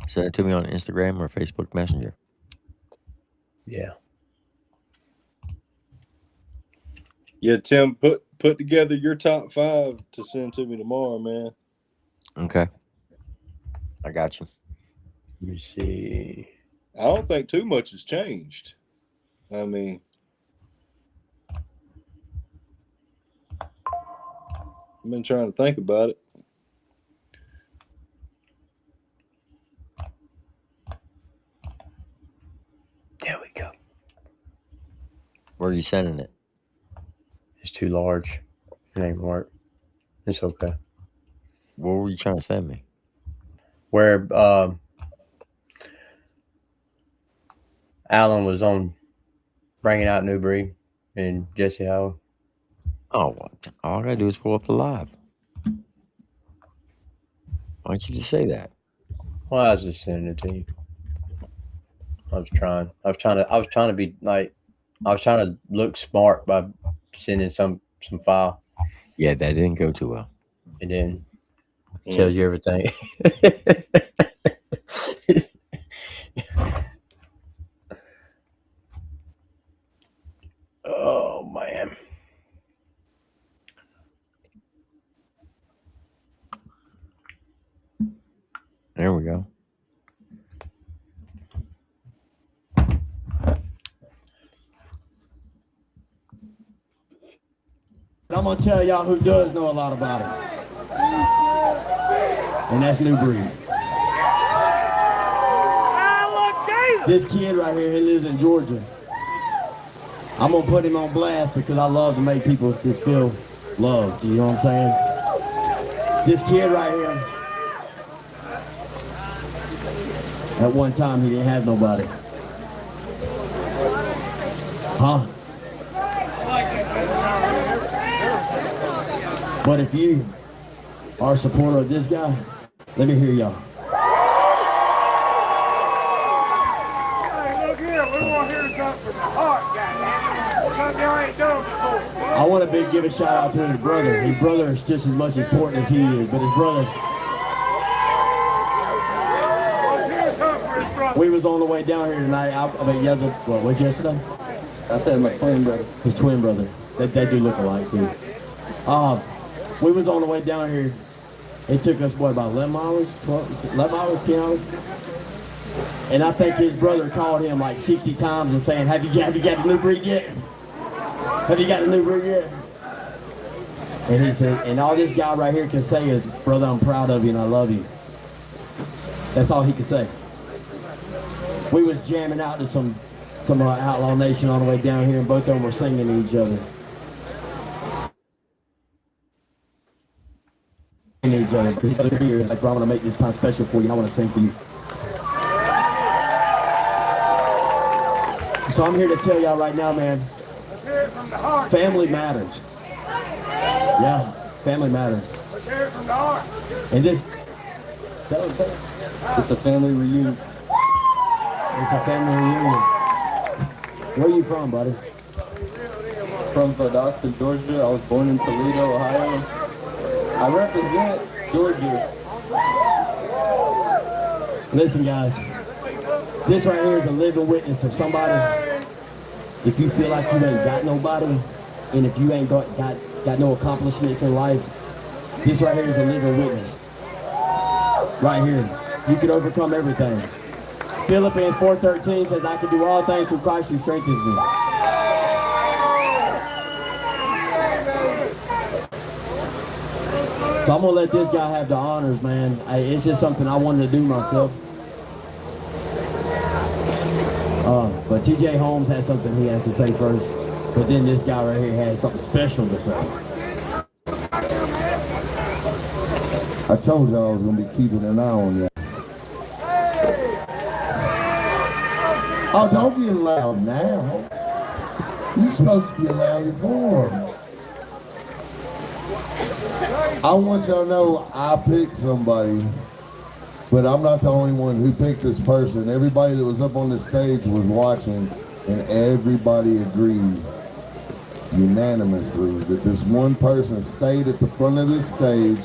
Send it to me on Instagram or Facebook Messenger. Yeah. Yeah, Tim, put together your top 5 to send to me tomorrow, man. Okay. I got you. Let me see. I don't think too much has changed. I mean, I've been trying to think about it. There we go. Where are you sending it? It's too large. It ain't work. It's okay. What were you trying to send me? Where Alan was on bringing out New Breed and Jesse Howard. Oh, what? All I gotta do is pull up the live. Why don't you just say that? Well, I was just sending it to you. I was trying to be like, I was trying to look smart by sending some file. Yeah, that didn't go too well. It didn't. Tells you everything. Oh man. There we go. I'm gonna tell y'all who does know a lot about it. And that's New Breed. This kid right here, he lives in Georgia. I'm gonna put him on blast because I love to make people just feel loved. You know what I'm saying? This kid right here, at one time he didn't have nobody. Huh? But if you are a supporter of this guy, let me hear y'all. Hey, look here, we want to hear something from the heart, goddammit. Something y'all ain't done before. I want to give a shout out to his brother. His brother is just as much important as he is, but his brother. Let's hear something for his brother. We was on the way down here tonight. I mean, yesterday? I said my twin brother. His twin brother. They do look alike too. We was on the way down here. It took us, what, about 11 hours, 11 hours, 10 hours? And I think his brother called him like 60 times and saying, have you got a new breed yet? Have you got a new breed yet? And he said, and all this guy right here can say is, brother, I'm proud of you and I love you. That's all he could say. We was jamming out to some Outlaw Nation on the way down here, and both of them were singing to each other. Each other. Like, bro, I want to make this time special for you, and I want to sing for you. So I'm here to tell y'all right now, man, family matters. Yeah, family matters. And this, it's a family reunion. It's a family reunion. Where are you from, buddy? From Valdosta, Georgia. I was born in Toledo, Ohio. I represent Georgia. Listen, guys, this right here is a living witness of somebody. If you feel like you ain't got nobody, and if you ain't got no accomplishments in life, this right here is a living witness. Right here. You can overcome everything. Philippians 4:13 says, I can do all things through Christ who strengthens me. So I'm going to let this guy have the honors, man. It's just something I wanted to do myself. But TJ Holmes has something he has to say first. But then this guy right here has something special to say. I told y'all I was going to be keeping an eye on y'all. Oh, don't get loud now. You're supposed to get loud before. I want y'all to know I picked somebody, but I'm not the only one who picked this person. Everybody that was up on the stage was watching, and everybody agreed unanimously that this one person stayed at the front of this stage,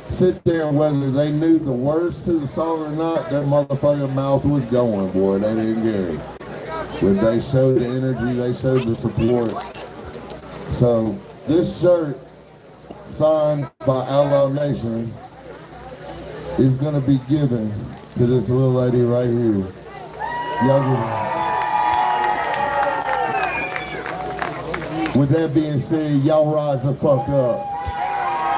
sit there, and whether they knew the words to the song or not, their motherfucking mouth was going, boy. They didn't care. But they showed the energy, they showed the support. So this shirt, signed by Outlaw Nation, is gonna be given to this little lady right here. Y'all give. With that being said, y'all rise the fuck up.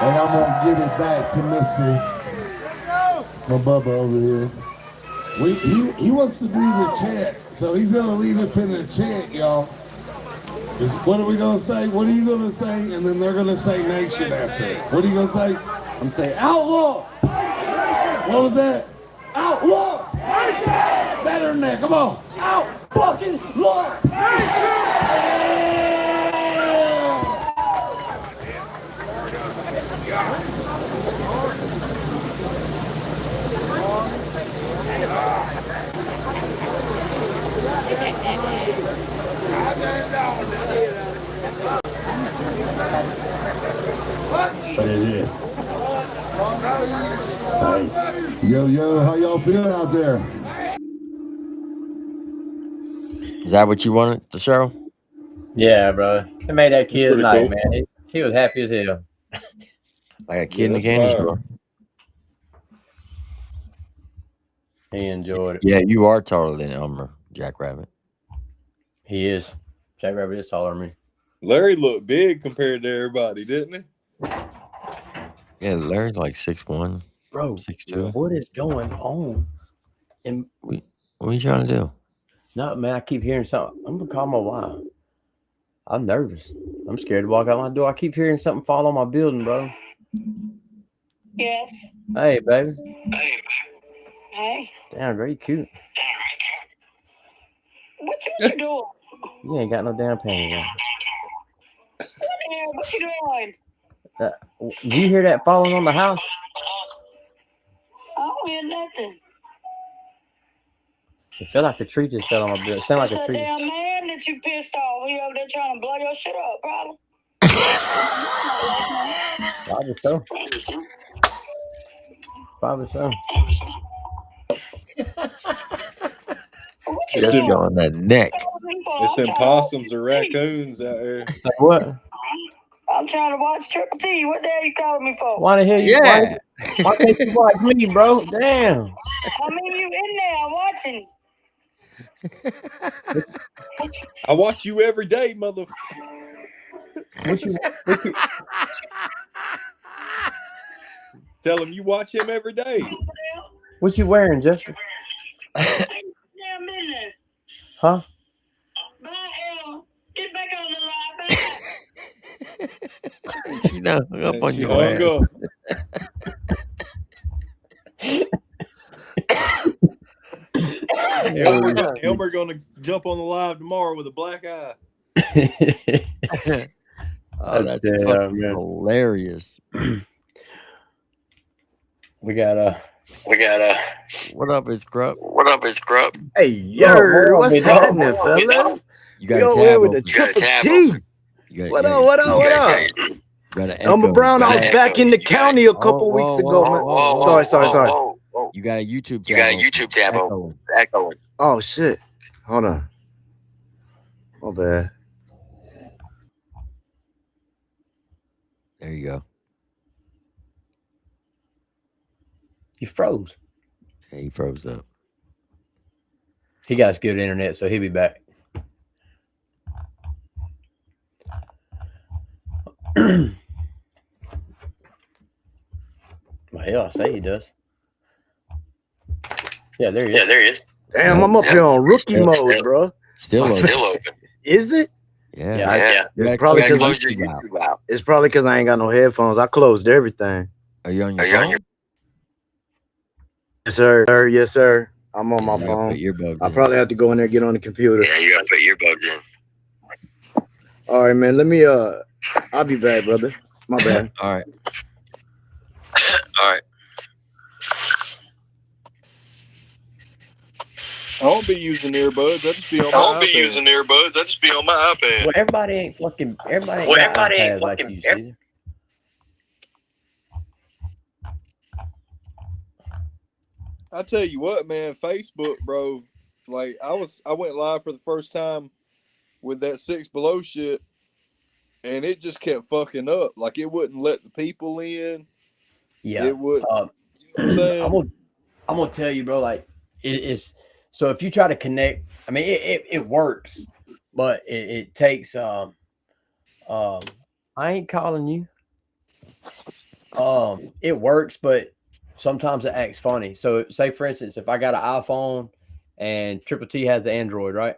And I'm gonna give it back to Mr. My Bubba over here. He wants to do the chant, so he's gonna lead us in a chant, y'all. What are we gonna say? What are you gonna say? And then they're gonna say nation after it. What are you gonna say? I'm saying outlaw. What was that? Outlaw. Better than that. Come on. Out fucking law. What is it? Hey. Yo, how y'all feeling out there? Is that what you wanted to show? Yeah, bro. It made that kid's Pretty night, cool. man. He was happy as hell. Like a kid in the candy store. He enjoyed it. Yeah, you are taller than Elmer, Jackrabbit. He is. Jackrabbit is taller than me. Larry looked big compared to everybody, didn't he? Yeah, Larry's like 6'1", Bro, 6'2". what is going on? And What are you trying to do? no, man, I keep hearing something. I'm gonna call my wife. I'm nervous. I'm scared to walk out my door. I keep hearing something fall on my building, bro. Yes. Hey, baby. Hey. Damn, girl, you cute. What you doing? You ain't got no damn panties on. Yeah, what you doing? Did you hear that falling on the house? I don't hear nothing. It felt like a tree just fell on my building. It sounded like It's a a tree. damn man that you pissed off. He over there trying to blow your shit up, probably. Probably so. Probably so. Just go on that neck. It's them possums or raccoons out there. Like what? I'm trying to watch Triple T. What the hell you calling me for? Why the hell you? Yeah. Why can't you watch me, bro? Damn. I mean, you in there? I'm watching. I watch you every day, mother. What you? Tell him you watch him every day. What you wearing, Jessica? Damn in there. Huh? Bye, get back on the line. She done hung up on She your hung ass. Bye. Elmer gonna jump on the live tomorrow with a black eye. Oh, that's fucking hilarious. We got What up, it's Grubb? What up, it's Grubb? Hey, yo, what's happening, fellas? You got We a over here tab with the open. Triple T. What up, what up, what up? Elmer Brown, I was back in the county a couple weeks ago, man. Sorry. You got a YouTube tab. You got a YouTube tab open. Echoing. Oh, shit. Hold on. My bad. There you go. You froze. Yeah, he froze up. He got good internet, so he'll be back. Well, hell, I say he does. Yeah, there he is. Yeah, there he is. Damn, I'm up here on rookie mode, bro. Still open. Is it? Yeah. It's probably because I ain't got no headphones. I closed everything. Are you on your phone? Yes, sir. Yes, sir. I'm on my phone. I probably have to go in there and get on the computer. Yeah, you gotta put earbuds in. All right, man. Let me. I'll be back, brother. My bad. All right. All right. I don't be using earbuds. I just be on my iPad. Well, everybody ain't got iPads like you, see. I tell you what, man, Facebook, bro. Like I went live for the first time with that 6B.Low shit, and it just kept fucking up. Like it wouldn't let the people in. Yeah, it would. You know what I'm saying? I'm gonna tell you, bro. Like it's so if you try to connect, I mean, it works, but it takes. I ain't calling you. It works, but sometimes it acts funny. So, say for instance, if I got an iPhone and Triple T has an Android, right?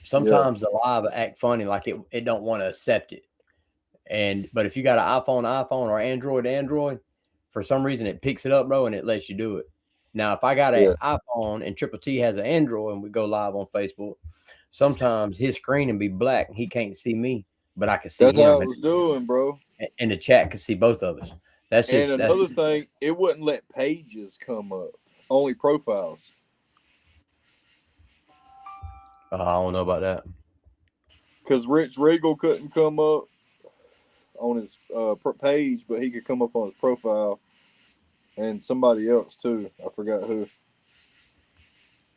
Sometimes the live act funny, like it don't want to accept it. But if you got an iPhone or Android, for some reason it picks it up, bro, and it lets you do it. Now, if I got an iPhone and Triple T has an Android and we go live on Facebook, sometimes his screen will be black and he can't see me, but I can see him. That's how I was doing, bro. And the chat can see both of us. And another thing, it wouldn't let pages come up, only profiles. I don't know about that. Because Rich Regal couldn't come up on his page, but he could come up on his profile. And somebody else, too. I forgot who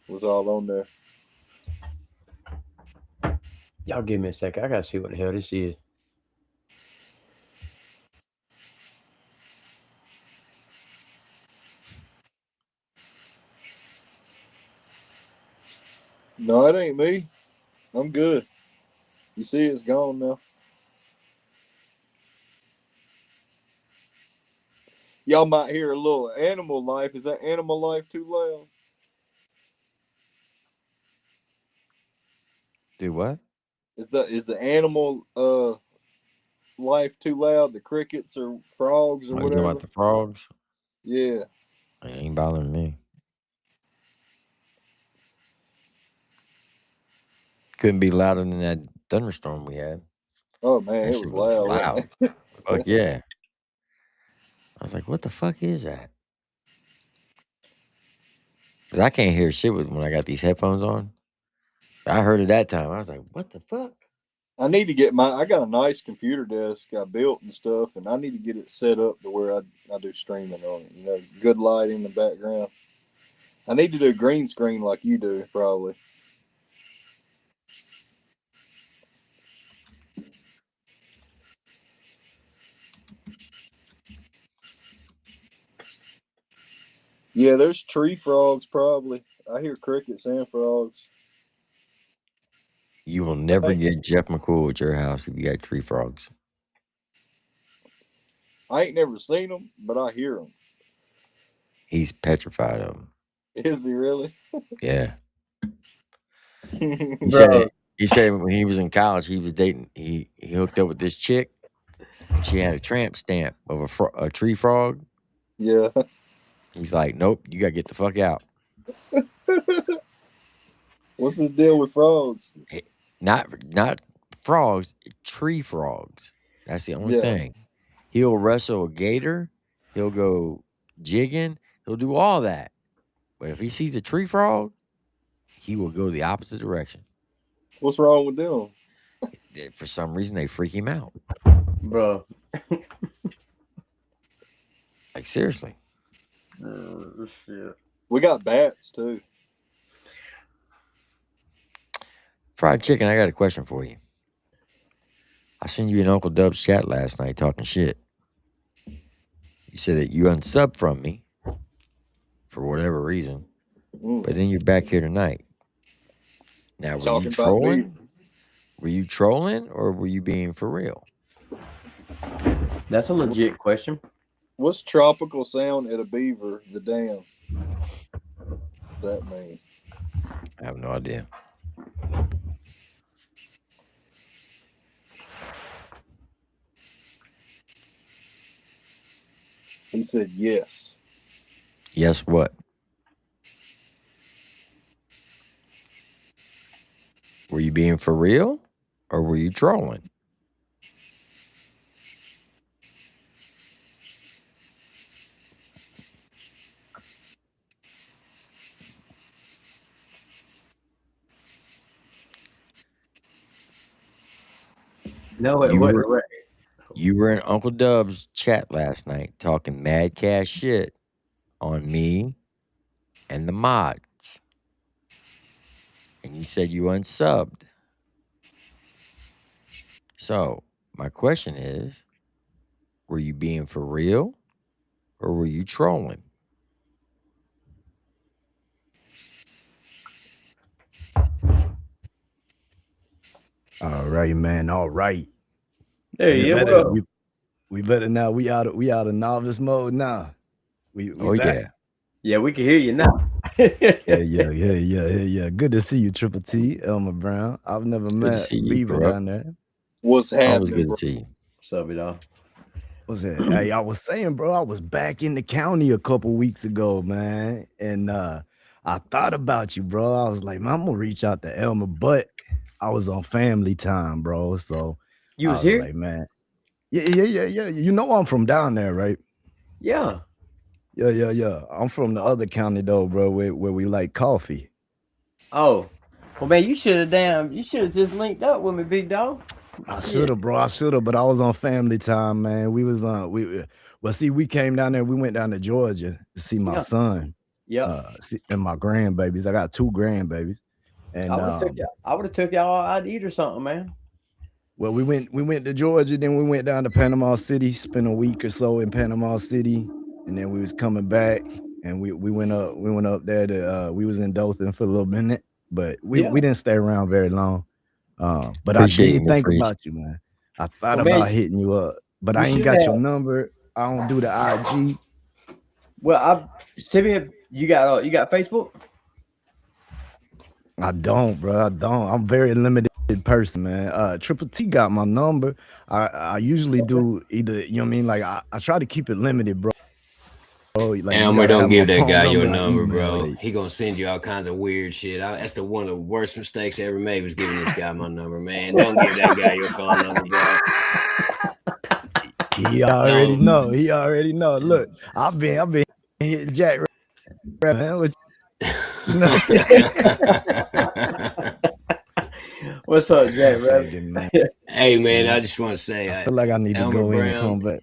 was all on there. Y'all give me a second. I got to see what the hell this is. No, it ain't me. I'm good. You see, it's gone now. Y'all might hear a little animal life. Is that animal life too loud? Do what? Is the animal life too loud? The crickets or frogs or You whatever? know about the frogs? Yeah. It ain't bothering me. Couldn't be louder than that thunderstorm we had. Oh man, that it was loud. Loud. Fuck yeah. I was like, what the fuck is that? Because I can't hear shit when I got these headphones on. I heard it that time. I was like, what the fuck? I need to get I got a nice computer desk I built and stuff, and I need to get it set up to where I do streaming on it. You know, good light in the background. I need to do green screen like you do, probably. Yeah, there's tree frogs probably. I hear crickets and frogs. You will never get Jeff McCool at your house if you got tree frogs. I ain't never seen them, but I hear them. He's petrified of them. Is he really? Yeah. He Bro. said when he was in college, he was dating. He hooked up with this chick. And she had a tramp stamp of a tree frog. Yeah. He's like, nope, you gotta get the fuck out. What's his deal with frogs? Not frogs, tree frogs. That's the only Yeah. thing. He'll wrestle a gator. He'll go jigging. He'll do all that. But if he sees a tree frog, he will go the opposite direction. What's wrong with them? For some reason, they freak him out. Bro. Like, seriously. Shit. We got bats, too. Fried chicken, I got a question for you. I seen you in Uncle Dub's chat last night talking shit. You said that you unsubbed from me for whatever reason, but then you're back here tonight. Now, were you trolling? Were you trolling or were you being for real? That's a legit question. What's tropical sound at a beaver, the dam? That mean? I have no idea. He said yes. Yes, what? Were you being for real or were you trolling? No, wait. You were in Uncle Dub's chat last night talking mad cash shit on me and the mods. And you said you unsubbed. So, my question is, were you being for real or were you trolling? All right, man. All right. Hey, we better now. We out of novice mode now. We back. Yeah. Yeah, we can hear you now. Yeah. Good to see you, Triple T, Elmer Brown. I've never met Beaver down there. What's happening? Always good to see you. What's up, y'all? What's that? Hey, I was saying, bro, I was back in the county a couple weeks ago, man, and I thought about you, bro. I was like, man, I'm gonna reach out to Elmer, but I was on family time, bro. So you was I here? Like, man, yeah. You know I'm from down there, right? Yeah. Yeah. I'm from the other county though, bro, where we like coffee. Oh, well, man, you should have just linked up with me, big dog. I should have, bro. But I was on family time, man. We was on. We came down there. We went down to Georgia to see my son. Yeah. And my grandbabies. I got 2 grandbabies. And I would have took y'all out to eat or something, man. Well, we went to Georgia, then we went down to Panama City, spent a week or so in Panama City, and then we was coming back, and we went up there to we was in Dothan for a little minute, but we didn't stay around very long. But I did think about you, man. I thought about hitting you up, but I ain't got your number. I don't do the IG. Well, you got Facebook? I don't, bro. I don't. I'm a very limited person, man. Triple T got my number. I usually do either, you know what I mean? Like I try to keep it limited, bro. Like, Elmer, don't give that guy your number, bro. He gonna send you all kinds of weird shit. That's one of the worst mistakes I ever made was giving this guy my number, man. Don't give that guy your phone number, bro. He already know. He already know. Look, I've been hitting Jack, man. What's up, Jack? Hey, man, I just want to say, I feel like I need to go in and come back.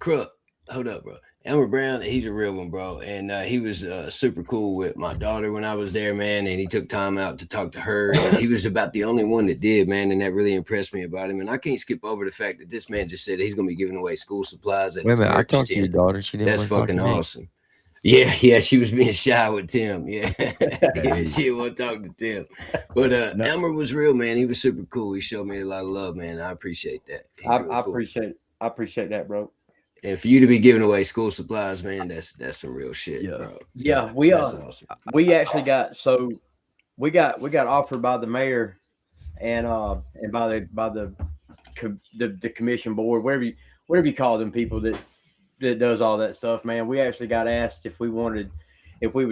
Crook, hold up, bro. Elmer Brown, he's a real one, bro. And he was super cool with my daughter when I was there, man. And he took time out to talk to her. And he was about the only one that did, man. And that really impressed me about him. And I can't skip over the fact that this man just said he's going to be giving away school supplies. Wait a minute, I talked to your daughter. She didn't. That's fucking awesome. Yeah, she was being shy with Tim. Yeah, yeah, she didn't want to talk to Tim. But Elmer was real, man. He was super cool. He showed me a lot of love, man. I appreciate that. He's real I cool. appreciate that, bro. And for you to be giving away school supplies, man, that's some real shit, bro. Yeah, that's awesome. We actually got we got offered by the mayor and by the commission board, whatever you call them people that does all that stuff, man. We actually got asked if we would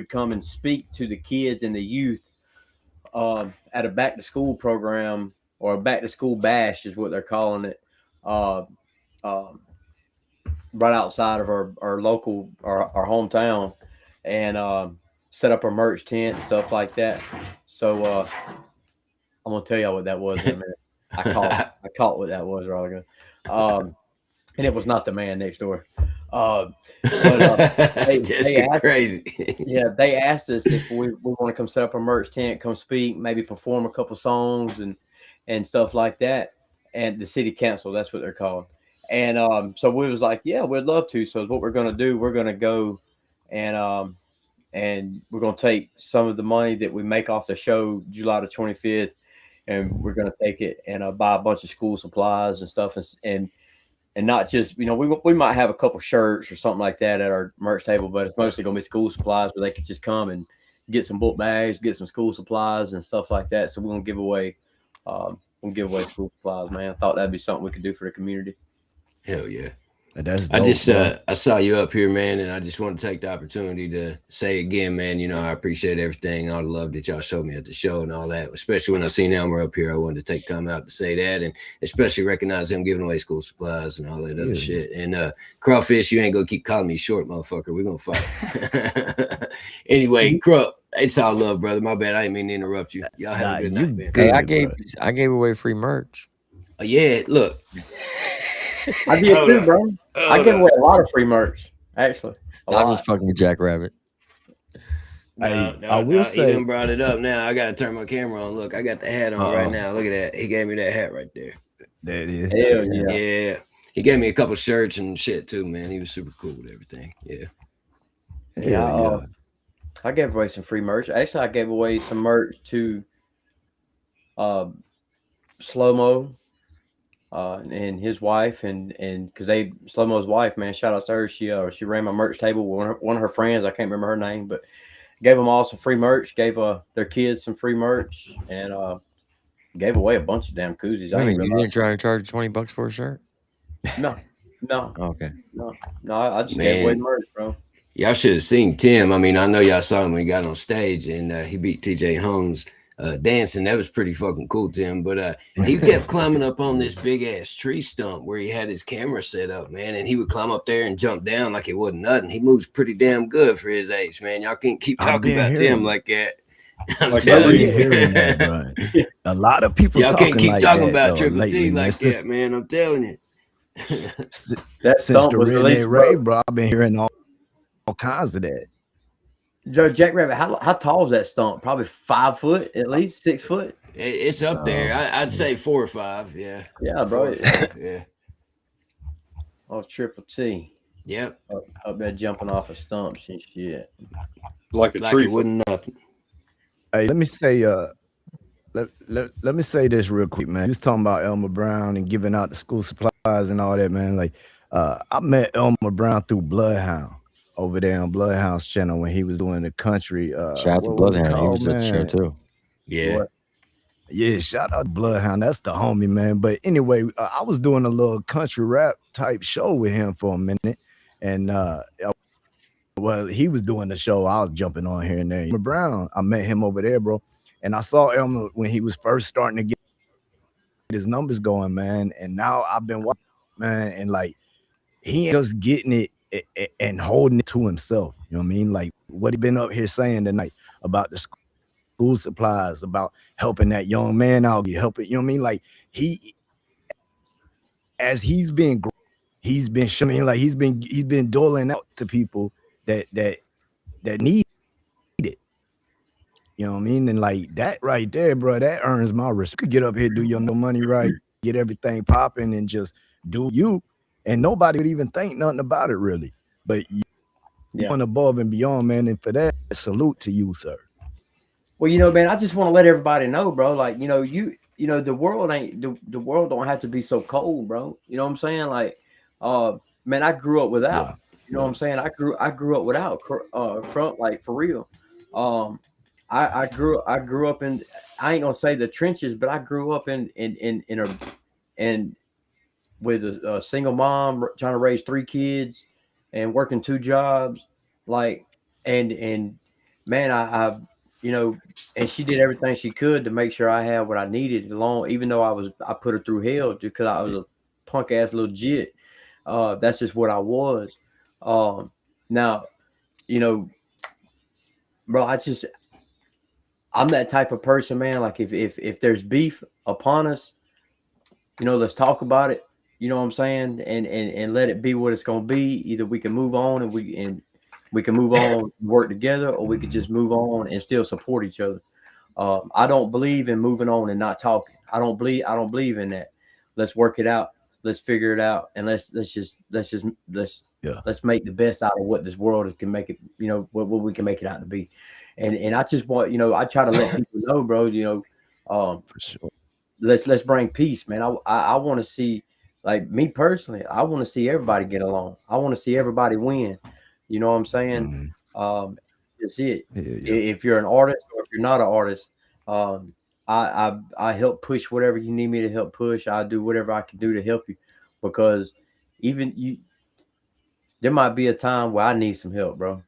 come and speak to the kids and the youth at a back to school program, or a back to school bash is what they're calling it, right outside of our local our hometown, and set up a merch tent and stuff like that. So I'm gonna tell y'all what that was in a minute. I caught what that was, Rolligan. And it was not the man next door. They asked, crazy. Yeah, they asked us if we want to come set up a merch tent, come speak, maybe perform a couple songs and stuff like that. And the city council, that's what they're called. And so we was like, yeah, we'd love to. So what we're gonna do, we're gonna go and we're gonna take some of the money that we make off the show July the 25th, and we're gonna take it and buy a bunch of school supplies and stuff, and not just, we might have a couple shirts or something like that at our merch table, but it's mostly gonna be school supplies where they can just come and get some book bags, get some school supplies and stuff like that. So we're gonna give away school supplies, man. I thought that'd be something we could do for the community. Hell yeah. That's I dope, just bro. I saw you up here, man, and I just want to take the opportunity to say again, man, I appreciate everything, all the love that y'all showed me at the show and all that. Especially when I seen Elmer up here, I wanted to take time out to say that, and especially recognize him giving away school supplies and all that other shit. And Crawfish, you ain't gonna keep calling me short, motherfucker. We're gonna fight. Anyway, Crup, it's all love, brother. My bad, I didn't mean to interrupt you. Y'all have a good night, man. Hey, I gave away free merch. Yeah, look. I did too, bro. I gave away a lot of free merch, actually. I'm just fucking with Jackrabbit. I will say, he done brought it up now. I gotta turn my camera on. Look, I got the hat on right now. Look at that. He gave me that hat right there. There it is. Hell yeah. Yeah. He gave me a couple shirts and shit too, man. He was super cool with everything. Yeah. Yeah. I gave away some free merch. Actually, I gave away some merch to Slow-Mo and his wife, and because Slow-Mo's wife, man, shout out to her. She ran my merch table with one of her friends. I can't remember her name, but gave them all some free merch. Gave their kids some free merch, and gave away a bunch of damn koozies. I mean, you didn't try to charge $20 for a shirt? No. Okay. No. I just gave away merch, bro. Y'all should have seen Tim. I mean, I know y'all saw him when he got on stage and he beat TJ Holmes dancing. That was pretty fucking cool, Tim. But he kept climbing up on this big ass tree stump where he had his camera set up, man. And he would climb up there and jump down like it wasn't nothing. He moves pretty damn good for his age, man. Y'all can't keep talking about Tim like that. I'm telling you. That, a lot of people y'all can't keep like talking that, about Triple T like that, man. I'm telling you. That since the Redneck Ray, bro, I've been hearing all kinds of that. Joe Jackrabbit, how tall is that stump? Probably 5 foot, at least 6 foot. It's up there. I'd say 4 or 5. Yeah. Yeah, bro. 4 or 5, yeah. Oh, Triple T. Yep. Up there jumping off of stumps and shit. Like a tree. It wasn't nothing. Hey, let me say, let me say this real quick, man. You was talking about Elmer Brown and giving out the school supplies and all that, man. Like, I met Elmer Brown through Bloodhound over there on Bloodhound's channel when he was doing the country. Shout out to Bloodhound. He was at the show too. Yeah. Yeah, shout out to Bloodhound. That's the homie, man. But anyway, I was doing a little country rap type show with him for a minute. And well, he was doing the show. I was jumping on here and there. Elmer Brown, I met him over there, bro. And I saw Elmer when he was first starting to get his numbers going, man. And now I've been watching, man, and like he ain't just getting it and holding it to himself. You know what I mean? Like what he been up here saying tonight about the school supplies, about helping that young man out, helping, you know what I mean? Like as he's been showing, like he's been doling out to people that need it. You know what I mean? And like that right there, bro, that earns my respect. You could get up here, do your no money right, get everything popping and just do you. And nobody would even think nothing about it really. But going above and beyond, man. And for that, salute to you, sir. Well, man, I just want to let everybody know, bro. Like, the world ain't the world don't have to be so cold, bro. You know what I'm saying? Like, man, I grew up without. You know what I'm saying? I grew up without Crump, like for real. I grew up in, I ain't gonna say the trenches, but I grew up in with a single mom trying to raise 3 kids and working 2 jobs, like, and man, I and she did everything she could to make sure I had what I needed along, even though I put her through hell because I was a punk ass little jit. That's just what I was. Now, bro, I'm that type of person, man. Like if there's beef upon us, let's talk about it. You know what I'm saying? And let it be what it's gonna be. Either we can move on and we can move on, work together, or we could just move on and still support each other. I don't believe in moving on and not talking. I don't believe in that. Let's work it out. Let's figure it out, and let's make the best out of what this world can make it. What we can make it out to be. And I just want, I try to let people know, bro. For sure. Let's bring peace, man. I want to see, like, me personally, I want to see everybody get along. I want to see everybody win. You know what I'm saying? That's it. Yeah. If you're an artist or if you're not an artist, I help push whatever you need me to help push. I do whatever I can do to help you, because there might be a time where I need some help, bro.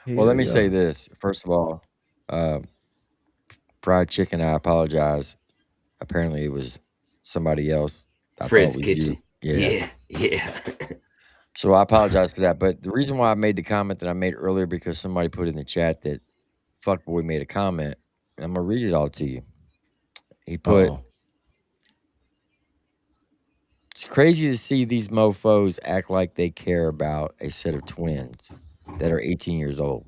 Well, let me say this. First of all, Fried Chicken, I apologize. Apparently it was somebody else. I Fred's thought it was Kitchen. you. Yeah. So I apologize for that. But the reason why I made the comment that I made earlier, because somebody put in the chat that Fuckboy made a comment, and I'm going to read it all to you. He put, it's crazy to see these mofos act like they care about a set of twins that are 18 years old,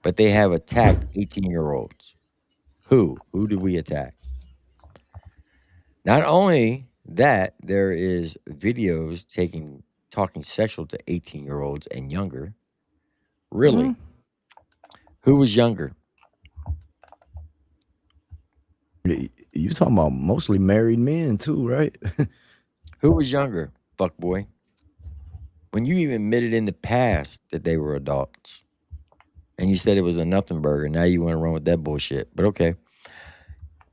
but they have attacked 18-year-olds. Who? Who did we attack? Not only that, there is videos talking sexual to 18-year-olds and younger. Really? Who was younger? You talking about mostly married men too, right? Who was younger, fuckboy? When you even admitted in the past that they were adults, and you said it was a nothing burger, now you want to run with that bullshit. But okay.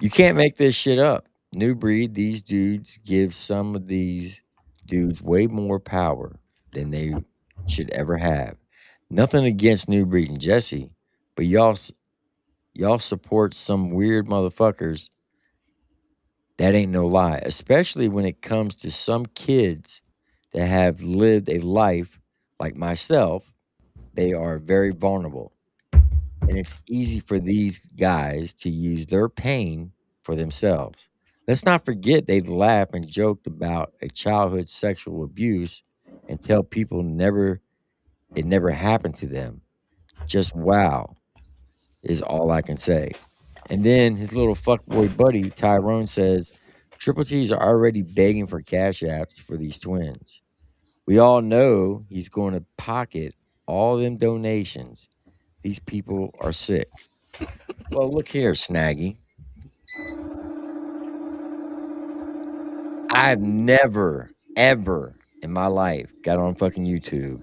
You can't make this shit up. New Breed, these dudes give some of these dudes way more power than they should ever have. Nothing against New Breed and Jesse, but y'all support some weird motherfuckers. That ain't no lie, especially when it comes to some kids that have lived a life like myself. They are very vulnerable, and it's easy for these guys to use their pain for themselves. Let's not forget they laugh and joked about a childhood sexual abuse and tell people it never happened to them. Just wow is all I can say. And then his little fuckboy buddy, Tyrone, says, Triple T's are already begging for cash apps for these twins. We all know he's going to pocket all them donations. These people are sick. Well, look here, Snaggy. I've never, ever in my life got on fucking YouTube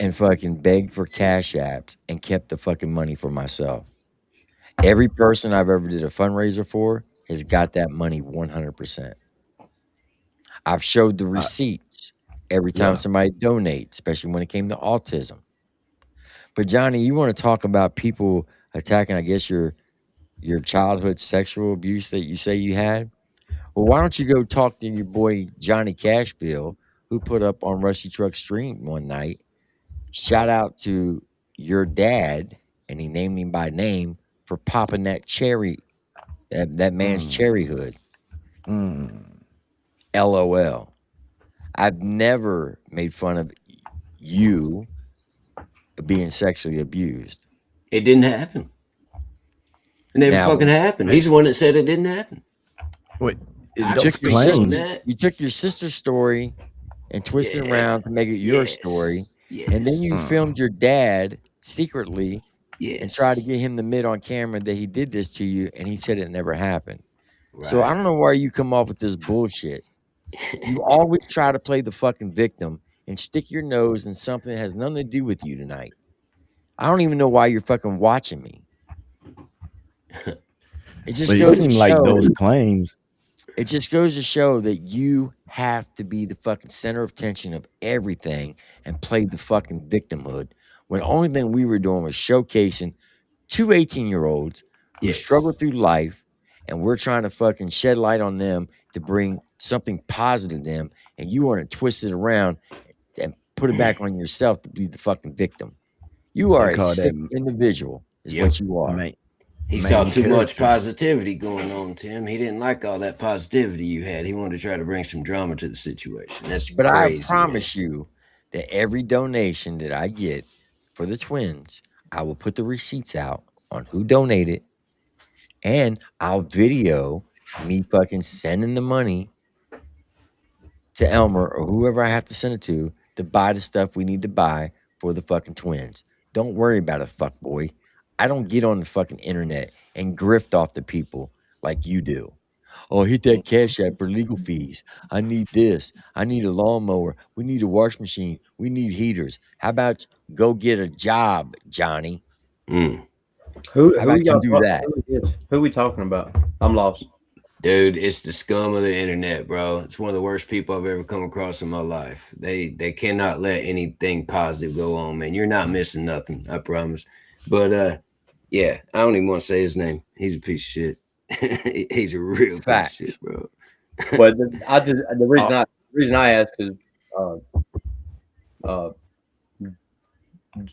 and fucking begged for cash apps and kept the fucking money for myself. Every person I've ever did a fundraiser for has got that money 100%. I've showed the receipts every time somebody donates, especially when it came to autism. But Johnny, you want to talk about people attacking, I guess, your childhood sexual abuse that you say you had? Well, why don't you go talk to your boy Johnny Cashville, who put up on Rusty Truck Stream one night, shout out to your dad, and he named him by name for popping that cherry, that man's cherry hood. LOL. I've never made fun of you being sexually abused. It didn't happen. It never fucking happened. He's the one that said it didn't happen. Wait, you took your sister's story and twisted it around to make it your story. And then you filmed your dad secretly and tried to Yes. get him to admit on camera that he did this to you, and he said it never happened. So I Right. don't know why you come off with this bullshit. You always try to play the fucking victim and stick your nose in something that has nothing to do with you tonight. I don't even know why you're fucking watching me. It just But it goes to seemed like show. those claims. It just goes to show that you have to be the fucking center of attention of everything and play the fucking victimhood. When the only thing we were doing was showcasing two 18-year-olds who struggle through life, and we're trying to fucking shed light on them to bring something positive to them, and you want to twist it around and put it back on yourself to be the fucking victim. You are They a call sick that individual, is Yep. what you are. He saw main too much character. positivity going on, Tim. He didn't like all that positivity you had. He wanted to try to bring some drama to the situation. That's But I crazy. promise you that every donation that I get for the twins, I will put the receipts out on who donated, and I'll video me fucking sending the money to Elmer or whoever I have to send it to buy the stuff we need to buy for the fucking twins. Don't worry about it, fuck boy. I don't get on the fucking internet and grift off the people like you do. Oh, hit that cash app for legal fees. I need this. I need a lawnmower. We need a wash machine. We need heaters. How about go get a job, Johnny? Who How about you y'all do that? who we talking about? I'm lost. Dude, it's the scum of the internet, bro. It's one of the worst people I've ever come across in my life. They cannot let anything positive go on, man. You're not missing nothing, I promise. But yeah, I don't even want to say his name. He's a piece of shit. He's a real piece of shit, bro. But the reason I asked is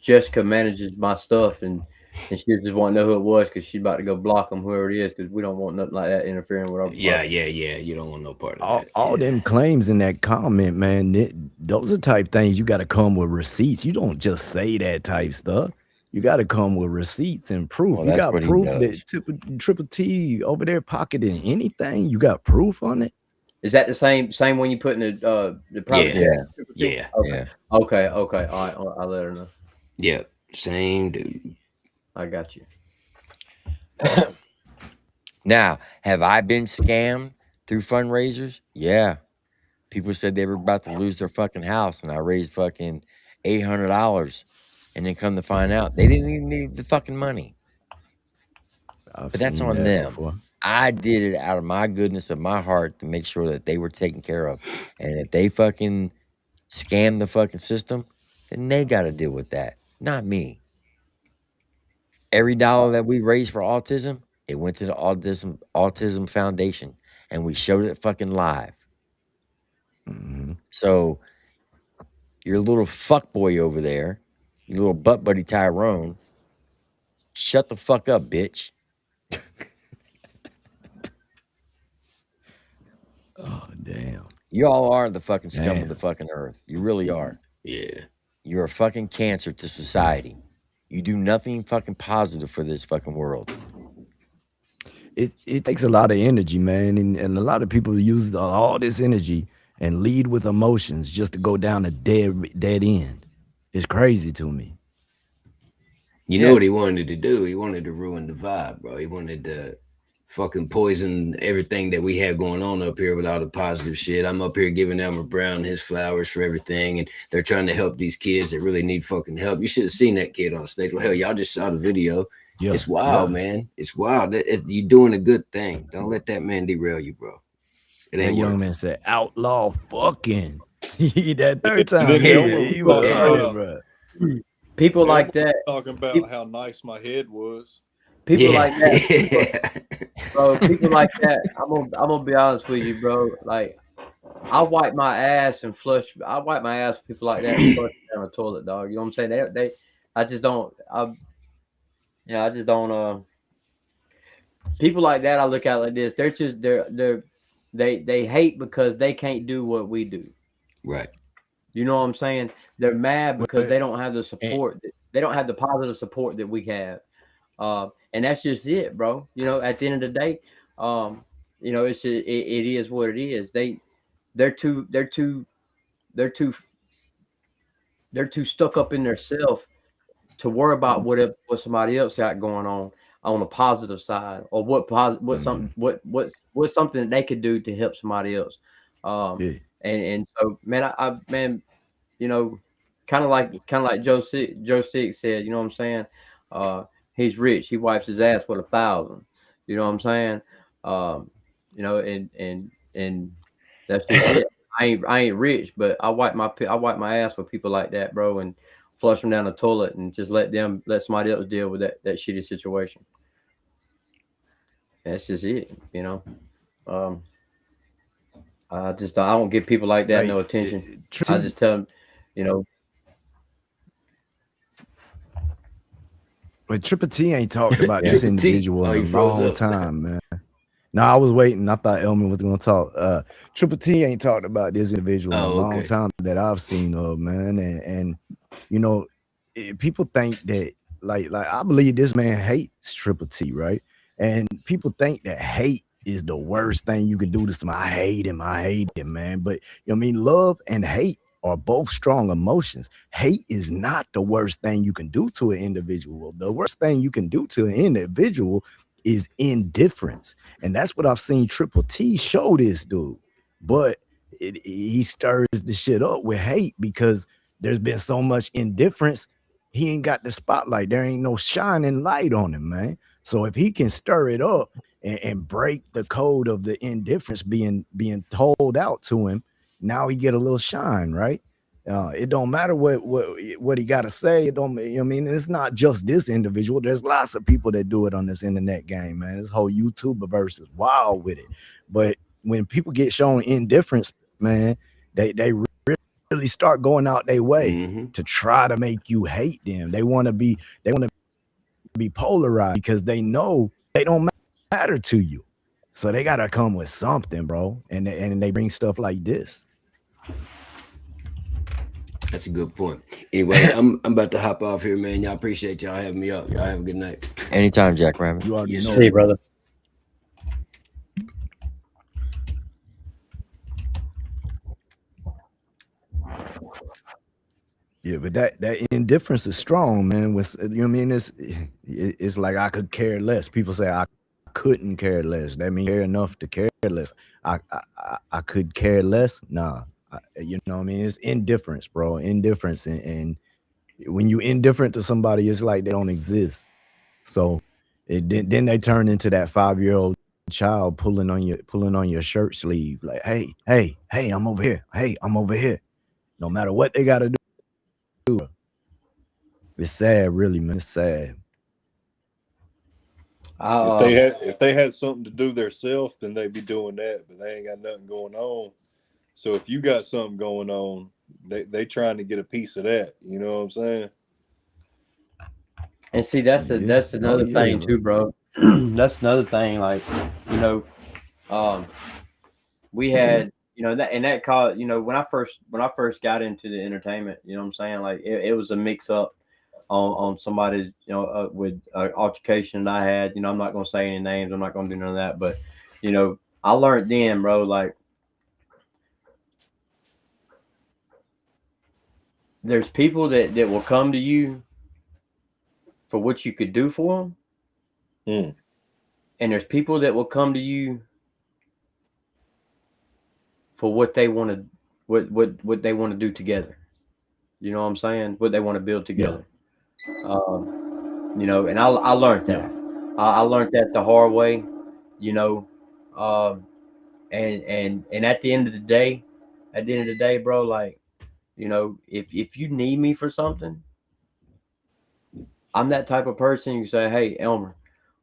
Jessica manages my stuff, and she just want to know who it was because she's about to go block them, whoever it is, because we don't want nothing like that interfering with our. Yeah. You don't want no part of that. All them claims in that comment, man, those are type things you got to come with receipts. You don't just say that type stuff. You got to come with receipts and proof. Well, you that's got what he proof does. that Triple T over there pocketing anything. You got proof on it. Is that the same one you put in the private? Yeah. Okay. All right. I'll let her know. Yeah. Same dude. I got you. Now, have I been scammed through fundraisers? Yeah. People said they were about to lose their fucking house, and I raised fucking $800, and then come to find out they didn't even need the fucking money. But that's seen on that them. before. I did it out of my goodness of my heart to make sure that they were taken care of. And if they fucking scam the fucking system, then they got to deal with that, not me. Every dollar that we raised for autism, it went to the Autism Foundation, and we showed it fucking live. So your little fuck boy over there, your little butt buddy Tyrone, shut the fuck up, bitch. Oh, damn. You all are the fucking scum Damn. of the fucking earth. You really are. Yeah. You're a fucking cancer to society. You do nothing fucking positive for this fucking world. It takes a lot of energy, man, and a lot of people use all this energy and lead with emotions just to go down a dead end. It's crazy to me. You know what he wanted to do? He wanted to ruin the vibe, bro. He wanted to fucking poison everything that we have going on up here with all the positive shit. I'm up here giving Elmer Brown his flowers for everything, and they're trying to help these kids that really need fucking help. You should have seen that kid on stage. Well, hell, y'all just saw the video. Yeah, it's wild, man. It's wild. You're doing a good thing. Don't let that man derail you, bro. It That ain't young worth man it. said, "Outlaw fucking." that third time, Then he was talking on it, about- bro. People like that. Talking about how nice my head was. People like that. Bro, people like that. I'm gonna be honest with you, bro. Like, I wipe my ass and flush. I wipe my ass with people like that and flush down the toilet, dog. You know what I'm saying? I just don't. I just don't. People like that, I look at like this. They hate because they can't do what we do. Right. You know what I'm saying? They're mad because they don't have the support. They don't have the positive support that we have. And that's just it, bro. You know, at the end of the day, it is what it is. They're too they're too stuck up in their self to worry about what somebody else got going on the positive side, or what's something that they could do to help somebody else. And so, man, man, you know, kind of like Joe Six said, you know what I'm saying? He's rich. He wipes his ass with 1,000. You know what I'm saying? You know, and that's just it. I ain't rich, but I wipe my ass for people like that, bro, and flush them down the toilet and just let somebody else deal with that shitty situation. That's just it, you know. I don't give people like that no attention. I just tell them, you know. But TripleT ain't talked about this individual in a long time, man. No, I was waiting. I thought Elman was gonna talk. TripleT ain't talked about this individual in a long time that I've seen of, man. And you know, people think that like I believe this man hates TripleT, right? And people think that hate is the worst thing you can do to somebody. I hate him, man. But you know what I mean, love and hate are both strong emotions. Hate is not the worst thing you can do to an individual. The worst thing you can do to an individual is indifference. And that's what I've seen TripleT show this dude. But he stirs the shit up with hate because there's been so much indifference. He ain't got the spotlight. There ain't no shining light on him, man. So if he can stir it up and break the code of the indifference being told out to him, now he get a little shine, right? It don't matter what he got to say. It don't. I mean, it's not just this individual. There's lots of people that do it on this internet game, man. This whole YouTuber verse is wild with it. But when people get shown indifference, man, they really start going out their way to try to make you hate them. They want to be polarized because they know they don't matter to you. So they gotta come with something, bro. And they bring stuff like this. That's a good point. Anyway, I'm about to hop off here, man. Y'all appreciate y'all having me up. Y'all have a good night. Anytime, Jack Rabbit. You already know, See you, brother. Yeah, but that indifference is strong, man. With, you know what I mean? It's like I could care less. People say I couldn't care less. That means care enough to care less. I could care less. Nah, you know what I mean? It's indifference, bro. Indifference, and when you indifferent to somebody, it's like they don't exist. So then they turn into that 5-year-old child pulling on your shirt sleeve, like, hey, I'm over here. Hey, I'm over here. No matter what they gotta do. It's sad, really, man. It's sad. If they had something to do themselves, then they'd be doing that, but they ain't got nothing going on. So if you got something going on, they trying to get a piece of that. You know what I'm saying? And see, that's another thing too, bro. That's another thing. Like, you know, we had, you know, that called, you know, when I first got into the entertainment, you know what I'm saying? Like it was a mix up on somebody's, you know, with altercation that I had. You know, I'm not gonna say any names. I'm not gonna do none of that. But, you know, I learned then, bro. Like, there's people that will come to you for what you could do for them, and there's people that will come to you for what they want to what they want to do together. You know what I'm saying? What they want to build together. You know, and I learned that. I learned that the hard way. You know, and at the end of the day, bro, like, you know, if you need me for something, I'm that type of person. You say, hey, Elmer,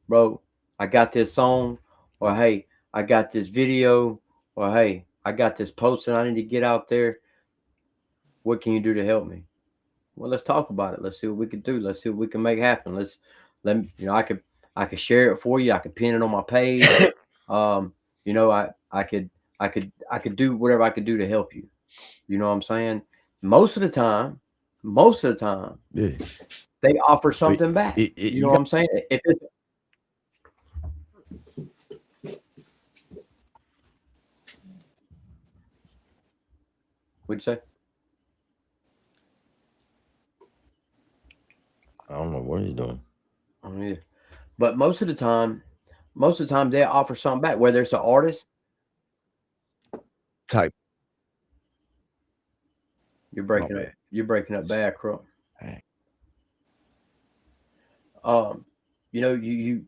bro, I got this song, or hey, I got this video, or hey, I got this post that I need to get out there. What can you do to help me? Well, let's talk about it. Let's see what we can do. Let's see what we can make happen. Let me, you know, I could share it for you. I could pin it on my page. You know, I could do whatever I could do to help you. You know what I'm saying? Most of the time, yeah, they offer something back. You know what I'm saying? If it's, what'd you say? I don't know what he's doing. But most of the time they offer something back, whether it's an artist. Type. You're breaking up. You're breaking up bad, Crook. You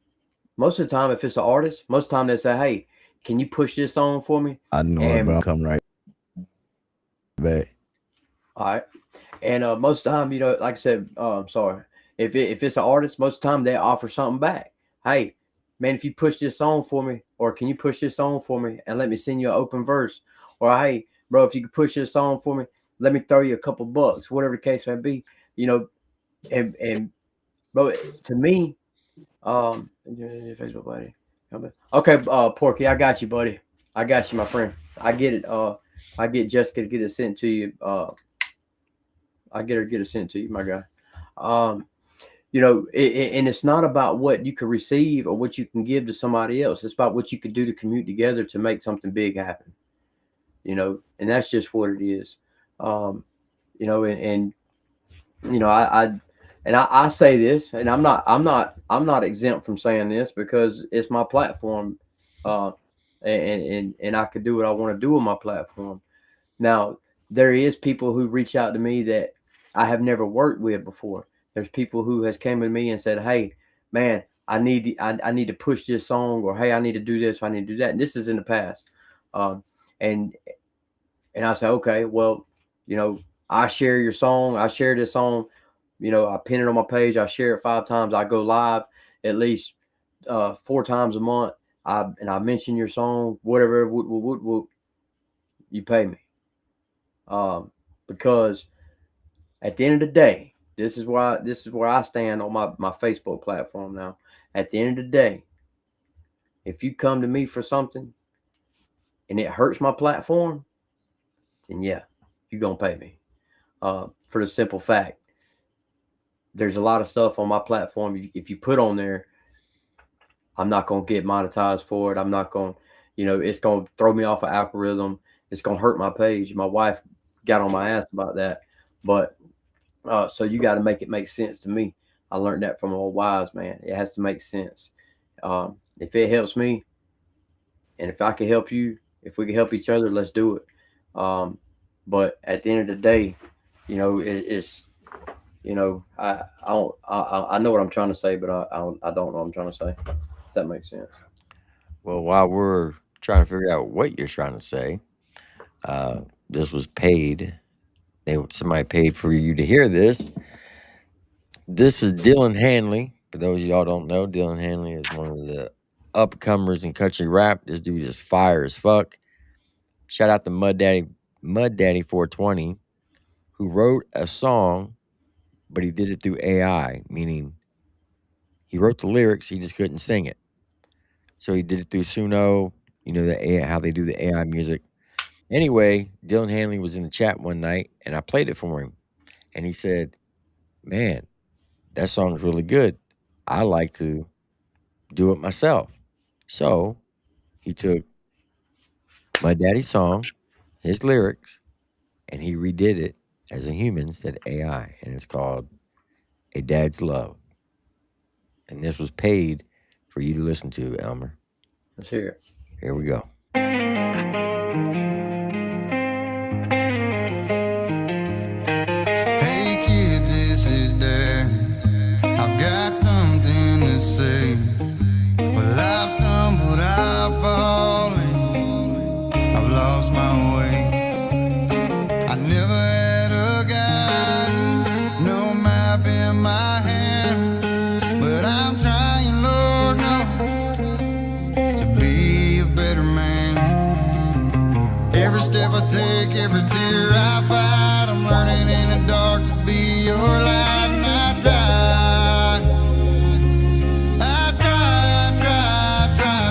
most of the time, if it's an artist, most of the time they say, "Hey, can you push this song for me?" I know it, bro. Come right back. All right. And most of the time, like I said, sorry. If it's an artist, most of the time they offer something back. Hey, man, if you push this song for me, or can you push this song for me and let me send you an open verse? Or hey, bro, if you could push this song for me, let me throw you a couple bucks, whatever the case may be. And bro, to me, Facebook buddy. Okay, Porky, I got you, buddy. I got you, my friend. I get it. I get Jessica to get it sent to you. I get her to get it sent to you, my guy. And it's not about what you can receive or what you can give to somebody else. It's about what you could do to commute together to make something big happen. And that's just what it is. I say this, and I'm not exempt from saying this because it's my platform, and I could do what I want to do with my platform. Now, there is people who reach out to me that I have never worked with before. There's people who has came to me and said, "Hey, man, I need to push this song," or "Hey, I need to do this, I need to do that." And this is in the past, and I say, "Okay, well, I share your song. I share this song. I pin it on my page. I share it 5 times. I go live at least 4 times a month. I mention your song, whatever. You pay me, because at the end of the day, this is where I stand on my Facebook platform now. At the end of the day, if you come to me for something and it hurts my platform, then yeah, you're gonna pay me. For the simple fact, there's a lot of stuff on my platform. If you put on there, I'm not going to get monetized for it. I'm not going, it's going to throw me off an algorithm. It's going to hurt my page. My wife got on my ass about that. But so you got to make it make sense to me. I learned that from old wise man. It has to make sense. If it helps me, and if I can help you, if we can help each other, let's do it. But at the end of the day, it's. I know what I'm trying to say, but I don't know what I'm trying to say. Does that make sense? Well, while we're trying to figure out what you're trying to say, this was paid. Somebody paid for you to hear this. This is Dylan Hanley. For those of y'all don't know, Dylan Hanley is one of the upcomers in country rap. This dude is fire as fuck. Shout out to Mud Daddy 420, who wrote a song, but he did it through AI, meaning he wrote the lyrics, he just couldn't sing it. So he did it through Suno, the AI, how they do the AI music. Anyway, Dylan Hanley was in the chat one night, and I played it for him. And he said, "Man, that song's really good. I like to do it myself." So he took my daddy's song, his lyrics, and he redid it as a human instead of AI. And it's called A Dad's Love. And this was paid for you to listen to, Elmer. Let's hear it. Here we go. Hey kids, this is Dad. I've got something to say. Well, I've stumbled, I've fallen, I've lost my way. I never had a guide, no map in my hand, but I'm trying, Lord knows, to be a better man. Every step I take, every tear I fight, I'm learning in the dark to be your light, and I try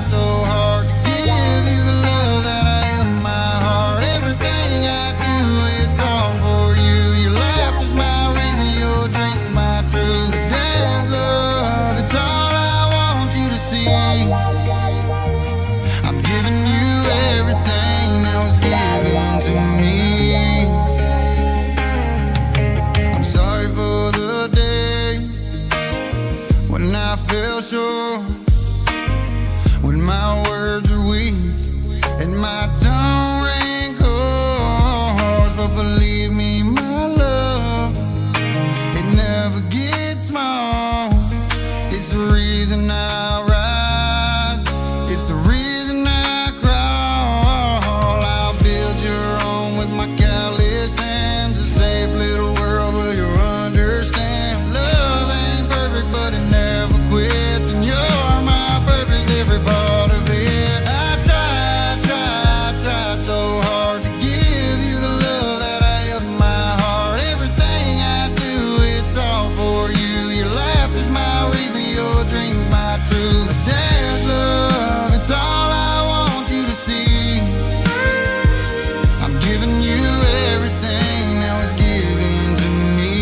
so hard to give you the love that I have in my heart. Everything I do, it's all for you. Your laughter's my reason, your drink my truth. Dad's love, it's all I want you to see. I'm giving you everything that was given to me. I'm sorry for when I fell short, when my words are weak and my tongue ran cold. But believe me, my love, it never gets small. It's the reason I rise, it's the reason I crawl. I'll build your home with my calloused hands, a safe little world where you'll understand. Love ain't perfect, but it never quits, and you're my purpose, every part of it. I tried so hard to give you the love that I have in my heart. Everything I do, it's all for you. Your laugh is my reason, your dream's my truth. Dad's love, it's all I want you to see. I'm giving you everything that was given to me.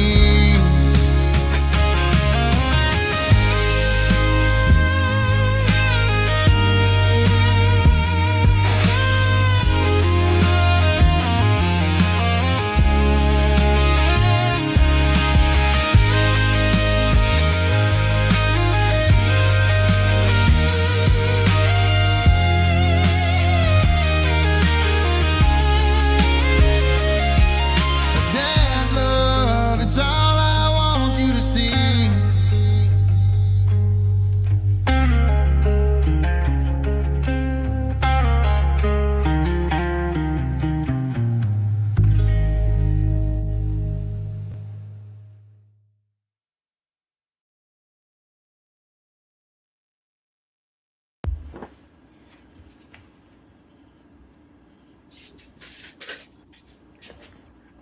Dad's love, it's all I want you to see.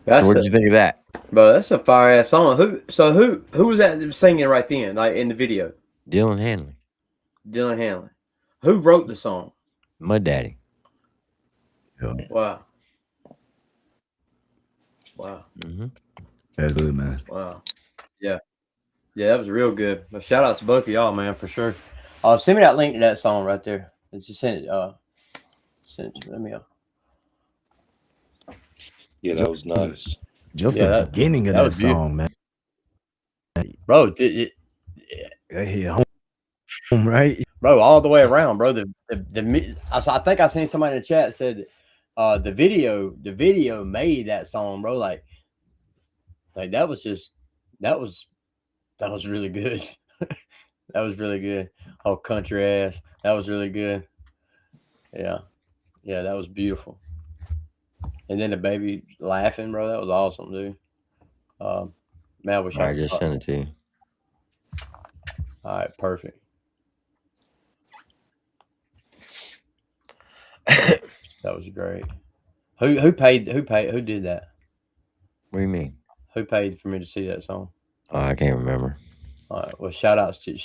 So what'd you think of that? Bro, that's a fire ass song. Who was that singing right then, like in the video? Dylan Hanley. Dylan Hanley. Who wrote the song? My daddy. Wow. Wow. Mm-hmm. That's good, man. Wow. Yeah. Yeah, that was real good. But shout out to both of y'all, man, for sure. Send me that link to that song right there. Just send it. Send it to me. Let me. Yeah, that was nice. Just Yeah, the beginning of that that was beautiful. song, man. Bro, home, right? Bro, all the way around, bro. I think I seen somebody in the chat said the video made that song, bro. Like that was really good. That was really good. Oh, country ass. That was really good. Yeah. Yeah, that was beautiful. And then the baby laughing, bro. That was awesome, dude. Man, I wish I just sent it to you. All right, perfect. That was great. Who did that? What do you mean? Who paid for me to see that song? Oh, I can't remember. All right. Well, shout outs to you.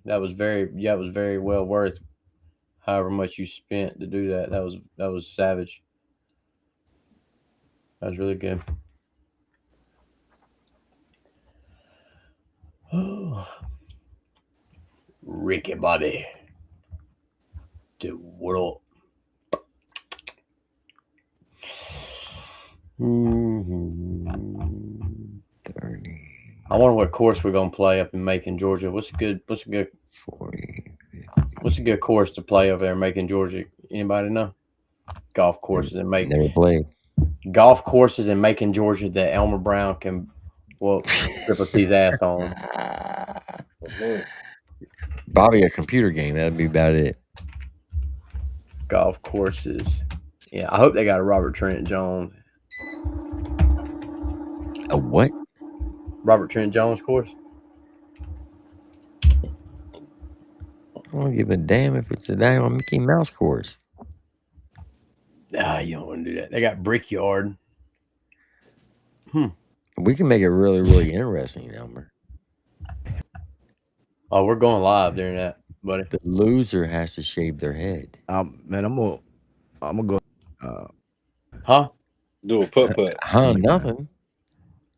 That was very well worth however much you spent to do that. That was savage. That was really good. Oh, Ricky Bobby. What up? I wonder what course we're gonna play up in Macon, Georgia. What's a good 40. What's a good course to play over there in Macon, Georgia? Anybody know? Golf courses in Macon. Never played. Golf courses in Macon, Georgia that Elmer Brown can TripleT's ass on. Probably a computer game. That'd be about it. Golf courses. Yeah, I hope they got a Robert Trent Jones. A what? Robert Trent Jones course. I don't give a damn if it's a damn Mickey Mouse course. Nah, you don't want to do that. They got Brickyard. We can make it really, really interesting, Elmer. Oh, we're going live during that, buddy. The loser has to shave their head. Man, I'm gonna go. Huh? Do a putt. Nothing.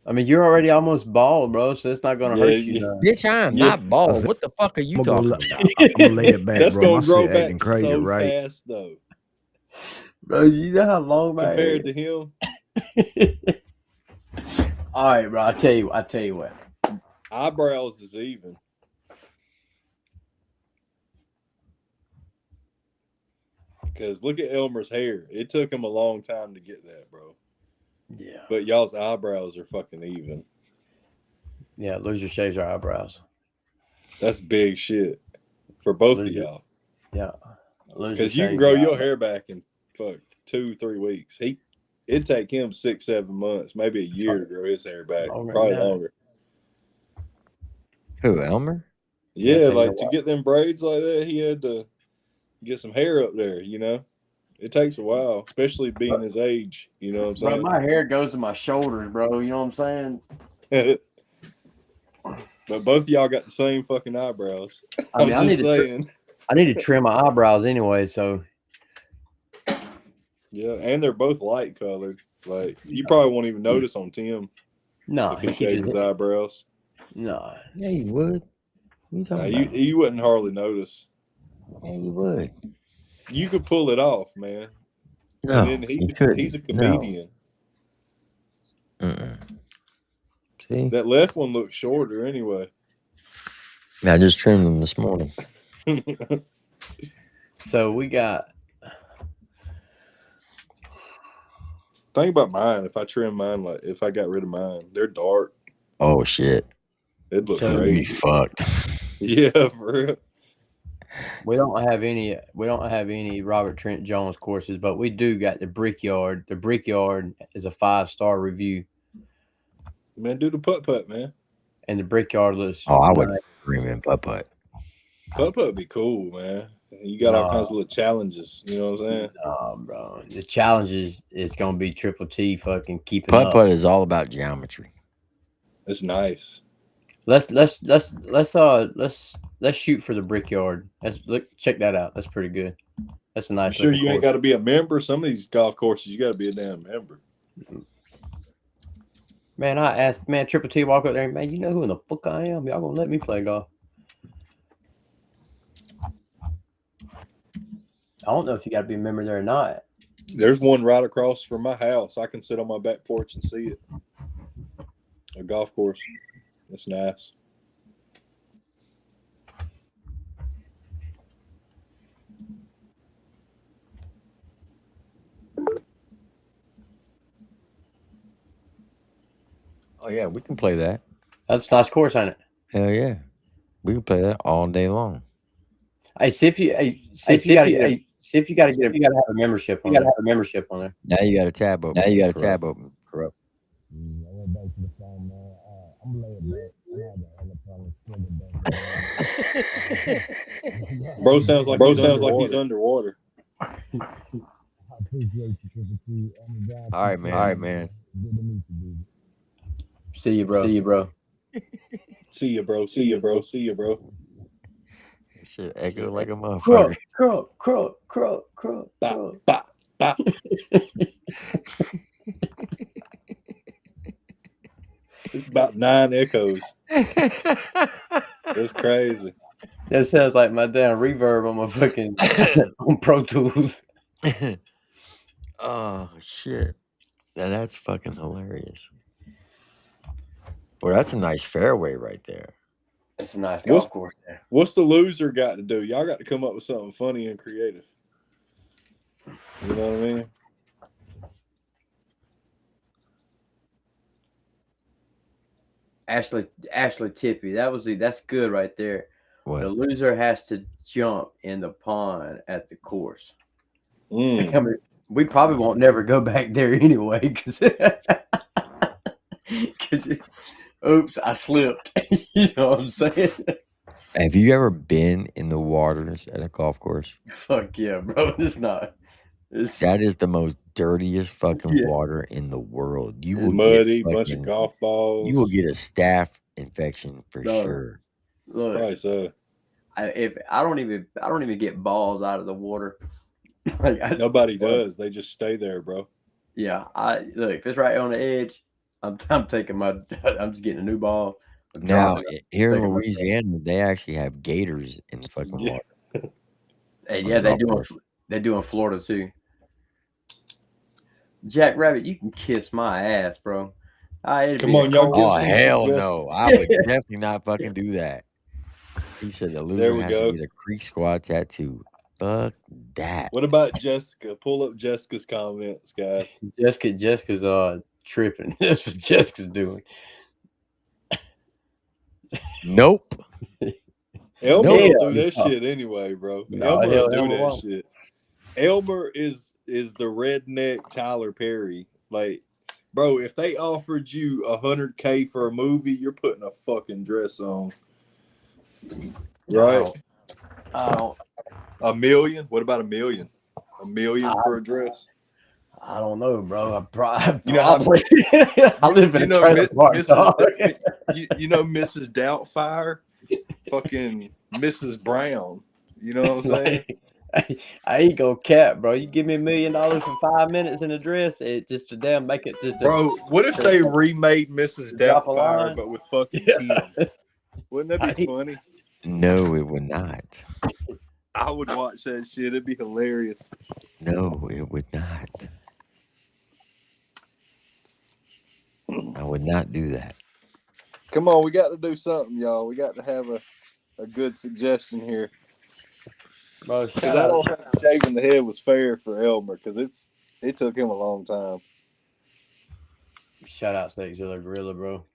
I mean, you're already almost bald, bro, so it's not gonna hurt you. Bitch, I'm not bald. What the fuck are you talking about? I'm gonna lay it back, That's bro. gonna grow back acting crazy, so right? fast, though. Bro, you know how long my compared to him. All right, bro. I tell you what. Eyebrows is even. Because look at Elmer's hair. It took him a long time to get that, bro. Yeah. But y'all's eyebrows are fucking even. Yeah, Loser shaves our eyebrows. That's big shit for both of y'all. Yeah. Because you can grow your hair back in 2-3 weeks. It'd take him 6-7 months, maybe a year to grow his hair back. Probably longer. Who, Elmer? Yeah, like to get them braids like that, he had to get some hair up there, It takes a while, especially being his age, you know what I'm saying? Bro, my hair goes to my shoulders, bro. You know what I'm saying? But both of y'all got the same fucking eyebrows. I mean, I need to trim my eyebrows anyway, so. Yeah, and they're both light colored. Like, you probably won't even notice on Tim. No, if he shaved his eyebrows. No. Yeah, you would. What are you talking about? You wouldn't hardly notice. Yeah, you would. You could pull it off, man. No, and then you couldn't. he's a comedian. No. See? That left one looks shorter anyway. I just trimmed them this morning. So we got. Think about mine. If I trim mine, like if I got rid of mine, they're dark. Oh shit! It looks so crazy. Fucked. Yeah, for real. We don't have any Robert Trent Jones courses, but we do got the Brickyard. The Brickyard is a 5-star review. Man, do the putt-putt, man. And the Brickyard looks. Oh, I would dream in putt-putt. Putt-putt would be cool, man. You got all kinds of little challenges. You know what I'm saying? Nah, bro. The challenge is gonna be TripleT fucking keeping putt-putt up. is all about geometry. It's nice. Let's shoot for the Brickyard. Check that out. That's pretty good. That's a nice. Sure, you ain't got to be a member. Some of these golf courses, you got to be a damn member. Man, I asked TripleT walk up there, man. You know who in the fuck I am? Y'all gonna let me play golf? I don't know if you got to be a member there or not. There's one right across from my house. I can sit on my back porch and see it. A golf course. It's nice. Oh yeah, we can play that. That's a nice course, ain't it? Hell yeah, we can play that all day long. Hey, see if you got to have a membership. You got to have a membership on there. Now you got a tab open. Corrupt. I went back to the phone, man. I'm laying back. Bro sounds like he's underwater. I appreciate you, TripleT. All right, man. Good to meet you, dude. See you, bro. See you, bro. Shit echo like a motherfucker. Crook. Bop. About 9 echoes. That's crazy. That sounds like my damn reverb on my fucking on Pro Tools. Oh shit. Now that's fucking hilarious. Well, that's a nice fairway right there. It's a nice golf course there. What's the loser got to do? Y'all got to come up with something funny and creative. You know what I mean? Ashley Tippy. That's good right there. What? The loser has to jump in the pond at the course. I mean, we probably won't never go back there anyway because oops, I slipped. You know what I'm saying? Have you ever been in the waters at a golf course? Fuck yeah, bro. That is the most dirtiest fucking water in the world. You will muddy, get bunch of golf balls. You will get a staph infection for sure. Look, probably so. I don't even get balls out of the water. Nobody does. They just stay there, bro. Yeah, look, if it's right on the edge, I'm just getting a new ball. Now here in Louisiana, they actually have gators in the fucking water. Hey, yeah, they do in Florida too. Jack Rabbit, you can kiss my ass, bro. Come on, y'all. Oh hell no! I would definitely not fucking do that. He said the loser has to get a Creek Squad tattoo. Fuck that. What about Jessica? Pull up Jessica's comments, guys. Jessica's tripping. That's what Jessica's doing. Nope. Elmer Nope. will do that shit anyway, bro. No, Elmer will do Elmer that won't. shit. Elmer is the redneck Tyler Perry. Like, bro, if they offered you $100K for a movie, you're putting a fucking dress on. Right? I don't. $1 million? What about $1 million? $1 million for a dress? I don't know, bro. I probably. You know how I live in a trailer park. You know Mrs. Doubtfire? Fucking Mrs. Brown. You know what I'm saying? I ain't gonna cap, bro. You give me $1 million for 5 minutes in a dress, it just to damn make it just. Bro, what if they remade Mrs. drop a Doubtfire line? but with fucking Tim? Wouldn't that be funny? No, it would not. I would watch that shit. It'd be hilarious. No, it would not. I would not do that. Come on, we got to do something, y'all. We got to have a good suggestion here. Because I don't think shaving the head was fair for Elmer, because it took him a long time. Shout out Sexzilla Gorilla, bro.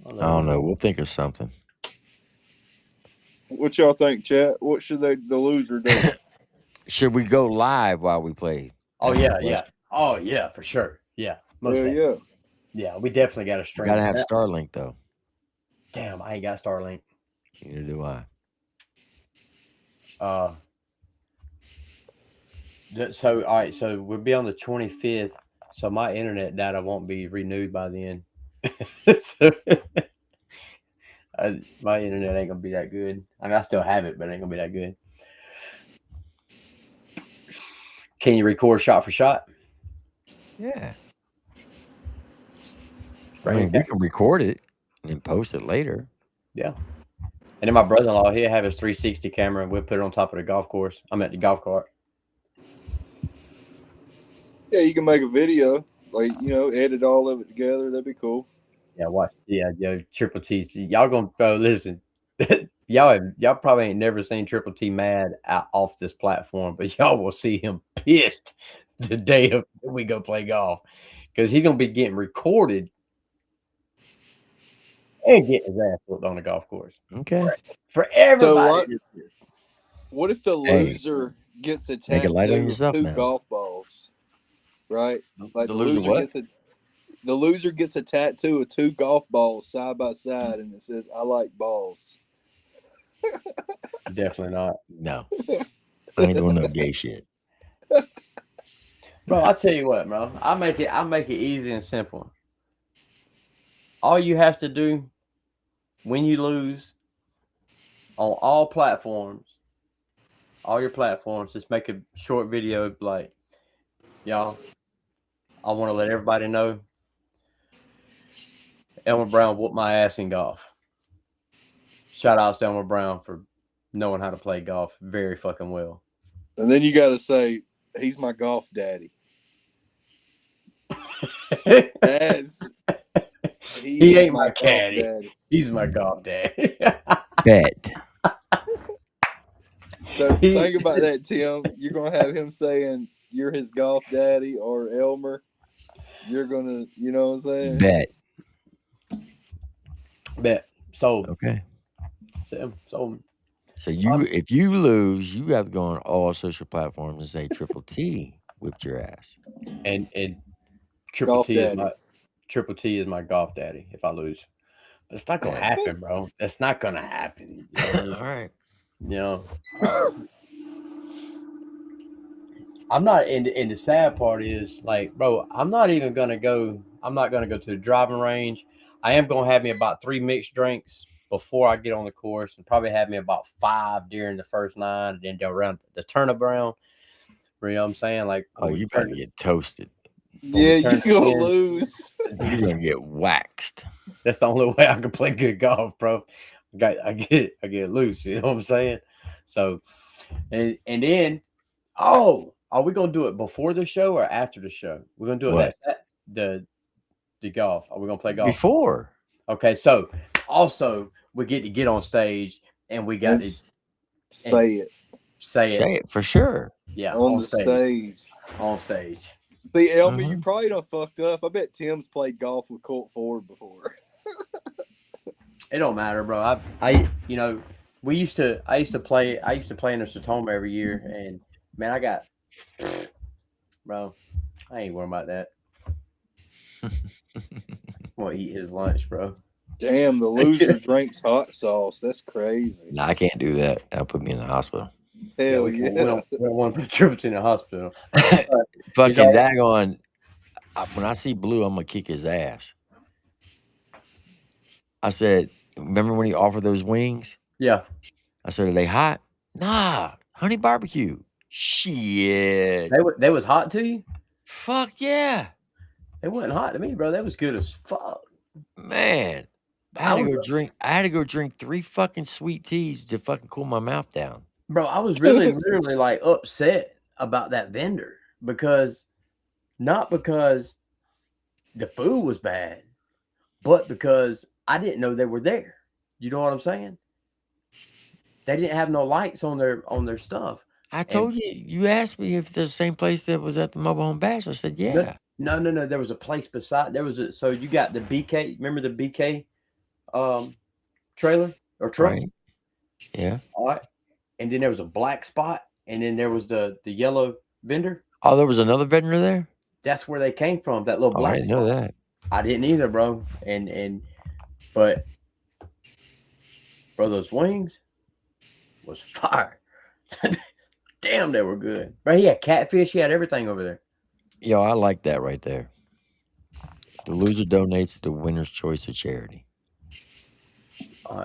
I don't know. We'll think of something. What y'all think, chat? What should the loser do? Should we go live while we play? Oh yeah, yeah. Oh yeah, for sure. Yeah, yeah. Yeah, we definitely got to stream. Gotta have Starlink though. Damn, I ain't got Starlink. Neither do I. So all right, so we'll be on the 25th. So my internet data won't be renewed by then. So, my internet ain't gonna be that good. I mean, I still have it, but it ain't gonna be that good. Can you record shot for shot? Yeah. I mean, we can record it and then post it later. Yeah. And then my brother-in-law, he'll have his 360 camera and we'll put it on top of the golf course. I'm at the golf cart. Yeah, you can make a video, like, edit all of it together. That'd be cool. Yeah, watch. Yeah, yo, TripleT. Y'all gonna listen. y'all probably ain't never seen TripleT mad off this platform, but y'all will see him pissed the day of we go play golf, because he's gonna be getting recorded and getting his ass whooped on the golf course. Okay. For everybody. So what if the loser gets a tattoo of 2 golf balls? Right? Like the loser gets a tattoo of 2 golf balls side by side, and it says, "I like balls." Definitely not. No. I ain't doing no gay shit. Bro, I'll tell you what, bro. I make it easy and simple. All you have to do when you lose on all platforms, all your platforms, just make a short video like, y'all, I want to let everybody know Elmer Brown whooped my ass in golf. Shout out to Elmer Brown for knowing how to play golf very fucking well. And then you got to say, he's my golf daddy. He ain't my caddy. Daddy. He's my golf daddy. Bet. So think about that, Tim. You're going to have him saying you're his golf daddy, or Elmer. You're going to, you know what I'm saying? Bet. Sold. Okay. So if you lose, you have to go on all social platforms and say TripleT whipped your ass. And TripleT is my golf daddy if I lose. But it's not gonna happen, bro. That's not gonna happen. All right. I'm not, and the sad part is, like, bro, I'm not gonna go to the driving range. I am gonna have me about 3 mixed drinks before I get on the course, and probably have me about 5 during the first 9, and then around the turn around. You know what I'm saying? Like, you better get toasted. Yeah, you're gonna lose. You're gonna get waxed. That's the only way I can play good golf, bro. I get loose. You know what I'm saying? So, and then, are we gonna do it before the show or after the show? We're gonna do it the golf. Are we gonna play golf before? Okay, so also we get on stage and we got Say it. Say it for sure. Yeah, on the stage. On stage. See, Elmer, you probably done fucked up. I bet Tim's played golf with Colt Ford before. It don't matter, bro. I used to play in the Sertoma every year, and man, I got bro, I ain't worrying about that. I'm gonna eat his lunch, bro. Damn, the loser drinks hot sauce. That's crazy. No, I can't do that. That'll put me in the hospital. Hell we yeah. don't want to put TripleT in the hospital. Fucking daggone. When I see Blue, I'm gonna kick his ass. I said, remember when he offered those wings? Yeah. I said, are they hot? Nah, honey barbecue. Shit. They was hot to you? Fuck yeah. They wasn't hot to me, bro. That was good as fuck. Man. I had to go drink 3 fucking sweet teas to fucking cool my mouth down. Bro, I was really literally like upset about that vendor not because the food was bad, but because I didn't know they were there. You know what I'm saying? They didn't have no lights on their stuff. I told you asked me if there's the same place that was at the mobile home bash. I said, yeah. No. There was a place beside. So you got the BK. Remember the BK trailer or truck? Right. Yeah. All right. And then there was a black spot, and then there was the yellow vendor. Oh, there was another vendor there? That's where they came from. That little black I didn't spot. know that. I didn't either, bro. But bro, those wings was fire. Damn, they were good. Bro, he had catfish. He had everything over there. Yo, I like that right there. The loser donates to the winner's choice of charity.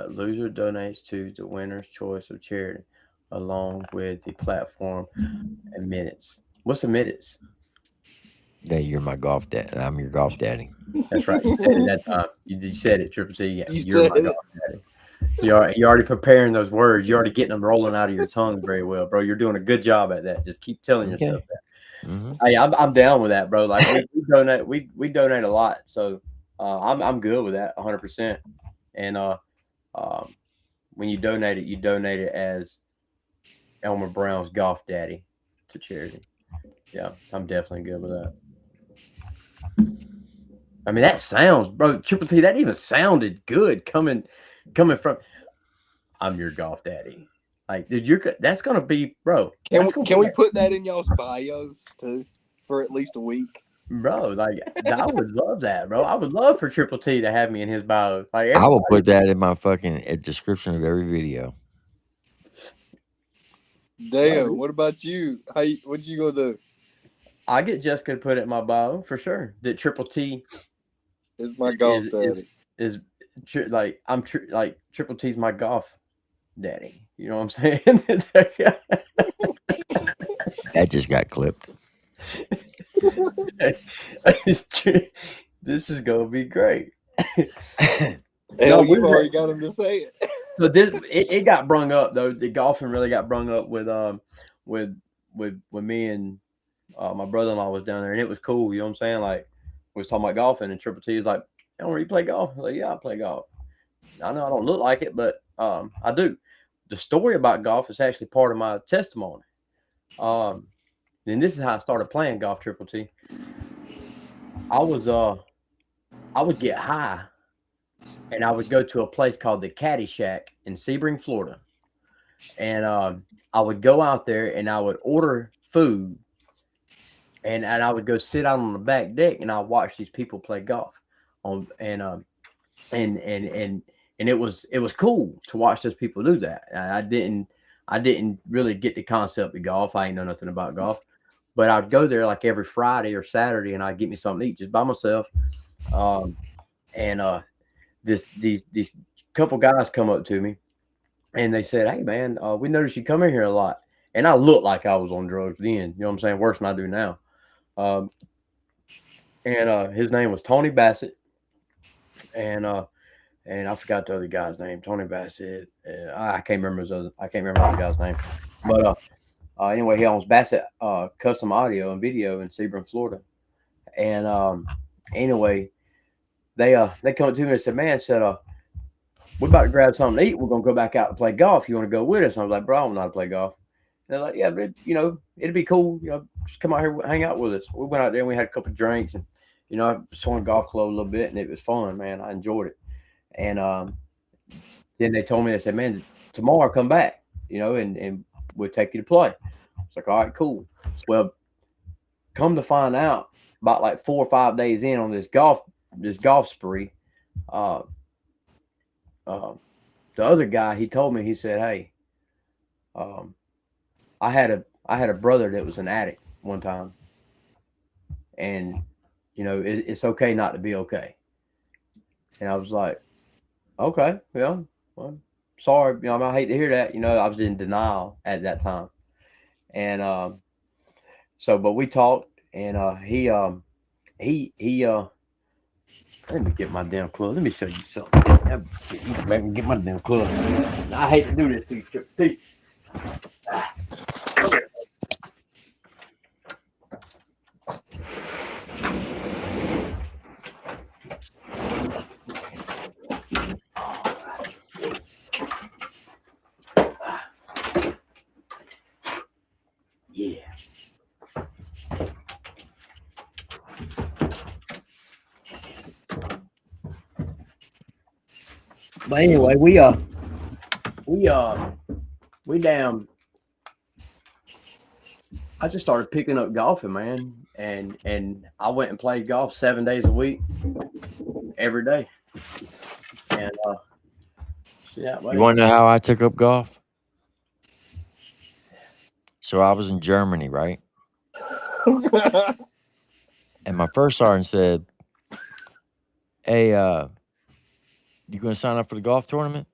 Loser donates to the winner's choice of charity, along with the platform and minutes. What's the minutes? That you're my golf dad. I'm your golf daddy. That's right. You said it that time. You said it, TripleT. You're my golf daddy. You're already preparing those words. You're already getting them rolling out of your tongue very well, bro. You're doing a good job at that. Just keep telling yourself that. Mm-hmm. Hey, I'm down with that, bro. Like we donate, we donate a lot, so I'm good with that 100%. And when you donate it as Elmer Brown's golf daddy to charity. Yeah, I'm definitely good with that. I mean, that sounds, bro, TripleT, that even sounded good coming from I'm your golf daddy. Like, dude, that's gonna be, bro. Can we put that in y'all's bios too for at least a week? Bro, like I would love that, bro. I would love for TripleT to have me in his bio. Like, I will put that in my fucking description of every video. Damn, what about you? What you gonna do? I get Jessica to put it in my bio for sure. That TripleT is my golf daddy. Like TripleT's my golf daddy. You know what I'm saying? That just got clipped. This is gonna be great. Hell, you've already got him to say it. So it got brung up though. The golfing really got brung up with me and my brother-in-law was down there, and it was cool. You know what I'm saying? Like, we was talking about golfing, and TripleT was like, "Elmer, you play golf?" I was like, "Yeah, I play golf." I know I don't look like it, but I do. The story about golf is actually part of my testimony. Then this is how I started playing golf, TripleT. I would get high, and I would go to a place called the Caddy Shack in Sebring, Florida, and I would go out there and I would order food. And I would go sit out on the back deck and I would watch these people play golf. And it was cool to watch those people do that. I didn't really get the concept of golf. I ain't know nothing about golf, but I'd go there like every Friday or Saturday and I'd get me something to eat just by myself. These couple guys come up to me and they said, "Hey man, we noticed you come in here a lot." And I looked like I was on drugs then, you know what I'm saying? Worse than I do now. His name was Tony Bassett, and I forgot the other guy's name. Tony Bassett. I can't remember the other guy's name. But anyway, he owns Bassett Custom Audio and Video in Sebring, Florida. And anyway, they come up to me and said, "Man," we're about to grab something to eat. We're gonna go back out and play golf. You want to go with us? And I was like, bro, I don't know how to play golf. And they're like, yeah, but it'd be cool. Just come out here, hang out with us. We went out there and we had a couple of drinks, and I swung golf club a little bit, and it was fun, man. I enjoyed it. And then they told me, they said, man, tomorrow come back, and we'll take you to play. It's like, all right, cool. Well, come to find out, about like 4 or 5 days in on this golf spree, the other guy, he told me, he said, hey, I had a brother that was an addict one time, and it's okay not to be okay. And I was like, okay, well, sorry, I hate to hear that. I was in denial at that time, and but we talked, and he let me get my damn clothes. Let me show you something. You can make me get my damn clothes. I hate to do this to you, TripleT. Yeah. But anyway, we down. I just started picking up golfing, man, and I went and played golf 7 days a week, every day. And You want to know how I took up golf? So I was in Germany, right? And my first sergeant said, hey, you going to sign up for the golf tournament?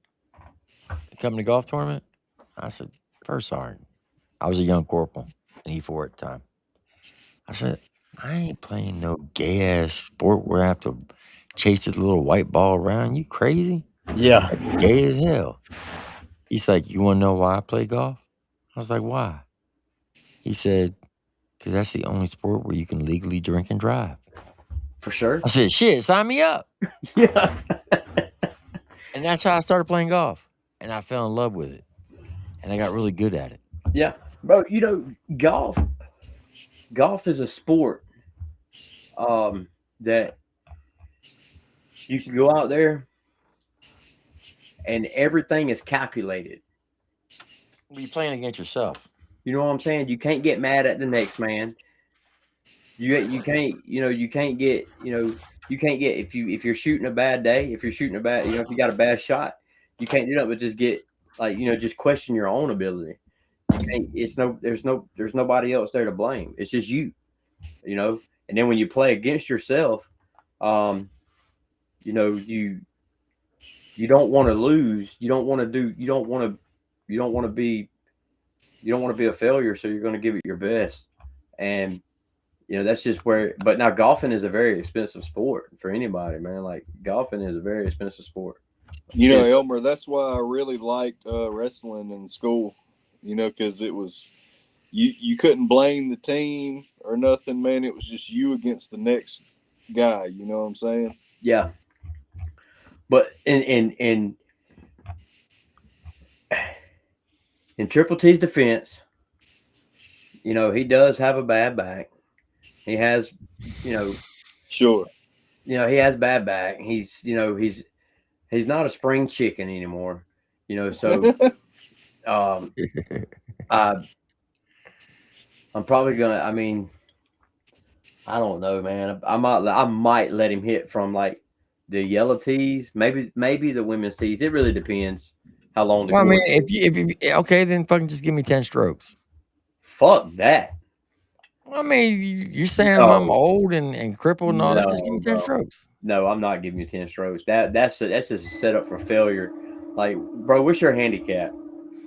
You coming to golf tournament? I said, first sergeant. I was a young corporal in E4 at the time. I said, I ain't playing no gay-ass sport where I have to chase this little white ball around. You crazy? Yeah. That's gay as hell. He's like, you want to know why I play golf? I was like, why? He said, because that's the only sport where you can legally drink and drive. For sure. I said, shit, sign me up. Yeah. And that's how I started playing golf. And I fell in love with it. And I got really good at it. Yeah. Bro, golf is a sport that you can go out there and everything is calculated. Well, you're playing against yourself. You know what I'm saying? You can't get mad at the next man. You can't get if you're shooting a bad day, if you got a bad shot, you can't do that but just get just question your own ability. You can't, there's nobody else there to blame. It's just you. And then when you play against yourself, you don't want to lose. You don't want to be a failure. So you're going to give it your best. And, that's just but now golfing is a very expensive sport for anybody, man. Like golfing is a very expensive sport. Elmer, that's why I really liked wrestling in school, because it was, you couldn't blame the team or nothing, man. It was just you against the next guy. You know what I'm saying? Yeah. But in TripleT's defense, he does have a bad back. He has, sure. He has bad back. He's not a spring chicken anymore. So I'm probably gonna. I mean, I don't know, man. I might let him hit from like the yellow tees, maybe the women's tees. It really depends how long the. Well, I mean, if you okay, then fucking just give me 10 strokes. Fuck that. I mean, you're saying I'm old and crippled and all that. Just give me 10 bro. strokes. No, I'm not giving you 10 strokes. That's just a setup for failure. Like, bro, what's your handicap?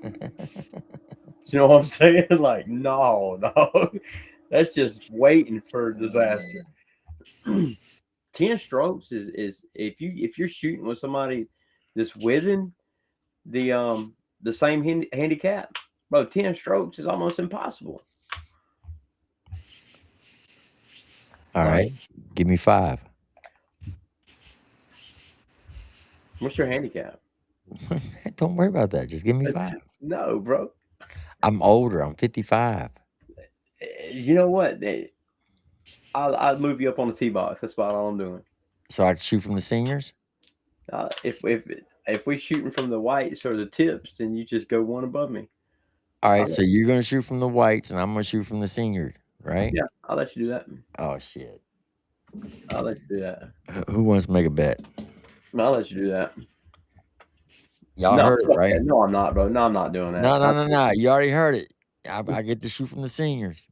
You know what I'm saying? Like, no. That's just waiting for disaster. 10 strokes is if you're shooting with somebody that's within the same handicap, bro, 10 strokes is almost impossible. All right. Give me 5. What's your handicap? Don't worry about that. Just give me 5. No, bro. I'm older. I'm 55. You know what? I'll move you up on the tee box. That's about all I'm doing. So I can shoot from the seniors? If we shooting from the whites or the tips, then you just go one above me. All right, so you're gonna shoot from the whites, and I'm gonna shoot from the senior, right? Yeah, I'll let you do that. Oh shit! I'll let you do that. Who wants to make a bet? I'll let you do that. Y'all heard it, right? No, I'm not, bro. No, I'm not doing that. No. You already heard it. I get to shoot from the seniors.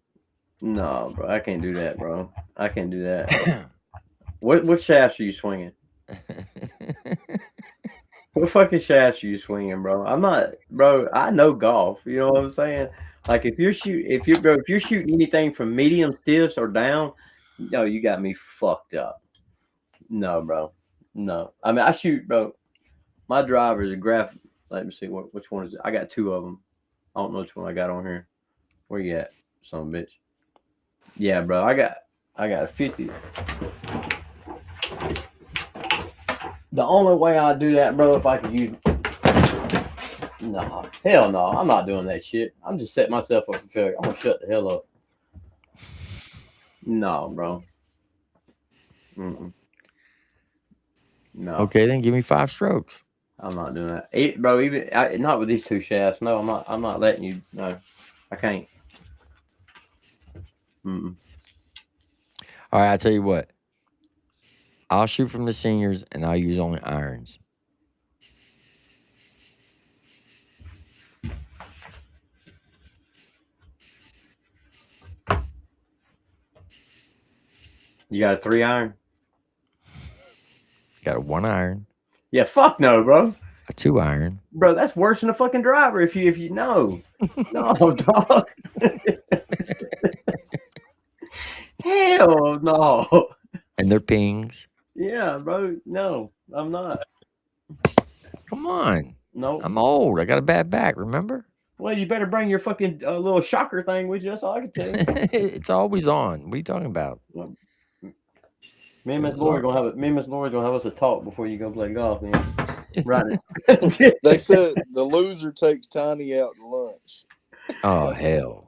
No, bro. I can't do that, bro. I can't do that. What shafts are you swinging? What fucking shafts are you swinging, bro? I'm not, bro. I know golf. You know what I'm saying? Like if you're shooting anything from medium stiffs or down, no, you got me fucked up. No, bro. No. I mean, I shoot, bro. My driver is a graph. Let me see which one is it. I got 2 of them. I don't know which one I got on here. Where you at, son of a bitch? Yeah, bro. I got a 50. The only way I do that, bro, if I could use. No, hell no. I'm not doing that shit. I'm just setting myself up for failure. I'm gonna shut the hell up. No, bro. Mm-mm. No. Okay, then give me 5 strokes. I'm not doing that, bro. Not with these 2 shafts. No, I'm not letting you. No, I can't. Mm-mm. All right, I'll tell you what. I'll shoot from the seniors, and I'll use only irons. You got a 3 iron? Got a 1 iron. Yeah, fuck no, bro. A 2 iron. Bro, that's worse than a fucking driver if you know. No, dog. Hell no. And they're pings. Yeah, bro. No, I'm not. Come on. No. I'm old. I got a bad back, remember? Well, you better bring your fucking little shocker thing with you. That's all I can tell you. It's always on. What are you talking about? Me and Miss Lori gonna have us a talk before you go play golf, man. Right. They said the loser takes Tiny out to lunch. Oh hell.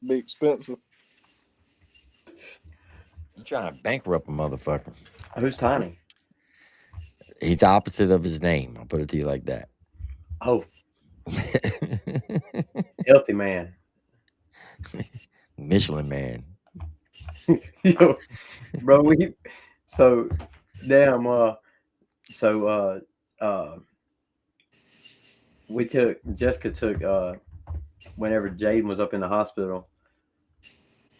Be expensive. You trying to bankrupt a motherfucker. Who's Tiny? He's the opposite of his name. I'll put it to you like that. Oh. Healthy man. Michelin man. Yo, bro, Jessica took whenever Jaden was up in the hospital.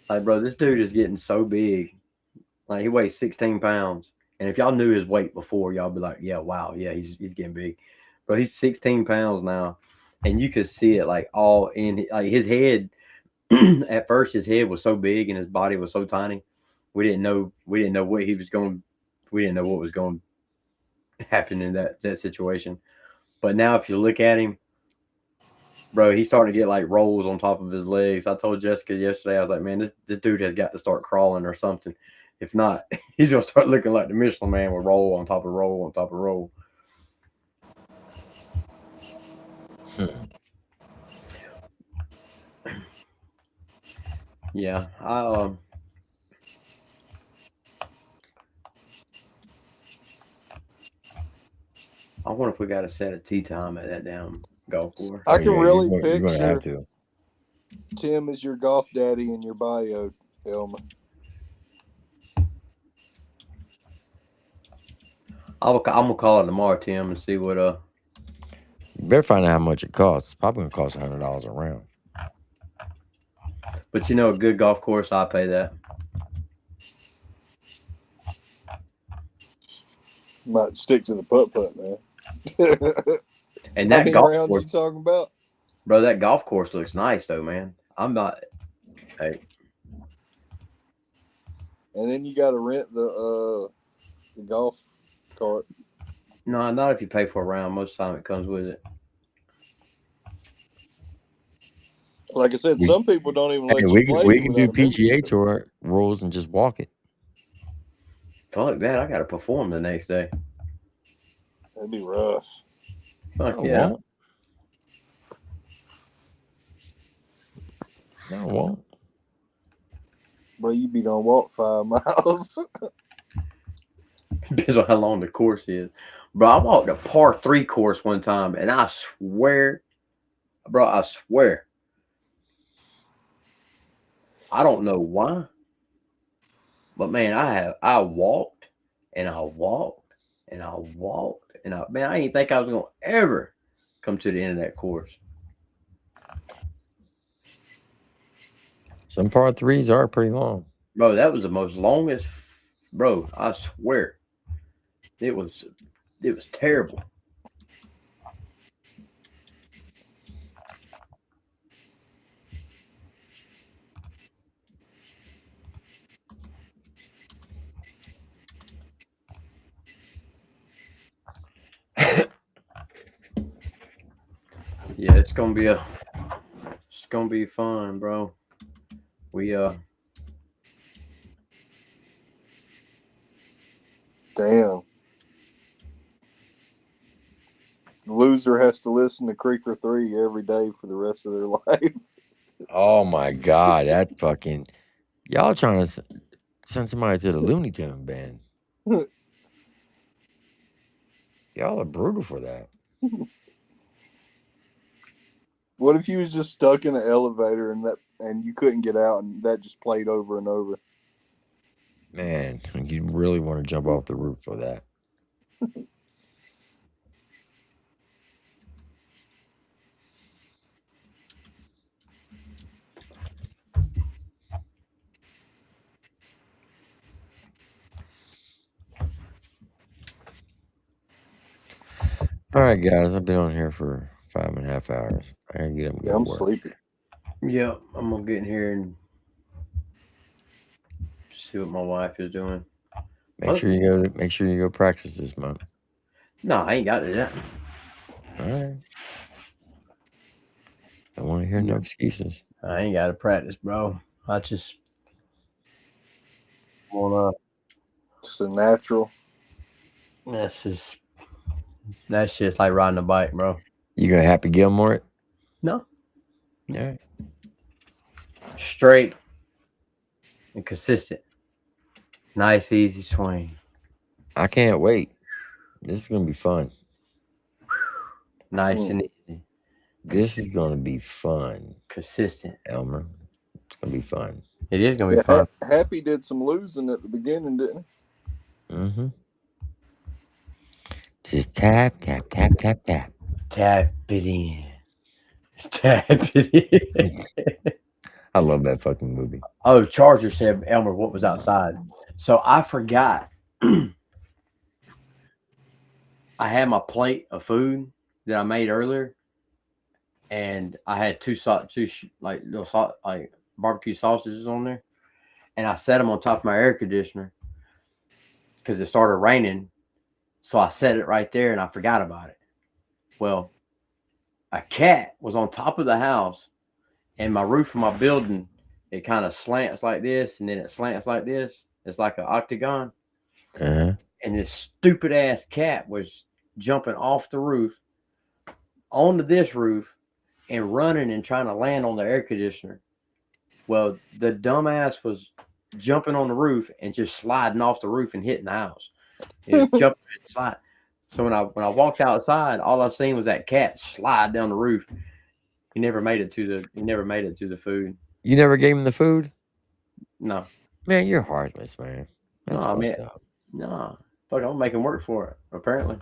Like, bro, this dude is getting so big. Like, he weighs 16 pounds. And if y'all knew his weight before, y'all be like, yeah, wow, yeah, he's getting big. Bro, he's 16 pounds now. And you could see it like all in like his head. At first, his head was so big and his body was so tiny. We didn't know what he was going. We didn't know what was going to happen in that situation. But now, if you look at him, bro, he's starting to get like rolls on top of his legs. I told Jessica yesterday, I was like, man, this dude has got to start crawling or something. If not, he's gonna start looking like the Michelin Man with roll on top of roll on top of roll. Yeah, I wonder if we got to set a tee time at that damn golf course. I can really you're gonna picture have to. Tim as your golf daddy in your bio, Elma. I'm gonna call it tomorrow, Tim, and see what You better find out how much it costs. It's probably gonna cost $100 a round. But you know, a good golf course, I pay that. Might stick to the putt, man. And that How many golf rounds course, you talking about? bro, that golf course looks nice though, man. I'm not. Hey, And then you got to rent the golf cart. no, not if you pay for a round. Most of the time, it comes with it. Like I said, some people don't even let you we play. can do without a membership. PGA Tour rules and just walk it. Fuck that! I got to perform the next day. That'd be rough. Fuck No, it yeah. won't. No, it won't. Bro, you be gonna walk 5 miles. Depends on how long the course is. Bro, I walked a par 3 course one time, and I swear, bro, I swear, I don't know why, but man, I walked and I walked and I walked and I didn't think I was gonna ever come to the end of that course. Some par threes are pretty long. Bro, that was the most longest. Bro, I swear, it was terrible. Yeah, it's gonna be fun, bro. We Damn. The loser has to listen to Creeker 3 every day for the rest of their life. Oh my God, that fucking y'all trying to send somebody to the Looney Tune band. Y'all are brutal for that. What if you was just stuck in an elevator and you couldn't get out and that just played over and over? Man, you really want to jump off the roof for that. All right, guys, I've been on here for 5.5 hours. I gotta get up and go Yeah, I'm to work. sleepy. yeah, I'm gonna get in here and see what my wife is doing. Make sure you go practice this month. No, I ain't got to do that. All right. I want to hear no excuses. I ain't got to practice, bro. I just wanna. Just a natural. That's just like riding a bike, bro. You gonna Happy Gilmore it? No. All right. Straight and consistent. Nice, easy swing. I can't wait. This is gonna be fun. Nice and easy. This is gonna be fun. Consistent. Elmer. It's gonna be fun. It is gonna be fun. Happy did some losing at the beginning, didn't he? Mm-hmm. Just tap, tap, tap, tap, tap. Tap it in. Tap it in. I love that fucking movie. Oh, Charger said, Elmer, what was outside? So I forgot. I had my plate of food that I made earlier, and I had two barbecue sausages on there, and I set them on top of my air conditioner because it started raining. So I set it right there, and I forgot about it. Well, a cat was on top of the house, and my roof of my building, it kind of slants like this, and then it slants like this. It's like an octagon. Uh-huh. And this stupid ass cat was jumping off the roof onto this roof and running and trying to land on the air conditioner. Well, the dumbass was jumping on the roof and just sliding off the roof and hitting the house. It was jumping and sliding. So when I walked outside, all I seen was that cat slide down the roof. He never made it to the food. You never gave him the food? No. Man, you're heartless, man. That's fucked up. No. Fuck, I'm making work for it, apparently.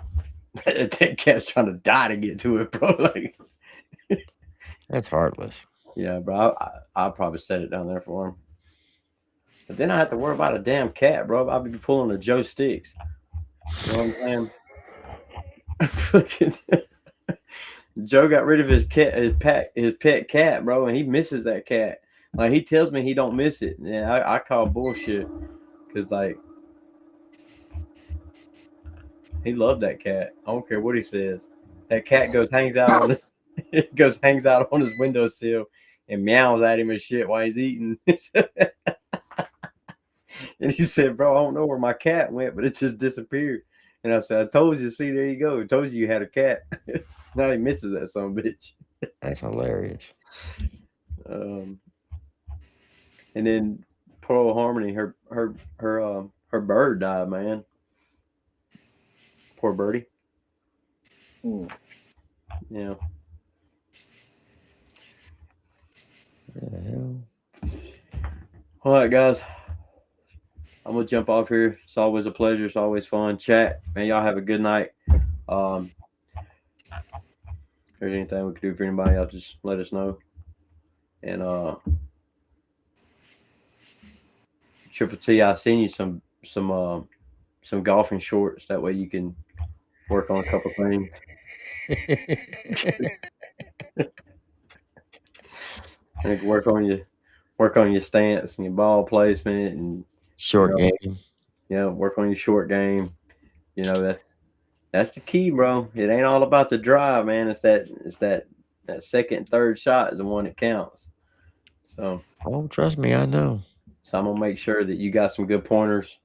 That cat's trying to die to get to it, bro. Like, that's heartless. Yeah, bro. I'll probably set it down there for him. But then I have to worry about a damn cat, bro. I'll be pulling a Joe Sticks. You know what I'm saying? Joe got rid of his pet cat, bro, and he misses that cat. Like, he tells me he don't miss it. And I call bullshit because, like, he loved that cat. I don't care what he says. That cat hangs out on his windowsill and meows at him and shit while he's eating. And he said, bro, I don't know where my cat went, but it just disappeared. And I said, I told you. See, there you go. I told you had a cat. Now he misses that son of a bitch. That's hilarious. And then poor old Harmony, her bird died, man. Poor birdie. Mm. Yeah. What the hell? All right, guys. I'm gonna jump off here. It's always a pleasure. It's always fun. Chat, man. Y'all have a good night. If there's anything we can do for anybody, y'all just let us know. And Triple T, I'll send you some golfing shorts. That way you can work on a couple things. And work on your stance and your ball placement and short game. Yeah, work on your short game. You know, that's the key, bro. It ain't all about the drive, man. It's that second and third shot is the one that counts. So Trust me, I know. So I'm gonna make sure that you got some good pointers.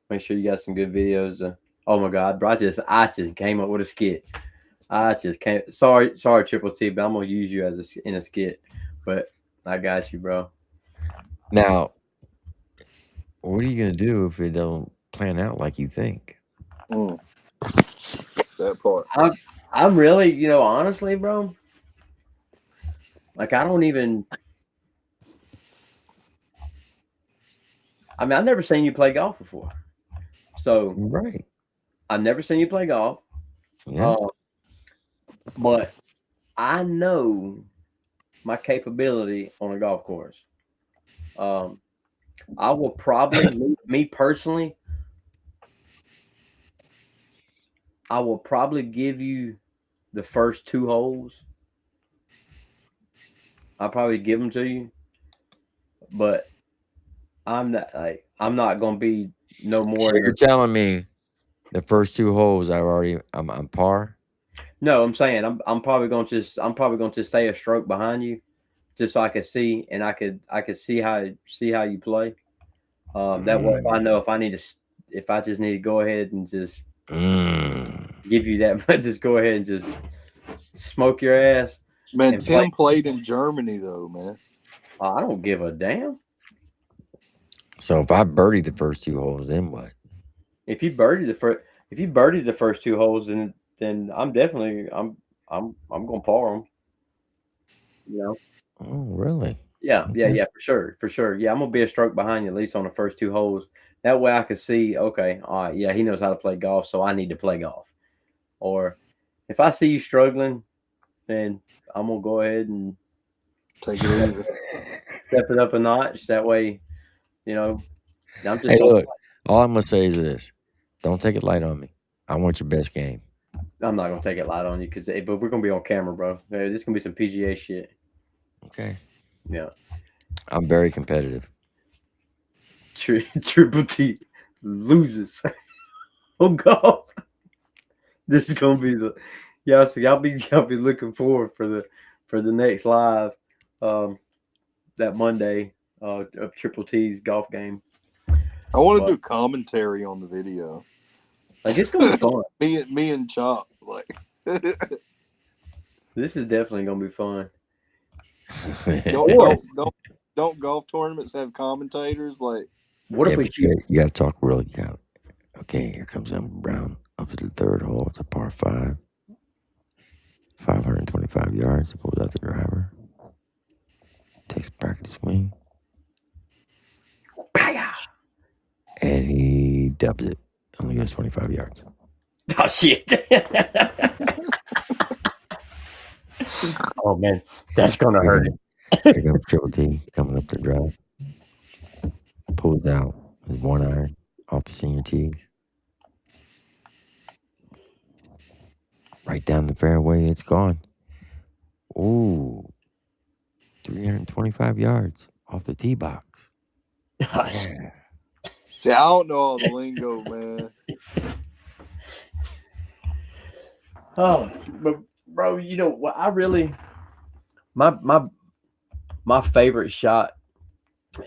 Make sure you got some good videos. Oh my God, bro! I just came up with a skit. I just came. Sorry, Triple T, but I'm gonna use you in a skit. But I got you, bro. Now, what are you gonna do if it don't plan out like you think? That part. I'm really, honestly, bro. Like I don't even. I mean, I've never seen you play golf before. So right, I've never seen you play golf. Yeah. But I know my capability on a golf course. I will probably, me personally, I will probably give you the first 2 holes. I'll probably give them to you, but I'm not going to be no more. So you're telling me the first 2 holes I'm par? No, I'm saying I'm probably going to stay a stroke behind you, just so I could see and I could see how you play. That way, if I know if I just need to go ahead and just give you that, but just go ahead and just smoke your ass. Man, Tim played in Germany though, man. I don't give a damn. So if I birdie the first 2 holes, then what? If you birdie the first 2 holes, then I'm definitely I'm gonna par them. You know. Oh, really? Yeah, for sure. Yeah, I'm gonna be a stroke behind you at least on the first 2 holes. That way I can see, okay, all right, yeah, he knows how to play golf, so I need to play golf. Or if I see you struggling, then I'm gonna go ahead and take it easy, step it up a notch. That way, I'm just. Hey, look, all I'm gonna say is this: don't take it light on me. I want your best game. I'm not gonna take it light on you but we're gonna be on camera, bro. This is gonna be some PGA shit. Okay. Yeah. I'm very competitive. Triple T loses. Oh God. This is gonna be so y'all be looking forward for the next live that Monday of Triple T's golf game. I want to do commentary on the video. Like it's gonna be fun. me and Chop, like this is definitely gonna be fun. Don't golf tournaments have commentators? Like, what if we you gotta talk real? Okay, here comes Brown up to the 3rd hole. It's a par 5, 525 yards. Pulls out the driver, takes a practice swing, and he dubs it. Only goes 25 yards. Oh shit! Oh man, that's gonna hurt him. Here comes Triple T coming up the drive. Pulls out his 1 iron off the senior tees. Right down the fairway, it's gone. Ooh, 325 yards off the tee box. Yeah. See, I don't know all the lingo, man. Oh, but bro, you know what? I really my favorite shot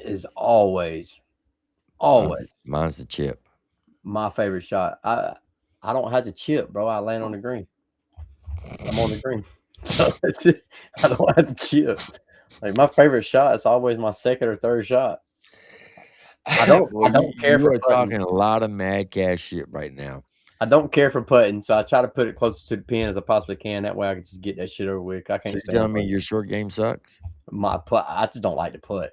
is always. Mine's the chip. My favorite shot. I don't have to chip, bro. I land on the green. I'm on the green. So that's it. I don't have to chip. Like my favorite shot is always my second or third shot. I don't care You for are putting. talking a lot of mad cash shit right now. I don't care for putting, so I try to put it closest to the pin as I possibly can. That way I can just get that shit over with. I So can't you're stand telling me putting. your short game sucks? My putt, I just don't like to putt.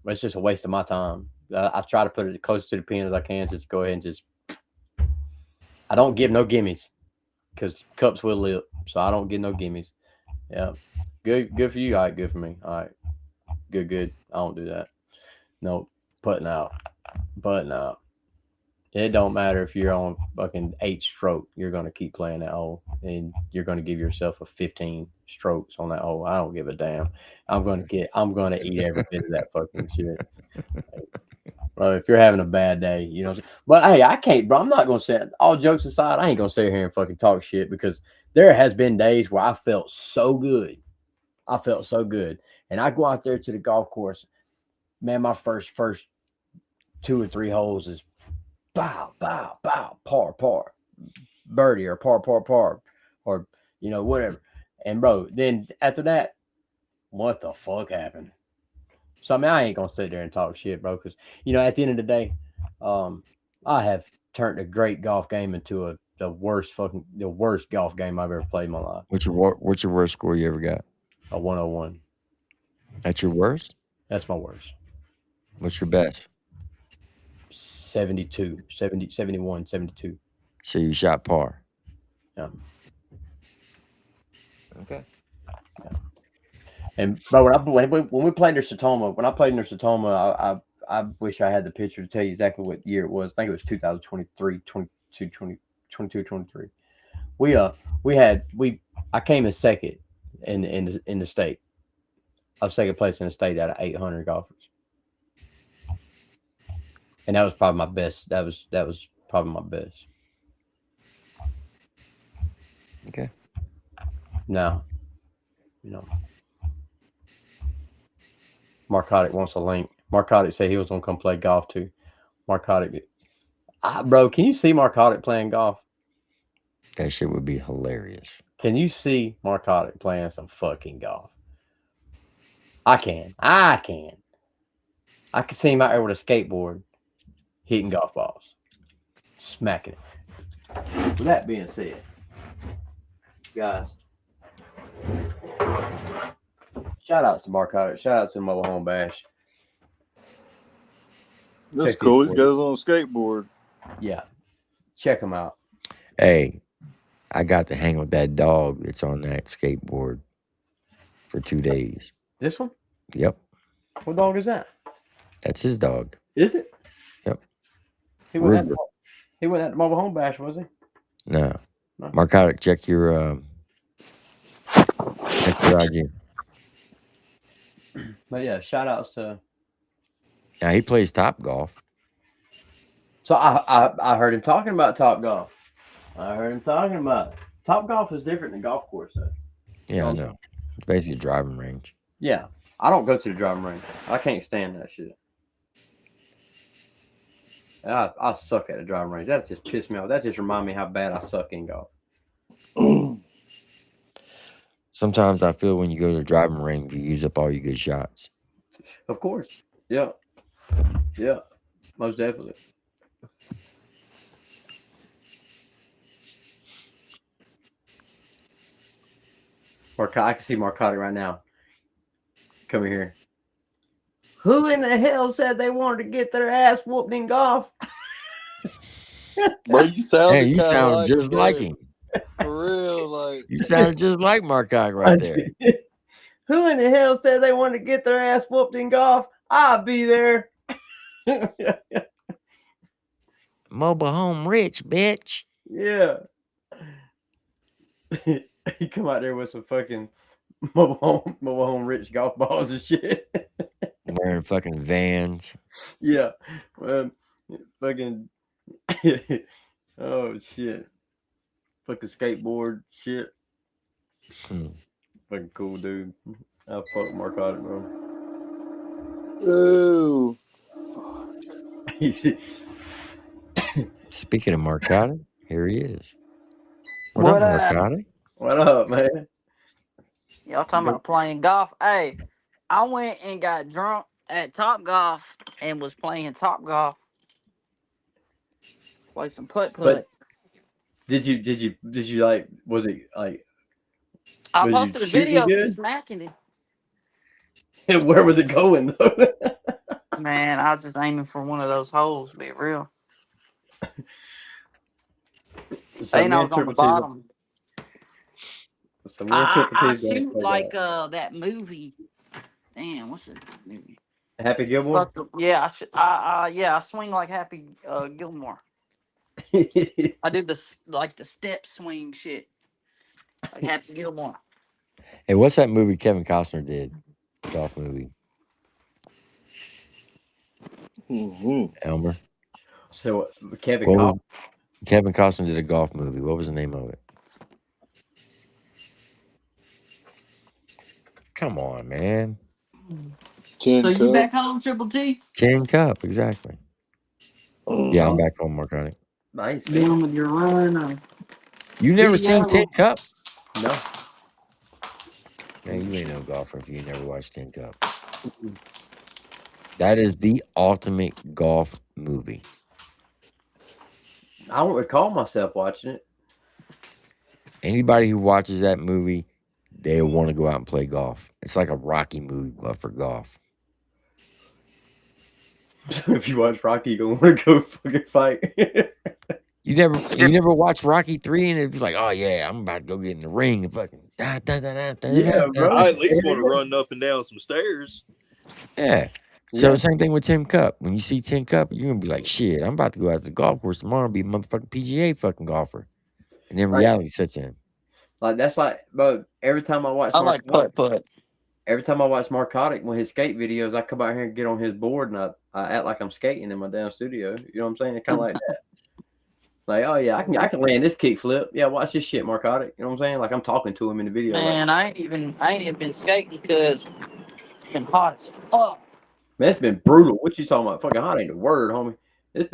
It's just a waste of my time. I try to put it close to the pin as I can. Just go ahead and just. I don't give no gimmies because cups will lip, so I don't give no gimmies. Yeah, good for you. All right, good for me. All right, good. I don't do that. No, putting out. It don't matter if you're on fucking 8 stroke. You're gonna keep playing that hole, and you're gonna give yourself a 15 strokes on that hole. I don't give a damn. I'm gonna eat every bit of that fucking shit. Bro, if you're having a bad day, you know. But hey, I can't, bro. I'm not gonna say it. All jokes aside, I ain't gonna sit here and fucking talk shit because there has been days where I felt so good. And I go out there to the golf course. Man, my first 2 or 3 holes is bow, par, birdie or par, or whatever. And bro, then after that, what the fuck happened? So I mean, I ain't gonna sit there and talk shit, bro, because at the end of the day, I have turned a great golf game into the worst golf game I've ever played in my life. What's your worst score you ever got? A 101. That's your worst? That's my worst. What's your best? 72, 70, 71, 72. So you shot par. Yeah. Okay. Yeah. And bro, when we played near Sertoma, I wish I had the picture to tell you exactly what year it was. I think it was 2023, 22, 23. I came in second in the state. I was second place in the state out of 800 golfers. And that was probably my best. That was probably my best. Okay. Now, Marcotic wants a link. Marcotic said he was gonna come play golf too. Marcotic, bro, can you see Marcotic playing golf? That shit would be hilarious. Can you see Marcotic playing some fucking golf? I can. I can see him out there with a skateboard, hitting golf balls, smacking it. With that being said, guys, shout outs to Marcotic. Shout outs to the Mobile Home Bash. That's cool. He's got his own skateboard. Yeah. Check him out. Hey, I got to hang with that dog that's on that skateboard for 2 days. This one? Yep. What dog is that? That's his dog. Is it? Yep. He went at the Mobile Home Bash, was he? No. Marcotic, check your IG. But yeah, shout outs to. Now he plays Top Golf. So I heard him talking about Top Golf. Top Golf is different than golf course, though. Yeah, I know. It's basically a driving range. Yeah. I don't go to the driving range. I can't stand that shit. I suck at the driving range. That just pissed me off. That just reminds me how bad I suck in golf. Sometimes I feel when you go to the driving range, you use up all your good shots. Of course. Yeah. Yeah. Most definitely. I can see Marcotti right now. Come here. Who in the hell said they wanted to get their ass whooped in golf? Bro, you sound Hey, you sound just like him. For real, like You sound just like Marcotti right there. Who in the hell said they wanted to get their ass whooped in golf? I'll be there. Mobile home rich, bitch. Yeah. He come out there with some fucking mobile home rich golf balls and shit. Wearing fucking Vans. Yeah. Fucking oh shit. Fucking skateboard shit. Fucking cool dude. I fuck Marcotti, bro. Oh fuck. Speaking of Marcotti. Here he is. What up, up? Marcotti? What up, man? Y'all talking about playing golf? Hey, I went and got drunk at Top Golf and was playing Top Golf. Play some putt. But did you like? Was it like? I Was you posted a shooting video of me good? smacking it. Where was it going though? Man, I was just aiming for one of those holes. Be real. So Saying me I and was on the Triple T. bottom. So me and Triple I T's gonna shoot play like that. that movie. Damn, what's that movie? Happy Gilmore. Yeah, I swing like Happy Gilmore. I do the step swing shit like Happy Gilmore. Hey, what's that movie Kevin Costner did? Golf movie. Elmer. So Kevin What Costner. was Kevin Costner did a golf movie? What was the name of it? Come on, man. So you back home, Triple T? Tin Cup, exactly. Yeah, I'm back home, Marcotti. Nice. Dealing with your run. You never seen Tin Cup? No. Man, you ain't no golfer if you never watched Tin Cup. That is the ultimate golf movie. I don't recall myself watching it. Anybody who watches that movie, they'll want to go out and play golf. It's like a Rocky movie, but for golf. If you watch Rocky, you're gonna want to go fucking fight. You never watched Rocky 3 and it was like, oh yeah, I'm about to go get in the ring and fucking Yeah, bro. I at least want to run up and down some stairs. Yeah. So Yeah. the same thing with Tin Cup. When you see Tin Cup, you're gonna be like, shit, I'm about to go out to the golf course tomorrow and be a motherfucking PGA fucking golfer. And then reality sets in. Like that's like, bro. Every time I watch, I like putt. Every time I watch Marcotic with his skate videos, I come out here and get on his board and I act like I'm skating in my damn studio. You know what I'm saying? It's kind of like that. Like, oh yeah, I can land this kick flip. Yeah, watch this shit, Marcotic. You know what I'm saying? Like I'm talking to him in the video. Man, like, I ain't even been skating because it's been hot as fuck. man, it's been brutal. What you talking about? Fucking hot ain't the word, homie. It's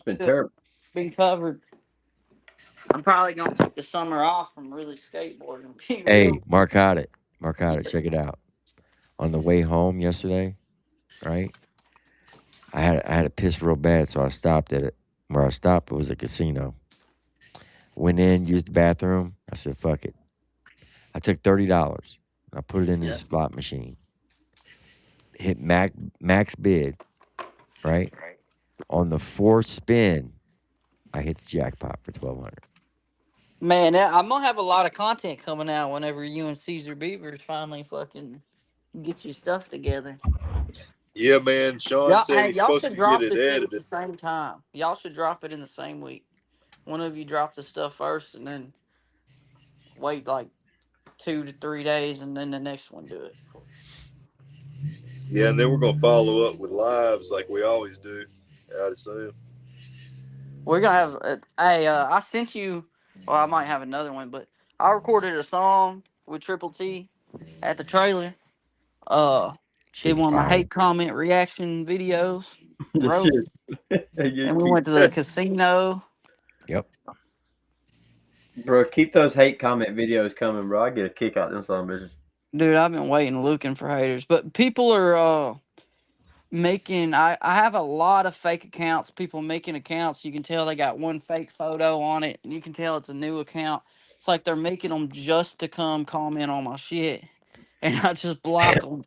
been terrible. Been covered. I'm probably gonna take the summer off from really skateboarding. Be Hey, real. Marcotic, check it out. On the way home yesterday, right? I had to piss real bad, so I stopped at it. Where I stopped, it was a casino. Went in, used the bathroom. I said, fuck it. I took $30. I put it in the slot machine. Hit max bid, right? On the fourth spin, I hit the jackpot for $1,200. Man, I'm gonna have a lot of content coming out whenever you and Caesar Beavers finally fucking get your stuff together. Yeah, man. Sean said he's Y'all supposed should to get drop it the shit at the edited. same time. Y'all should drop it in the same week. One of you drop the stuff first, and then wait like 2 to 3 days, and then the next one do it. Yeah, and then we're gonna follow up with lives like we always do. I'd assume. We're gonna have. I sent you. Well, I might have another one, but I recorded a song with TripleT at the trailer. Did one of my hate comment reaction videos. Roast. And we went to the casino. Yep. Bro, keep those hate comment videos coming, bro. I get a kick out of them son of bitches. Dude, I've been waiting, looking for haters, but people are making. I have a lot of fake accounts. People making accounts. You can tell they got one fake photo on it, and you can tell it's a new account. It's like they're making them just to come comment on my shit, and I just block them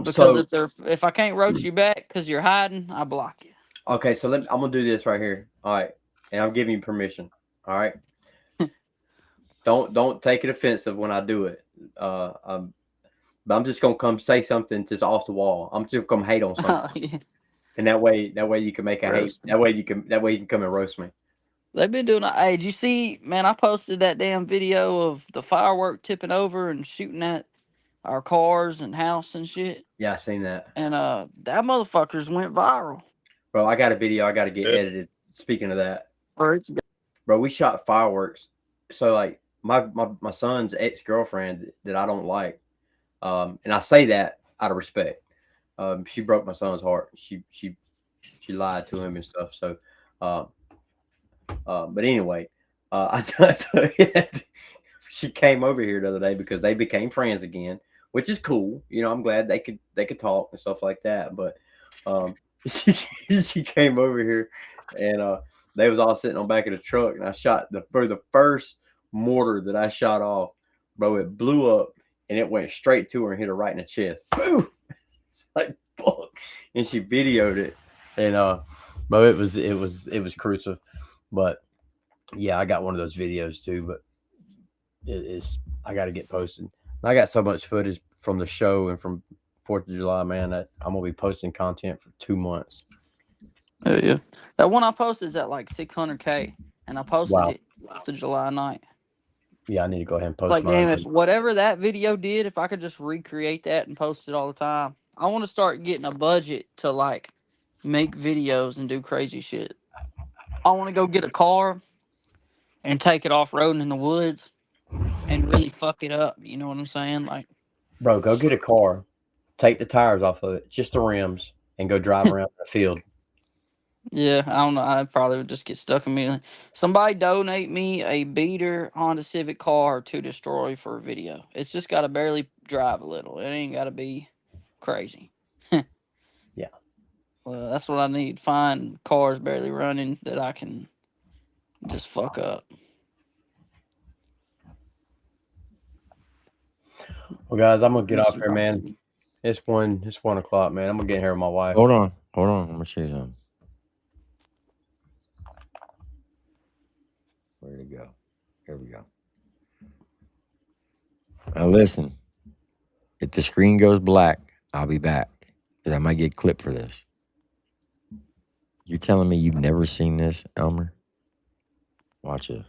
because if I can't roast you back because you're hiding, I block you. Okay, so I'm gonna do this right here. All right, and I'm giving you permission. All right. Don't take it offensive when I do it. But I'm just gonna come say something just off the wall. I'm just gonna hate on something, and that way you can make a hate. That way you can come and roast me. They've been doing. Hey, did you see? Man, I posted that damn video of the firework tipping over and shooting at our cars and house and shit. Yeah, I seen that. And that motherfuckers went viral. Bro, I got a video I got to get edited. Speaking of that, bro, we shot fireworks. So like my son's ex-girlfriend that I don't like, and I say that out of respect. She broke my son's heart. She lied to him and stuff. So But anyway, she came over here the other day because they became friends again, which is cool. You know, I'm glad they could talk and stuff like that. But she came over here and they was all sitting on the back of the truck, and I shot the first mortar that I shot off, bro. It blew up and it went straight to her and hit her right in the chest. Boom! It's like fuck. And she videoed it, and bro, it was crucial. But yeah, I got one of those videos too, but I got to get posted. I got so much footage from the show and from 4th of July, man, that I'm gonna be posting content for 2 months. Oh yeah, that one I posted is at like 600K, and I posted it to July night. Yeah, I need to go ahead and post It's like, mine. damn, if whatever that video did, if I could just recreate that and post it all the time, I want to start getting a budget to like make videos and do crazy shit. I want to go get a car and take it off roading in the woods and really fuck it up. You know what I'm saying? Like, Bro, go get a car, take the tires off of it, just the rims, and go drive around the field. yeah, I don't know. I probably would just get stuck immediately. Somebody donate me a beater Honda Civic car to destroy for a video. It's just got to barely drive a little. It ain't got to be crazy. Yeah. Well, that's what I need. Find cars barely running that I can just fuck up. Well, guys, I'm gonna get off here, man. It's 1 o'clock, man. I'm gonna get here with my wife. Hold on. I'm gonna show you something. Where'd it go? Here we go. Now listen. If the screen goes black, I'll be back. Because I might get clipped for this. You're telling me you've never seen this, Elmer? Watch this.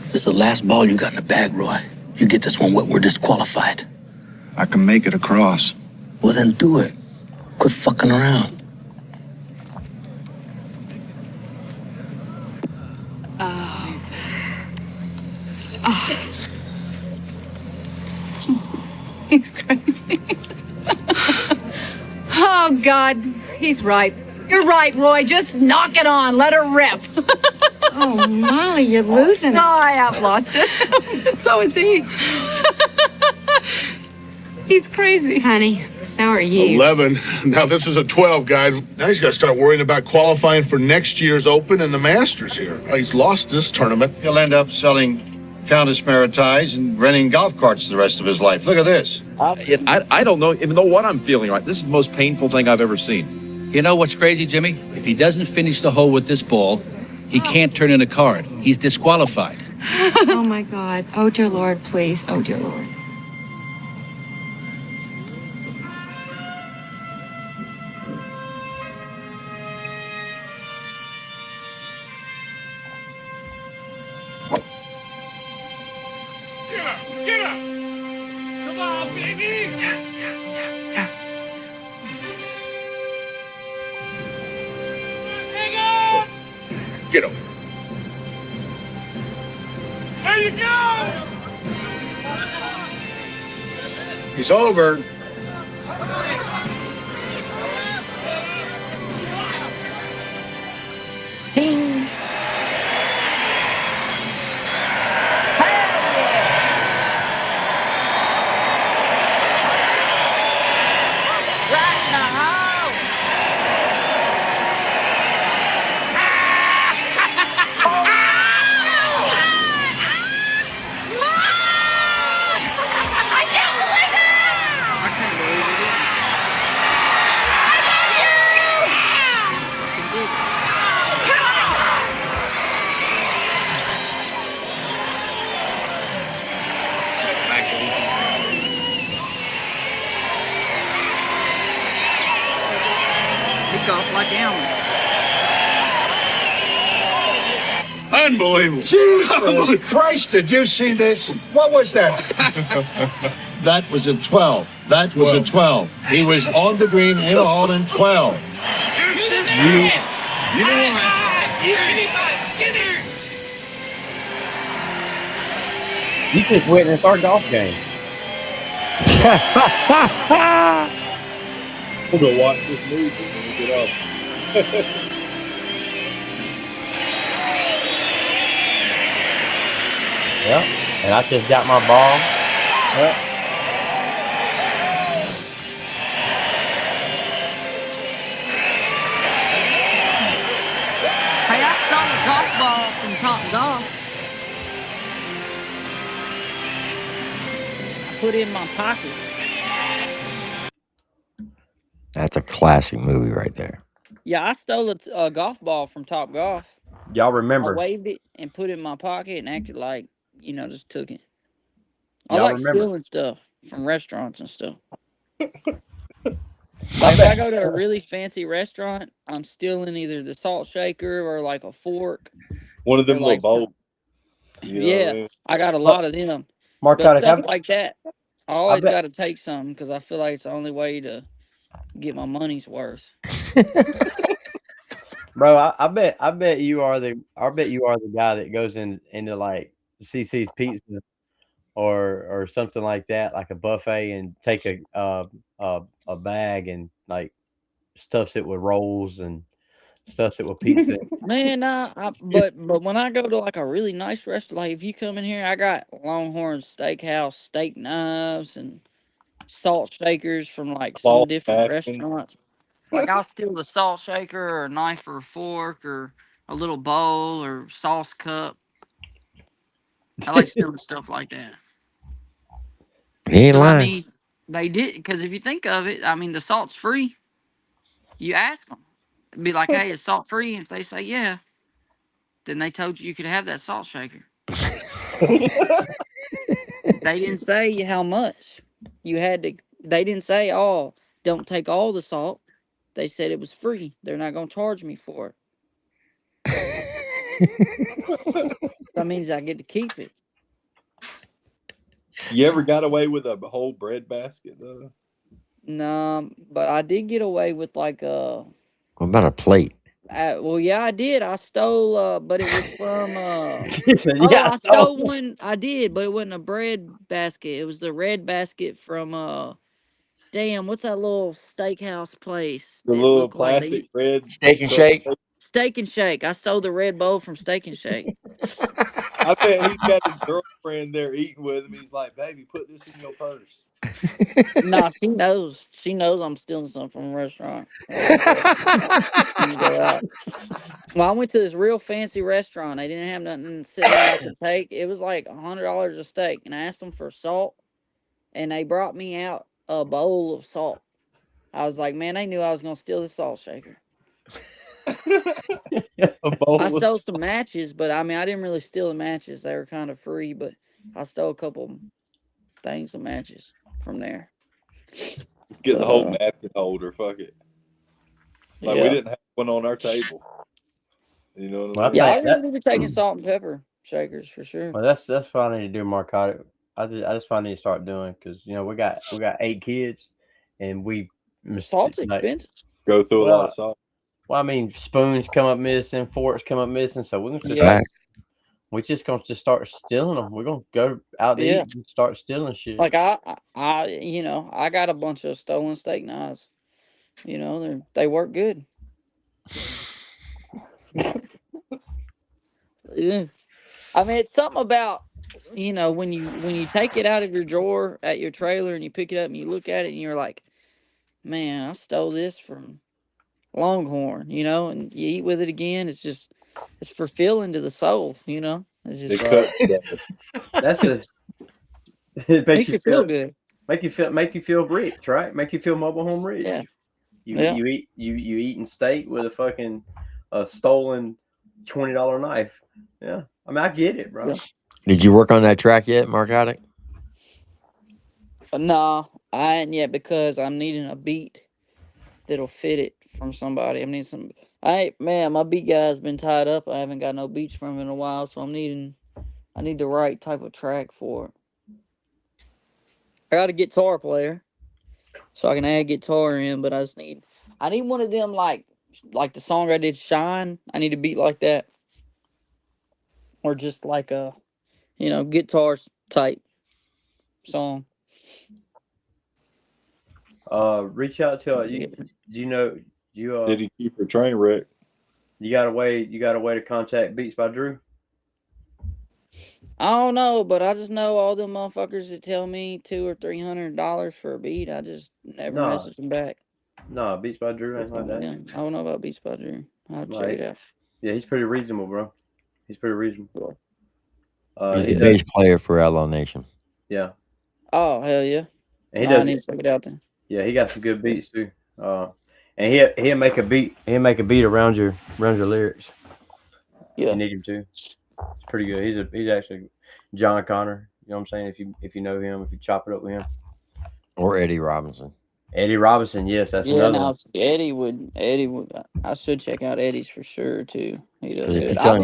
This is the last ball you got in the bag, Roy. You get this one, we're disqualified. I can make it across. Well, then do it. Quit fucking around. He's crazy. Oh, God, he's right. You're right, Roy. Just knock it on. Let her rip. Oh, Molly, you're losing it. No, I have lost it. So is he. He's crazy. Honey, so are you. 11. Now this is a 12, guys. Now he's got to start worrying about qualifying for next year's Open and the Masters here. He's lost this tournament. He'll end up selling Countess Maritais and renting golf carts the rest of his life. Look at this. I don't know even know what I'm feeling right. This is the most painful thing I've ever seen. You know what's crazy, Jimmy? If he doesn't finish the hole with this ball, he can't turn in a card. He's disqualified. Oh, my God. Oh, dear Lord, please. Oh, dear Lord. Get up! Come on, baby! Hang on! Get him. There you go! He's over. Ding. Off like Elmer. Unbelievable. Jesus Christ, did you see this? What was that? That was a 12. That was a 12. He was on the green in all in 12. You just witnessed our golf game. We'll go watch this movie when we get off. Yep. And I just got my ball. Yep. Hey, I stole a golf ball from Top Golf. I put it in my pocket. That's a classic movie right there. Yeah, I stole a golf ball from Top Golf. Y'all I remember? waved it and put it in my pocket and acted like, just took it. I Y'all like remember? stealing stuff from restaurants and stuff. Like if I go to a really fancy restaurant, I'm stealing either the salt shaker or like a fork. One of them or little like some- bowls. You know what I Yeah, mean? I got a lot of them. But Marcotic, stuff like that, I always bet- got to take something because I feel like it's the only way to get my money's worth. Bro, I bet you are the guy that goes into like CC's Pizza or something like that, like a buffet, and take a bag and like stuffs it with rolls and stuffs it with pizza. Man, but when I go to like a really nice restaurant, like if you come in here, I got Longhorn Steakhouse steak knives and salt shakers from like some Cloth different napkins. restaurants. Like I'll steal the salt shaker or a knife or a fork or a little bowl or sauce cup. I like stealing stuff like that. He ain't Because I lying. mean, they did. Because if you think of it, I mean, the salt's free. You ask them, be like, "Hey, is salt free?" And if they say yeah, then they told you could have that salt shaker. They didn't say how much. You had to. They didn't say, "Oh, don't take all the salt." They said it was free. They're not gonna charge me for it. That means I get to keep it. You ever got away with a whole bread basket though? No, but I did get away with like What about a plate? well, yeah, I did. I stole, but it was from Yeah, I stole one. I did, but it wasn't a bread basket. It was the red basket from damn, what's that little steakhouse place The that little looked like plastic they bread Steak and Shake. Steak and Shake. I stole the red bowl from Steak and Shake. I bet he's got his girlfriend there eating with him. He's like, "Baby, put this in your purse." No, she knows. She knows I'm stealing something from a restaurant. When we go out. Well, I went to this real fancy restaurant. They didn't have nothing sitting there I could take. It was like $100 a steak, and I asked them for salt, and they brought me out a bowl of salt. I was like, man, they knew I was gonna steal the salt shaker. A bowl I of stole salt. some matches, but I mean, I didn't really steal the matches. They were kind of free, but I stole a couple things of matches from there. Get the But whole napkin holder. Fuck it. Like we yeah, didn't have one on our table. You know what I Well, mean? yeah, I I think that. remember taking salt and pepper shakers for sure. Well, that's what I need to do, Marcotic. That's what I need to start doing because we got 8 kids, and we Salt's like expensive. Go through a lot well, of salt. I mean spoons come up missing, forks come up missing, so we're gonna just Yeah, we just gonna just start stealing them. We're gonna go out to yeah. eat and start stealing shit. Like I got a bunch of stolen steak knives. They work good. Yeah. I mean, it's something about when you take it out of your drawer at your trailer and you pick it up and you look at it and you're like, man, I stole this from Longhorn, and you eat with it again. It's fulfilling to the soul. It's They just cut. That's a it makes you feel good. make you feel rich, right? Make you feel mobile home Yeah, rich. You yeah. you eat you eating steak with a fucking stolen $20 knife. Yeah, I mean I get it, bro. Yeah. Did you work on that track yet, Marcotic? Nah, I ain't yet because I'm needing a beat that'll fit it from somebody. I need some. Man, my beat guy's been tied up. I haven't got no beats from him in a while, so I need the right type of track for it. I got a guitar player, so I can add guitar in, but I need one of them like the song I did, Shine. I need a beat like that, or just like a guitar type song. Reach out to you. Do you know you City Chief for train wreck. You got a way to contact Beats by Drew? I don't know, but I just know all them motherfuckers that tell me $200 or $300 for a beat. I just never message them back. No, Beats by Drew ain't like that. I don't know about Beats by Drew. I'll check it out. Yeah, he's pretty reasonable, bro. He's pretty reasonable. He's the bass player for Outlaw Nation. Yeah. Oh, hell yeah. And he does. I need to check it out then. Yeah, he got some good beats too. And he'll make a beat. He'll make a beat around your lyrics. Yeah. You need him to. It's pretty good. He's actually John Connor. You know what I'm saying? If you know him, if you chop it up with him. Or Eddie Robinson. Eddie Robinson, yes, that's another one. Eddie would. I should check out Eddie's for sure too. He does good. If you tell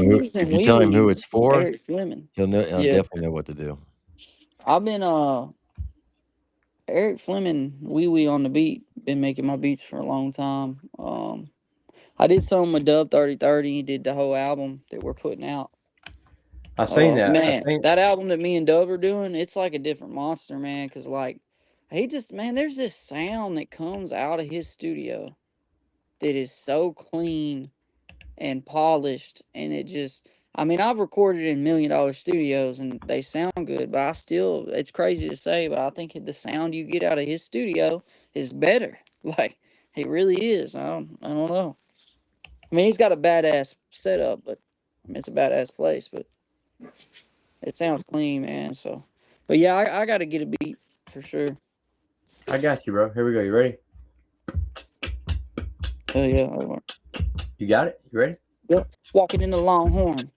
him who it's for, Eric Fleming. He'll definitely know what to do. I've been Eric Fleming, wee on the beat. Been making my beats for a long time. I did some with Dub 3030. He did the whole album that we're putting out. I seen that. Man, that album that me and Dub are doing, it's like a different monster, man. Cause like, there's this sound that comes out of his studio that is so clean and polished, and it just. I've recorded in $1 million studios and they sound good, but it's crazy to say, but I think the sound you get out of his studio is better. Like, it really is. I don't know. He's got a badass setup, but it's a badass place, but it sounds clean, man. So, but yeah, I got to get a beat for sure. I got you, bro. Here we go. You ready? Oh yeah. You got it? You ready? Yep. Walking in the Longhorn.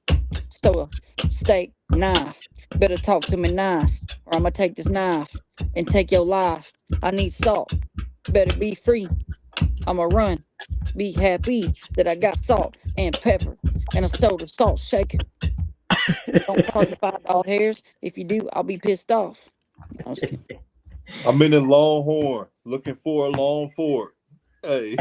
Stow a steak knife. Better talk to me nice, or I'm gonna take this knife and take your life. I need salt. Better be free. I'ma run. Be happy that I got salt and pepper and I stole the salt shaker. Don't charge the $5 hairs. If you do, I'll be pissed off. I was kidding. I'm in the Longhorn looking for a long fork. Hey.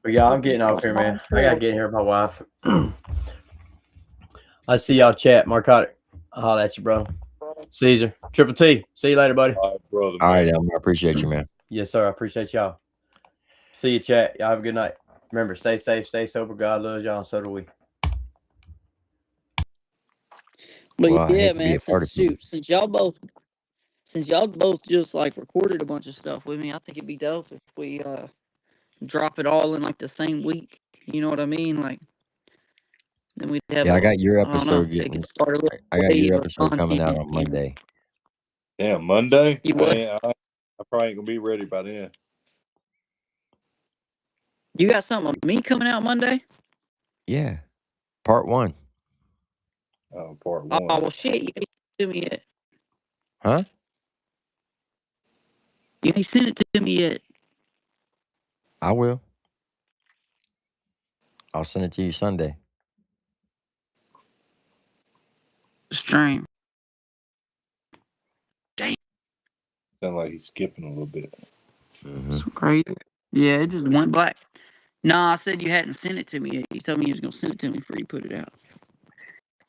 But yeah, I'm getting off here, man. I gotta get here with my wife. I see y'all chat. Marcotic. I'll holler at you, bro. Caesar. Triple T. See you later, buddy. All right, brother. All right, Elmer. I appreciate you, man. Yes, sir. I appreciate y'all. See you, chat. Y'all have a good night. Remember, stay safe, stay sober. God loves y'all, and so do we. But yeah, man, since y'all both just like recorded a bunch of stuff with me, I think it'd be dope if we drop it all in like the same week. You know what I mean? Like, then we'd have. I got your episode I got your episode coming out on Monday. Yeah, Monday. You what? I probably ain't gonna be ready by then. You got something of me coming out Monday? Yeah, part 1. Oh, part 1. Oh well, shit! You ain't sent it to me yet. Huh? You ain't sent it to me yet. I will. I'll send it to you Sunday. Stream. Damn. Sound like he's skipping a little bit. So crazy. Yeah, it just went black. No, I said you hadn't sent it to me yet. You told me you was gonna send it to me before you put it out.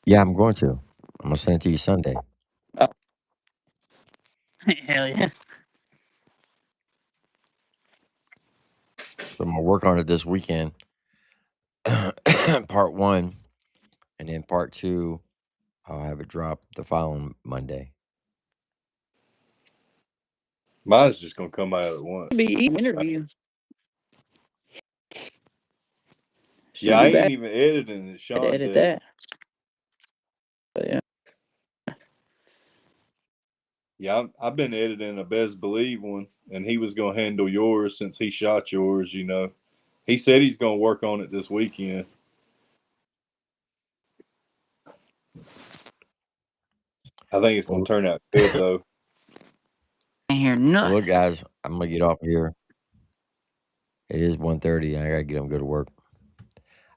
Yeah, I'm going to. I'm gonna send it to you Sunday. Oh. Hell yeah. So I'm gonna work on it this weekend. Part 1, and then part 2, I'll have it drop the following Monday. Mine's just gonna come out at once. Be interview. Yeah, I ain't even editing it. Sean's edit that. But yeah. Yeah, I've been editing a Best Believe one, and he was gonna handle yours since he shot yours. You know, he said he's gonna work on it this weekend. I think it's gonna turn out good though. I hear nothing. Look, guys, I'm gonna get off here. It is 1:30. I gotta get up and go to work.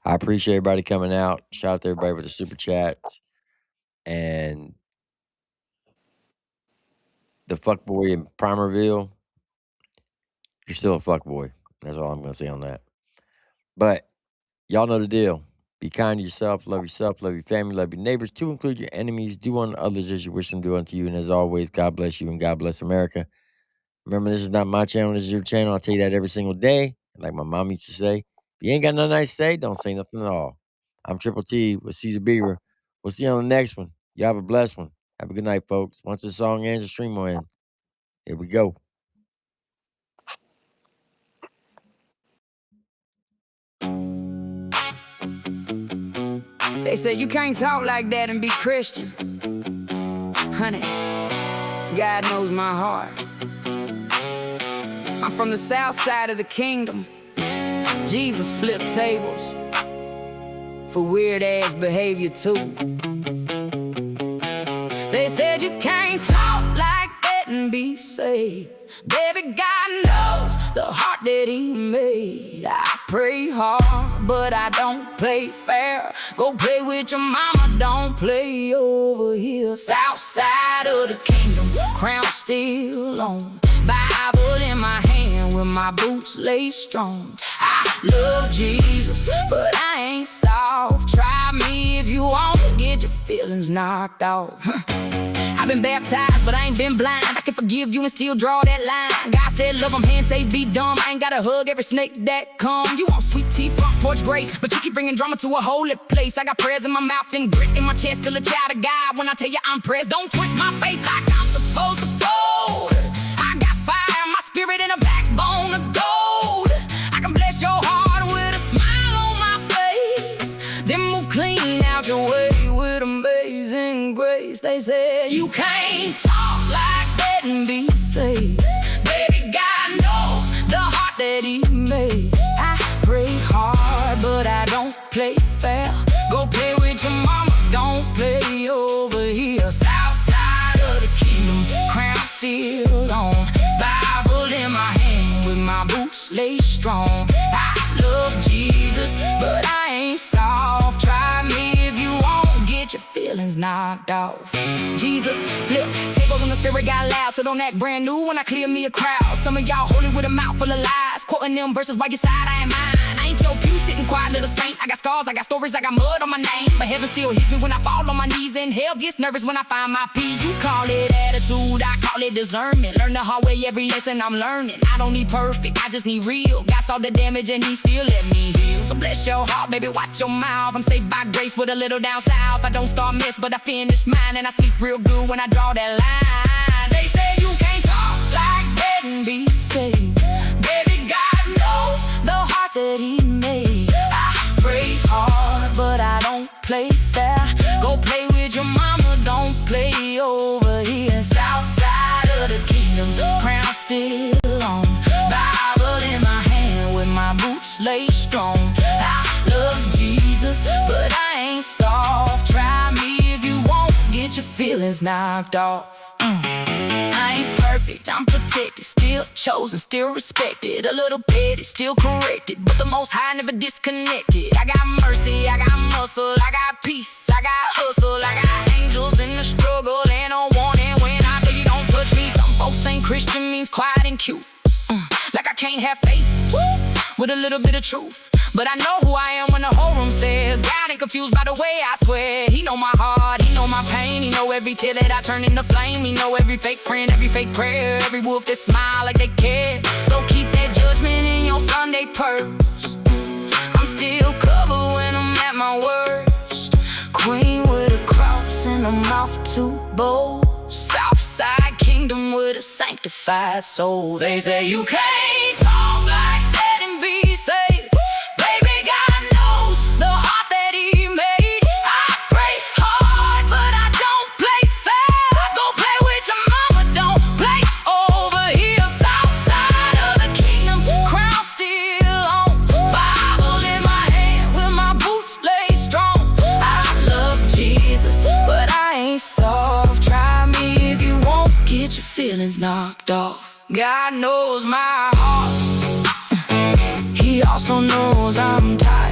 I appreciate everybody coming out. Shout out to everybody with the super chats. And the fuckboy in Primerville, you're still a fuckboy. That's all I'm gonna say on that. But y'all know the deal. Be kind to yourself, love your family, love your neighbors, to include your enemies. Do unto others as you wish them to do unto you. And as always, God bless you and God bless America. Remember, this is not my channel, this is your channel. I'll tell you that every single day. Like my mom used to say, if you ain't got nothing nice to say, don't say nothing at all. I'm Triple T with Caesar Beaver. We'll see you on the next one. You have a blessed one. Have a good night, folks. Once the song ends, the stream will end. Here we go. They say you can't talk like that and be Christian. Honey, God knows my heart. I'm from the south side of the kingdom. Jesus flipped tables for weird ass behavior too. They said you can't talk like that and be saved. Baby, God knows the heart that he made. I pray hard, but I don't play fair. Go play with your mama, don't play over here. South side of the kingdom, crown still on. Bible in my hand with my boots laid strong. I love Jesus, but I ain't soft. Try me if you want to get your feelings knocked off. I've been baptized, but I ain't been blind. I can forgive you and still draw that line. God said love him, hands say be dumb. I ain't gotta hug every snake that come. You want sweet tea, front porch grace, but you keep bringing drama to a holy place. I got prayers in my mouth and grit in my chest, still a child of God. When I tell you I'm pressed, don't twist my faith like I'm supposed to fold. I got fire in my spirit and a backbone of gold. I can bless your heart with a smile on my face, then move clean out your way with amazing grace. They said you can't talk like that and be saved. Baby, God knows the heart that he made. I pray hard, but I don't play fair. Go play with your mama, don't play over here. South side of the kingdom, crown still on. Bible in my hand with my boots laid strong. I love Jesus, but I ain't soft. Try me if you want, get your feelings knocked off. Jesus flipped tables when the spirit got loud, so don't act brand new when I clear me a crowd. Some of y'all holy with a mouth full of lies, quoting them verses by your side, I ain't mine. I ain't your pew sitting quiet little saint. I got scars, I got stories, I got mud on my name, but heaven still hits me when I fall on my knees, and hell gets nervous when I find my peace. You call it attitude, I call it discernment. Learn the hard way every lesson I'm learning. I don't need perfect, I just need real. God saw the damage and he still let me heal. So bless your heart, baby, watch your mouth. I'm saved by grace with a little down south. I don't start mess, but I finish mine, and I sleep real good when I draw that line. They say you can't talk like that and be saved. Baby, God knows the heart that he made. I pray hard, but I don't play fair. Go play with your mama, don't play over here. South side of the kingdom, crown still on. Bible in my hand with my boots laid strong. I love Jesus, but I ain't soft. Try me if you want, get your feelings knocked off. I ain't perfect, I'm protected, still chosen, still respected. A little petty, still corrected, but the Most High never disconnected. I got mercy, I got muscle, I got peace, I got hustle, I got angels in the struggle and a warning when I tell you don't touch me. Some folks think Christian means quiet and cute, like I can't have faith with a little bit of truth. But I know who I am when the whole room says God ain't confused by the way I swear. He know my heart, he know my pain, he know every tear that I turn into flame. He know every fake friend, every fake prayer, every wolf that smile like they care. So keep that judgment in your Sunday purse. I'm still covered when I'm at my worst. Queen with a cross and a mouth too bold. Southside kingdom with a sanctified soul. They say you can't talk like that and be saved. Feelings knocked off. God knows my heart. He also knows I'm tired.